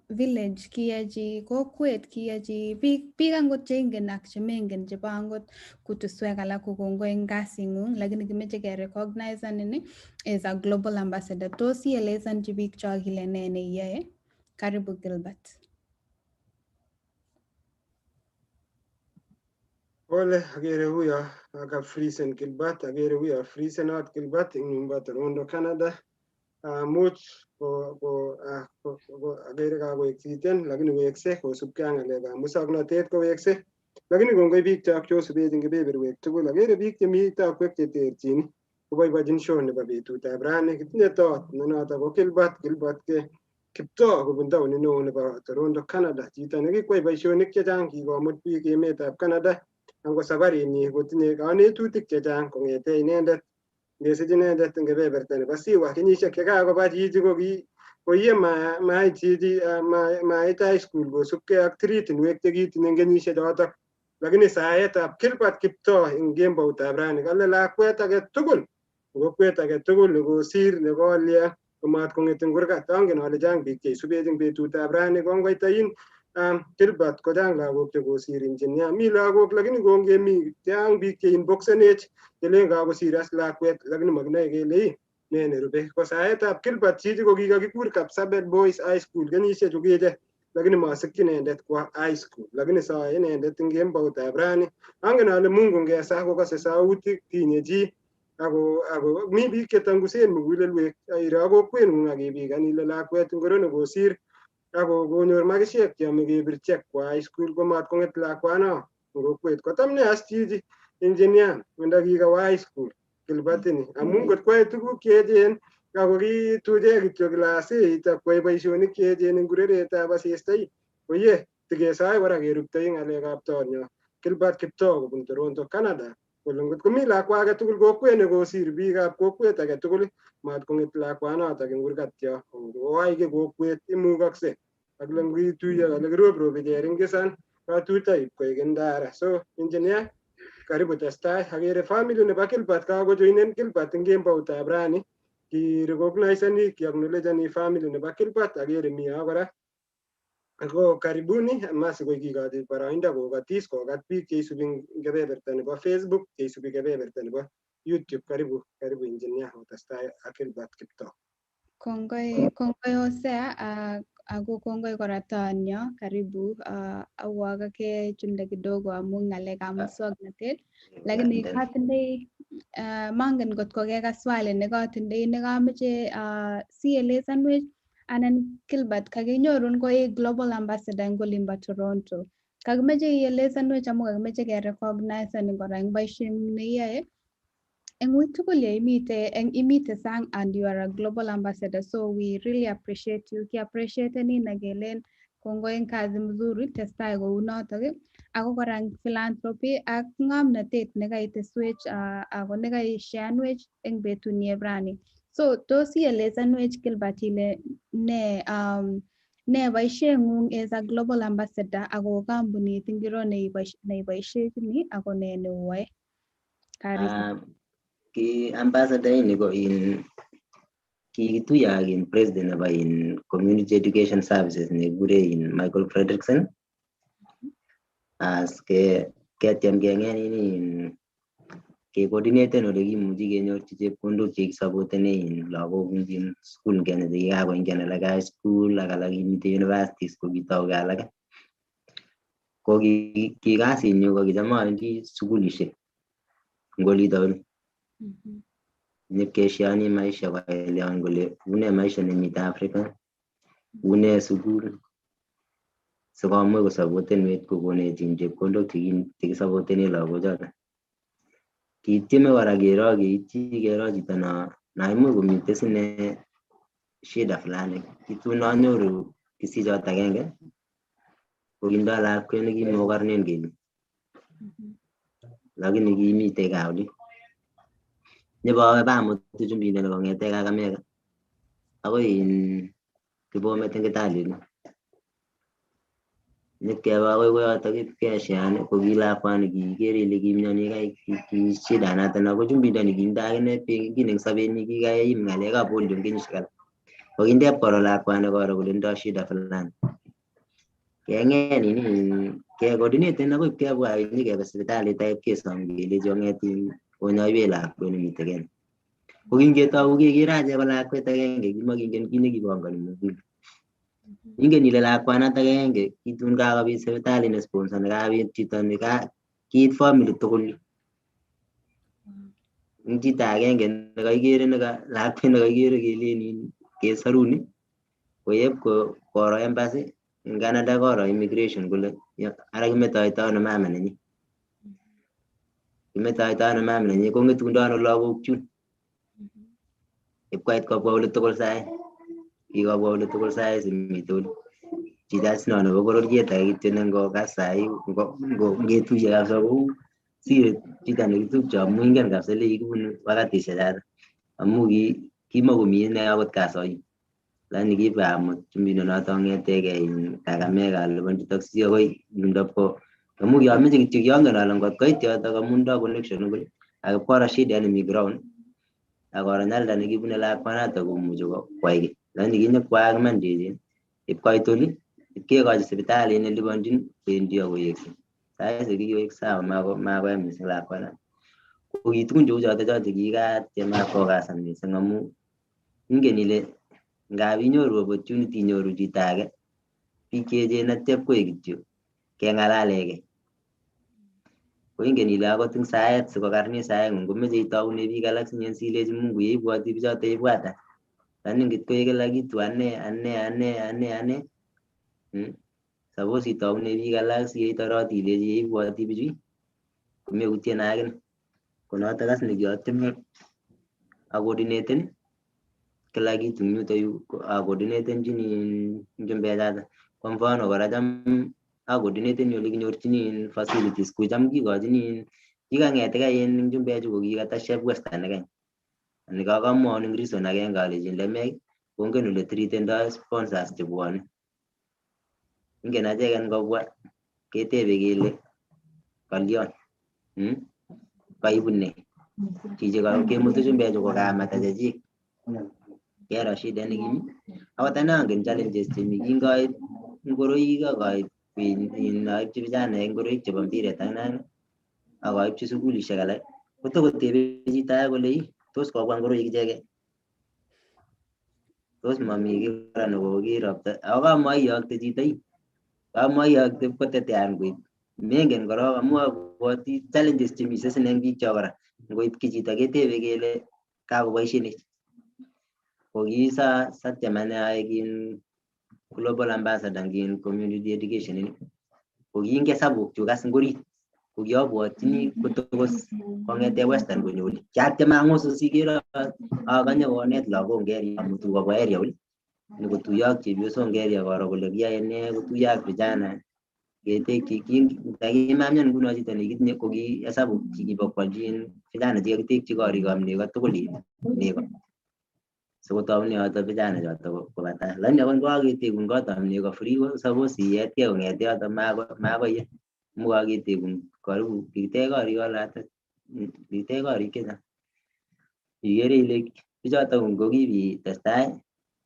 village kiyochi kokwet kiyochi biik angot cheingen ak chemengen chebo angot kutuswek alak ko kongoi eng kasing'ung lakini kimeche kerecognize ini as a global ambassador. Tos ielezanchi biik chok ile ne neiyoe. Karibu Gilbert. Ole agere huyo akafreezen Gilbert, agere huyo freezenot Gilbert eng yumbo Toronto, Canada. Much agere kakoeksiten lakini wekse kosubkei ak ng'alekab musoknotet kowekse. Lakini kongoi biik chok chosubech eng kebeberwek tugul. Agere biik chemi tokwek cheterchin koboibochin show nebo betutab rani. Kitinye tot ne notok ko Gilbert Kiptoo kobun taonit neo nebo Toronto, Canada. Chito nekikwai boisionik chechang kikomut biik emetab Canada. Ango safarinyi kotinye kanetutik chechang kong'ete inendet ngesich inendet eng kebeberta nebo Siwa kenyisiek chekakoba chichi ko koye mait chichi mait high school kosubkei ak tiritinwek chekitinye eng kenyisiek chotok. Lakini saetab Gilbert Kiptoo eng kemboutab rani kale lakwet age tugul kokwet age tugul nekosir nekolya komat kong'et eng kurgat. Angen ale chang biik cheisubech eng betutab rani kongoitayin Gilbert ko chang lagok chekosir engineer. Mi lagok lakini kongemi chang biik cheinboxenech chelen kakosir as lakwet lakini makinoe kele ne nerube. Ko saetab Gilbert chichi ko kikakikur Kapsabet Boys High School kenyisiek chu kiche lakini masikyi inendet kwa high school lakini sae inendet eng kemboutab rani. Angen ale Mungu ngesa kokase sautik tinye chi ako mi biik chetangusen mugulelwek iro kokwetng'ung akibikan ile lakwet ngoro nekosir ako konyor makisiek cheyome kebir check kwa high school komat kong'et lakwano eng kokwet. Kotam ne as chichi engineer ndakikawa high school Gilbert ini amu ngot koyai tuguk cheechen ako kituje kityo class 8 akwai boisionik cheechen eng kureretab asista koye tikesae kora keruptoi ng'alekab tonyo Gilbert Kiptoo kobun Toronto Canada kole ngot komi lakwa age tugul kokwet nekosir biikab kokwet age tugul mat kong'et lakwanotok eng kurgatyo koai ki kokwet imukakse ak lengituiyo kale kiropropi keringisan katutoip koek ndara. So engineer karibu testai. Akere family nebo Gilbert kakojoinen Gilbert eng kemboutab rani kirecogniseni kiacknowledgeni family nebo Gilbert akere mi yo kora ako karibuni masikoi kikochi boroindo kokatis kokat biik cheisubi eng kebeberta nebo Facebook cheisubi kebeberta nebo YouTube. Karibu engineer otestai ak Gilbert Kiptoo. Kongoi Hosea ako kongoi kora Tonyo, karibu awakake chunde kidogo amu ng'alekab muswoknotet lakini katindoi mangen kot ko keka swali nekatindoi nekameche sielesanwech anan Gilbert kakinyorun ko global ambassador eng olimbo Toronto. Kakimeche ielesanwech amu kakimeche kerecognisenin kora eng boisiet neiyoe eng ui tugul imite sang and you are a global ambassador, so we really appreciate you. Ki appreciatenin akelen kongoi eng kazi mzuri testai kou notok ako kora eng philanthropy ak ng'omnotet nekaiteswech ako nekaisheanwech eng betunieb rani. So tos ielesanwech Gilbert ile ne boisieng'ung as a global ambassador ako kampunit ngiro neiboisiechini ako ne neuoe? Karibu. Ki ambassador ini ko kikituyo ak president nebo community education services nekikure Michael Fredrickson as ketiem keng'et kecoordinaten ole kimuchi kenyorchi chepkondok chekisupportene lagok eng school Kenya chekikakoingian alak high school ak alak kimite universities ko kitauge alake. Ko ki kasinyu ko kicham awendi sukulishek ngolito nyipkesheani maisha kwaelewan kole une maisha nemite Afrika, une sukul sikomuch kosapotenwech kokonech chepkondok chekisapotene lagochoto. Kitieme kora keitchi kero chito na imuch komite sine shida fulani. Kitun anyoru kisichot agenge ko kindoi lakwet nekimokornen keny lakini kimite gaa oli. Nyebawe bamutu chumbindet kong'ete Kakamega akoi Kibomet eng Kitale. Nyipkebe akoi koyotok ipkeshean ko ki lakwani kikere ile kimnyoni ki shida noto ako chumbindoni kindoi akine ki eng sobenyi kikaim ng'alekab polio eng kenyisiek alak. Ko kindep koro lakwani koro kole tindoi shida fulani. Keng'et kecoordinaten akoi kebwa nyikebe sipitalit kesom kelechi ong'et onyoiwech lakwet nemite Kenya. Ko kingetou keker achek ko lakwet agenge kimakingen kit nekipongoni mugul. Ingen ile lakwanatak agenge kitun kakobit sipitalit ne sponsor nekabit chito kiit family tugul. Chito agenge nekaikere lakwet nekaikere kelen kesaruni koyep koro embassy eng Canada koro immigration kole ara kimetoito ano mama nenyi. Kimetoito ano mama nenyi kong'etundo ano lagok chun. Ipkoit kobwa ole tugul sai. Kikobwa ole tugul sai simite oli. Chito sino nebo bororiet age kityo nengokas sai ngetuiye kabisa kou sire chito nekitupche amu ingen kabisa ole kikibunu wakatisiek choto amu kimakomi ine akot kasoik. lakini kiba amut chumbino noto ng'etege Kakamega liponji taxi akoi yundop amu kiameche kityo kiongen ale ngot koit yoto amundo connection kole akipkoro shida mi ground akoro nyalda nekibune lakwanato komuchi kwai ki lakini kinyokwaak iman chichi ipkoit oli ipkekochi sipitalit neliponjin bendi akoyekse saisi kikiwek sawa makoya mising lakwanato ko kitugul cheu choto kikatiem akokasan mising amu ingen ile ngap inyoru opportunity inyoru chito age biik cheechen atya koek kityo keng'alalege ko ingen ile akot ing saet sikokarnit saeng'ung komeche itoune biik alak sinyen silechi Mungu yeibwoti bichoto ibwata lakini ngitkoek kila kitu ane suppose itoune biik alak siyeitoroti ilechi yeibwoti bichu komeutien akine konoto as nekiatieme akoordineten kila kitu ing yutoyu akoordinatenjin chumbechoto kwa mfano kora cham akoordineteni ole kinyorchini facilities kucham kikochini kikang'eteke ing chumbechu kokikata chef western Kenya nikakamwaun ing reason agenge alechin lemek kongen ole treatendoi sponsors chebwone ingen acheken ngobwa ketebe kele kalyon kaibune chichi kemutu chumbechu kokameta chechik kero shida nekimi akot ane angen challenges chemi kingoit ngoroik akoib aibchi vijanaek ngoroik chebo mpiret ak nane akaibchi sukulishek alak kotokotebe chito age kole tos kobwa ngoroik icheke tos mami ki kora nekokiropta ako kamaiyokte chito kamaiyokte kotetean koib mengen korok amu abwoti challenges chemi sesine eng biik cho kora ngoitki chito ketebe kele kakoboishenech kokisa satyem ane aek in global ambassador in community education ini kokiingen sabuk chuk as ngorit kokiabwotchini kotokos kong'ete western konyo oli kiatyem ang'usu sikero akanye konet lagok eng area amutu kobwa area oli nikotuyo ak chepyosok eng area koro kole kiyoe ne kotuyo ak vijana ketekchi takimamian nguno chito nekitinye kokihesabu kibokwolchin vijana chekakitekchi korikab nego tugul nego sikotoune yoto vijana choto koba tai lakini akot ngokaketekun kotab nego free ko suppose iyetkei kong'ete yoto makoye amu kaketekun karibu kikitech korik olata kikitech korik chechang ikere ile bichoto ngokibitestai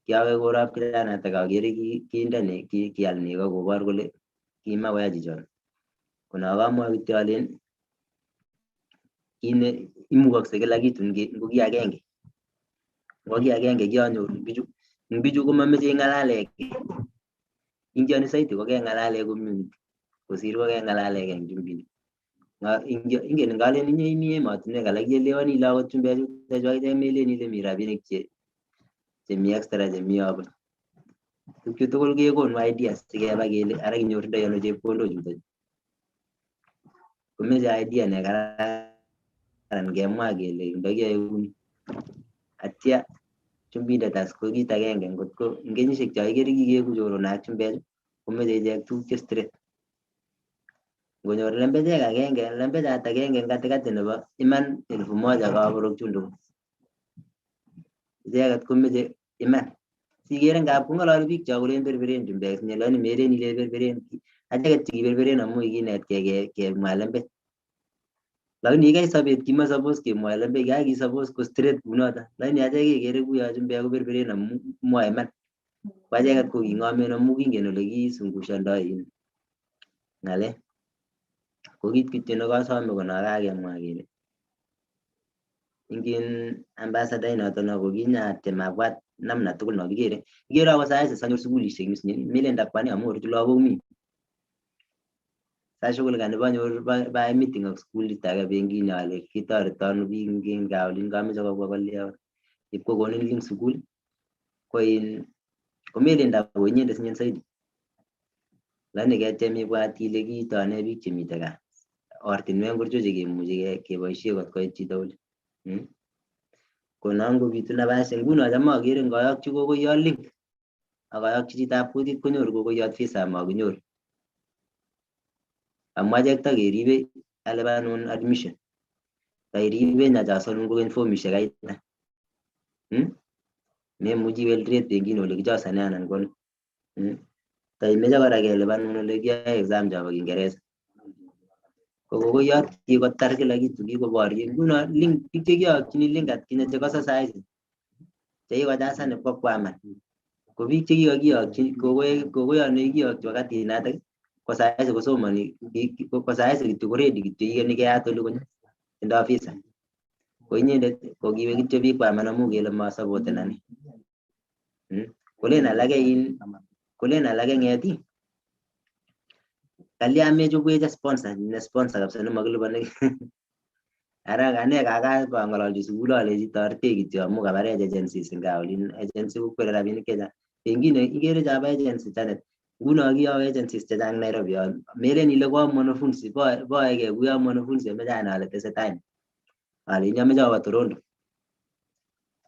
kiawe korop kijanatak akere kinde kial nego kobor kole kimakoya chichon konakamwae kityo alen kine imukakse kila kitu ngoki agenge kianyoru bichu komameche ing'alaleke ingiani saiti kokeng'alale community kosir kokeng'alaleke eng chumbini ingen ngalen inye imi emotinwek alak ielewani ile akot chumbechu chechwaket melen ile mi rabinik chemi extra chemi yobo tukchu tugul kekonu ideas sikeba kele ara kinyorundoi ano chepkondok chuto komeche idea nekararan kemwa kele ndakiyoe kuni atya chumbindet as ko kit agenge ngotko eng kenyisiek cho ikere kikeku choronok ak chumbechu komeche ichek tuguk che straight ngonyor lembechek agenge lembechat agenge eng katikati nebo iman 1000 kaborok chunduk icheket komeche iman sikere ngap kong'ololi biik cho kolen berberen chumbek sinye lakini meren ile berberen acheket chekiberberen amu kikinetkei kemwa lembech lakini ikai sobet kima suppose kemwoe lembech ki suppose ko straight kunoto lakini achek kekere kuyo chumbek koberberen amu mwoe iman ko acheket ko king'omen amu kingen ole kisungushandoi ng'alek ko kit kityo nekasome konakakemwa kele ingen ambassador inoto no kokinyatyem abwat namna tugul no kikere akot saisi sanyor sukulishek melen ndakwani amu orchu lagok mi sashugul kanibanyor bae meeting ak sukulit age bengine ale kitoreto ano biik eng gaa olin kameche kobwa kolya ipkokonin link sukul komelen ndako inyendet sinyen saidi lakini ketyem ibwat ile kiitone biik chemite gaa ortinwek ngorcho chekemuchi keboisie kot koit chito oli kono ngobitu nabas nguno cham akere ngayokchi kokoiyot link akayokchi chitab kutit konyoru kokoiyot visa makinyoru amu achek takeribe alipanun admission kairibe nyachasanun kokeny fomishek aita memuchi iweltret benkit ole kichosane anan kon taimeche kora kelipan ole kiyoe exam chabo Kiingereza ko kokoyot kikotar kila kitu kikoborye nguno link biik chekiyokchini link atkinye chekose saizi chekikojasan ipkokwaman ko biik chekikokiyokchi kokoyot nekikiyokchi wakati natak ko saizi kosomoni ko saizi kityo koredi kityo ikeni keyat oli konyo tindoi visa ko inyendet ko kiwe kityo biik kwaman amu kele masapotenani kolen alake ng'eti kalya mechobwech sponsor ne sponsor kabisa nemakilipani ara ane kaka kang'ololchi sukul alechi toretech kityo amu kabarech agencies nga olin agency kokwere rabinik chechang pengine ikere chabo agency chanet nguno kiyowe agencies chechang Nairobi melen ile kwa mwanafunzi boeke kuyo mwanafunzi ameche ana ale tesetai ale ameche awo Toronto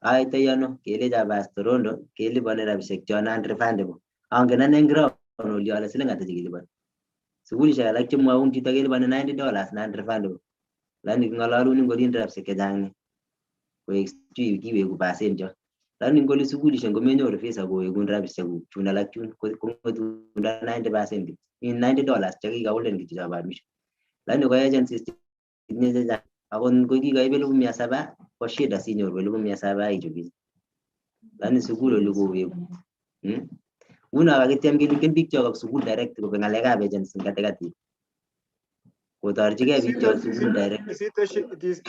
aitoi ano kelecho abas Toronto kelipani rabisiek cho non-refundable angen ane ngiro oli ale siling ata chekilipani sukulishek alak chemwaun chito kelipani $90 non-refundable lakini king'ololun ngolin rabisiek chechang ni koek kiweku pasen cho lakini ngoli sukulishek ngomenyoru visa kowekun rabisiek kuk chun alak chun kong'etunda 90% $90 chekikaulden kityo chabo admission lakini ko agencies tinye chechang akot ngo kikaib 700 ko shida sinyoru 700 ichobis lakini sukul oli koweku nguno kakityem kelikyin biik chok sukul direct kobek ng'alekab agency katikati kotorchigei biik chok sukul direct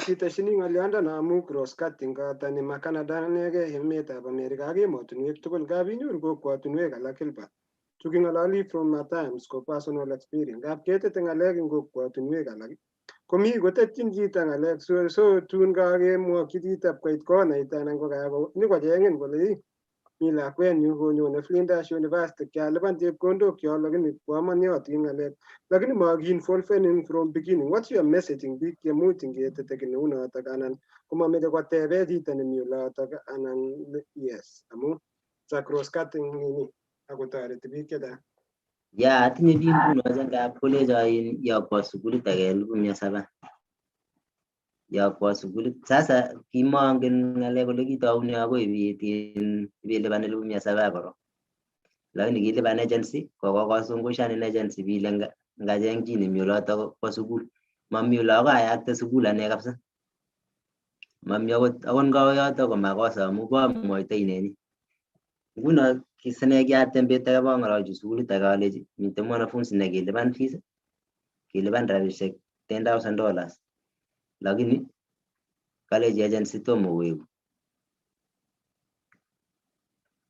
siteshini ng'oliondono amu cross cutting katani ma Canada inegei emetab America ak emotinwek tugul ngap inyoru kokwotinwek alak Gilbert tuking'ololi from at times ko personal experience ngap ketete ng'alek eng kokwotinwek alak komi kotetyin chito ng'alek so tun kakemwokyi chitab koit konait anan ko nyikocheng'in kole mi lakwenyu konyone Flinders University kyalipan chepkondok kyok lakini koamonyotin ng'alek lakini makiinvolvenin from beginning. What's your messaging biik chemuch ketete ki neunotok anan komameche kotebe chito nemi olotok anan yes amu sa cross cutting nini akotoreti biik chechang. ya atinye biik nguno ngap kolecho iyokwo sukulit age 700 yakwo sukulit sasa kimongen ng'alek kole kitoune akoi ibelipan 700 korok lakini kilipan agency kokosungushan agency bile ngacheng chi nemi olotok po sukul mami ole akoi ayakte sukul ane kabisa mami akot ngawe yotok ko makosa amu komwoitoi inenyi nguno kisine kiatembet ake bong'ololchi sukulit ake alechi mitei mwanafunzi nekilipan fees kilipan rabisiek $10,000 lakini kalechi agency tomo koweku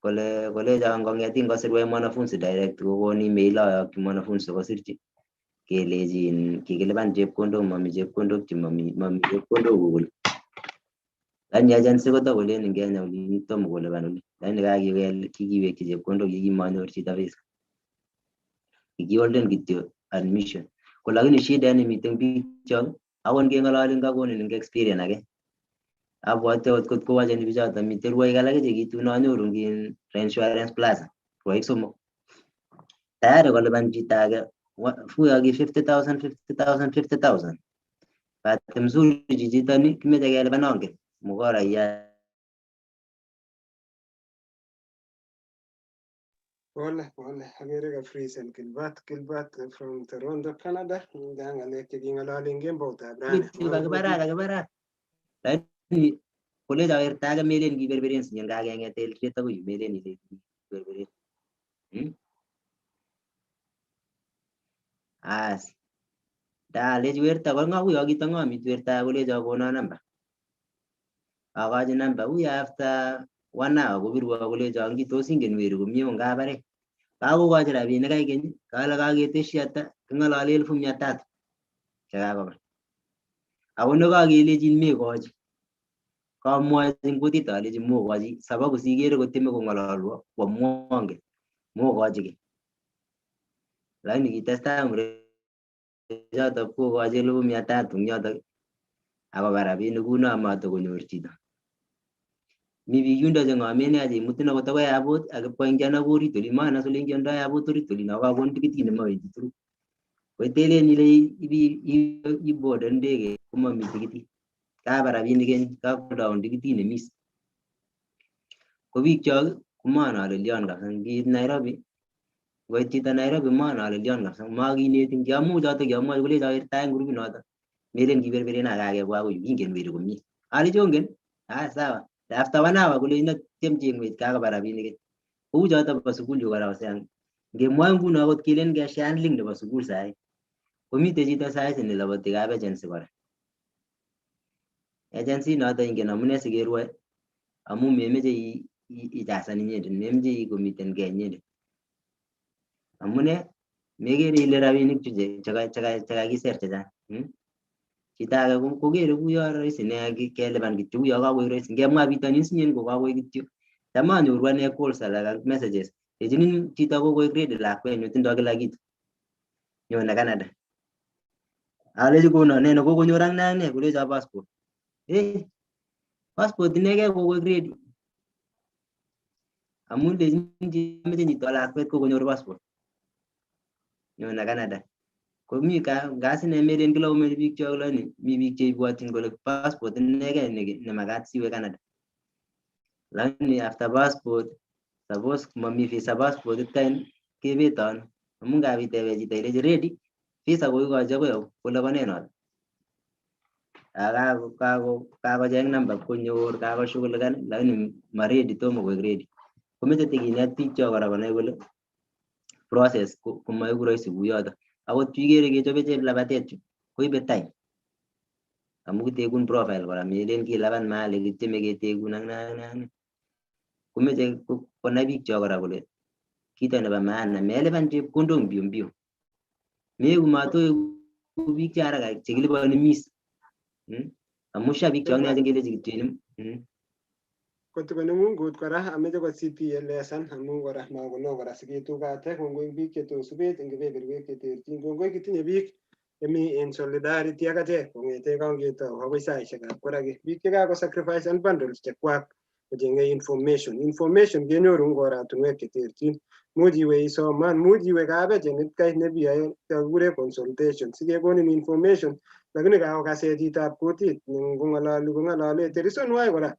kolecho ngong'etin kosirwech mwanafunzi direct kokon email ayokchi mwanafunzi kosirchi kelechin kikilipan chepkondok mami chepkondok mami chepkondok kukul lakini agency kotakolen ing Kenya olin tomo kolipan oli lakini kikiwekchi chepkondok kikimanyor chito visa kikiholden kityo admission ko lakini shida nemiten biik chok akot ngeng'ololi kakonin ing experience age abwate kot kowacheni bichoto mitei rwoik alak chekitun anyoru ngin Reinsurance Plaza rwoik somok tayari kolipan chito age fuyoki 50,000 bahati mzuri chichito ni kimeche kelipan onge mukora ya Pole agere ka freeze Gilbert from Toronto Canada ng'alek cheking'ololi eng kemboutab rani kakibarak lakini kolecho werto age melen kiberberen sinyen kakeng'ete eldoret akoi yu melen ile kiberberen as ndalechi werto kong'o uyo kitang'omit werto kolecho kono namba akochi namba uyo after 1 hour kopirwo kolecho tos ingen weri komie ngabare kakokochi rabinik kaikeny kale kaketeshi ata king'olole 300 chekakoba ako nekakelechin mekochi kamwochi ing kutit alechi mokochi sababu sikere kotieme kong'ololwo kwamwongen mokochi ki lakini kitestai murechoto kokochi 300 ing yotok akoba rabinik kuno matokonyor chito mi biik yundo cheng'omen nea cheimutin akot akoi airport akipkoingian ak orit oli manas ole ingiondoi airport orit olin akakon tikitit nemowendi through koitelen ile iboarden ndege komami tikitit kaba rabinik keny kakodown tikitit nemis ko biik chok komaan ale lion kabisa ngiit Nairobi ngoit chito Nairobi maan ale lion kabisa makinetin kiamuch choto kiamwochi kole chawirtae eng grupit noto melen kiberberen akakebwa akoi kingen weri komie ale chongen sawa after 1 hour kole tiemchi ngwet kakoba rabinik kou choto bo sukul yu kora wasang ngemwa nguno akot kelen kesha handling nebo sukul sai komite chito sai nelaboti kap agency kora agency noto ingen amune sikerue amu memeche ijasan inyendet memeche komiten ke inyendet amune megere ile rabinik chu chekakiser chechang chito age kokere kuyo rahisi ne kelipan kityo kuyo kakoik rahisi ngemwa bitonin sinyen ko kakoik kityo cham anyoru ane calls alak messages lechinin chito kokoik ready lakwenyu tindoi kila kitu nyone Canada alechi kono neno kokonyor ak ne kolecho passport passport inekei kokoik ready amun lechinin meche nyito lakwet kokonyor passport nyone Canada komi gasine melen kila komeche biik chok lakini mi biik cheibwotyin kole passport inekei nemakat siwe Canada lakini after passport suppose mami visa passport itain kebeton amu ngabitebe chito ilechi ready visa koikochi akoi kolipane noto kakocheng number konyor kakoshughulikan lakini maredi tomo koek ready komeche tikinet biik chok kora konai kole process komaiku rahisi kuyoto akot ikere kechobe cheplabatet chu koibe time amu kitekun profile kora melen kilaban mahali kityeme ketekun ak ne komeche konai biik chok kora kole kito nebo maana melipan chepkondok mbio mbio meku matoeku biik che haraka chekilipani miss amu sha biik chok neachen kelechi kityo kotikone mungut kora ameche ko CPLSan amu kora makono kora siketugate kongoi biik chetosubet eng kebeberwek cheterchin kongoi kitinye biik chemi en solidarity ak achek kong'ete kangetou akoi saishekab koraki biik chekakosacrifice bundles chekwak kocheng'e information kenyoru eng oratunwek cheterchin much iwe isoman much iwe kabejenit kai nebiyoe kakikure consultation sikekonin information lakini kakokase chitab kutit kong'olole the reason why kora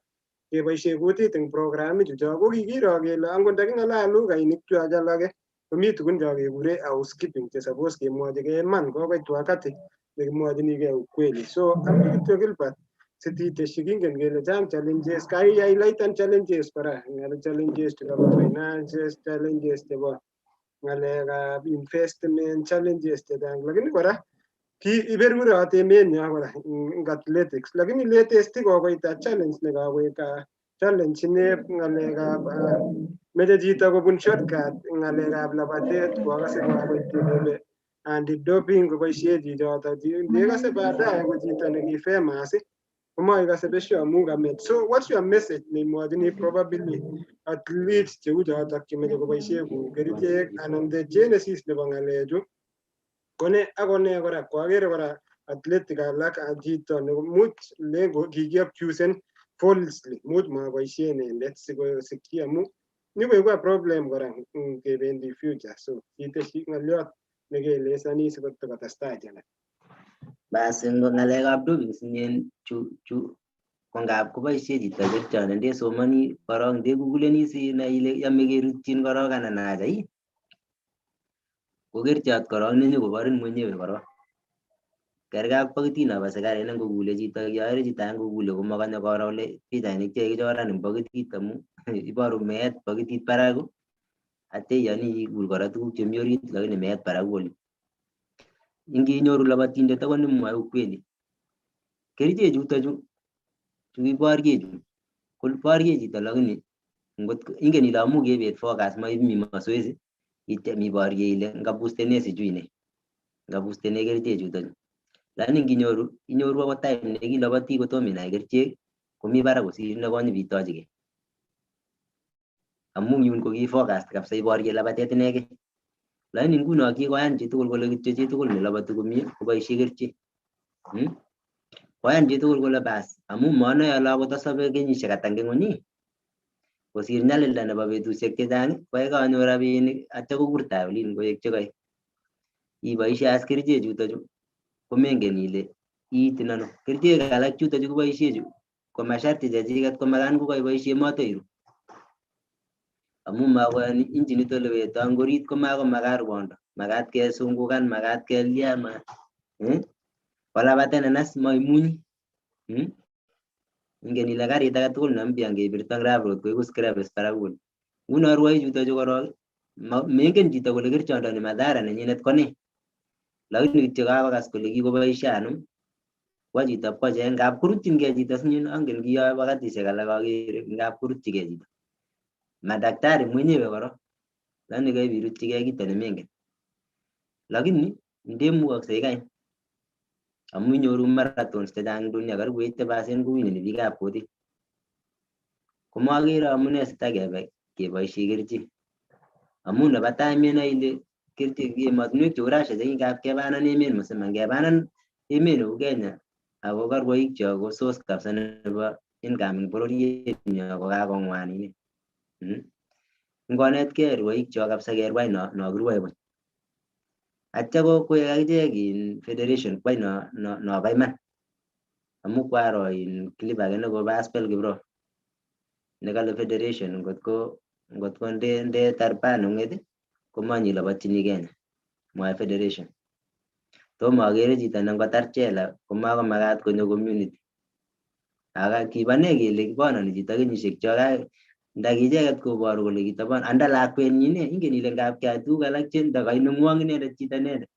keboishe kutit eng programichu cho ko kikiro kele angot ndaking'alal lugainik chwach alake komi tugun cho kekure housekeeping che suppose kemwochigei iman kokoit wakati nekimwochinigei ukweli so ami kityo Gilbert sititeshi kingen kele chang challenges highlighten challenges kora challenges chebo finances challenges chebo ng'alekab investment challenges chechang lakini kora iberurote emenyo kora eng athletics lakini latest kokoita challenge nekakoek challenge ine ng'alekab meche chito kobun shortcut ng'alekab labatet kokase kokakoit kele anti-doping koboishe chichoto ndekase baadaye ko chito neki famous komaikase besho amu kamet so what's your message neimwochini probably athletes cheu chotok chemeche koboishe kou kerichek anan the genesis nebo ng'alechu kone akone kora kwakere kora athletic alak chito much lengo kikiabusen falsely much maboishe inendet sikosikyi amu nikoiku problem kora kebendi future so kiteshi ng'oliot nekelesani sikotokotestai jana basi ng'alekab doping sinyen chu kongap koboishe chito kerichot ndesomani korok ndeguguleni sinai ile yome kerutyin korok anan acha ko kerichot korok nenyokoborin mwenyewe korok kergei ak pakitit nebo sikaret nengokule chito yoere chito ngokule komakonye koro ole pichainik chekichoran eng pakitit amu iboru meet pakitit barak atya iyoni ikul kora tuguk chemi orit lakini meet barak oli inginyoru labatindet akot nemwoe ukweli kerichek chutochu chukiboryechu koborye chito lakini ingen ile amu kebet focus maimi mazoezi ityem iborye ile ngabustene sijui ne ngabustene kerichek chutochu lakini inyoru akot time nekiloboti kotom inai kerichek komi barak kosir nekonye bitochigei amu yun ko kifocus kabisa iborye labatet inegei lakini nguno kikoyan chitugul kole kityo chitugul neloboti komie koboishe kerichek koyan chitugul kole bas amu manoe ale akot asobe kenyisiek ata eng ng'ony kosir nyalilda nebo betusiek chechang koe kanyor rabinik atya kokurta olin koek chekoek iboishe as kerichek chutochu komengen ile iitin ano kerichek alak chutochu kiboishe chu ko masharti chechiket komakan kokaiboishe matoiru amu makoyani injinit ole weto ngorit ko makomakar kondo makat kesungukan makat kelia kolapate nenas maimunyi ingen ile karit age tugul ne mpya ngebirto grab road koiku scraps barakut nguno rwoik chutochu korok mengen chito kole kerichondoni madhara nenyinet ko ne lakini kityo kakokas kole kikoboisie anum kwa chito pkocheng ngap korutyingei chito sinyin angen kiyoe wakatisiek alak akere ngap korutyigei chito madaktari mwenyewe korok lakini kaibirutchigei kito nemengen lakini ndemukoksei kany amu inyoru marathons chechang dunia karibu 80% kowineni biikab kutit komakere amune sitakebe keboisie kerichek amu nebo tai menoe ile kerichek emotinwek cheu Russia chekingap kebanan emet musima ngebanan emet neu Kenya ako karwoik cho ko source kabisa nebo income eng bororiet nyo ko kakong'wanit ngonetkei rwoik cho kabisa kerwai no kirwoe buch atya koek akichek in federation kwai no bo iman amu kwaro in clip age nekobo Aspel Kiprop nekale federation ngotko ndetar banung'et komanyi labatyini Kenya mwae federation tomo akere chito ne ngotar chela komakomakat konyo community aka kibane kele kibanani chito kenyisiek cho ndakicheket koboru kole kitabon anda lakwenyi ingen ile ngap kyai tuguk alak che ndakainung'wong inendet chito inendet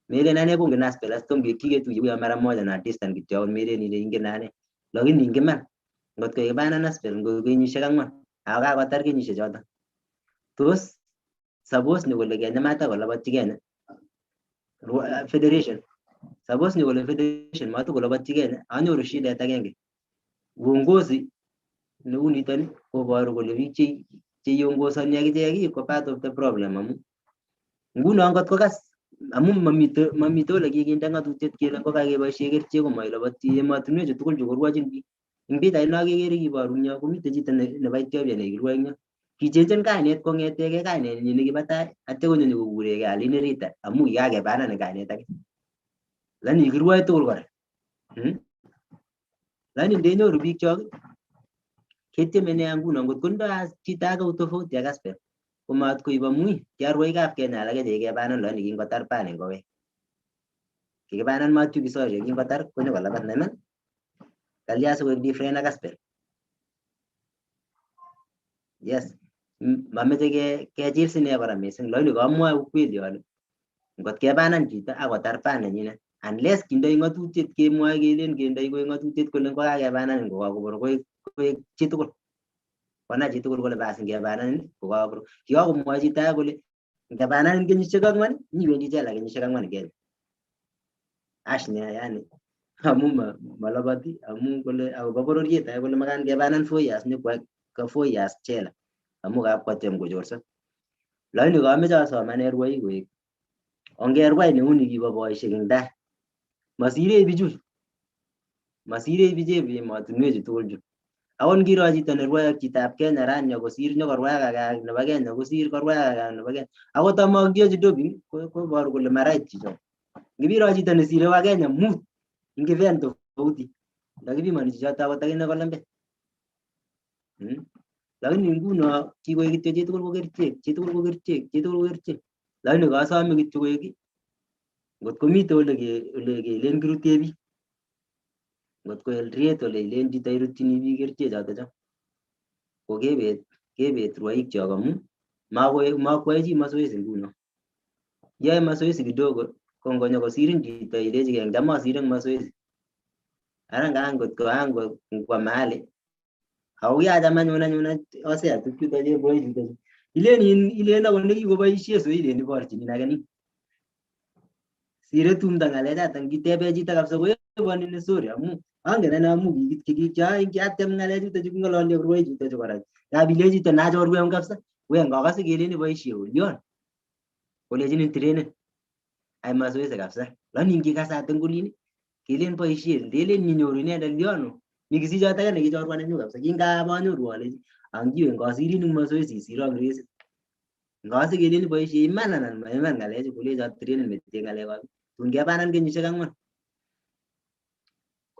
melen ane kongen Aspel as tom kiketuye kuyo mara moja na distant kityo akot melen ile ingen ane lakini ingiman ngotko kibanan Aspel ngo kenyisiek 4 ako kakotar kenyisiek choto tos suppose ni kole Kenya matakolapatyi Kenya federation suppose ni kole federation matakolapatyi Kenya anyoru shidet agenge uongozi neu nitoni koboru kole biik cheiongozani akichek ko part of the problem amu nguno ngotko kas amu mamite ole kikinde ng'atutiet kele ngokakeboisie kerichek komailapatyi emotinwek chu tugul chu korwochin biik eng pichait no kekere kiboru eng yo komite chito nebo Ethiopia nekirwoe eng yo kichenjen kainet kong'etegei kainenyi nekibo tai atya konyo nyikokuregei Aline Rita amu kikakebanan eng kainet age lakini kirwoe tugul kora lakini ndenyoru biik chok ketieme nea nguno ngotko ndo chito age utofauti ak Aspel komat koib amui kiarwoikab Kenya alake chekikebanan lakini kingotar banin kowek kikibanan Mathew Kisorio kingotar konyo kolabat neman kalya sikoek different ak Aspel yes mameche kechil sine kora mising lakini kamwae ukweli ale ngot kebanan chito akotar ban nenyinet unless kindoi ng'atutiet kemwoe kelen kendoi koek ng'atutiet kole ngokakebanan kokakobor koek chitugul konai chitugul kole basi ngebanan kokakobor kikakomwoe chito age kole ngebanan kenyisiek 4 nyiwendi jela kenyisiek 4 Kenya ashne yani amu malabati amu kole akobo bororiet age kole makan kebanan 4 years nyikwa 4 years jela amu kapkotyem kochorso lakini kameche asomane rwoik koek ongerwai neuni kibo boisiek eng tai masirei bichu masirei bichebu emotinwek chu tugul chu akot ngiro chito nerwoe ak chitab Kenya rani kosir nyokorwae ak nebo Kenya kosir korwae ak nebo Kenya akot amakiochi doping koboru kole marait chicho ngibiro chito nesire wa Kenya 5 ing event tofauti ndakipimani chichoto akot akine kolembet lakini nguno kikoek kityo chitugul ko kerichek lakini kasome kityo koek ngotko mite ole kelen kirute biik ngotko elriet ole ilen chito irutchini biik kerichek choto cho ko kebet rwoik chok amu makwoe chi mazoezi nguno yae mazoezi kidogo ko ngonyo kosirin chito ilechigei ngam asire eng mazoezi ara ngotko kwa mahali au yacham anyun osea tukchuto cheboi chuto ilen akot nekikoboisie so ilen iborchinin ake ni sire tumdo ng'alechato ngitebe chito kabisa koyebwoni ni sorry amu angen ane amu kiatem ng'alechuto chu king'ololi ak rwoik chuto chu kora kabile chito nachorweng'ung kabisa ngakase kelen iboisie olion kolechinin trainen ai mazoezi kabisa lakini ngikasate ngulin kelen boisie ndelen ninyoru inendet lion mi kisichot age nekichorwa nenyu kabisa kingabanyoru alechi angiwe ngasirin eng mazoezi siro resit ngase kelen iboisie iman anan maiman ng'alechu kolecho trainen mete ng'alekab tun kebanan kenyisiek 4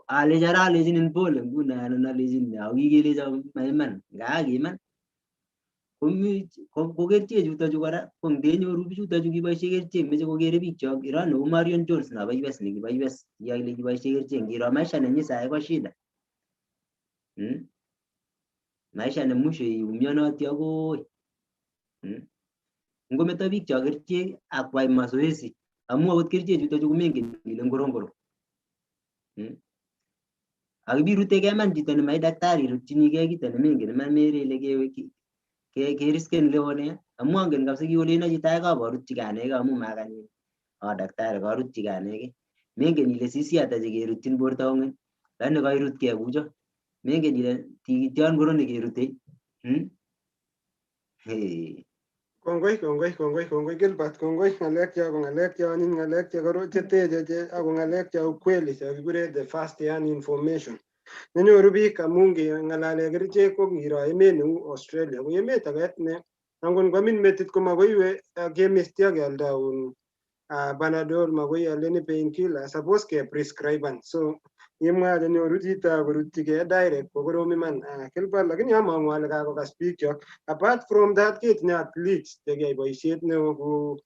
alechinin pole nguno anan alechin akikelecho maiman ngaa kiman ko kerchek chuto chu kora ko ndenyoru bichuto chu kiboisie kerchek meche kokere biik chok iro neu Marion Jones nabo US nekibo US ile kiboisie kerchek ngiro maisha nenyi sae ko shida maisha ne mwisho iumionoti akoi ngometo biik chok kerchek akwai mazoezi amu akot kerchek chuto chu komengen ile ngorongoro akibirute keman chito nemai daktari irutchinigei kito nemengen iman mere ile kerisken leone amu angen kabisa kioleno chito age kabarutchi kanege amu makanye daktari karutchi kanege mengen ile sisi ata chekerutchin borto ongen lakini kairutkei kucho mengen ile tikition ngoro nekerute Kongoi Gilbert, kongoi ngalek cho ngalek cho nin ngalek cho koro cheteje ako ngalek cho ukweli cho kikure the first hand information. Nenyoru biik amu ngalale kerichek ko ngiro emet neu Australia ko emet age ne angon kwamin metit ko makoiwe chemist akealdaun Panadol makoi aleni painkiller suppose ke prescriben so imwa nyoru chito korutchigei direct ko korom iman Gilbert lakini amang'u ale kakokas biik chok apart from that ketinye athletes chekiyai boisiet neo ku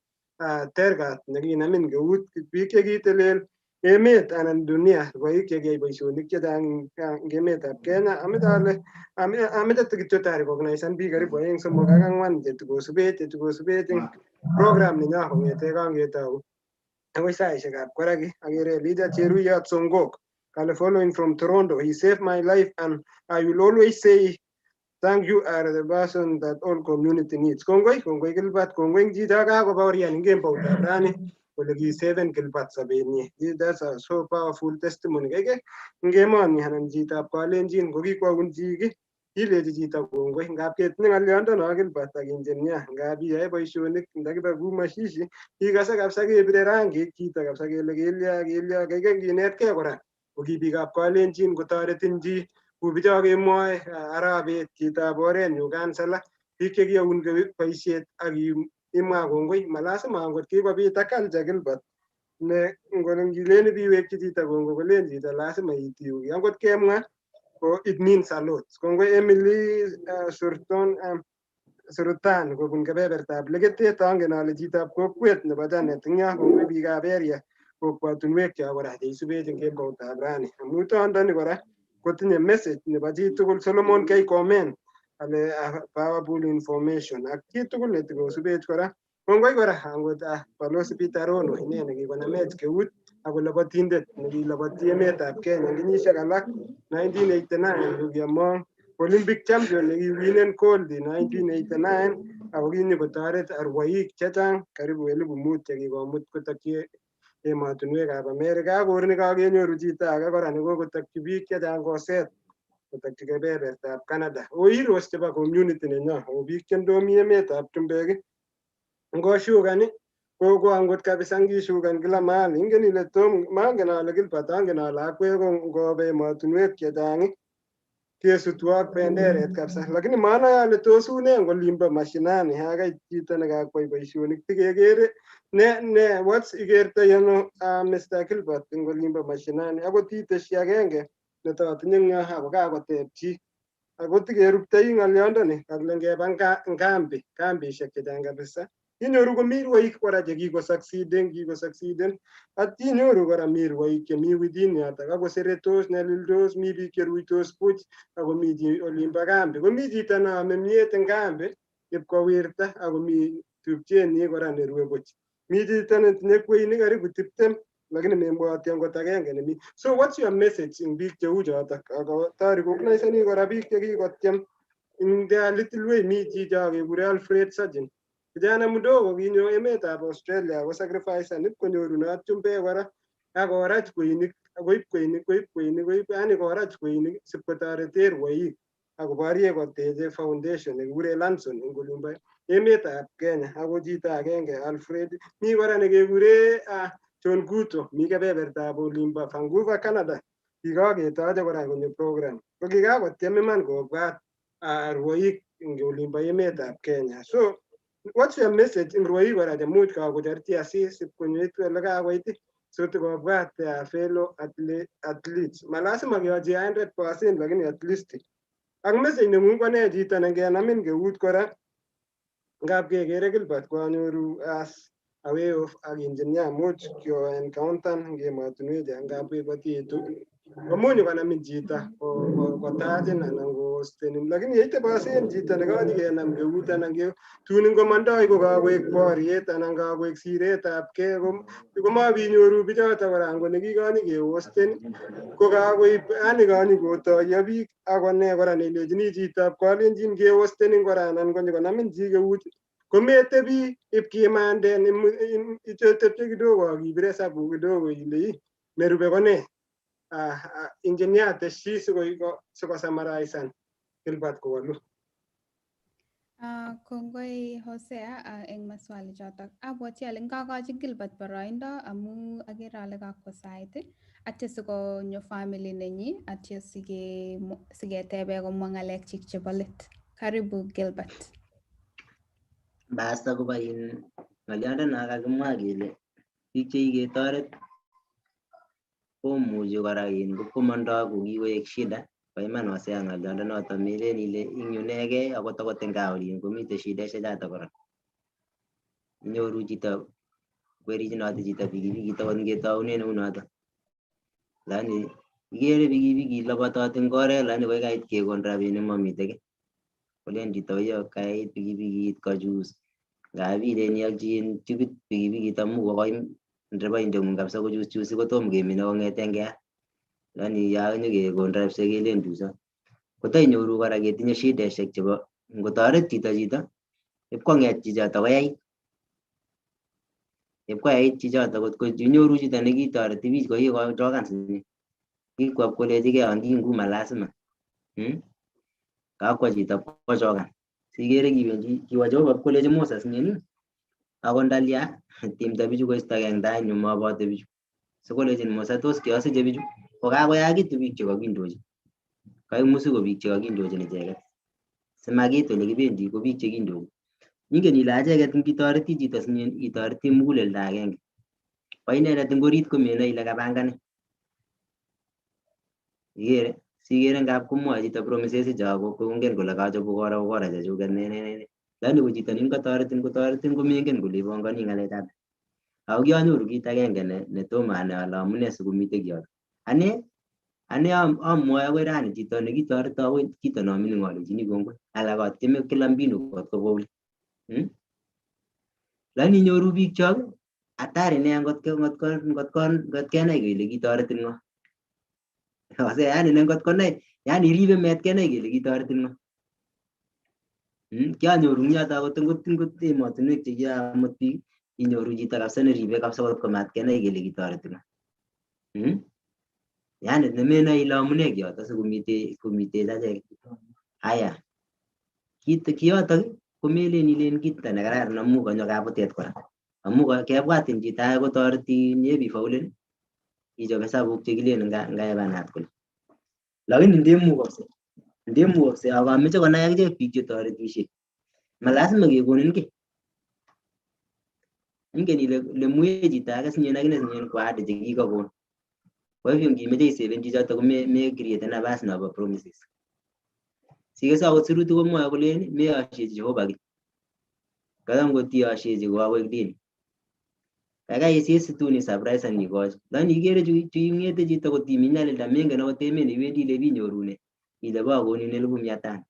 tergat nekinamin keut biik chekitelel emet anan dunia koik chekiyai boisionik chechang eng emetab Kenya amete kityo tarecognizen biik karibu 2 3 ak 4 chetukosubech eng program nenyo kong'ete kangetou akoi saisiekab koraki akere Elijah Cheruyot Songok kale following from Toronto he saved my life and I will always say thank you are the person that all community needs. Kongoi Gilbert, kongoi chito kakobaorian ing kemboutab rani kole kisaven Gilbert sobenyi. That's a so powerful testimony. Keke ing emoni anan chitab Kalenjin ko kikwaun chi kilechi chito kongoi ngap ketinye ng'oliondono Gilbert ak engineer ngap iyae boisionik ndakibe ku mashishi ikase kabisa kebire rangik chito kabisa kele kelya keke nginetkei kora ko ki biikab Kalenjin kotoretin chi ku bicho kemwoe arabet chitab orenyu kansela biik chekiyaun boisiet ak imwa kongoi malasima angot kikobit ak culture Gilbert ne ngole ngileni biwekchi chito kongoi kolen chito lasima itiuki angot kemwa ko it means a lot. Kongoi Emily Surutan kobun kebebertab Legetet angen ale chitab kokwet nebo Janet eng yo kongoi biikab area kokwatunwek cho kora cheisubech eng kemboutab rani amu tondoni kora kotinye message nebo chitugul Solomon K. Komen ale powerful information ak chitugul netikosubech kora kongoi kora angot Balozi Peter Rono ine nekikonamech keut ako labatindet nekilabati emetab Kenya eng kenyisiek alak 1989 kokiamong Olympic champion nekiwinen gold 1989 ako kinyokotoret arwaik chechang karibu 5,000 chekikomut kotokyi emotinwekab Amerika ak or nekakenyoru chito age kora nekokotokyi biik chechang koset kotokyi kebebertab Canada heroes chebo community nenyo ako biik chendomi emetab chumbek ngoshukan ko angot kabisa ngishukan kila mahali ingen ile tom mangen ale Gilbert angen ale akwek ngobe emotinwek chechang kesutwo ak benderet kabisa lakini manoe ale tos une eng olimbo mashinani akait chito nekakwai boisionik tikekere ne what's ikertoi ano Mr. Gilbert eng olimbo mashinani akot iteshi agenge netotinye eng yo ako kakoteb chi ako tikeruptoi ng'oliondoni kale ngeba kambishek chechang kabisa inyoru komi rwoik kora chekikosucceeden at inyoru kora mi rwoik chemi within yotok akoseretos nyalildos mi biik cheruitos buch akomi chi olimbo kambi komi chito neome myet eng kambi ipkowirta akomi tupchenyi kora nerue buch mi chito netinye kweinik karibu 20 lakini membwoti angot agenge nemi so what's your message eng biik cheu chotok ako tarecognizeni kora biik chekikotyem in their little way mi chicho kekure Alfred Sajin kijana mdogo kinyo emetab Australia ko sacrifice ip konyorunot chumbek kora akorach kweinik akoib kweinik yani korach kweinik sipkotorete rwoik akoborye koteche foundation nekikure Lanson eng olimbo emetab Kenya ako chito agenge Alfred mi kora nekekure John Guto mi kebebertab olimbo Vancouver Canada kikaketoche kora konyo program ko kikakotyem iman kobwat rwoik eng olimbo emetab Kenya so what's your message eng rwoik kora chemuch kakochorchi asis ipkonyoitu ole kakoit sotikobwat fellow athletes malasima keyochi 100% lakini at least ak message neng'ung ko ne chito nengenamin keut kora ngap kekere Gilbert kwanyoru as a way of ak engineer much kyo encounter ngematunwek ngap kibatitu komunyu kanamin chito kotachin anan kostenin lakini yeite pasen chito nekanyi kenam keut anan tun ngomandoi ko kakoek boriet anan kakoek siretabkei komabinyoru bichoto kora ngo nekikanyi kehosten ko kakoib yani kanyi kotoyo biik akone kora neilechini chitab Kalenjin kehostenin kora anan konyo konamin chi keut kometebi ipkimanden ichotepche kidogo akibire hesabu kidogo ile nerube kone engineer teshi siko summarize Gilbert kowalu. Kongoi Hosea eng maswali chotok. Abwati ale ngakachi Gilbert boroindo amu agere ale kakwo sait atya sikonyo family nenyi atya siketebe komwa ng'alekchik chebo let. Karibu Gilbert. Basta kobain ng'oliondono kakimwa kele biik chekiketoret komuchi kora komandoi kokikoek shida bo iman Hosea ng'oliondonoto melen ile ing'yunegei akot eng gaa olin komite shideshek choto kora inyoru chito kwerichinoti chito pikipikit akot ngetoune neunoto lakini ikere pikipikit lobototi eng oret lakini koi kait kekon rabinik mamite ki kolen chito yo kait pikipikit kachus ngabiren ialchin tubit pikipikit amu kokoi nderebaindeng'ung kabisa kochuschusi kotom kemine kong'etengei lakini yakekon rabisiek kelen chuso kotainyoru kora ketinye shideshek chebo ngotoret chito ipkong'et chichoto koyait chichoto kotko inyoru chito nekitoreti bich kokikochokan sinye kikwap kolejigei andingu malasima kakwa chito kochokan sikere kiwo Jehova koleji Moses nini ako ndalia timta bichu koistogei eng tainyu mabote bichu sikolejin Moses tos kiasiche bichu kokakoyakitu biik chekakindochi kaimusi ko biik chekakindochin icheket simakit ole kibendi ko biik chekindochi ingen ile acheket ngitoreti chito sinyen itoreti muguleldo agenge ko inendet eng orit komenoe ile kapangane ikere sikere ngap komwoe chito promises chok kongen kole kachop ukora chechuket ne lakini ko chito nekatoretin komengen kole ipongoni ng'alekab ako kianyoru kit agenge netomo anai ale amune sikomite kiyoto ane amwoe akoi rani chito nekitoreto akoi chito no mining alechini kongoi ala katieme kila mbinu kotkokouli lakini inyoru biik chok hatari nea ngot kenai kele kitoretin ng'o yani ngotkonai yani iribe metkenai kele kitoretin ng'o kianyoru ng'yoto akot ngot emotinwek chekiamut biik inyoru chito kabisa neribe kabisa kotko matkenai kele kitoreti ng'o yani nemenoe ile amune kiyoto sikomitech achek haya kiyotok komelen ilen kit nekararan amu kanyo kabutet kora amu kebwatin chito age kotoretin yebifaulen ichob hesabuk chekilen ngaebanat kole lakini ndemukokse akameche konai akichek biik chetoretishe malasima kekonin ki ingen ile muye chito age sinyen akine sinyen ko ahadi chekikakon kwa hivyo ngimeche iseven chichoto ko me create nafas nebo promises sikese akot sirutik komwoe kolen meyoshechi Jehova ki kaya ngot iyoshechi kokakoek dini kaikai isisi tun isurprisan ikochi lakini ikere chu ing'ete chito kotimi nyalilda mengen akot emet neiwendi ile binyorune ile bokonin 1500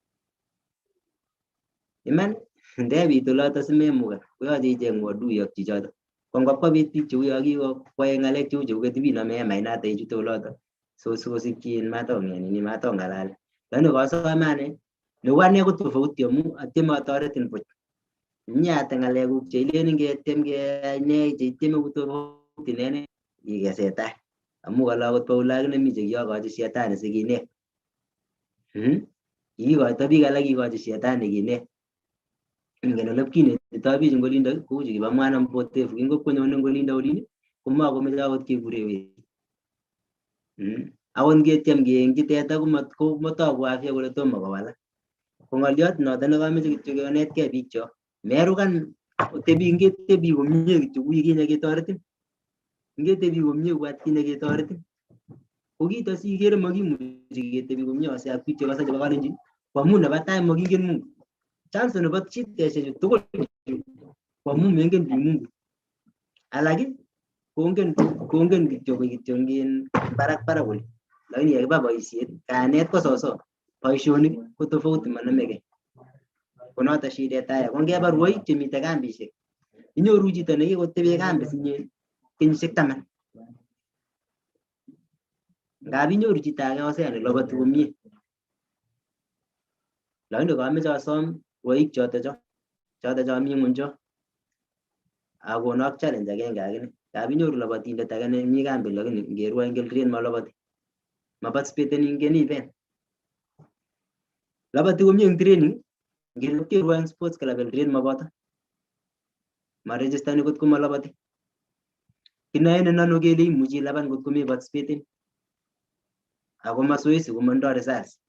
iman ndebit oloto simemuka koyoche icheng uadui ak chichoto ko ngopko biik cheu yo kikokwai ng'alek cheu cheuket ibinome emainate ichute oloto sikosikyin matong'alal lakini kasome ane neu ane ko tofauti amu atieme atoretin buch nyate ng'alekuk cheilenen ketem ne cheitieme kutofauti nene ikesetai amu kale akot Paulo akine mi chekiyokochi shetani sikinet kikoito biik alak kikochi shetani kinet ingen ole kinetitoi biik eng olindo kou chekibo mwana mpotevu kingopkonyone eng olindo olin komakomeche akot kekure weri akot ngetiem keengchi teta komatoku afya kole tomo kowalak ko ng'oliot noto nekameche kityo kenetkei biik chok merukan ngetebi komie kityo kou kinye ketoretin ngetebi komie kou atkinye ketoretin ko kito sikere makimuchi ketebi komie ak biik chekose chebo Kalenjin ko amu nebo tai makingen Mungu chance nebo chiteshechu tugul koamu mengen biik Mungu. Alak kongen kityo ngin barak kole. Lakini yekiba boisiet kanet ko soso. Boisionik ko tofauti manamegei. Konoto shidet aya. Kongeba rwoik chemite kambishek. Inyoru chito nekikotebie kambi sinye kenyisiek 10. Ngab inyoru chito age osene loboti komie. Lakini kameche asom rwoik choto mi ng'unjo. Akonok challenge agenge akine. Ngab inyoru lobotindet age nemi kambi lakini ngerwa eng Gilbert maloboti. Maparticipateni ingen event. Loboti komie eng training. Ngirwa eng sports club Gilbert maboto. Marejistani kot komaloboti. Kinae neno kele imuchi laban kot komi participate. Ako mazoezi komandoi results.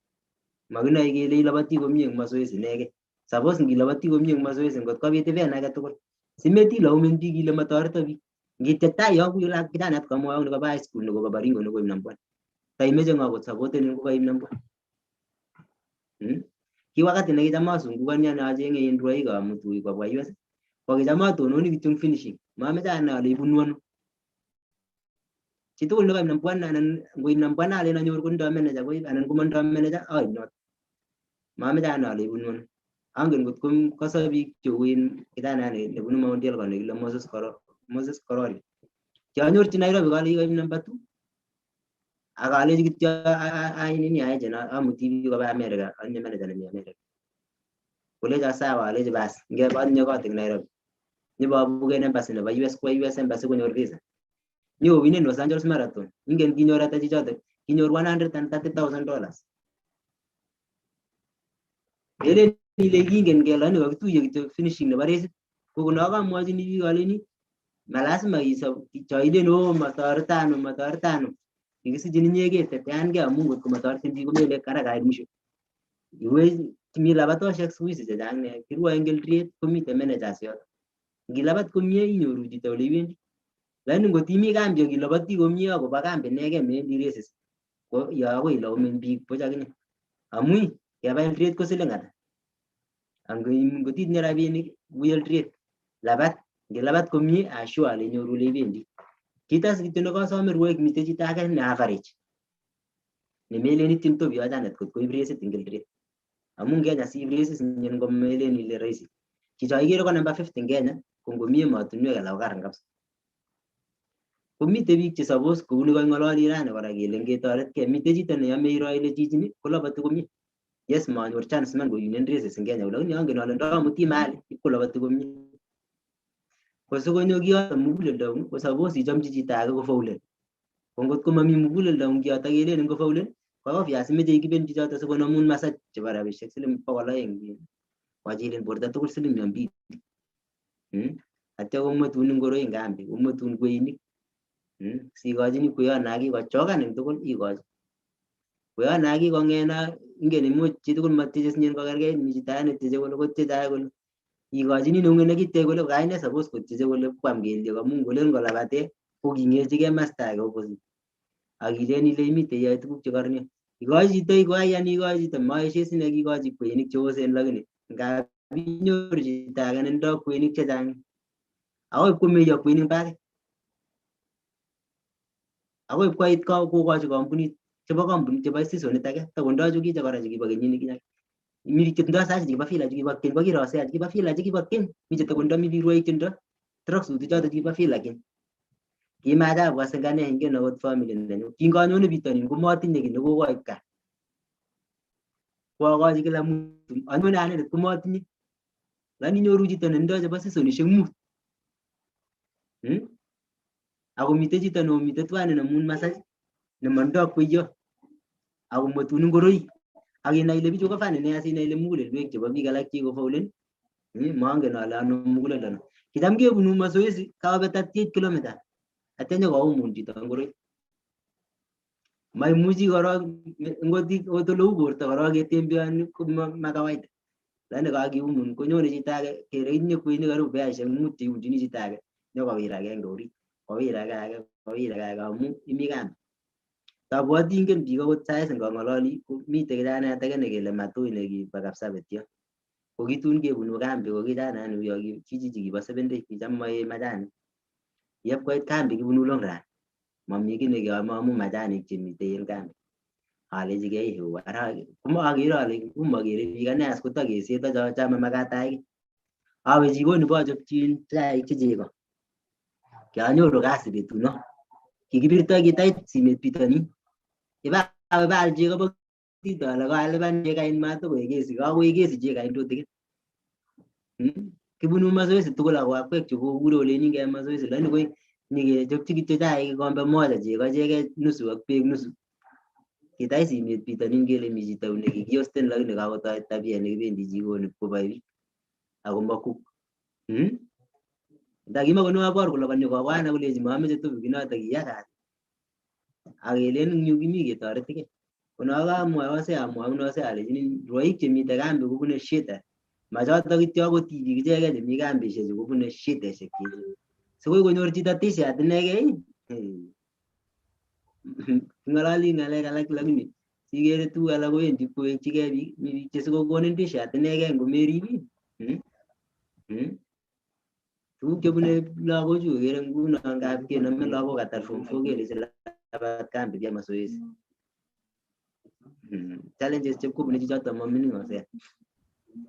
Makinae kele iloboti komie eng mazoezi inege. Suppose ngiloboti komie eng mazoezi ngot kobit event age tugul. Simeti laumen biik ile matoreto biik. Ngitetai yo kuyo lak kijanat kamwau nebo high school nebo Baringo nebo Imnambwan. Taimeche ngo kot supporten ko Imnambwan. Ki wakati nekicham asungukani ane achenge en rwoik amutu kobwa US. Kokicham atononi kityo finishing. Mameche ane ale ibunu ano. Chitugul nebo Imnambwan anan ngo Imnambwan alen anyor kondo manager koib anan komandoi manager ainyot. Mameche ane ale ibunu ano. Angen kot koso biik cheuen kijanani nebunu Mount Elgon nekile Moses Korori. Kianyorchi Nairobi kale ikoib number 2. Akalechi kityo aijena amuti biik koba America anye manager nemi America. Koleja sawa alechi bas ngebe atinye kot eng Nairobi. Nyibabuken embassy nebo US kwa US embassy konyor visa. Nyo winen Los Angeles Marathon. Ingen kinyor ata chichote? Kinyor $130,000. Ele ile kingen kelani kakituye kityo finishing nebo race. Kokuno kamwachini biik aleni malasima isob choile no matoretano. Ikisijini nyege tetean ge amu ngot komatoretin biik komele karaka mwisho. Iwe kimi labatoshek Swiss chechang ne kirwa eng Gilbert komite managers yoto. Ngilabat komie inyoru chito ole iwendi. Lakini ngot imi kambi ngilabati komie akoba kambi nege meendi races. Ko ya akoi laumen biik boch akinye. Amu keba Gilbert ko siling ata. Ngot itinye rabinik wiyel Gilbert labat ngilabat komie assure ale inyoru ole iwendi. Kitas kityo nekasome rwoik mite chito age ne average. Nemeleni tim to biyo janet kot koib races eng Gilbert. Amu Kenya si races nyen ngomelen ile rahisi. Chicho Igeere ko number 50 eng Kenya ko ngomi emotinwek alak karan kabisa. Komite biik che suppose kou ni kang'ololi rani kora kele ngetoretkei. Mite chito neyome iro ile chichini koloboti komie. Yes manyor chance man koyunen races eng Kenya lakini angen ale ndamuti mahali ipkoloboti komie. Kosokonyo kiyoto muguleldo ko suppose ichomchi chito age ko faulen. Ko ngot ko mami muguleldo kiyoto kelelen ko faulen ko obvious meche ikiben chichoto sikonamun masach chebo rabisiek siling 200 wachilin borto tugul siling 200. Atya komwetun ngoroik kambi, komwetun kweinik. Sikochini kweyon akikochokan eng tugul ikochi. Kweyon akikong'ena ingen imuch chitugul matieche sinyen kokerkeit mi chito age netieche kole kotieche age kole. Ikochini neungen nekite kole kaine suppose kotieche kole kwam kelyek amu ngolen kolabate koking'echigei masta age opposite. Akilen ile imite iyoe tuguk chekornyo. Ikochi chito ikoyan ikochi chito maeshe sine kikochi kweinik cheosen lakini ngab inyoru chito age nendoi kweinik chechang. Akoi komeyo kweinik bakit. Akoi koit kokochi kampunit chebo seasonit age takondoi chukiche kora chekibo kenyit nikinye. Mi biik chetindoi sachi chekibo fila chekibo keny bokirose chekibo fila chekibo keny mi chetakondoi mi biik rwoik chetindoi tracksuit choto chekibo fila keny. Kimaajabu asingane ingen akot family nenyu. Kinganyone bitonin komatinye kiy nekokoib gaa. Koakochi kila mtu. Anyone anendet komatinye. Lakini inyoru chito netindoi chebo seasonishek 5. Ako mite chito nomite tuan nenamun masach nemandoi kweyo. Ako mwetun ngoroik. Akinai ile bichu ko fani ne asinai ile mugulelwek chebo biik alak chekofaulen. Mangen ale ano muguleldo. Kicham kebunu mazoezi kabe 38 km. Atya nyokoumun chito ngoroik. Maimuchi korok ngot ole u borto korok ketembeoni ko ma kawaida. Lakini kakiumun konyone chito age kere itinye kweinik karibu beaishek 5 cheiunjini chito age nyokowir agenge orit. Kowir age amu imi kambi. Tabwati ingen biik akot saiz ngang'ololi mite kijanet age nekele Matui nekibo Kapsabet yo. ko kitun kebunu kambi ko kijana anu yo chichi kibo 70 kicham majani yep koit kambi kibunu Longran mami ki nekeome amu majanik chemite en kambi alechi kei ara kumagere ale kumagere biik ane as kotakeseto chame makatai awe jikoni bochopchin chaik che chego kianyoru kasi betuno kikibirto kitait simet bitonin ibawe bal chego bo tito ala kaliban chekain matokoe kesi kakoe kesi chekain tutigin kibunu mazoezi tugul ako akwek chu kobure oleni nge mazoezi lakini koi nikechopchi kityo chaik kombe moja chego chege nusu ak beek nusu kitai simet bitonin kele mi chito nekikiosten lakini kakotoi tabia nekibendi jikoni kobai biik ako makuk ndakimakonu abor koloboni kobwana kolechi mameche tupik noto kiyakat akelen yu kimi ketoretikei konakamwae ose amwaun ose alechini rwoik chemite kambi kobune shida machoto kityo akot tibik ichekei chemi kambishek chu kobune shideshek chechik sikoi konyor chito tishat inekei ng'ololi ng'alek alak lakini sikere tuguk alak kowendi kowekchigei biik mi biik chesikokonin tishat inekei ngomeribi tuguk chebune lagochu kere nguno ngap kenome lagok atar form 4 kelechi labat kambi keyai mazoezi challenges chekobune chichoto mamining ose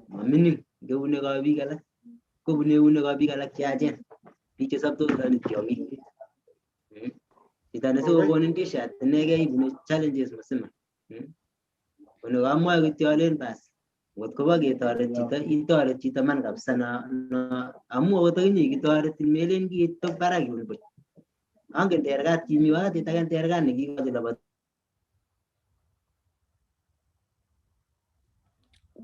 mamining kebune ka biik alak kobune eunek ka biik alak cheyachen biik chesoptos lakini tiong'ik chito nesikokonin tishat inekei ibune challenges masima kono kamwae kityo alen bas ngot kobo ketoret chito itoret chito man kabisa na amu akot akinye kitoretin melen kiito barak yun buch angen tergat kimi wakatit ake tergat nekikochi labat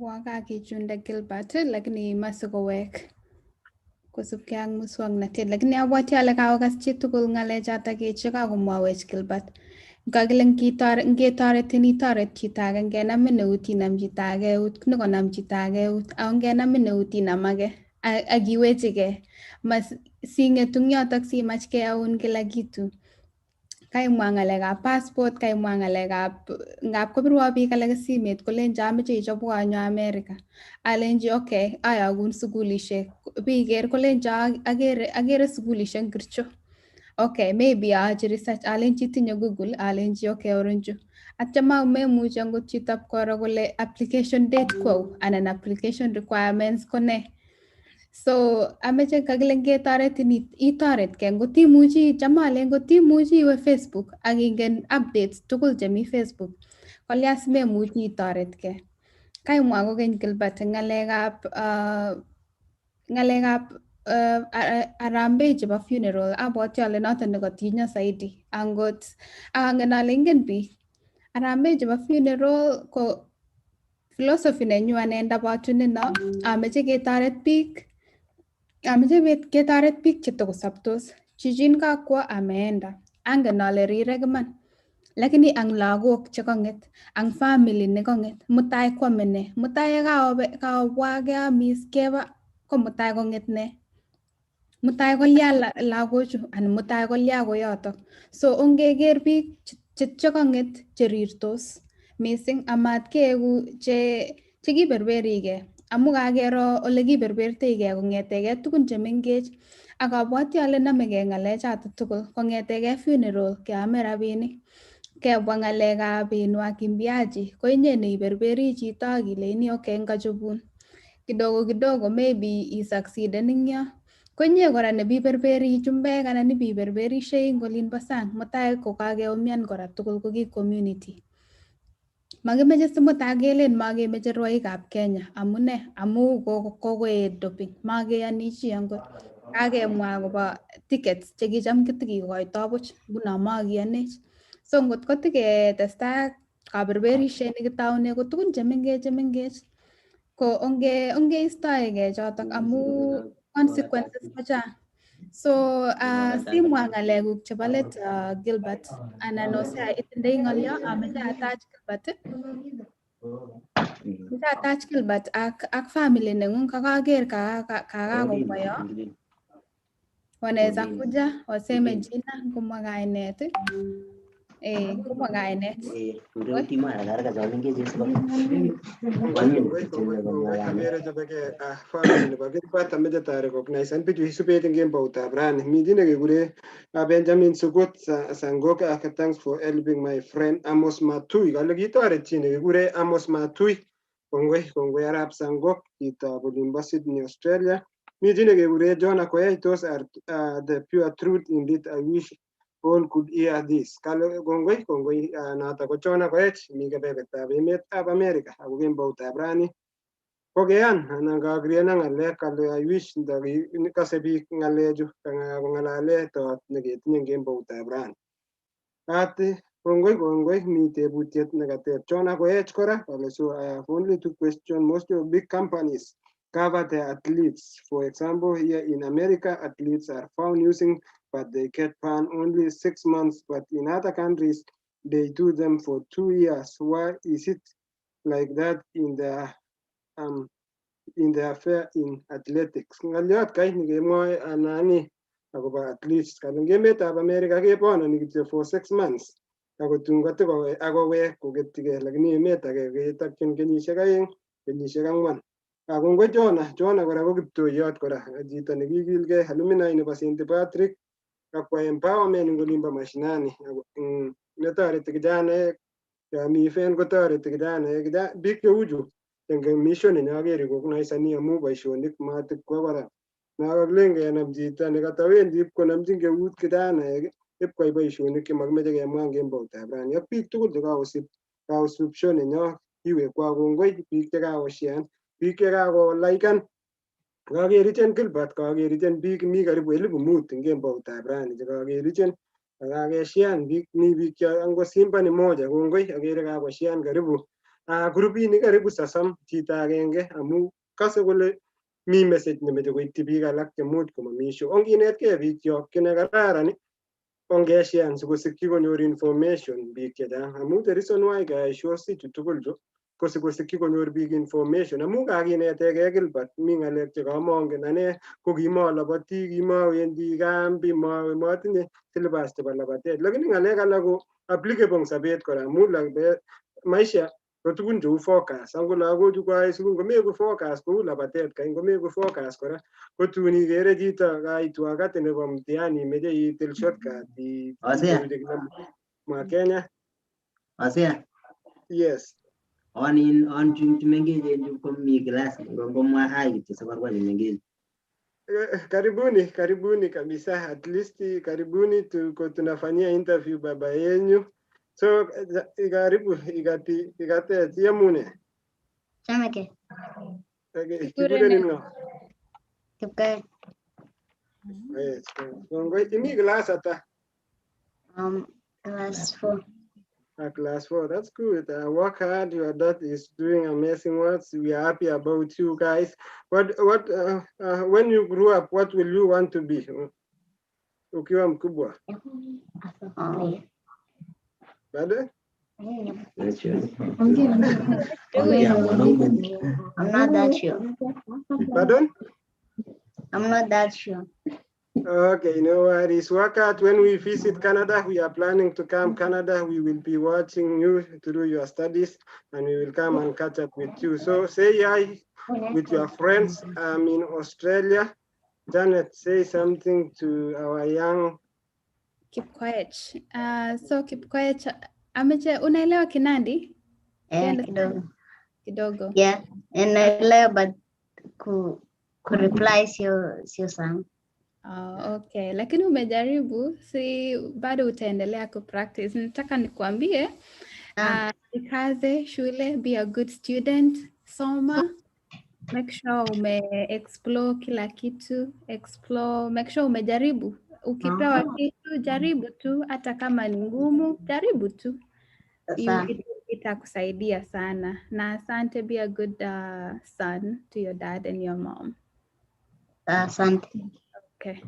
Wakakichunde Gilbert lakini masikowek kosubkei ak muswoknotet lakini abwati ale kakokas chitugul ng'alechoto chekakomwawech Gilbert kakile ngetoretin itoret chito age ngenamin eut inam chito age eut nikonam chito age eut ako ngenamin eut inam age akiwechigei sing'etu eng yotok simach keyaun kila kitu kaimwa ng'alekab passport kaimwa ng'alekab ngap kobirwo biik alak simet kolenjo ameche ichobwo anyo America alenji okay ayagun sukulishek biker kolenjo agere sukulishek ngircho okay maybe aachi research alenji itinye Google alenji okay oronju atya memuchi angot chito koro kole application date ko anan application requirements ko ne so ameche kakile ngetoretin itoretkei ngotimuchi chamale ngotimuchi iwe Facebook akingen updates tugul chemi Facebook kolya simemuchi itoretkei kaimwa kokeny Gilbert ng'alekab harambee chebo funeral abwoti ale noto nekatinyo zaidi angot angen ale ingen biik harambee chebo funeral ko philosophy nenyu ane ndabotuneno ameche ketoret biik chetokosoptos chichin kakwo ameenda angen ale rirek iman lakini ang lagok chekang'et ang family nekang'et mutai kwame ne mutai yekawobwa keamis keba ko mutai kong'et ne mutai kolya lagochu anan mutai kolya koyotok so ongeker biik chekang'et cherirtos mising amat keeku chekiberberigei amu kakero ole kiberberteigei kong'etegei tugun chemengech ak abwoti ale namegei ng'alechato tugul kong'etegei funeral keame rabinik kebwa ng'alekab wakimbiaji ko inye neiberberi chito akileini okay ngachobun kidogo maybe isucceeden eng yo ko inye kora nebiberberi chumbek anan ibiberberishei eng olin bo sang mutai kokakeumian kora tugul ko ki community makimeche simutai kelen makemeche rwoikab Kenya amune amu kokoet doping makeyani chi angot kakemwa akobo tickets chekicham kitikikoitoi buch nguno makiyanech so ngot kotiketestai kaberberishet nekitoune ko tugun chemengech ko ongeistoegei chotok amu consequences kochang so simwa ng'alekuk chebo let Gilbert anan osea itindoi ng'olyo ameche atach Gilbert ak family neng'ung kakaker kakakobwa yo wanaweza kuja waseme jina ngomwa kainet Kumwa kainet. Ndio timu haraka za wengi jinsi kwa. Agere chobege family nebo Gilbert ameche ta recognize and bichu isubet eng kemboutab rani. Miti nekekure Benjamin Sukut Sangok, thanks for helping my friend Amos Matui. Kale kitoret chi nekekure Amos Matui. Kongoi Arap Sangok, chitab olimbo Sydney, Australia. Miti nekekure John Akoyai, those are the pure truth indeed. I wish all could hear this. Kale kongoi nata ko John Akoyai mi kebebertab emetab America ako kemboutab rani. Kokeyan anan kakriyan ang ngalek kale I wish kase biik ngalechu kongalale tot neketinye eng kemboutab rani. Ati kongoi mi tebutiet nekateb John Akoech kora kale so I have only two questions. Most of big companies cover their athletes. For example, here in America, athletes are found using, but they get banned only 6 months. But in other countries, they do them for 2 years. Why is it like that in the affair in athletics? Ngaliot kai nikemwoe anani akobo athletes kale emetab America kepononi kityo for 6 months. Akotun kote akowek koketige, lakini emet age ketokyin kenyisiek 2, kenyisiek 4. Kongoi Jona kora ko kiptoiyot kora, chito nekikilgei, alumni nebo St. Patrick akwa empowerment eng olimbo mashinani netoreti kijanaek. Mi fan kotoreti kijanaek, biik cheu chu eng mission nenyokeri konoisani amu boisionik matikwo kora. Nakaklen kenam chito nekatawendi ipkonamchin keut kijanaek ipkwai boisionik chemakimeche kemwa eng kemboutab rani. Ak biik tugul chekakosubsho nenyo kiwekwa kongoi, biik chekakoshean, biik chekakolaikan. Kakerichen Gilbert, kakerichen biik mi karibu 5,000 eng kemboutab rani chekakerichen. Kakeshean biik, mi biik cho ango Simba ni moja, kongoi akere kakoshean karibu grupini karibu 30 chito agenge amu kase kole mi message nemeche koityi biik alak chemuch komami show. Onginetkei biik chok kit nekararan ongeshean sikosikyi konyor information biik chechang. Amu the reason why keyai shows ichu tugul chu ko sikosikyi konyor biik information. Amu kakinetegei Gilbert, mi ngalek chekamongen ane, ko kimalabati, kimawendi kambi, matinye syllabus chebo labatet. Lakini ngalek alak ko applicable eng sobet kora amu maisha ko tugun cheu focus. Ango lagochu koai sukul komeku focus kou labatet kai, ngomeku focus kora kotun ikere chito kaitu wakati nebo mtihani imeche itil shortcut ma Kenya. Asia. Yes. On tumengeje komi class ngomwa hai kityo sabarwa tumengeje. Karibuni kabisa, at least karibuni tunafanyia interview baba yenyu. So karibu igate yamune. Chamake. Okay, kibure nino. Kipkai. Yes. Kongoi imi class ata? Class 4. Class 4, that's good. Work hard. Your dad is doing amazing work. We are happy about you guys. When you grew up, what will you want to be? Ukiwa mkubwa. Bado? I'm not that sure. Pardon? I'm not that sure. Okay, no worries. Work out. When we visit Canada, we are planning to come Canada. We will be watching you to do your studies and we will come and catch up with you. So say hi with your friends. I'm in Australia. Janet, say something to our young. Keep quiet. So keep quiet. Ameche, unaelewa Kinandi? Kidogo. Yeah, and naelewa but ku reply sio sana. Okay, lakini umejaribu, si bado utaendelea kupractice. Nataka nikuambie, ikaze shule, be a good student, soma, make sure ume-explore kila kitu, make sure umejaribu. Ukipewa kitu, jaribu tu, hata kama ni ngumu, jaribu tu. Itakusaidia sana. Na asante, be a good son to your dad and your mom. Asante. Okay.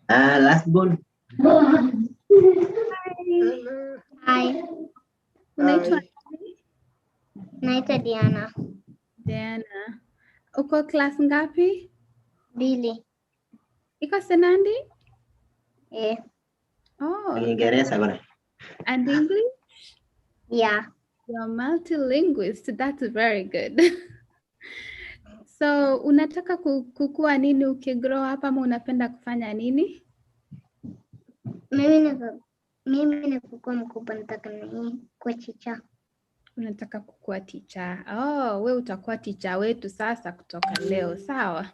Last born. Hi. Unaitwa? Naitwa Diana. Diana. Uko class ngapi? 2. Iko Senandi? Oh, Kiingereza kora. and English? Yeah. You're multilinguist. That's very good. So, unataka kukua nini ukigrow up ama unapenda kufanya nini? Mimi nikukuwa mkubwa nataka kuwa teacher. Unataka kukua teacher. Oh, we utakuwa teacher wetu sasa kutoka leo, sawa?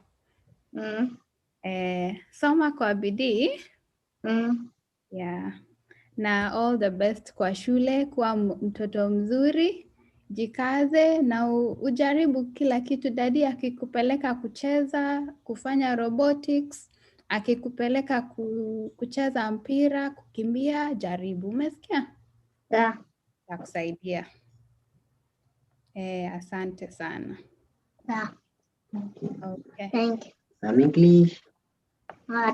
Soma kwa bidii. Yeah. Na all the best kwa shule, kuwa mtoto mzuri, jikaze na ujaribu kila kitu. Dadi akikupeleka kucheza, kufanya robotics, akikupeleka kucheza mpira, kukimbia, jaribu. Umesikia? Yeah. Takusaidia. Asante sana. Yeah. Okay. Thank you. Some English.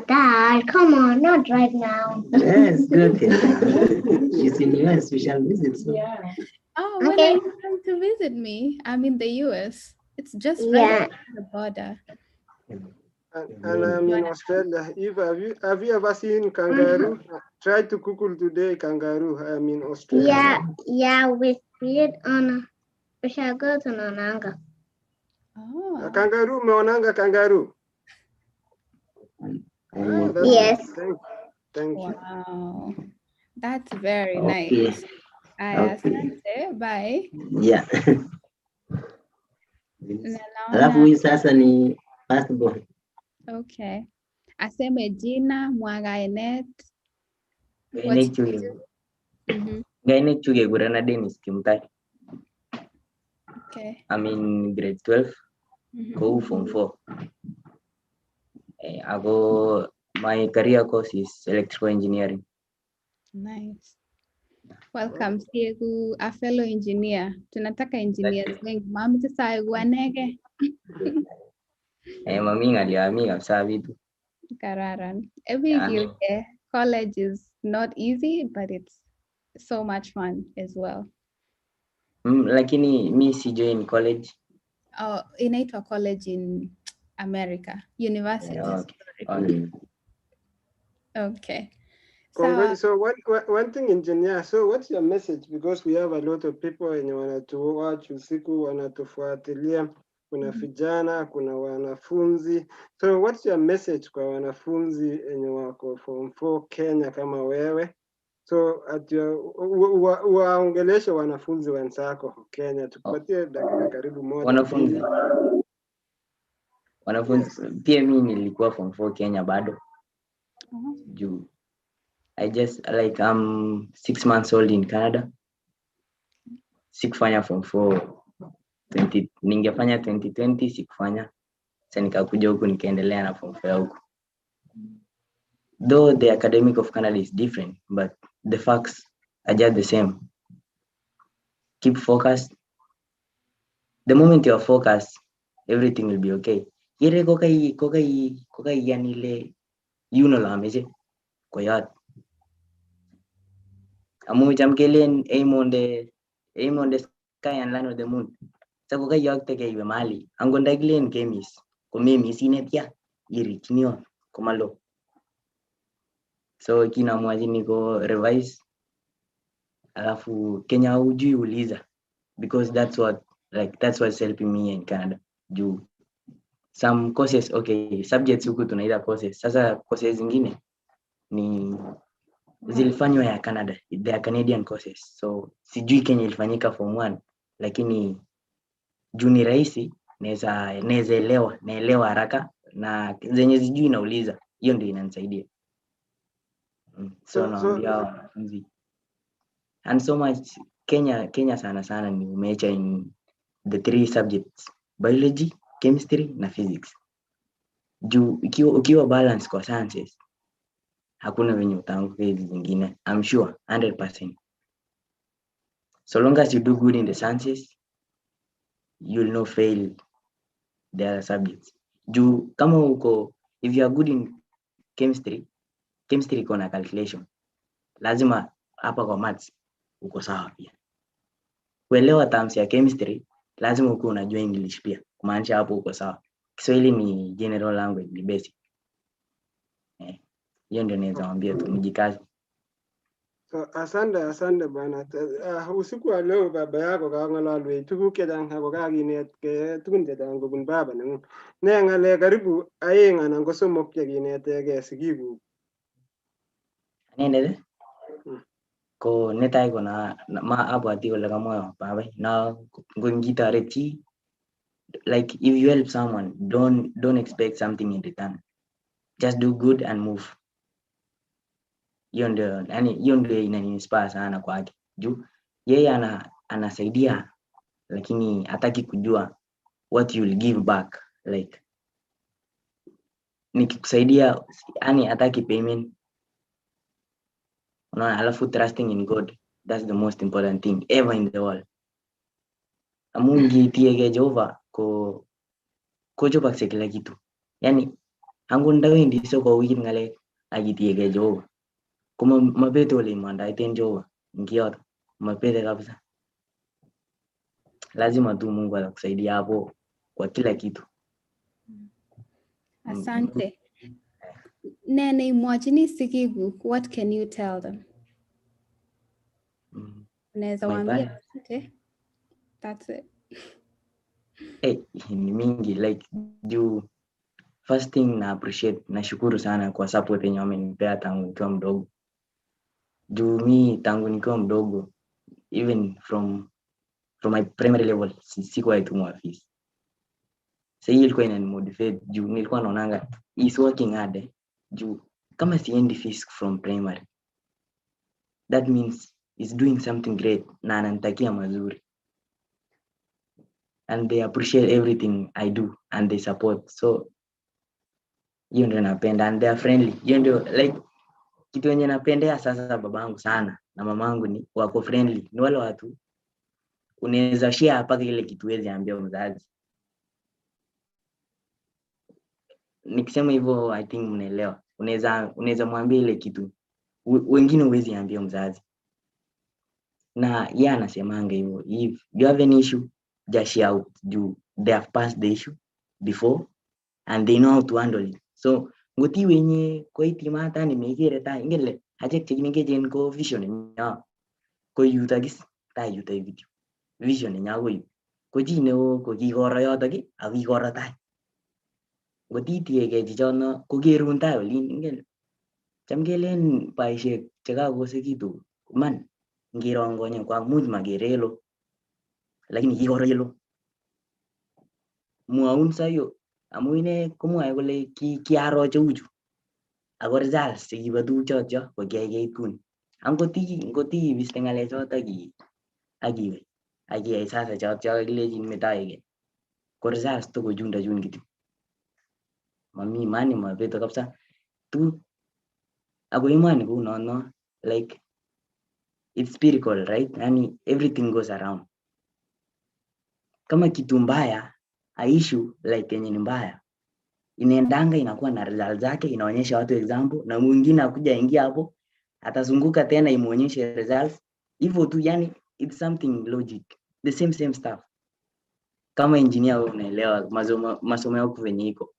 Dad, come on, not right now. Yes, good. She's in US, we shall visit soon. Yeah. Oh, when Okay. are you going to visit me? I'm in the US. It's just right over the border. And I'm in Australia. Have you ever seen kangaroo? Try to Google today kangaroo. I'm in Australia. Yeah, we shall go to Nananga. Oh. Kangaroo, meonanga kangaroo. Yes. Thank you. Wow. That's very Okay. nice. Asante, bye. Yeah. Alafu huyu sasa ni firstborn. Okay. Aseme jina Mwagainet. Gainet chuge gurana Dennis Kimtai. Okay. I'm in grade 12. Go form 4. My career course is electrical engineering. Nice. Welcome, Siegu, a fellow engineer. Tunataka engineers wengi. Mami sasa wanege. Mami aliami kabisa vitu. Kararan. Every Gilbert college is not easy, but it's so much fun as well. Lakini mi si join college. Oh, inaitwa college in America, university. Okay. So one thing, engineer, so what's your message? Because we have a lot of people wenye wanatuwatch usiku, wanatufuatilia, kuna vijana, kuna wanafunzi. So what's your message kwa wanafunzi wenye wako form 4 Kenya kama wewe? So waongeleshe wanafunzi wenzako Kenya, tupatie dakika karibu moja. Wanafunzi pia mimi nilikuwa form 4 Kenya bado. Juu I just I'm 6 months old in Canada. Sikufanya form 4 ningefanya 2020 sikufanya. Sasa nikakuja huku nikaendelea na form 4 huku. Though the academic of Canada is different, but the facts are just the same. Keep focused. The moment you are focused, everything will be okay. Yere kokai yanile la meje koyat. Amu jamkelen aim on the sky and land on the moon. Sa kokai yakte ke iwe mali. Angonda glen kemis. Komemi sinetia iri kinyo komalo. So kina mwaji niko revise. Alafu Kenya ujui uliza. Because that's what's helping me in Canada. Some courses, okay, subjects huku tunaita courses. Sasa courses zingine ni zilifanywa ya Canada, they are Canadian courses. So sijui Kenya ilifanyika form 1, lakini juu ni rahisi naelewa haraka na zenye sijui nauliza. Hiyo ndio inanisaidia. So naambia wanafunzi. And so much Kenya sana ni umeacha in the 3 subjects: biology, chemistry na physics. Juu ukiwa balance kwa sciences hakuna venye utaanguka hizi zingine. I'm sure 100%. So long as you do good in the sciences, you'll not fail the other subjects. Juu kama if you are good in chemistry iko na calculation. Lazima hapa kwa maths uko sawa pia. Kuelewa terms ya chemistry lazima uko unajua English pia. Kumaanisha hapo uko sawa. Kiswahili ni general language, ni basic. Hiyo ndio naweza mwambia tu mjikaze. Asante bwana. Usiku wa leo baba yako kangalalwech tuguk chechang ako kakinetkei tugun chechang kobun baba nengung. Ne ng'alek karibu aeng anan ko somok chekinetegei sigikuk? Anendet ko netai ko na abwati kole kamwa baba na ngitoret chi, like if you help someone, don't expect something in return. Just do good and move. Hiyo ndio inaniinspire sana kwake. Juu yeye anasaidia lakini hataki kujua what you will give back. Like nikikusaidia yani hataki payment. Unaona, alafu trusting in God, that's the most important thing ever in the world. Amungi tiege Jehova ko chobakse kila kitu. Yani angu ndawendi so kwa wiki ngale agitiege Jehova. Kuma mapete ole imanda iten Jehova ngiyoto mapete kabisa. Lazima tu Mungu atakusaidia hapo kwa kila kitu. Asante. Nene imwachini sigikuk, what can you tell them? Unaweza waambia asante. That's it. Ni mingi, like juu first thing na appreciate, nashukuru sana kwa support yenye wamenipea tangu nikiwa mdogo. Juu mi tangu nikiwa mdogo, even from my primary level, sikuwa itumwa fees. Sasa hii ilikuwa inanimotivate juu nilikuwa naonanga is working hard. Juu kama siendi fees from primary, that means is doing something great na ananitakia mazuri. And they appreciate everything I do and they support. So hiyo ndio napenda, and they are friendly. Hiyo ndio like kitu yenye napendea sasa babangu sana na mamangu ni wako friendly. Ni wale watu unaweza share mpaka ile kitu wezi ambia mzazi. Nikisema hivyo I think mnaelewa. Unaweza mwambia ile kitu wengine huwezi ambia mzazi. Na yeye anasemanga hivyo, if you have an issue just share out. They have passed the issue before and they know how to handle it. So ngoti wenye kwa itimata ni Igeere ta ingele ajek chekine jen ko vision nya ko yutagis ta yutai video vision nya ko jine ko kigoro yotok ak kigoro ta ngoti tiege jichono ko gerun ta olin ingele cham kelen baishek chekakosekitu man ngirongonye kwa muj magerelo lakini kigoro yelo muaun sayo amu ine komwae kole kiaro cheuchu ako results chekibo tuguchoto ko kiyai kuni. Angoti ibiste ngalechoto akiwe akiyai sasa choto kilejin metaike ko results to ko junda jun kitu mami imani mabeto kabisa tu ako imani ko no like it's spiritual, right? Yani everything goes around. Kama kitu mbaya aishu like yenye ni mbaya inaendanga inakuwa na result zake, inaonyesha watu example na mwingine akuja ingia hapo atazunguka tena imuonyeshe results hivyo tu. Yani it's something logic, the same stuff. Kama engineer wewe unaelewa masomo yako venye iko,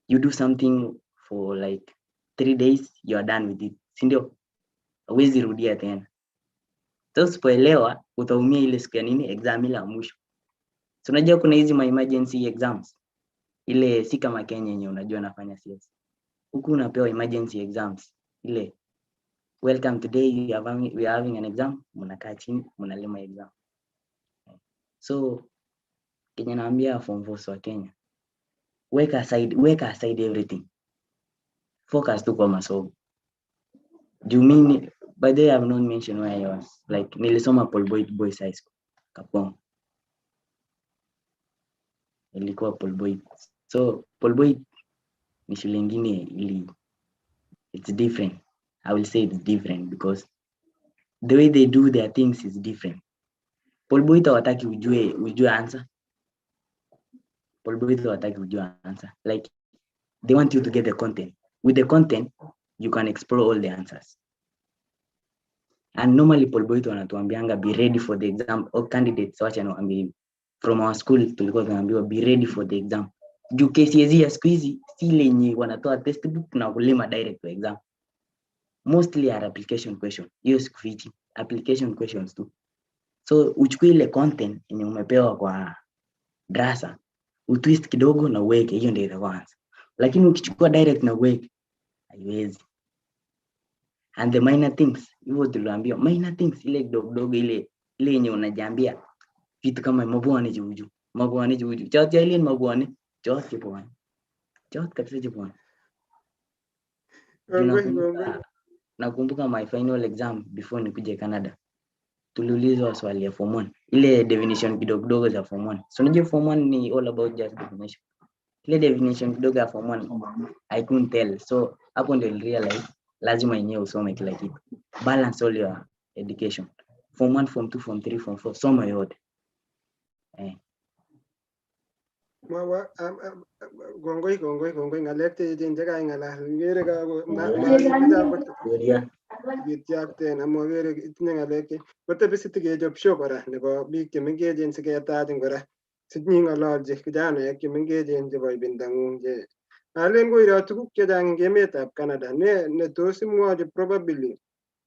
you do something for like 3 days you are done with it, si ndio? Huwezi rudia tena. So usipoelewa utaumia ile siku ya nini exam ile ya mwisho. So unajua kuna hizi emergency exams ile si kama Kenya yenye unajua nafanya CS. Huku unapewa emergency exams ile welcome today we are having an exam, mnakaa chini mnalima exam. So Kenya naambia form 4 wa Kenya, weka aside everything, focus tu kwa masomo. Juu mimi by the way I have not mentioned where I was, like nilisoma Paul Boys High School Kapong, ilikuwa Paul Boys. So Paul Boys ni shule nyingine ili it's different. I will say it's different because the way they do their things is different. Paul Boys hawataki ujue answer. Paul Boys hawataki ujue answer. Like they want you to get the content. With the content you can explore all the answers. And normally Paul Boys wanatuambianga be ready for the exam. All candidates wacha naambia from our school tulikuwa tunaambiwa be ready for the exam. Juu KCSE ya siku hizi si lenye wanatoa textbook na kulima direct to exam. mostly are application question. Hiyo sikufichi, application questions tu. So uchukue ile content yenye umepewa kwa darasa, utwist kidogo na uweke, hiyo ndio itakuwa answer. Lakini ukichukua direct na uweke, haiwezi. And the minor things, hivyo tuliambiwa minor things, ile kidogo ile yenye unajiambia vitu kama mabwane juju. Chot ya ile mabwane, chot kipwane. Chot kabisa kipwane. Nakumbuka my final exam before nikuje Canada. Tuliulizwa swali ya form 1. Ile definition kidogo za form 1. So unajua form 1 ni all about just definition. Ile definition kidogo ya form 1 I couldn't tell. So hapo ndio realize lazima yenyewe usome kila kitu. Balance all your education. Form 1, form 2, form 3, form 4, soma yote. Gongoi ngalek che kai ngala ngere ka Gitiakten amogere itinye ngalek kotebisiti kechop show kora nebo biik chemengechen siketachin kora sinyi ngololji kijanaek chemengechen chebo ibindang'ung che alen koiro tuguk chechang eng emetab Canada ne tos imwochi probably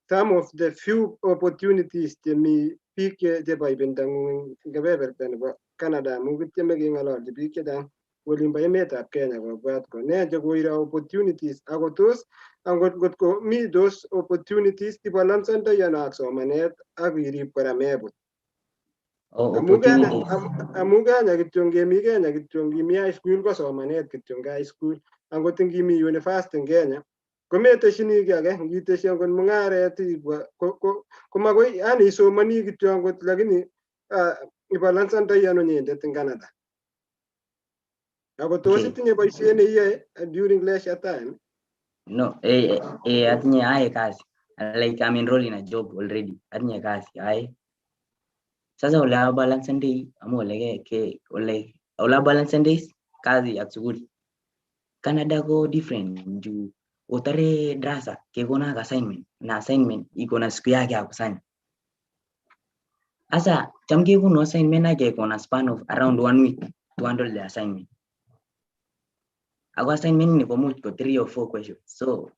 some of the few opportunities chemi biik chebo ibindang'ung eng kebeberta nebo Canada amu kityeme keng'ololji biik chechang olimbo emetab Kenya kobwat ko ne che koiro opportunities ako tos angot ko mi those opportunities ibalansandoi ano ak somanet ak irib kora mebut. Amu Kenya kityo ngemi Kenya kityo ngimi high school ko somanet kityo high school, angot ngimi university eng Kenya kometeshini ki age, ngiteshi angot mung'aret ko magoi yani isomani kityo angot, lakini ibalansandoi ano nyendet eng Canada. Ako tos itinye boisiet ne iyae during leisure time? No, atinye aye kazi. Like I'm enrolled in a job already. Atinye kazi aye. Sasa ula balance day amu ula balance days kazi ya shughuli. Canada go different juu utare darasa kekona assignment na assignment iko na siku yake ya kusanya. Sasa chamke kuno assignment yake iko na span of around 1 week to handle the assignment. Ako assignment ni komuch ko 3 or 4 questions. So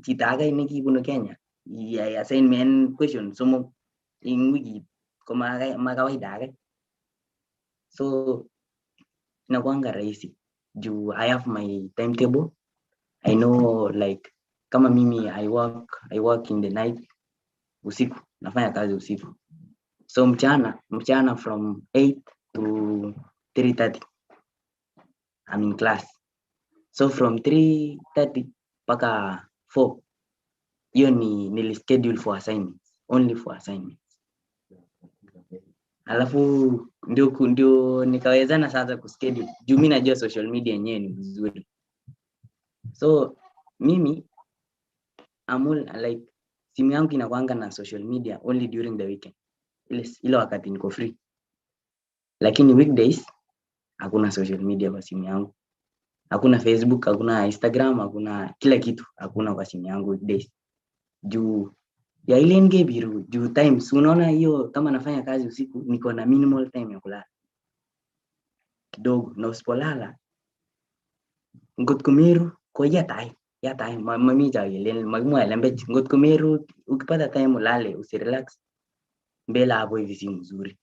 chitaga nikibuno Kenya ya assignment question somo in wiki kama kawaida yake. So inakuanga rahisi juu I have my timetable. I know like kama mimi I work in the night, usiku nafanya kazi usiku. So mchana from 8 to 3:30 I'm in class. So from 3:30 paka 4 hiyo ni schedule for assignments, only for assignments. Alafu ndio nikawezana sasa kuschedule juu mimi najua social media yenyewe ni vizuri. So mimi like simu yangu inakuanga na social media only during the weekend. Ile wakati niko free. Lakini weekdays hakuna social media kwa simu yangu. Hakuna Facebook, hakuna Instagram, hakuna kila kitu, hakuna kwa simu yangu weekdays. Juu ya ile ngebiru juu times unaona hiyo kama nafanya kazi usiku niko na minimal time ya kulala. Kidogo na usipolala ngot kumeru kwa ya time mami jagelen magmwa lembe ngot kumeru ukipata time ulale usirelax mbele hapo hivi si mzuri.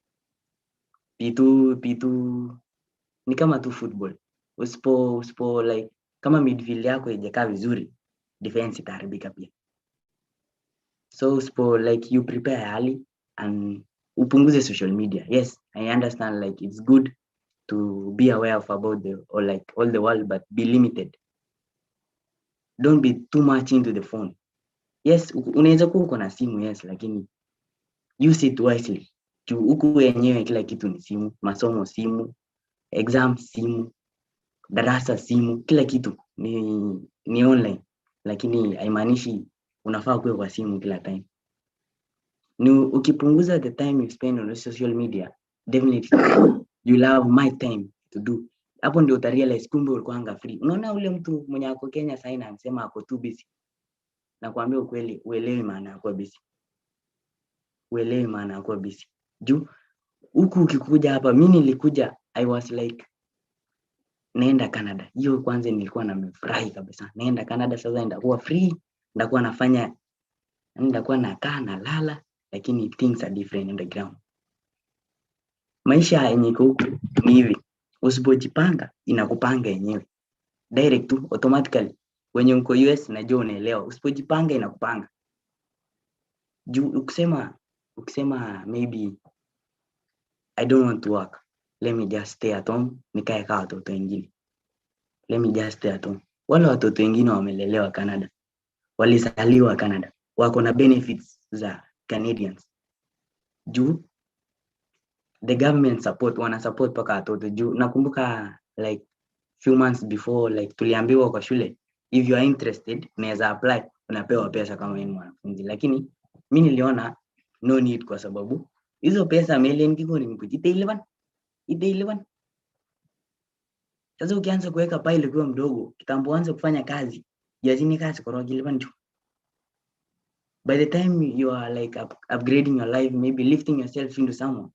Pitu ni kama tu football. Usipo like kama midfield yako haijakaa vizuri defense itaharibika pia. So usipo like you prepare early and upunguze social media. Yes, I understand like it's good to be aware of about all the world, but be limited. Don't be too much into the phone. Yes, unaweza kuwa uko na simu yes, lakini use it wisely. Huku wenyewe kila kitu ni simu, masomo simu, exam simu, darasa simu, kila kitu ni online, lakini haimaanishi unafaa kuwa kwa simu kila time. Ni ukipunguza the time you spend on social media, definitely you'll have my time to do. Hapo ndio utarealize kumbe ulikuwa free. Unaona ule mtu mwenye ako Kenya sasa anasema ako too busy. Na kuambia ukweli, uelewi maana yako busy. Uelewi maana yako busy. Juu huku ukikuja hapa mimi nilikuja I was like naenda Canada. Hiyo kwanza nilikuwa nimefurahi kabisa. Naenda Canada sasa nitakuwa free, nitakuwa nafanya nitakuwa nakaa na lala, lakini things are different on the ground. Maisha yenye huku ni hivi, usipojipanga inakupanga yenyewe direct tu automatically. Wenye uko US najua unaelewa, usipojipanga inakupanga. Juu ukisema maybe I don't want to work, let me just stay at home, nikae kama watoto wengine. Let me just stay at home. Wale watoto wengine wamelelewa Canada, walizaliwa Canada, wako na benefits za Canadians. Juu the government wana support paka watoto. Juu nakumbuka like few months before, like tuliambiwa kwa shule, if you are interested unaweza apply, unapewa pesa kama wewe ni mwanafunzi. Lakini mimi niliona no need, kwa sababu hizo pesa million kiko ni ite 11. Sasa ukianza kuweka pile kwa mdogo, kitambo anza kufanya kazi, yazini kazi kwa 11 tu. By the time you are like upgrading your life, maybe lifting yourself into someone,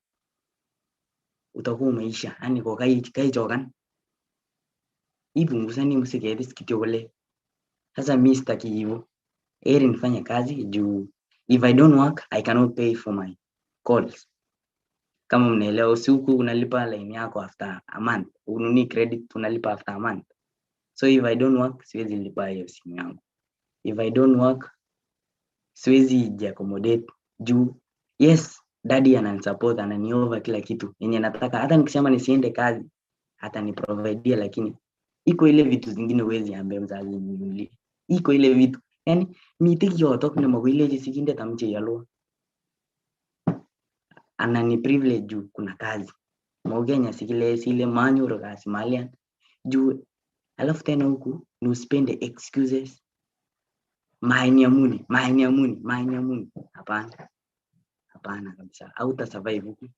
utakuwa umeisha. Yani kwa kai chokan hivi ngusani msike risk kiole. Sasa mimi sitaki hivyo. Eri nifanye kazi juu if I don't work I cannot pay for my calls. Kama mnaelewa, usiku unalipa line yako after a month, ununi credit unalipa after a month. So if I don't work siwezi lipa hiyo simu yangu. If I don't work siwezi jiaccommodate juu yes daddy ananisupport, ananiova kila kitu yenye nataka. Hata nikisema nisiende kazi hata ni provide, lakini iko ile vitu zingine uwezi ambaye mzazi ninunulie. Iko ile vitu yani mitiki yotok na mawile sikinde tamche yalo anani privilege juu kuna kazi mogenya sikile sile manyuro kasi malian juu. Alafu tena huku ni uspende excuses, mainiamuni. Hapana kabisa, hauta survive huku.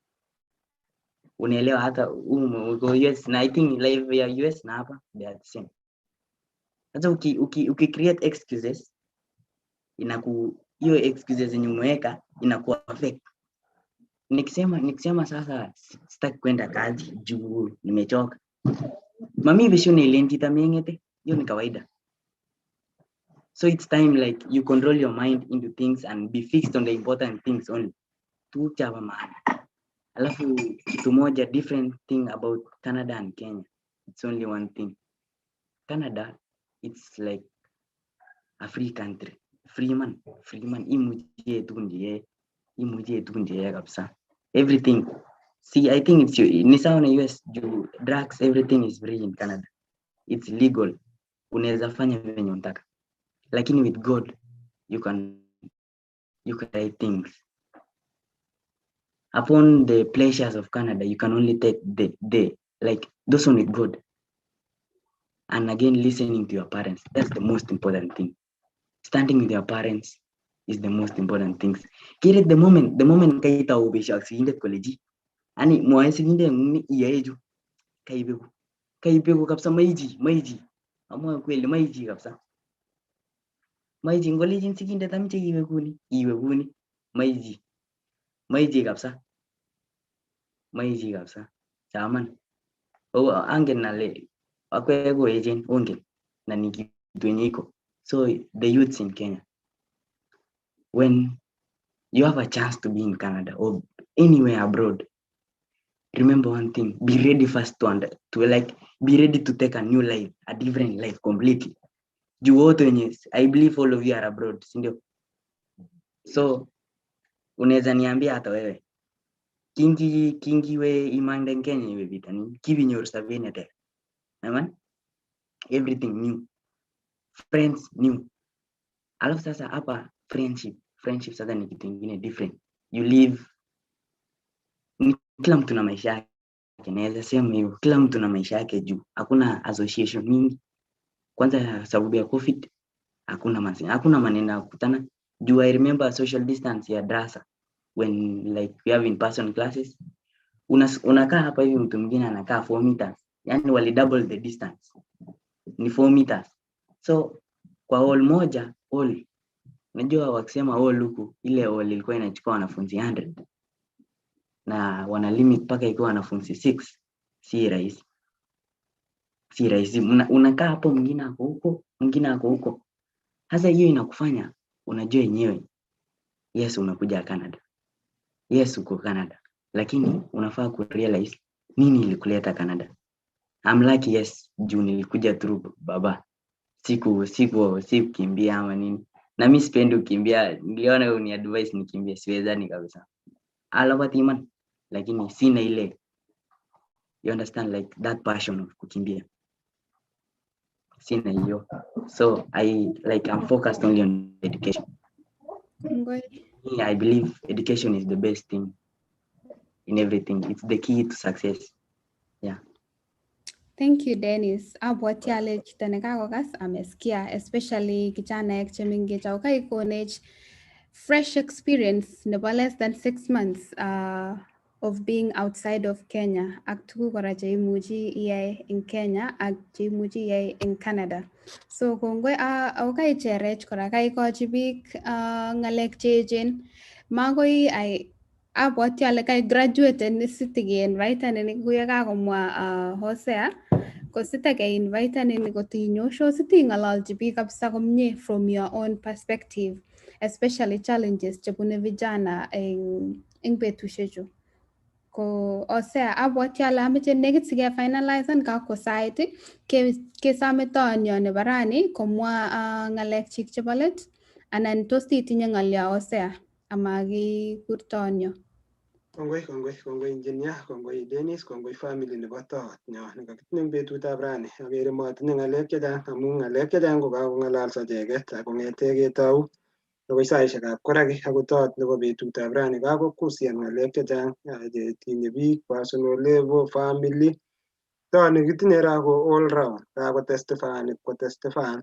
Unaelewa? Hata uko US na I think life ya US na hapa they are the same. Sasa uki create excuses, hiyo excuses zenye umeweka inakuwa affect. Nikisema sasa sitaki kwenda kazi juu nimechoka, mami visho ni lenti tamengete, hiyo ni kawaida. So it's time like you control your mind into things and be fixed on the important things only. Tu chapa maana. Alafu kitu moja different thing about Canada and Kenya, it's only one thing. Canada, it's like a free country. Free man. Imuje tu ndiye kabisa. Everything. See, I think it's ni sawa na US, drugs, everything is free in Canada. It's legal. Unaweza fanya venye unataka. Lakini with God, you can try things. Upon the pleasures of Canada, you can only take the like those one with God. And again, listening to your parents. That's the most important thing. Standing with your parents is the most important things. Kile the moment kaita ubisha sinde college. Ani mwaisi ninde nguni iyeju. Kaibeku kabisa maiji. Amwa kweli maiji kabisa. Maiji ngoli jinsi kinde tamche iwekuni. Maiji kabisa. Chaman. Angen nale akwego agent ongen na nikitu. So the youths in Kenya, when you have a chance to be in Canada or anywhere abroad, remember one thing: be ready first be ready to take a new life, a different life completely. I believe all of you are abroad, sindio? So unaweza niambia hata wewe kingi we imanda Kenya iwe vitani kivi nyor sabene te. Amen. Everything new, friends new. Alafu sasa hapa friendship sasa ni kitu kingine different. You live, kila mtu na maisha yake. Naweza sema hivyo, kila mtu na maisha yake juu hakuna association mingi. Kwanza sababu ya COVID hakuna maneno ya kukutana juu. I remember social distance ya darasa when like we have in person classes. Unakaa hapa hivi, mtu mwingine anakaa 4 meters. Yani wali double the distance. Ni 4 meters. So kwa hall moja, unajua wakisema hall huku, ile hall ilikuwa inachukua wanafunzi 100 na wana limit paka ikiwa wanafunzi 6. Si rahisi. Unakaa hapo, mwingine ako huko. Sasa hiyo inakufanya unajua yenyewe yes umekuja Canada, yes uko Canada, lakini unafaa kurealize nini ilikuleta Canada. I'm lucky, yes, juu nilikuja through baba, sikukimbia ama nini, na mimi sipendi kukimbia. Niliona uni advice nikimbie, siwezani kabisa alawatiman, lakini sina ile, you understand, like that passion of kukimbia, sina hiyo. So I'm focused only on education. I believe education is the best thing in everything. It's the key to success. Yeah. Thank you, Dennis. Abwati ale chito nekakokas amesikia, especially kijanaek chemengech ako kaikonech fresh experience nebo less than 6 months of being outside of Kenya ak tuguk kora cheimuchi iyai in Kenya ak cheimuchi iyai in Canada. So kongoi ako kaicherech kora kaikochi biik ngalek cheechen. Makoi abwati ale kai graduate sitigen right anini kuya kakomwa Hosea ko sitake invite anini kotinyo show sitingalalchi biik kabisa komye from your own perspective, especially challenges chebune vijana eng betushechu. Ko Hosea abwati ale ameche nekit sike finalize kako sait kesame tonyo nebo rani komwa ngalek chik chebo let, anan tos itinye ngalyo Hosea amaki kurtonyo. Kongoi engineer, kongoi Dennis, kongoi family nebo tot nyo nekakitinye betutab rani. Agere matinye ngalek chechang amu ngalek chechang ko kakongalalso icheket ak kongete ketou akoi saishekab koraki ako tot nebo betutab rani kakokusian ngalek chechang chetinye biik, personal level, family. Tot nekitinye ra ko all round kakotestifaan ipkotestifaan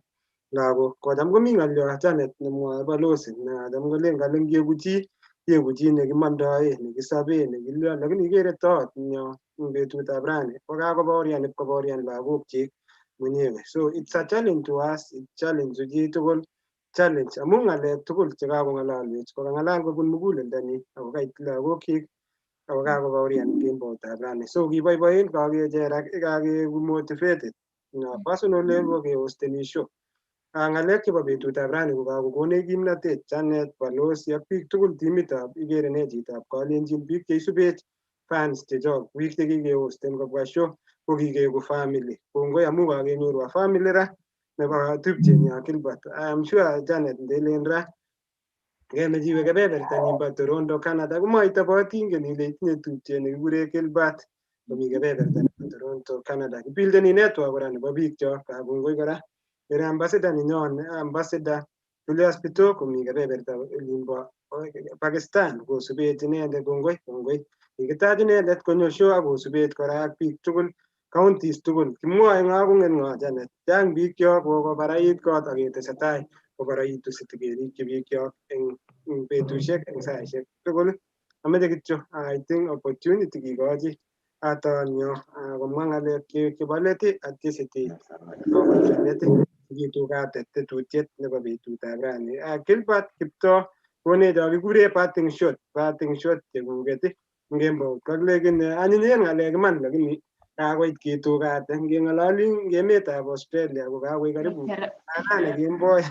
lagok. Kocham komi ngalyo Janet nemwoe balozi nacham kolen kalen keku chi nekimondoe, nekisobe, nekilio, lakini ikere tot nyo eng betutab rani ko kakobaorian ipkobaorian lagokchik mwenyewe. So it's a challenge to us, it's challenge to chitugul, challenge amu ngalek tugul chekakongalalwech kokangalal kobun muguleldonyi ako kait lagokchik ako kakobaorian eng kemboutab rani. So kiboiboen kakecher kakeku motivated na personal level kehosteni show. Ngalek chebo betutab rani ko kakokonech kimnatet Janet, balozi ak biik tugul timitab Igeere nechitab Kalenjin, biik cheisubech fans chechok, biik chekikehosten kobwa show ko kikeku family. Kongoi amu kakenyoru family ra nebo tupchenyo Gilbert. I am sure Janet ndelen ra ngemeche iwe kebebertanyi bo Toronto, Canada komaitoboti ingen ile itinye tupchet nekikure Gilbert komi kebeberta nebo Toronto, Canada. Kibildeni network kora nebo biikchok. Kongoi kora ere ambassador nenyon, ambassador Julius Pito komi kebeberta olimbo Pakistan kosubet inendet. Kongoi kikitach inendet konyo show akosubet kora ak biik tugul counties tugul. Kimwoe ngo kongen ngo Janet, chang biikchok kokobarait kot aketesetai kobaraitu sitikerikyi biikchok eng betusiek eng saisiek tugul. Ameche kityo I opportunity kikochi atonyo komwa ngalek chebo let atya sitit kitugate tetutiet nebo betutab rani. Gilbert Kiptoo konecho kikure parting shot chekuket ngembo kakileken anyinyen ngalek iman, lakini kakoit kitugate ngengalali eng emetab Australia ko kakoit karibu anane kemboi.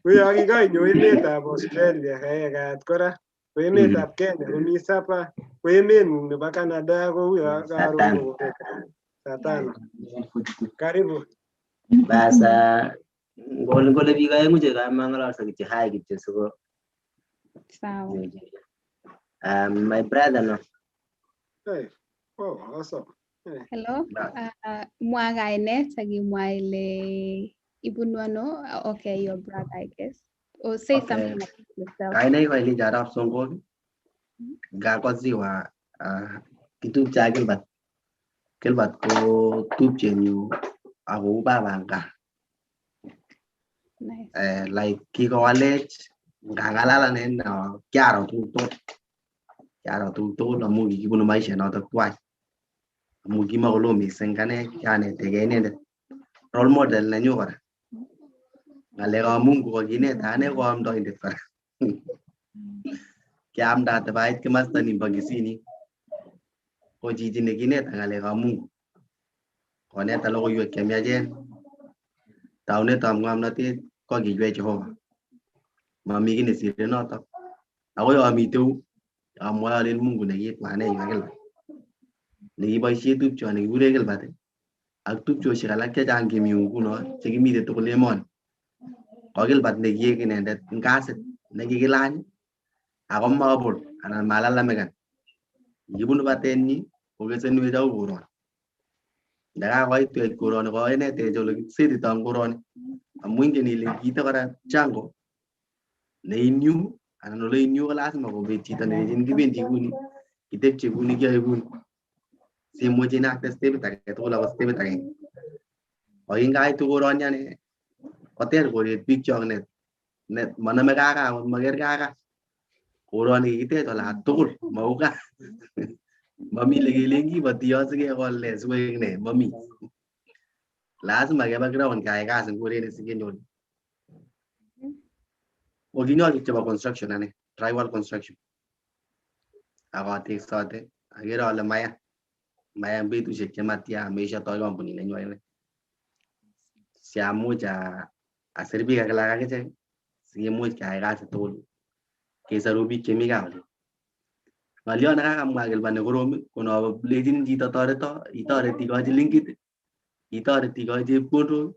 Uyo kikainyo emetab Australia kaekat kora ko emetab Kenya komi sapa, ko emengung nebo Canada ko uyo karon saa tano. Karibu. Basa ngole biik aengu chekamangalalso kityo hai kityo siko Sawa. my brother no. Hey. Oh, awesome. Hey. Hello. Mwa kainet akimwa ile ibunu ano? Okay, your brother, I guess. Or say something about yourself. Kainai ko ile jarap songok. Gakoziwa kitupcha Gilbert. Gilbert ko tupchenyu ako babanga. Nice. Like kikowalech ngangalalan kiaro tuguk amu kikibunu maisha notok tuwai. Amu kimakolo mising kane kianetegei inendet. Role model nenyu kora. Ngalekab Mungu ko kineta ane ko amdoindet kora. Kiamdate bait kimasta nimbo Kisini. Ko chichi nekineta ngalekab Mungu. Koneta logoiwek chemiachen. Taunetab ngomnotet ko kichwech Jehova. Mami kiy nesire notok. Ako yo miteu amwa alen Mungu nekitwanenyu ak Gilbert nekiboisie tupcho nekikure Gilbert ak tupchosiek alak chechang chemi nguno chekimite tugul emoni. Ko Gilbert nekiek inendet ngasit nekikilany ako mabol anan malalamekan. Kibunu batenyi kokesenwech akoi koron. Ndakakoit koroni koinetech ole kisetitoi koroni. Amu ingen ile kito kora chango neinyu anan ole inyu ko lazima kobet chito nelechin kibendi kuni kitepche kuni kiyoe kuni simuch inakte stepit age tugul ako stepit agenge. Kokingaitu koroni ane koter koret biik chok net maname kaka akot maker kaka koroni kikitech ola tugul mau gaa. Mami lekelen kibati yo sikekol ne sikoek ne mami. Lazima keba ground keyai kasi ngureni sikenyor. Okinyoru chebo construction ane tribal construction. Akateksote akere ale maya betusiek chematya ameisha toi kampunit nenywa. Siamuch asir biik alak akichek sikimuch keyai kasi tugul kesoru biik chemi gaa oli. Ng'olyo nekakamwa Gilbert nekorom ko no lechin chito toreto itoreti ikochi linkit itoreti ikochi chepkondok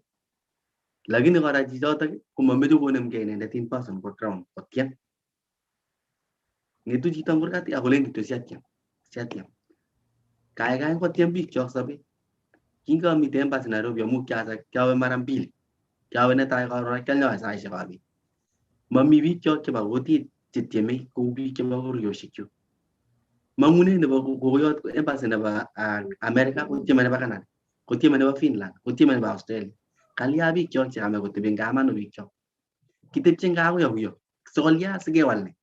lakini kora chichotok komameche konemgei inendet in person kwa ground kotiem. Ngetu chito eng kurgat akolen kityo siatiem. Kaikai kotiem biik chok sobet. Kingamite embassy Nairobi amu kyawe mara mbili. Kyawe netai karon kyalyoe saisiek abet. Mami biik chok chebo kutit chetieme kou biik chebo bororiosiek chuk. Mangune nebo kokoyot embassy nebo America kotieme nebo Canada kotieme nebo Finland kotieme nebo Australia. Kalya biik chok chekame kotebi ngamano biik chok. Kitepche nga akoi akuyo. Sikolya sikewal ne.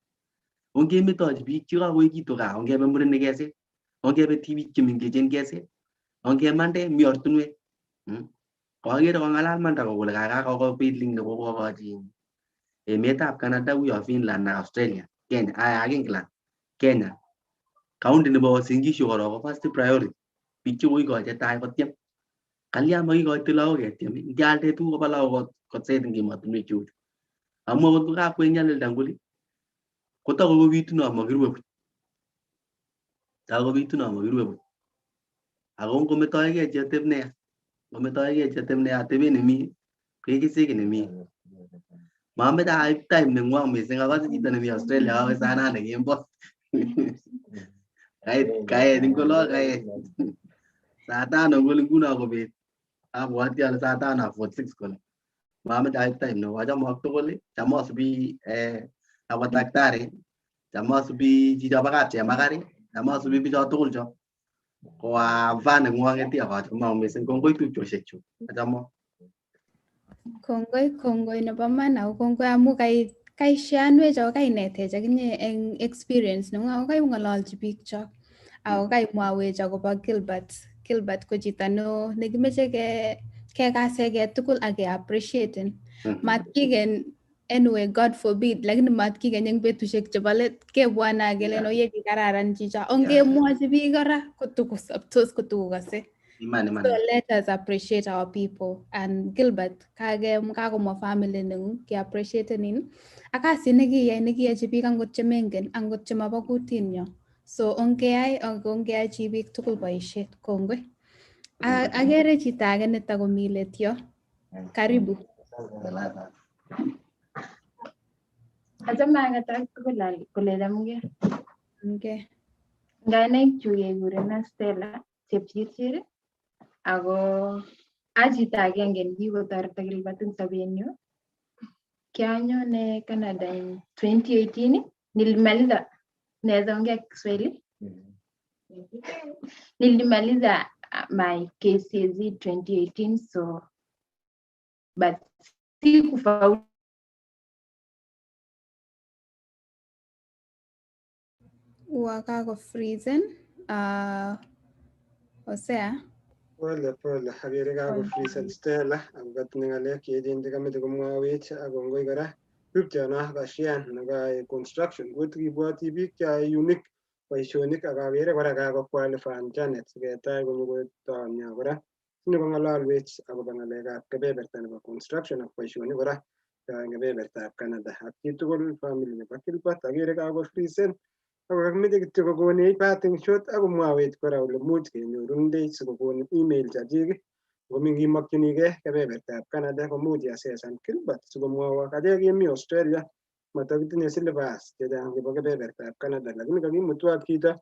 Ongemetochi biik chekakoekitu gaa ongebe murenik keset. Ongebe tibik chemengechen keset. Ongemande mi ortunwek. Kokakere kong'alal manda kole kakakobit link nebo kokochi emetab Canada uyo Finland na Australia Kenya ak England Kenya county nebo Uasin Gishu korok ko first priority biik chekoikoche tai kotiem. Kalya makikoite lagok ketiem ngialde tuguk koba lagok kotset eng emotinwek cheu chu. Amu akot kokakwe nyalilda nguli kotakobitunot makirue buch. Takobitunot makirue buch. Ako ngometoige chi ateb neya ngometoige chi ateb neya atebet nemi kekiseki nemi. Mameche aib time nengwong mising akose chito nemi Australia akoi saa 8 kemboi. Kaet ngolo kaet. Saa 5 ngoli nguno kobet. Abwati ale saa 5:46 kole. Mameche aib time neo achamok tugul cham asubi akot daktari cham asubi chicho bo kapchemakari cham asubi bicho tugul cho. Koa van nengwong'et akachomok mising kongoi tupchosiek chuk achamok. Kongoi nebo man ako kongoi amu kaishanwech ako kainetech akinye eng experience neng'ung ako kaing'ololchi biik chok ako kaimwawech akobo Gilbert ko chito neo nekimeche kekase ke tugul ak ke appreciaten. Matkiken anyway God forbid lakini matkiken eng betusiek chebo let kebwane akelen oye kikararan chicho ongemwochi biik kora kotukosoptos kotukokase. So let us appreciate our people and Gilbert kakomwa family nengung ke appreciatenin ak kasit nekiyachi biik angot chemengen angot chemabo kutinyo. So ongeyachi biik tugul boisiet kongoi. Agere chito age netakomi let yo. Karibu. Achame akatak tugul kole chamgei. Okay. Ngainaik chu kekurena Stella Chepchirchir ako achito agenge nekikotoreto Gilbert eng sobenyu. Kianyone Canada in 2018 nilimaliza naweza ongea Kiswahili. Nilimaliza my KCSE 2018 so but sikufaulu. Wakako freezen. Osea. Pole agere kako freezen Stella ako katinye ng'alek cheechen chekameche komwawech ak kongoi kora tupchono kashian nebo construction kotikibwoti biik cheyoe unique boisionik ak agere kora kakoqualifyan Janet siketach konyokotonyo kora sinyokong'ololwech akobo ng'alekab kebeberta nebo construction ak boisionik kora kebebertab Canada ak chitugul family nebo Gilbert agere kakofrisen ako kakimeche kityo kokonech parting shot akomwawech kora ole much kenyorundech sikokon email chachik ngomi ngimokchinigei kebebertab Canada komuch iasesan Gilbert sikomwowo achek kemi Australia matakitinye syllabus chechang chebo kebebertab Canada lakini kakimutwa ak chito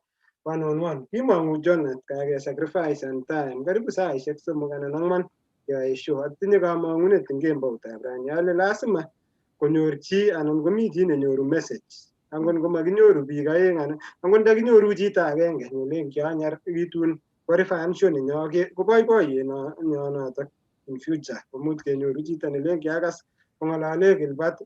one-on-one. Kimong'u Jonat kakesacrifice and time karibu saisiek 3 anan 4 keyoe show. Atinye kamang'unet eng kemboutab rani ale lazima konyor chi anan komi chi nenyoru message. Angot ngomakinyoru biik aeng anan angot ndakinyoru chito agenge nelen kianyar kitun korifan show nenyo ko boiboiyet nyo notok in future komuch kenyoru chito nelen kiakas kong'alale Gilbert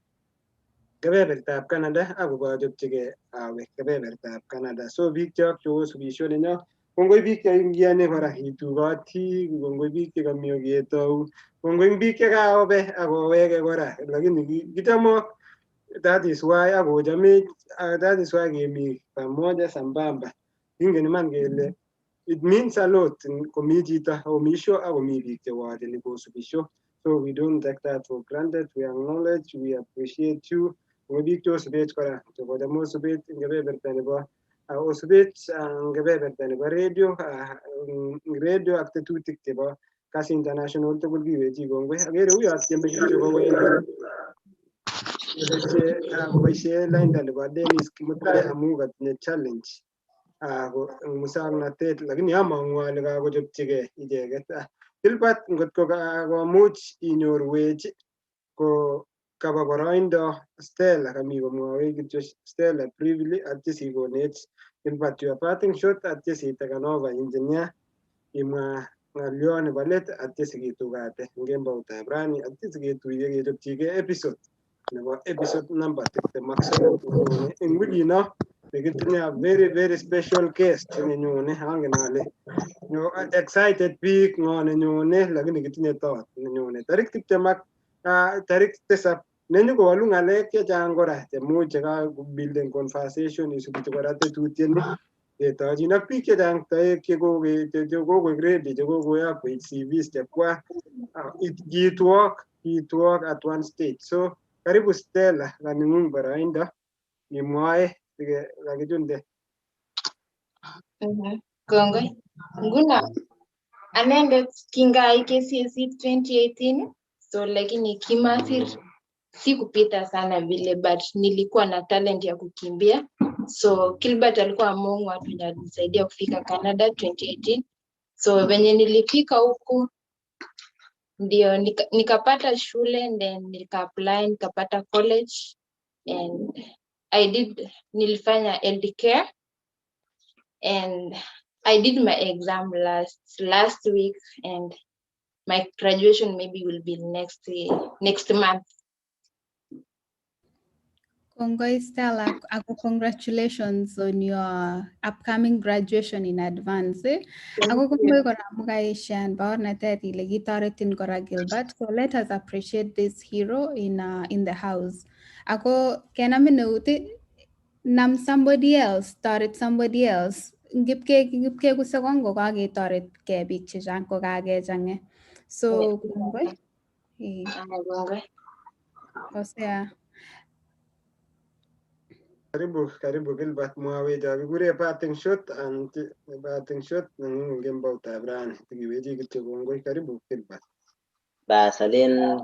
kebebertab Canada akobo achopchigei awe kebebertab Canada. So biik chok chekosubisho nenyo kongoi biik cheingiyani kora itugoti, kongoi biik chekamio ketou, kongoi biik chekaobe akoweke kora lakini kichomok. That is why akochomech, that is why kemi pamoja sambamba. Ingen iman kele it means a lot komi chito akomi show akomi biik chewacheni kosubisho. So we don't take that for granted. We acknowledge, we appreciate you. Biik chosubech kora chebocham osubet eng kebeberta nebo osubet eng kebeberta nebo radio ak tetutik chebo Kass International tugul kiwechi kongoi. Agere uyo tieme kityo koboisie lainda nebo Dennis Kimutai amu katinye challenge musoknotet lakini among'u ale kakochopchigei icheket. Gilbert ngotko kakomuch inyorwech ko kaba boroindo Stella kami komwawech kityo Stella briefly atya sikonech Gilbert your parting shot atya sitakan over engineer imwa ng'alyo nebo let atya sikitugate eng kemboutab rani atya siketuiye kechopchigei episode number 29 eng wikino nekitinye very very special guest nenyone. Angen ale excited biik ng'o nenyone lakini kitinye thought nenyone tarik 20 ak tarik 7 nenyokowalu ng'alek chechang kora chemuch chekabuilden conversation isubi kora tetutieni ketochin ak biik chechang toek chekokoek ready chekokoyokwech CVs chekwa kiitwok at one stage. So karibu Stella kaning'ung boroindo imwoe kakichunde. Kongoi. Nguno anendet kingai KCSE 2018 so lakini kimasir sikupita sana vile but nilikuwa na talent ya kukimbia. So Gilbert alikuwa among watu wenye walinisaidia kufika Canada 2018. So venye nilifika huku ndio nikapata shule and then nika-apply nikapata college and nilifanya LD care and I did my exam last week and my graduation maybe will be next month. Kongoi Stella, congratulations on your upcoming graduation in advance. Ako kongoi kora mukaishan baornatet ile kitoretin kora Gilbert. So let us appreciate this hero in the house. Ako kenamin eut nam somebody else, toret somebody else. Ngipke kusakon ko kaketoret ke biik chechang ko kakechange. So kongoi. Kosea. Karibu Gilbert mwawech kikure parting shot and parting shot neng'ung eng kemboutab rani tikiwechi kityo kongoi. Karibu Gilbert. Bas alen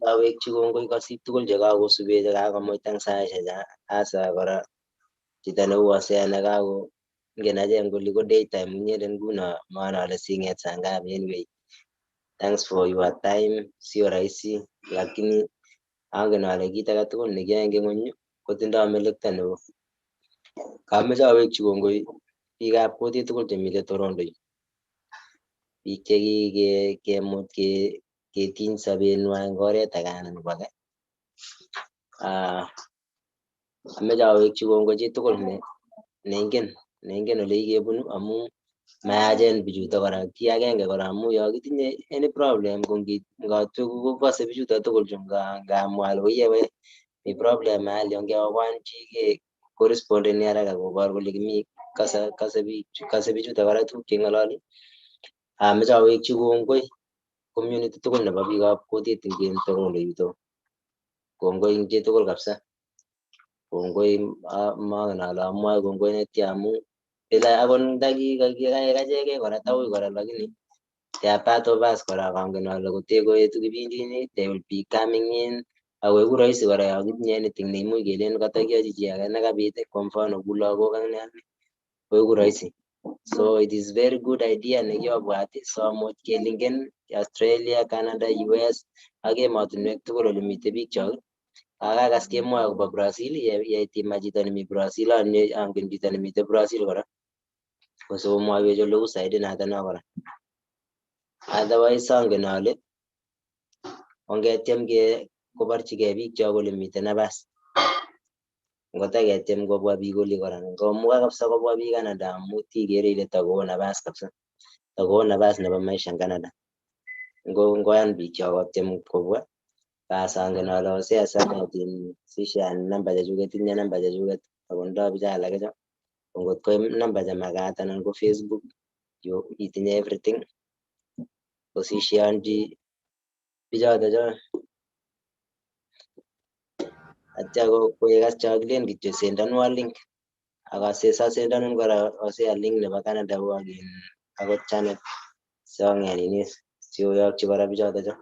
awekchi kongoi kasik tugul chekakosube chekakomuita eng saisiek hasa kora chito neu Hosea nekakongen achek kole ko daytime inyete nguno maana ale sing'et saa ngapi. Anyway, thanks for your time. Sio rahisi lakini angen ale kit age tugul nekiyoe eng ng'ony kotindoi melekto neo. Kameche awekchi kongoi biikab kutit tugul chemite Toronto yu. Biik chekikemut ketiny sobeng'wa eng oret age anan ko age. Ameche awekchi kongoi chitugul neingen ole kikebunu amu mayachen bichuto kora. Kiy agenge kora amu yo kitinye any problem ko ngatweku kokase bichuto tugul chu ngamwa ale oyewe mi problem mahali ongeokoan chi korespondeni haraka kobor kole kimi kase bichuto kora tuguk cheng'ololi. Ameche awekchi kongoi community tugul nebo biikab kutit eng Toronto yuto. kongoi ing chitugul kabisa. Kongoi mangen ale amwae kongoi netya amu ila akot ndakikacheke kora taui kora lakini they are part of us kora kangen ale kotekoetu kipindini they will be coming in akoeku rahisi kora yo kitinye anything neimuch kelen katakiachi chi age nekabit kwa mfano ku lagok ak ne koeku rahisi. So it is very good idea nekiobwat somuch kelingen Australia, Canada, US ak emotinwek tugul ole mitei biik chok. Akakas kemwoe akobo Brazil yeitimach chito nemi Brazil angen chito nemitei Brazil kora kosomwaiwech ole uu side noto no kora. Otherwise angen ale ongetiem koborchigei biik chok ole mitei nafas. Ngotaketiem kobwa biik oli kora ngomuka kabisa kobwa biik Canada amu tikere ile takoo nafas kabisa. Takoo nafas nebo maisha eng Canada. Ngoyan biik chok kotiem kobwa kasangen ale oseasanetin sishan namba chechuket tinye namba chechuket ako ndo bicha alake cho ngot ko namba chemakat anan ko Facebook itinye everything osishanji bichoto cho atya koyekas chakilen kityo sendanwa link akasendanun kora osea link nebo Canada wakin akot channel siongeninis sioyokchi kora bichoto cho.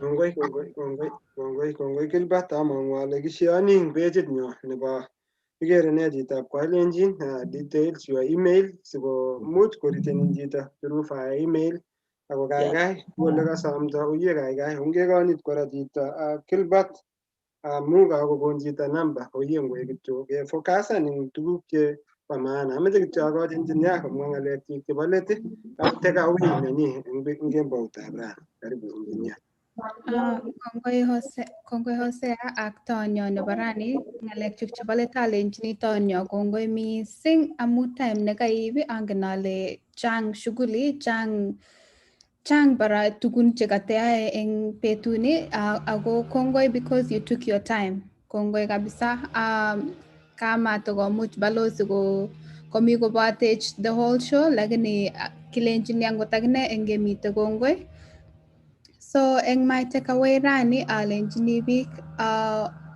Kongoi Gilbert, amang'u ale kisheyoni eng pageit nyo nebo Igeere ne chitab Kalenjin details your email sikomuch koreachenin chito through via email ako kaikai ole kasomto uye kaikai ongekonyit kora chito Gilbert amu kakokon chito namba uye ngoek kityo kefokasan eng tuguk chebo maana. Ameche kityo akochi engineer komwa ng'alekchik chebo let ak take away nenyi eng kemboutab rani. Karibu engineer. Kongoi Hosea ak tonyo nebo rani ng'alekchuk chebo let alenjini tonyo kongoi mising amu time nekaib angen ale chang shughuli chang bara tugun chekateae eng betuni ako kongoi because you took your time. Kongoi kabisa. Kamatokomuch balozi komi kobatech the whole show lakini kilenjini angot akine engemite kongoi. So eng my takeaway rani alenjini biik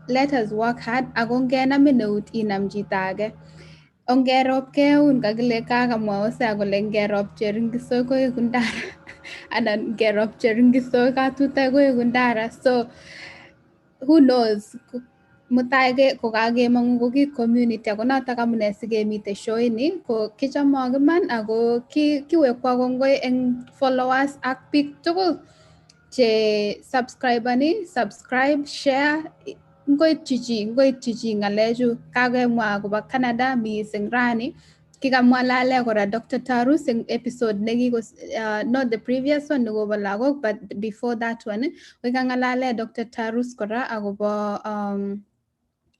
let us work hard ako ngenamin eut inam chito age. Ongerop keun kakile kakamwa Hosea kole ngerop cheringisoi koeku ndara anan ngerop cheringisoi katutai koeku ndara. So who knows mutai kokakemong'u ko ki community ako notok amune sikemite show ini ko kichomok iman ako kiwekwa kongoi eng followers ak biik tugul che subscribe, share, ngoityi chi ng'alechu kakemwa akobo Canada mising rani. Kikamwa lale kora Dr. Tarus eng episode not the previous one nekobo lagok but before that one kikang'alale Dr. Tarus kora akobo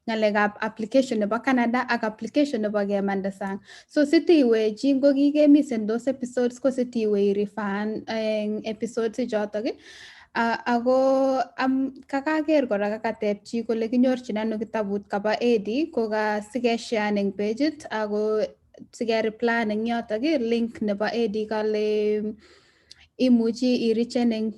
ng'alekab application nebo Canada ak application nebo kemanda sang. So sitiwe chi ngo kikemisen those episodes ko sitiwe irifaan eng episodes chotok. Ako kakaker kora kakateb chi kole kinyorchin ano kitabut kaba AD ko sikeshare eng pageit ako sikereply eng yotok link nebo AD kale imuchi irichen eng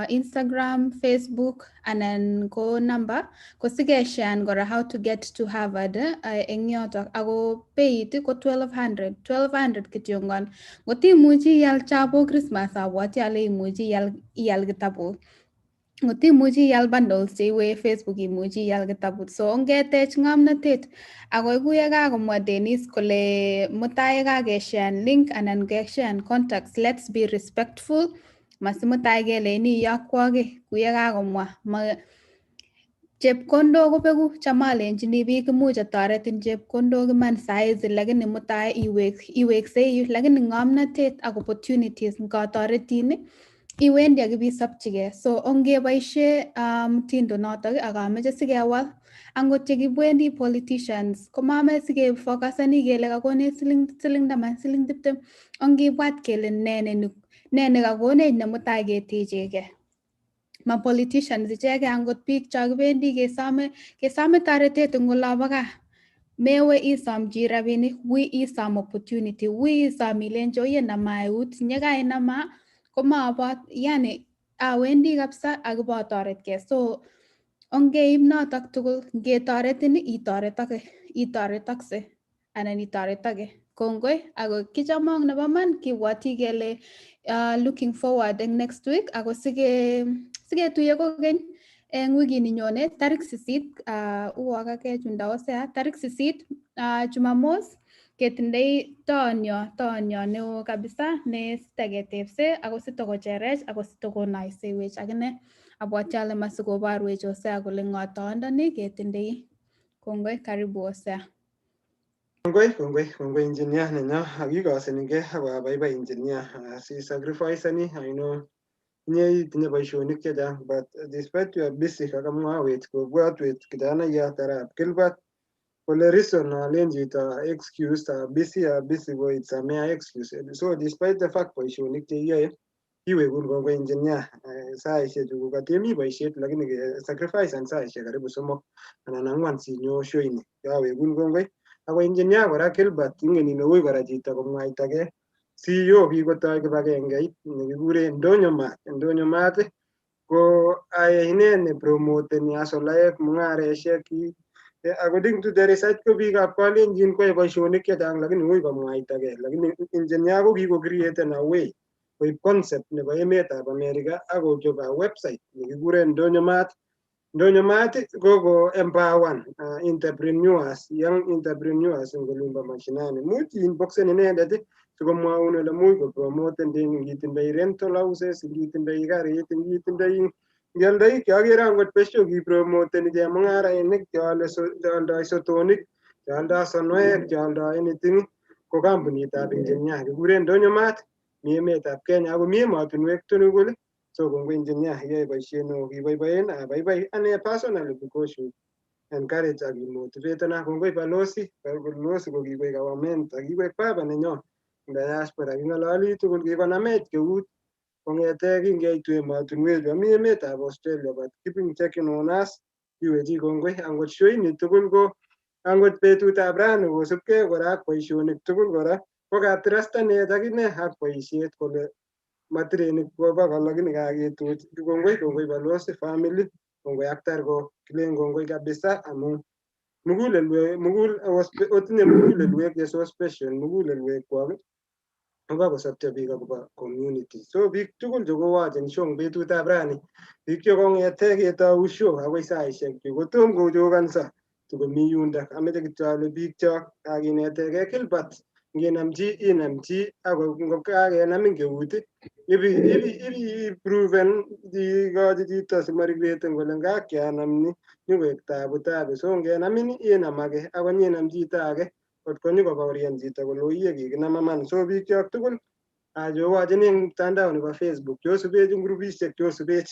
Instagram, Facebook anan ko number ko sikeshan kora how to get to Harvard eng yotok ako beit ko 1200 kityongon. Ngotimuchi ial chabo Christmas abwati ale imuchi ial kitabut. Ngotimuchi ial bundles cheiwe Facebook imuchi ial kitabut. So ongetech ng'omnotet ako ikuye kakomwa Dennis kole mutai kakeshean link anan keshean contacts, let's be respectful. Masimutai keleini iyokwoke kuye kakomwa. Chepkondok kobeku cham alenjini biik imuch atoretin chepkondok iman saizi lakini mutai iweksei lakini ng'omnotet ak opportunities ngatoretin iwendi akibisopchigei. So ongeboishe mtindo notok ak ameche sikewal angot yekibwendi politicians komame sikefokasani kele kakonech siling 10 siling 20 ongibwat kele ne nekakonech nemutai ketechegei. Ma politicians ichegei angot biik cho kibendi kesome toretet eng olobo gaa. Mewe isom chi rabinik, wi isom opportunity, wi isom ilenji oye nama eut, nyekainama komabot yani awendi kabisa ak ibatoretkei. So ongeib notok tugul ngetoretin itoretakse anan itoretage. Kongoi ako kichamong nebo man kibwati kele looking forward eng next week ako siketuye kokeny eng wikini nyone tarik 8 uwakake chundaosea tarik 8 Jumamos ketindoi toonyo neo kabisa ne sitaketepse ako sitokocherech ako sitokonaisewech akine abwati ale masikobarwech Osea kole ng'o toondoni ketindoi. Kongoi, karibu Osea. Kongoi engineer nenyo akikoseningei ako abaibai engineer si sacrifice ani I know inye itinye boisionik chechang but despite you are busy kakamwawech kobwatwech kijanayat arap Gilbert kole reason alen chito excuse busy ko it's a mere excuse. So despite the fact boisionik cheiyoe iwekun kongoi engineer saisiek chu katemi boisiet lakini sacrifice and saisiek karibu 3 anan 4 sinyo show ini yawekun kongoi. Ako engineer kora Gilbert ingen ile ui kora chito komwaitagei CEO kikotoi kibagengeit nekikure Ndonyo Mat ko ayai ineni promoteni asolaek mung'aresiek according to the research ko biikab Kalenjin koyoe boisionik chechang lakini ui komwaitagei lakini engineer ko kiko-createn a way koib concept nebo emetab America akochob website nekikure Ndonyo Mat. Ndonyo Mat koko empower entrepreneurs, young entrepreneurs eng olimbo mashinani. Much inboxen inendet sikomwaun ole much kopromoten ngitindoi rental houses, ngitindoi karit, ngitindoi ngialdoi kiagere angot besho kipromoteni chemung'arainik cheoldoi sotonik, cheoldoi sonoek, cheoldoi anything ko kampunitab engineer kikure Ndonyo Mat mi emetab Kenya ako mi emotinwek tugul. So kongoi engineer iyoe boisiet neo kiboiboen abaibai ane personally because you encourage ak motivatena. Kongoi balozi ko kikoek our mentor, kikoek baba nenyo diaspora king'ololi tugul kikonamech keut kong'ete kingeitu emotinwechu ami emetab Australia but keeping checking on us iwechi kongoi angot show ini tugul ko angot betutab rani kosubkei kora ak boisionik tugul kora ko katirastanet akine ak boisiet kole matirenik ko bokol lakini kaketuch. Kongoi balozi family, kongoi aktar ko kilen kongoi kabisa amu otinye mugulelwek che so special mugulelwekwok koba kosopcho biik akobo community. So biik tugul chekowachen show betutab rani, biik chekong'ete ketou show akoi saisiek chu kotom kochokanso tukomi yundok. Ameche kityo ale biik chok kakinetegei Gilbert nginam chi inam chi ako ngopkakenamin keut ibi proven ikochi chito simarigreten kole ngakianam ni nyokoek tabu. So ngenamin inam age ako nyinam chito age kotko nyikobaurian chito kole oiye kikinam iman. So biik chok tugul chewacheni eng mtandao nebo Facebook chosubech eng grupisiek chosubech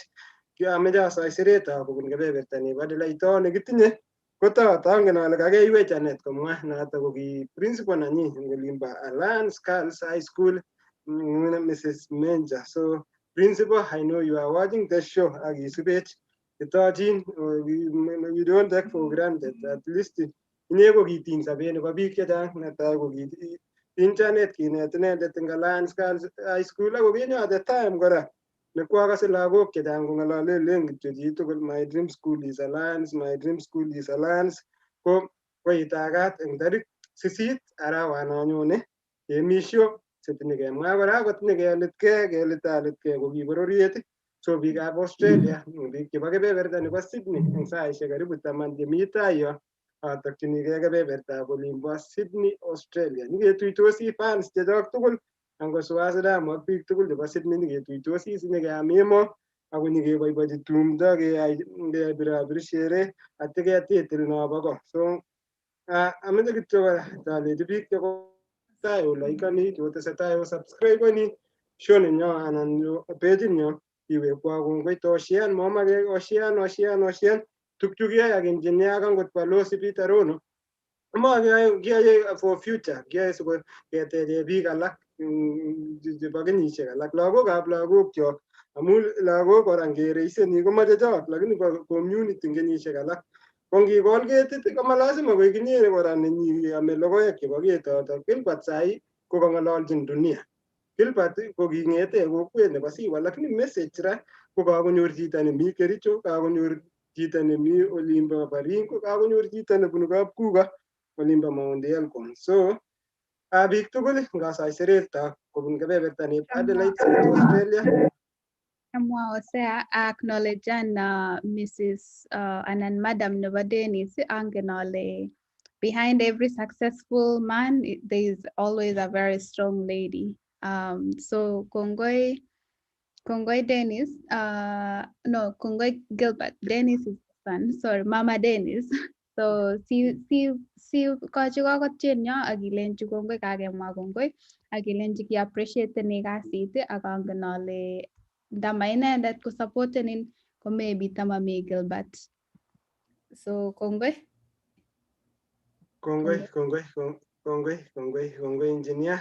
ameche asoi siretab kobun kebeberta nebo Delaitoo nekitinye kotot angen ale kakeiwech anet komwa noto ko ki principal nanyi eng olimbo Alliance Girls High School Mrs. Menja. So principal, I know you are watching the show akisubech kitochin you don't take for granted at least inye ko kitiny sobet nebo biik chechang. Netai ko ki internet kinet inendet eng Alliance Girls High School ako kinyote time kora nekwakase lagok chechang kong'alale len kityo chitugul my dream school is Alliance, my dream school is Alliance. Ko koitagat eng tarik 8 arawano nyone kemi show sitinye kemwa kora kotinye kelitalitkei ko ki bororiet. So biikab Australia biik chebo kebeberta nebo Sydney eng saisiek karibu 10 chemi tai yo atokchinigei kebebertab olimbo Sydney Australia. Nyiketuitosi fans chechok tugul angot Swasidamu ak biik tugul chebo Sydney nyiketuitosi sinyekeam emo ako nyikeboibochi tumdo kebirabir shere atya ketitil nobo ko. So ameche kityo kora alechi biik chebo tai olaikani chotesetai osubscribeni show nenyo anan page nyo iwekwa kongoi toshian momake oshian tukchu kiyoe ak engineer ak angot balozi Peter Rono kiyoe for future, kiyoe siketeche biik alak chebo kenyisiek alak lagokab lagokchok amu lagok kora ngereiseni komache chok lakini bo community eng kenyisiek alak ko ngikol ketit komalasima koek inye kora nenyiyame logoek chebo ketotok. Gilbert sai kokang'ololchin dunia. Gilbert ko king'ete kokwet nebo Siwa lakini message ra ko kakonyor chito nemi Kericho, kakonyor chito nemi olimbo Baringo, kakonyor chito nebunu Kapkuga olimbo Mount Elgon. So biik tugul ngasaiseret kobun kebeberta ni Adelaide City Australia. Amwa osea acknowledge Mrs. Anan Madam nebo Dennis angen ale behind every successful man there is always a very strong lady. So kongoi Dennis, no, kongoi Gilbert. Dennis is son, sorry, Mama Dennis. So si kachi kakotyenyo akilenji kongoi kakemwa kongoi akilenji ki appreciate ni kasit akangen ale ndama inendet ko supportenin ko maybe tamami Gilbert. So kongoi. Kongoi engineer,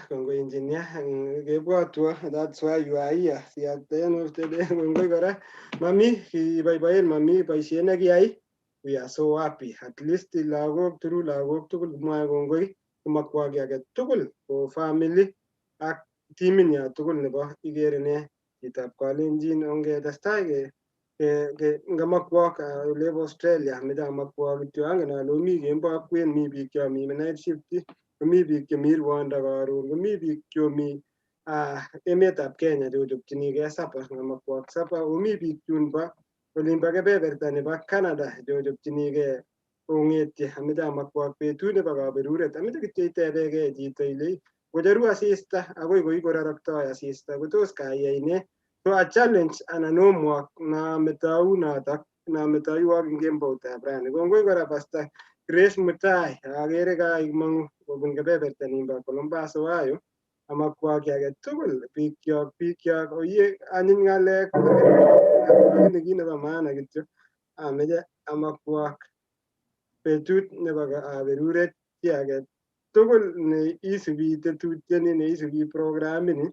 kebwatwa, that's why you are here. See at the end of the day, kongoi kora. Mami, kiboiboen mami boisiet nekiyai. We are so happy. At least lagok tugul mwae kongoi, komakwa ki age tugul ko family ak teamit nya tugul nebo Igeere ne Chitab Kalenjin ongetestai ngamakwak olebo Australia meja makwak kityo angen ale omi kemboi ak kwen mi biik chomi night shift komi biik chemi Rwanda karon komi biik chomi emetab Kenya chochopchinigei sapa ngamakwak sapa omi biik chunbo olimbo kebeberta nebo Canada chochopchinigei kong'etye ameche amakwak betut nebo kaberuret ameche kityo itebegei chito ile kocheru asista akoi koi kororoktoi asista kotos kayai ne. So a challenge anan homework na metau notok na metaiwok ing kemboutab rani. Kongoi kora Pastor Grace Mutai akere kaimong'u kobun kebeberta nimbo Columbus Ohio amakwak age tugul bikyok oye anyiny ng'alek lakini kit nebo maana kityo ameche amakwak betut nebo kaberuret chi age tugul ne isubi tetutieni ne isubi programini.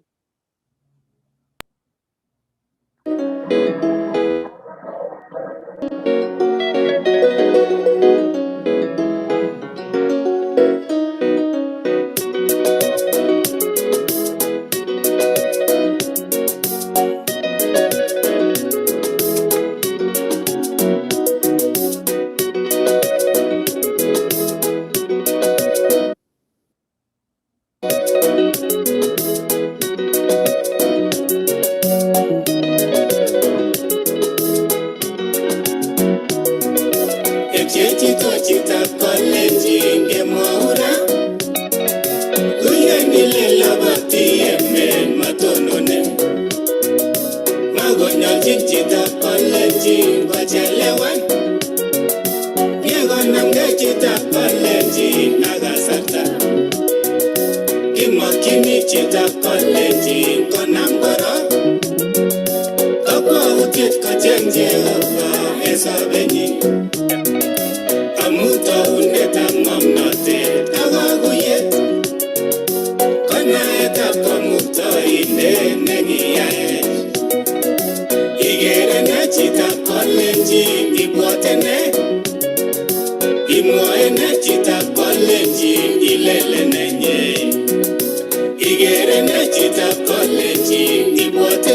Chitab Kalenjin kemwaura kuyeni labati yemen matonone magonyalchin Chitab Kalenjin kochelewan yekonamgei Chitab Kalenjin akasarta kimakyini Chitab Kalenjin konam korok kakwautiet kocheng Jehova eng sobenyin. Taunetab ng'omnotet ak kakuyet ko naetab Kamuktaindet nekiyaech. Igeere ne Chitab Kalenjin ibwote ne imwoe ne Chitab Kalenjin ilele nenye. Igeere ne Chitab Kalenjin ibwote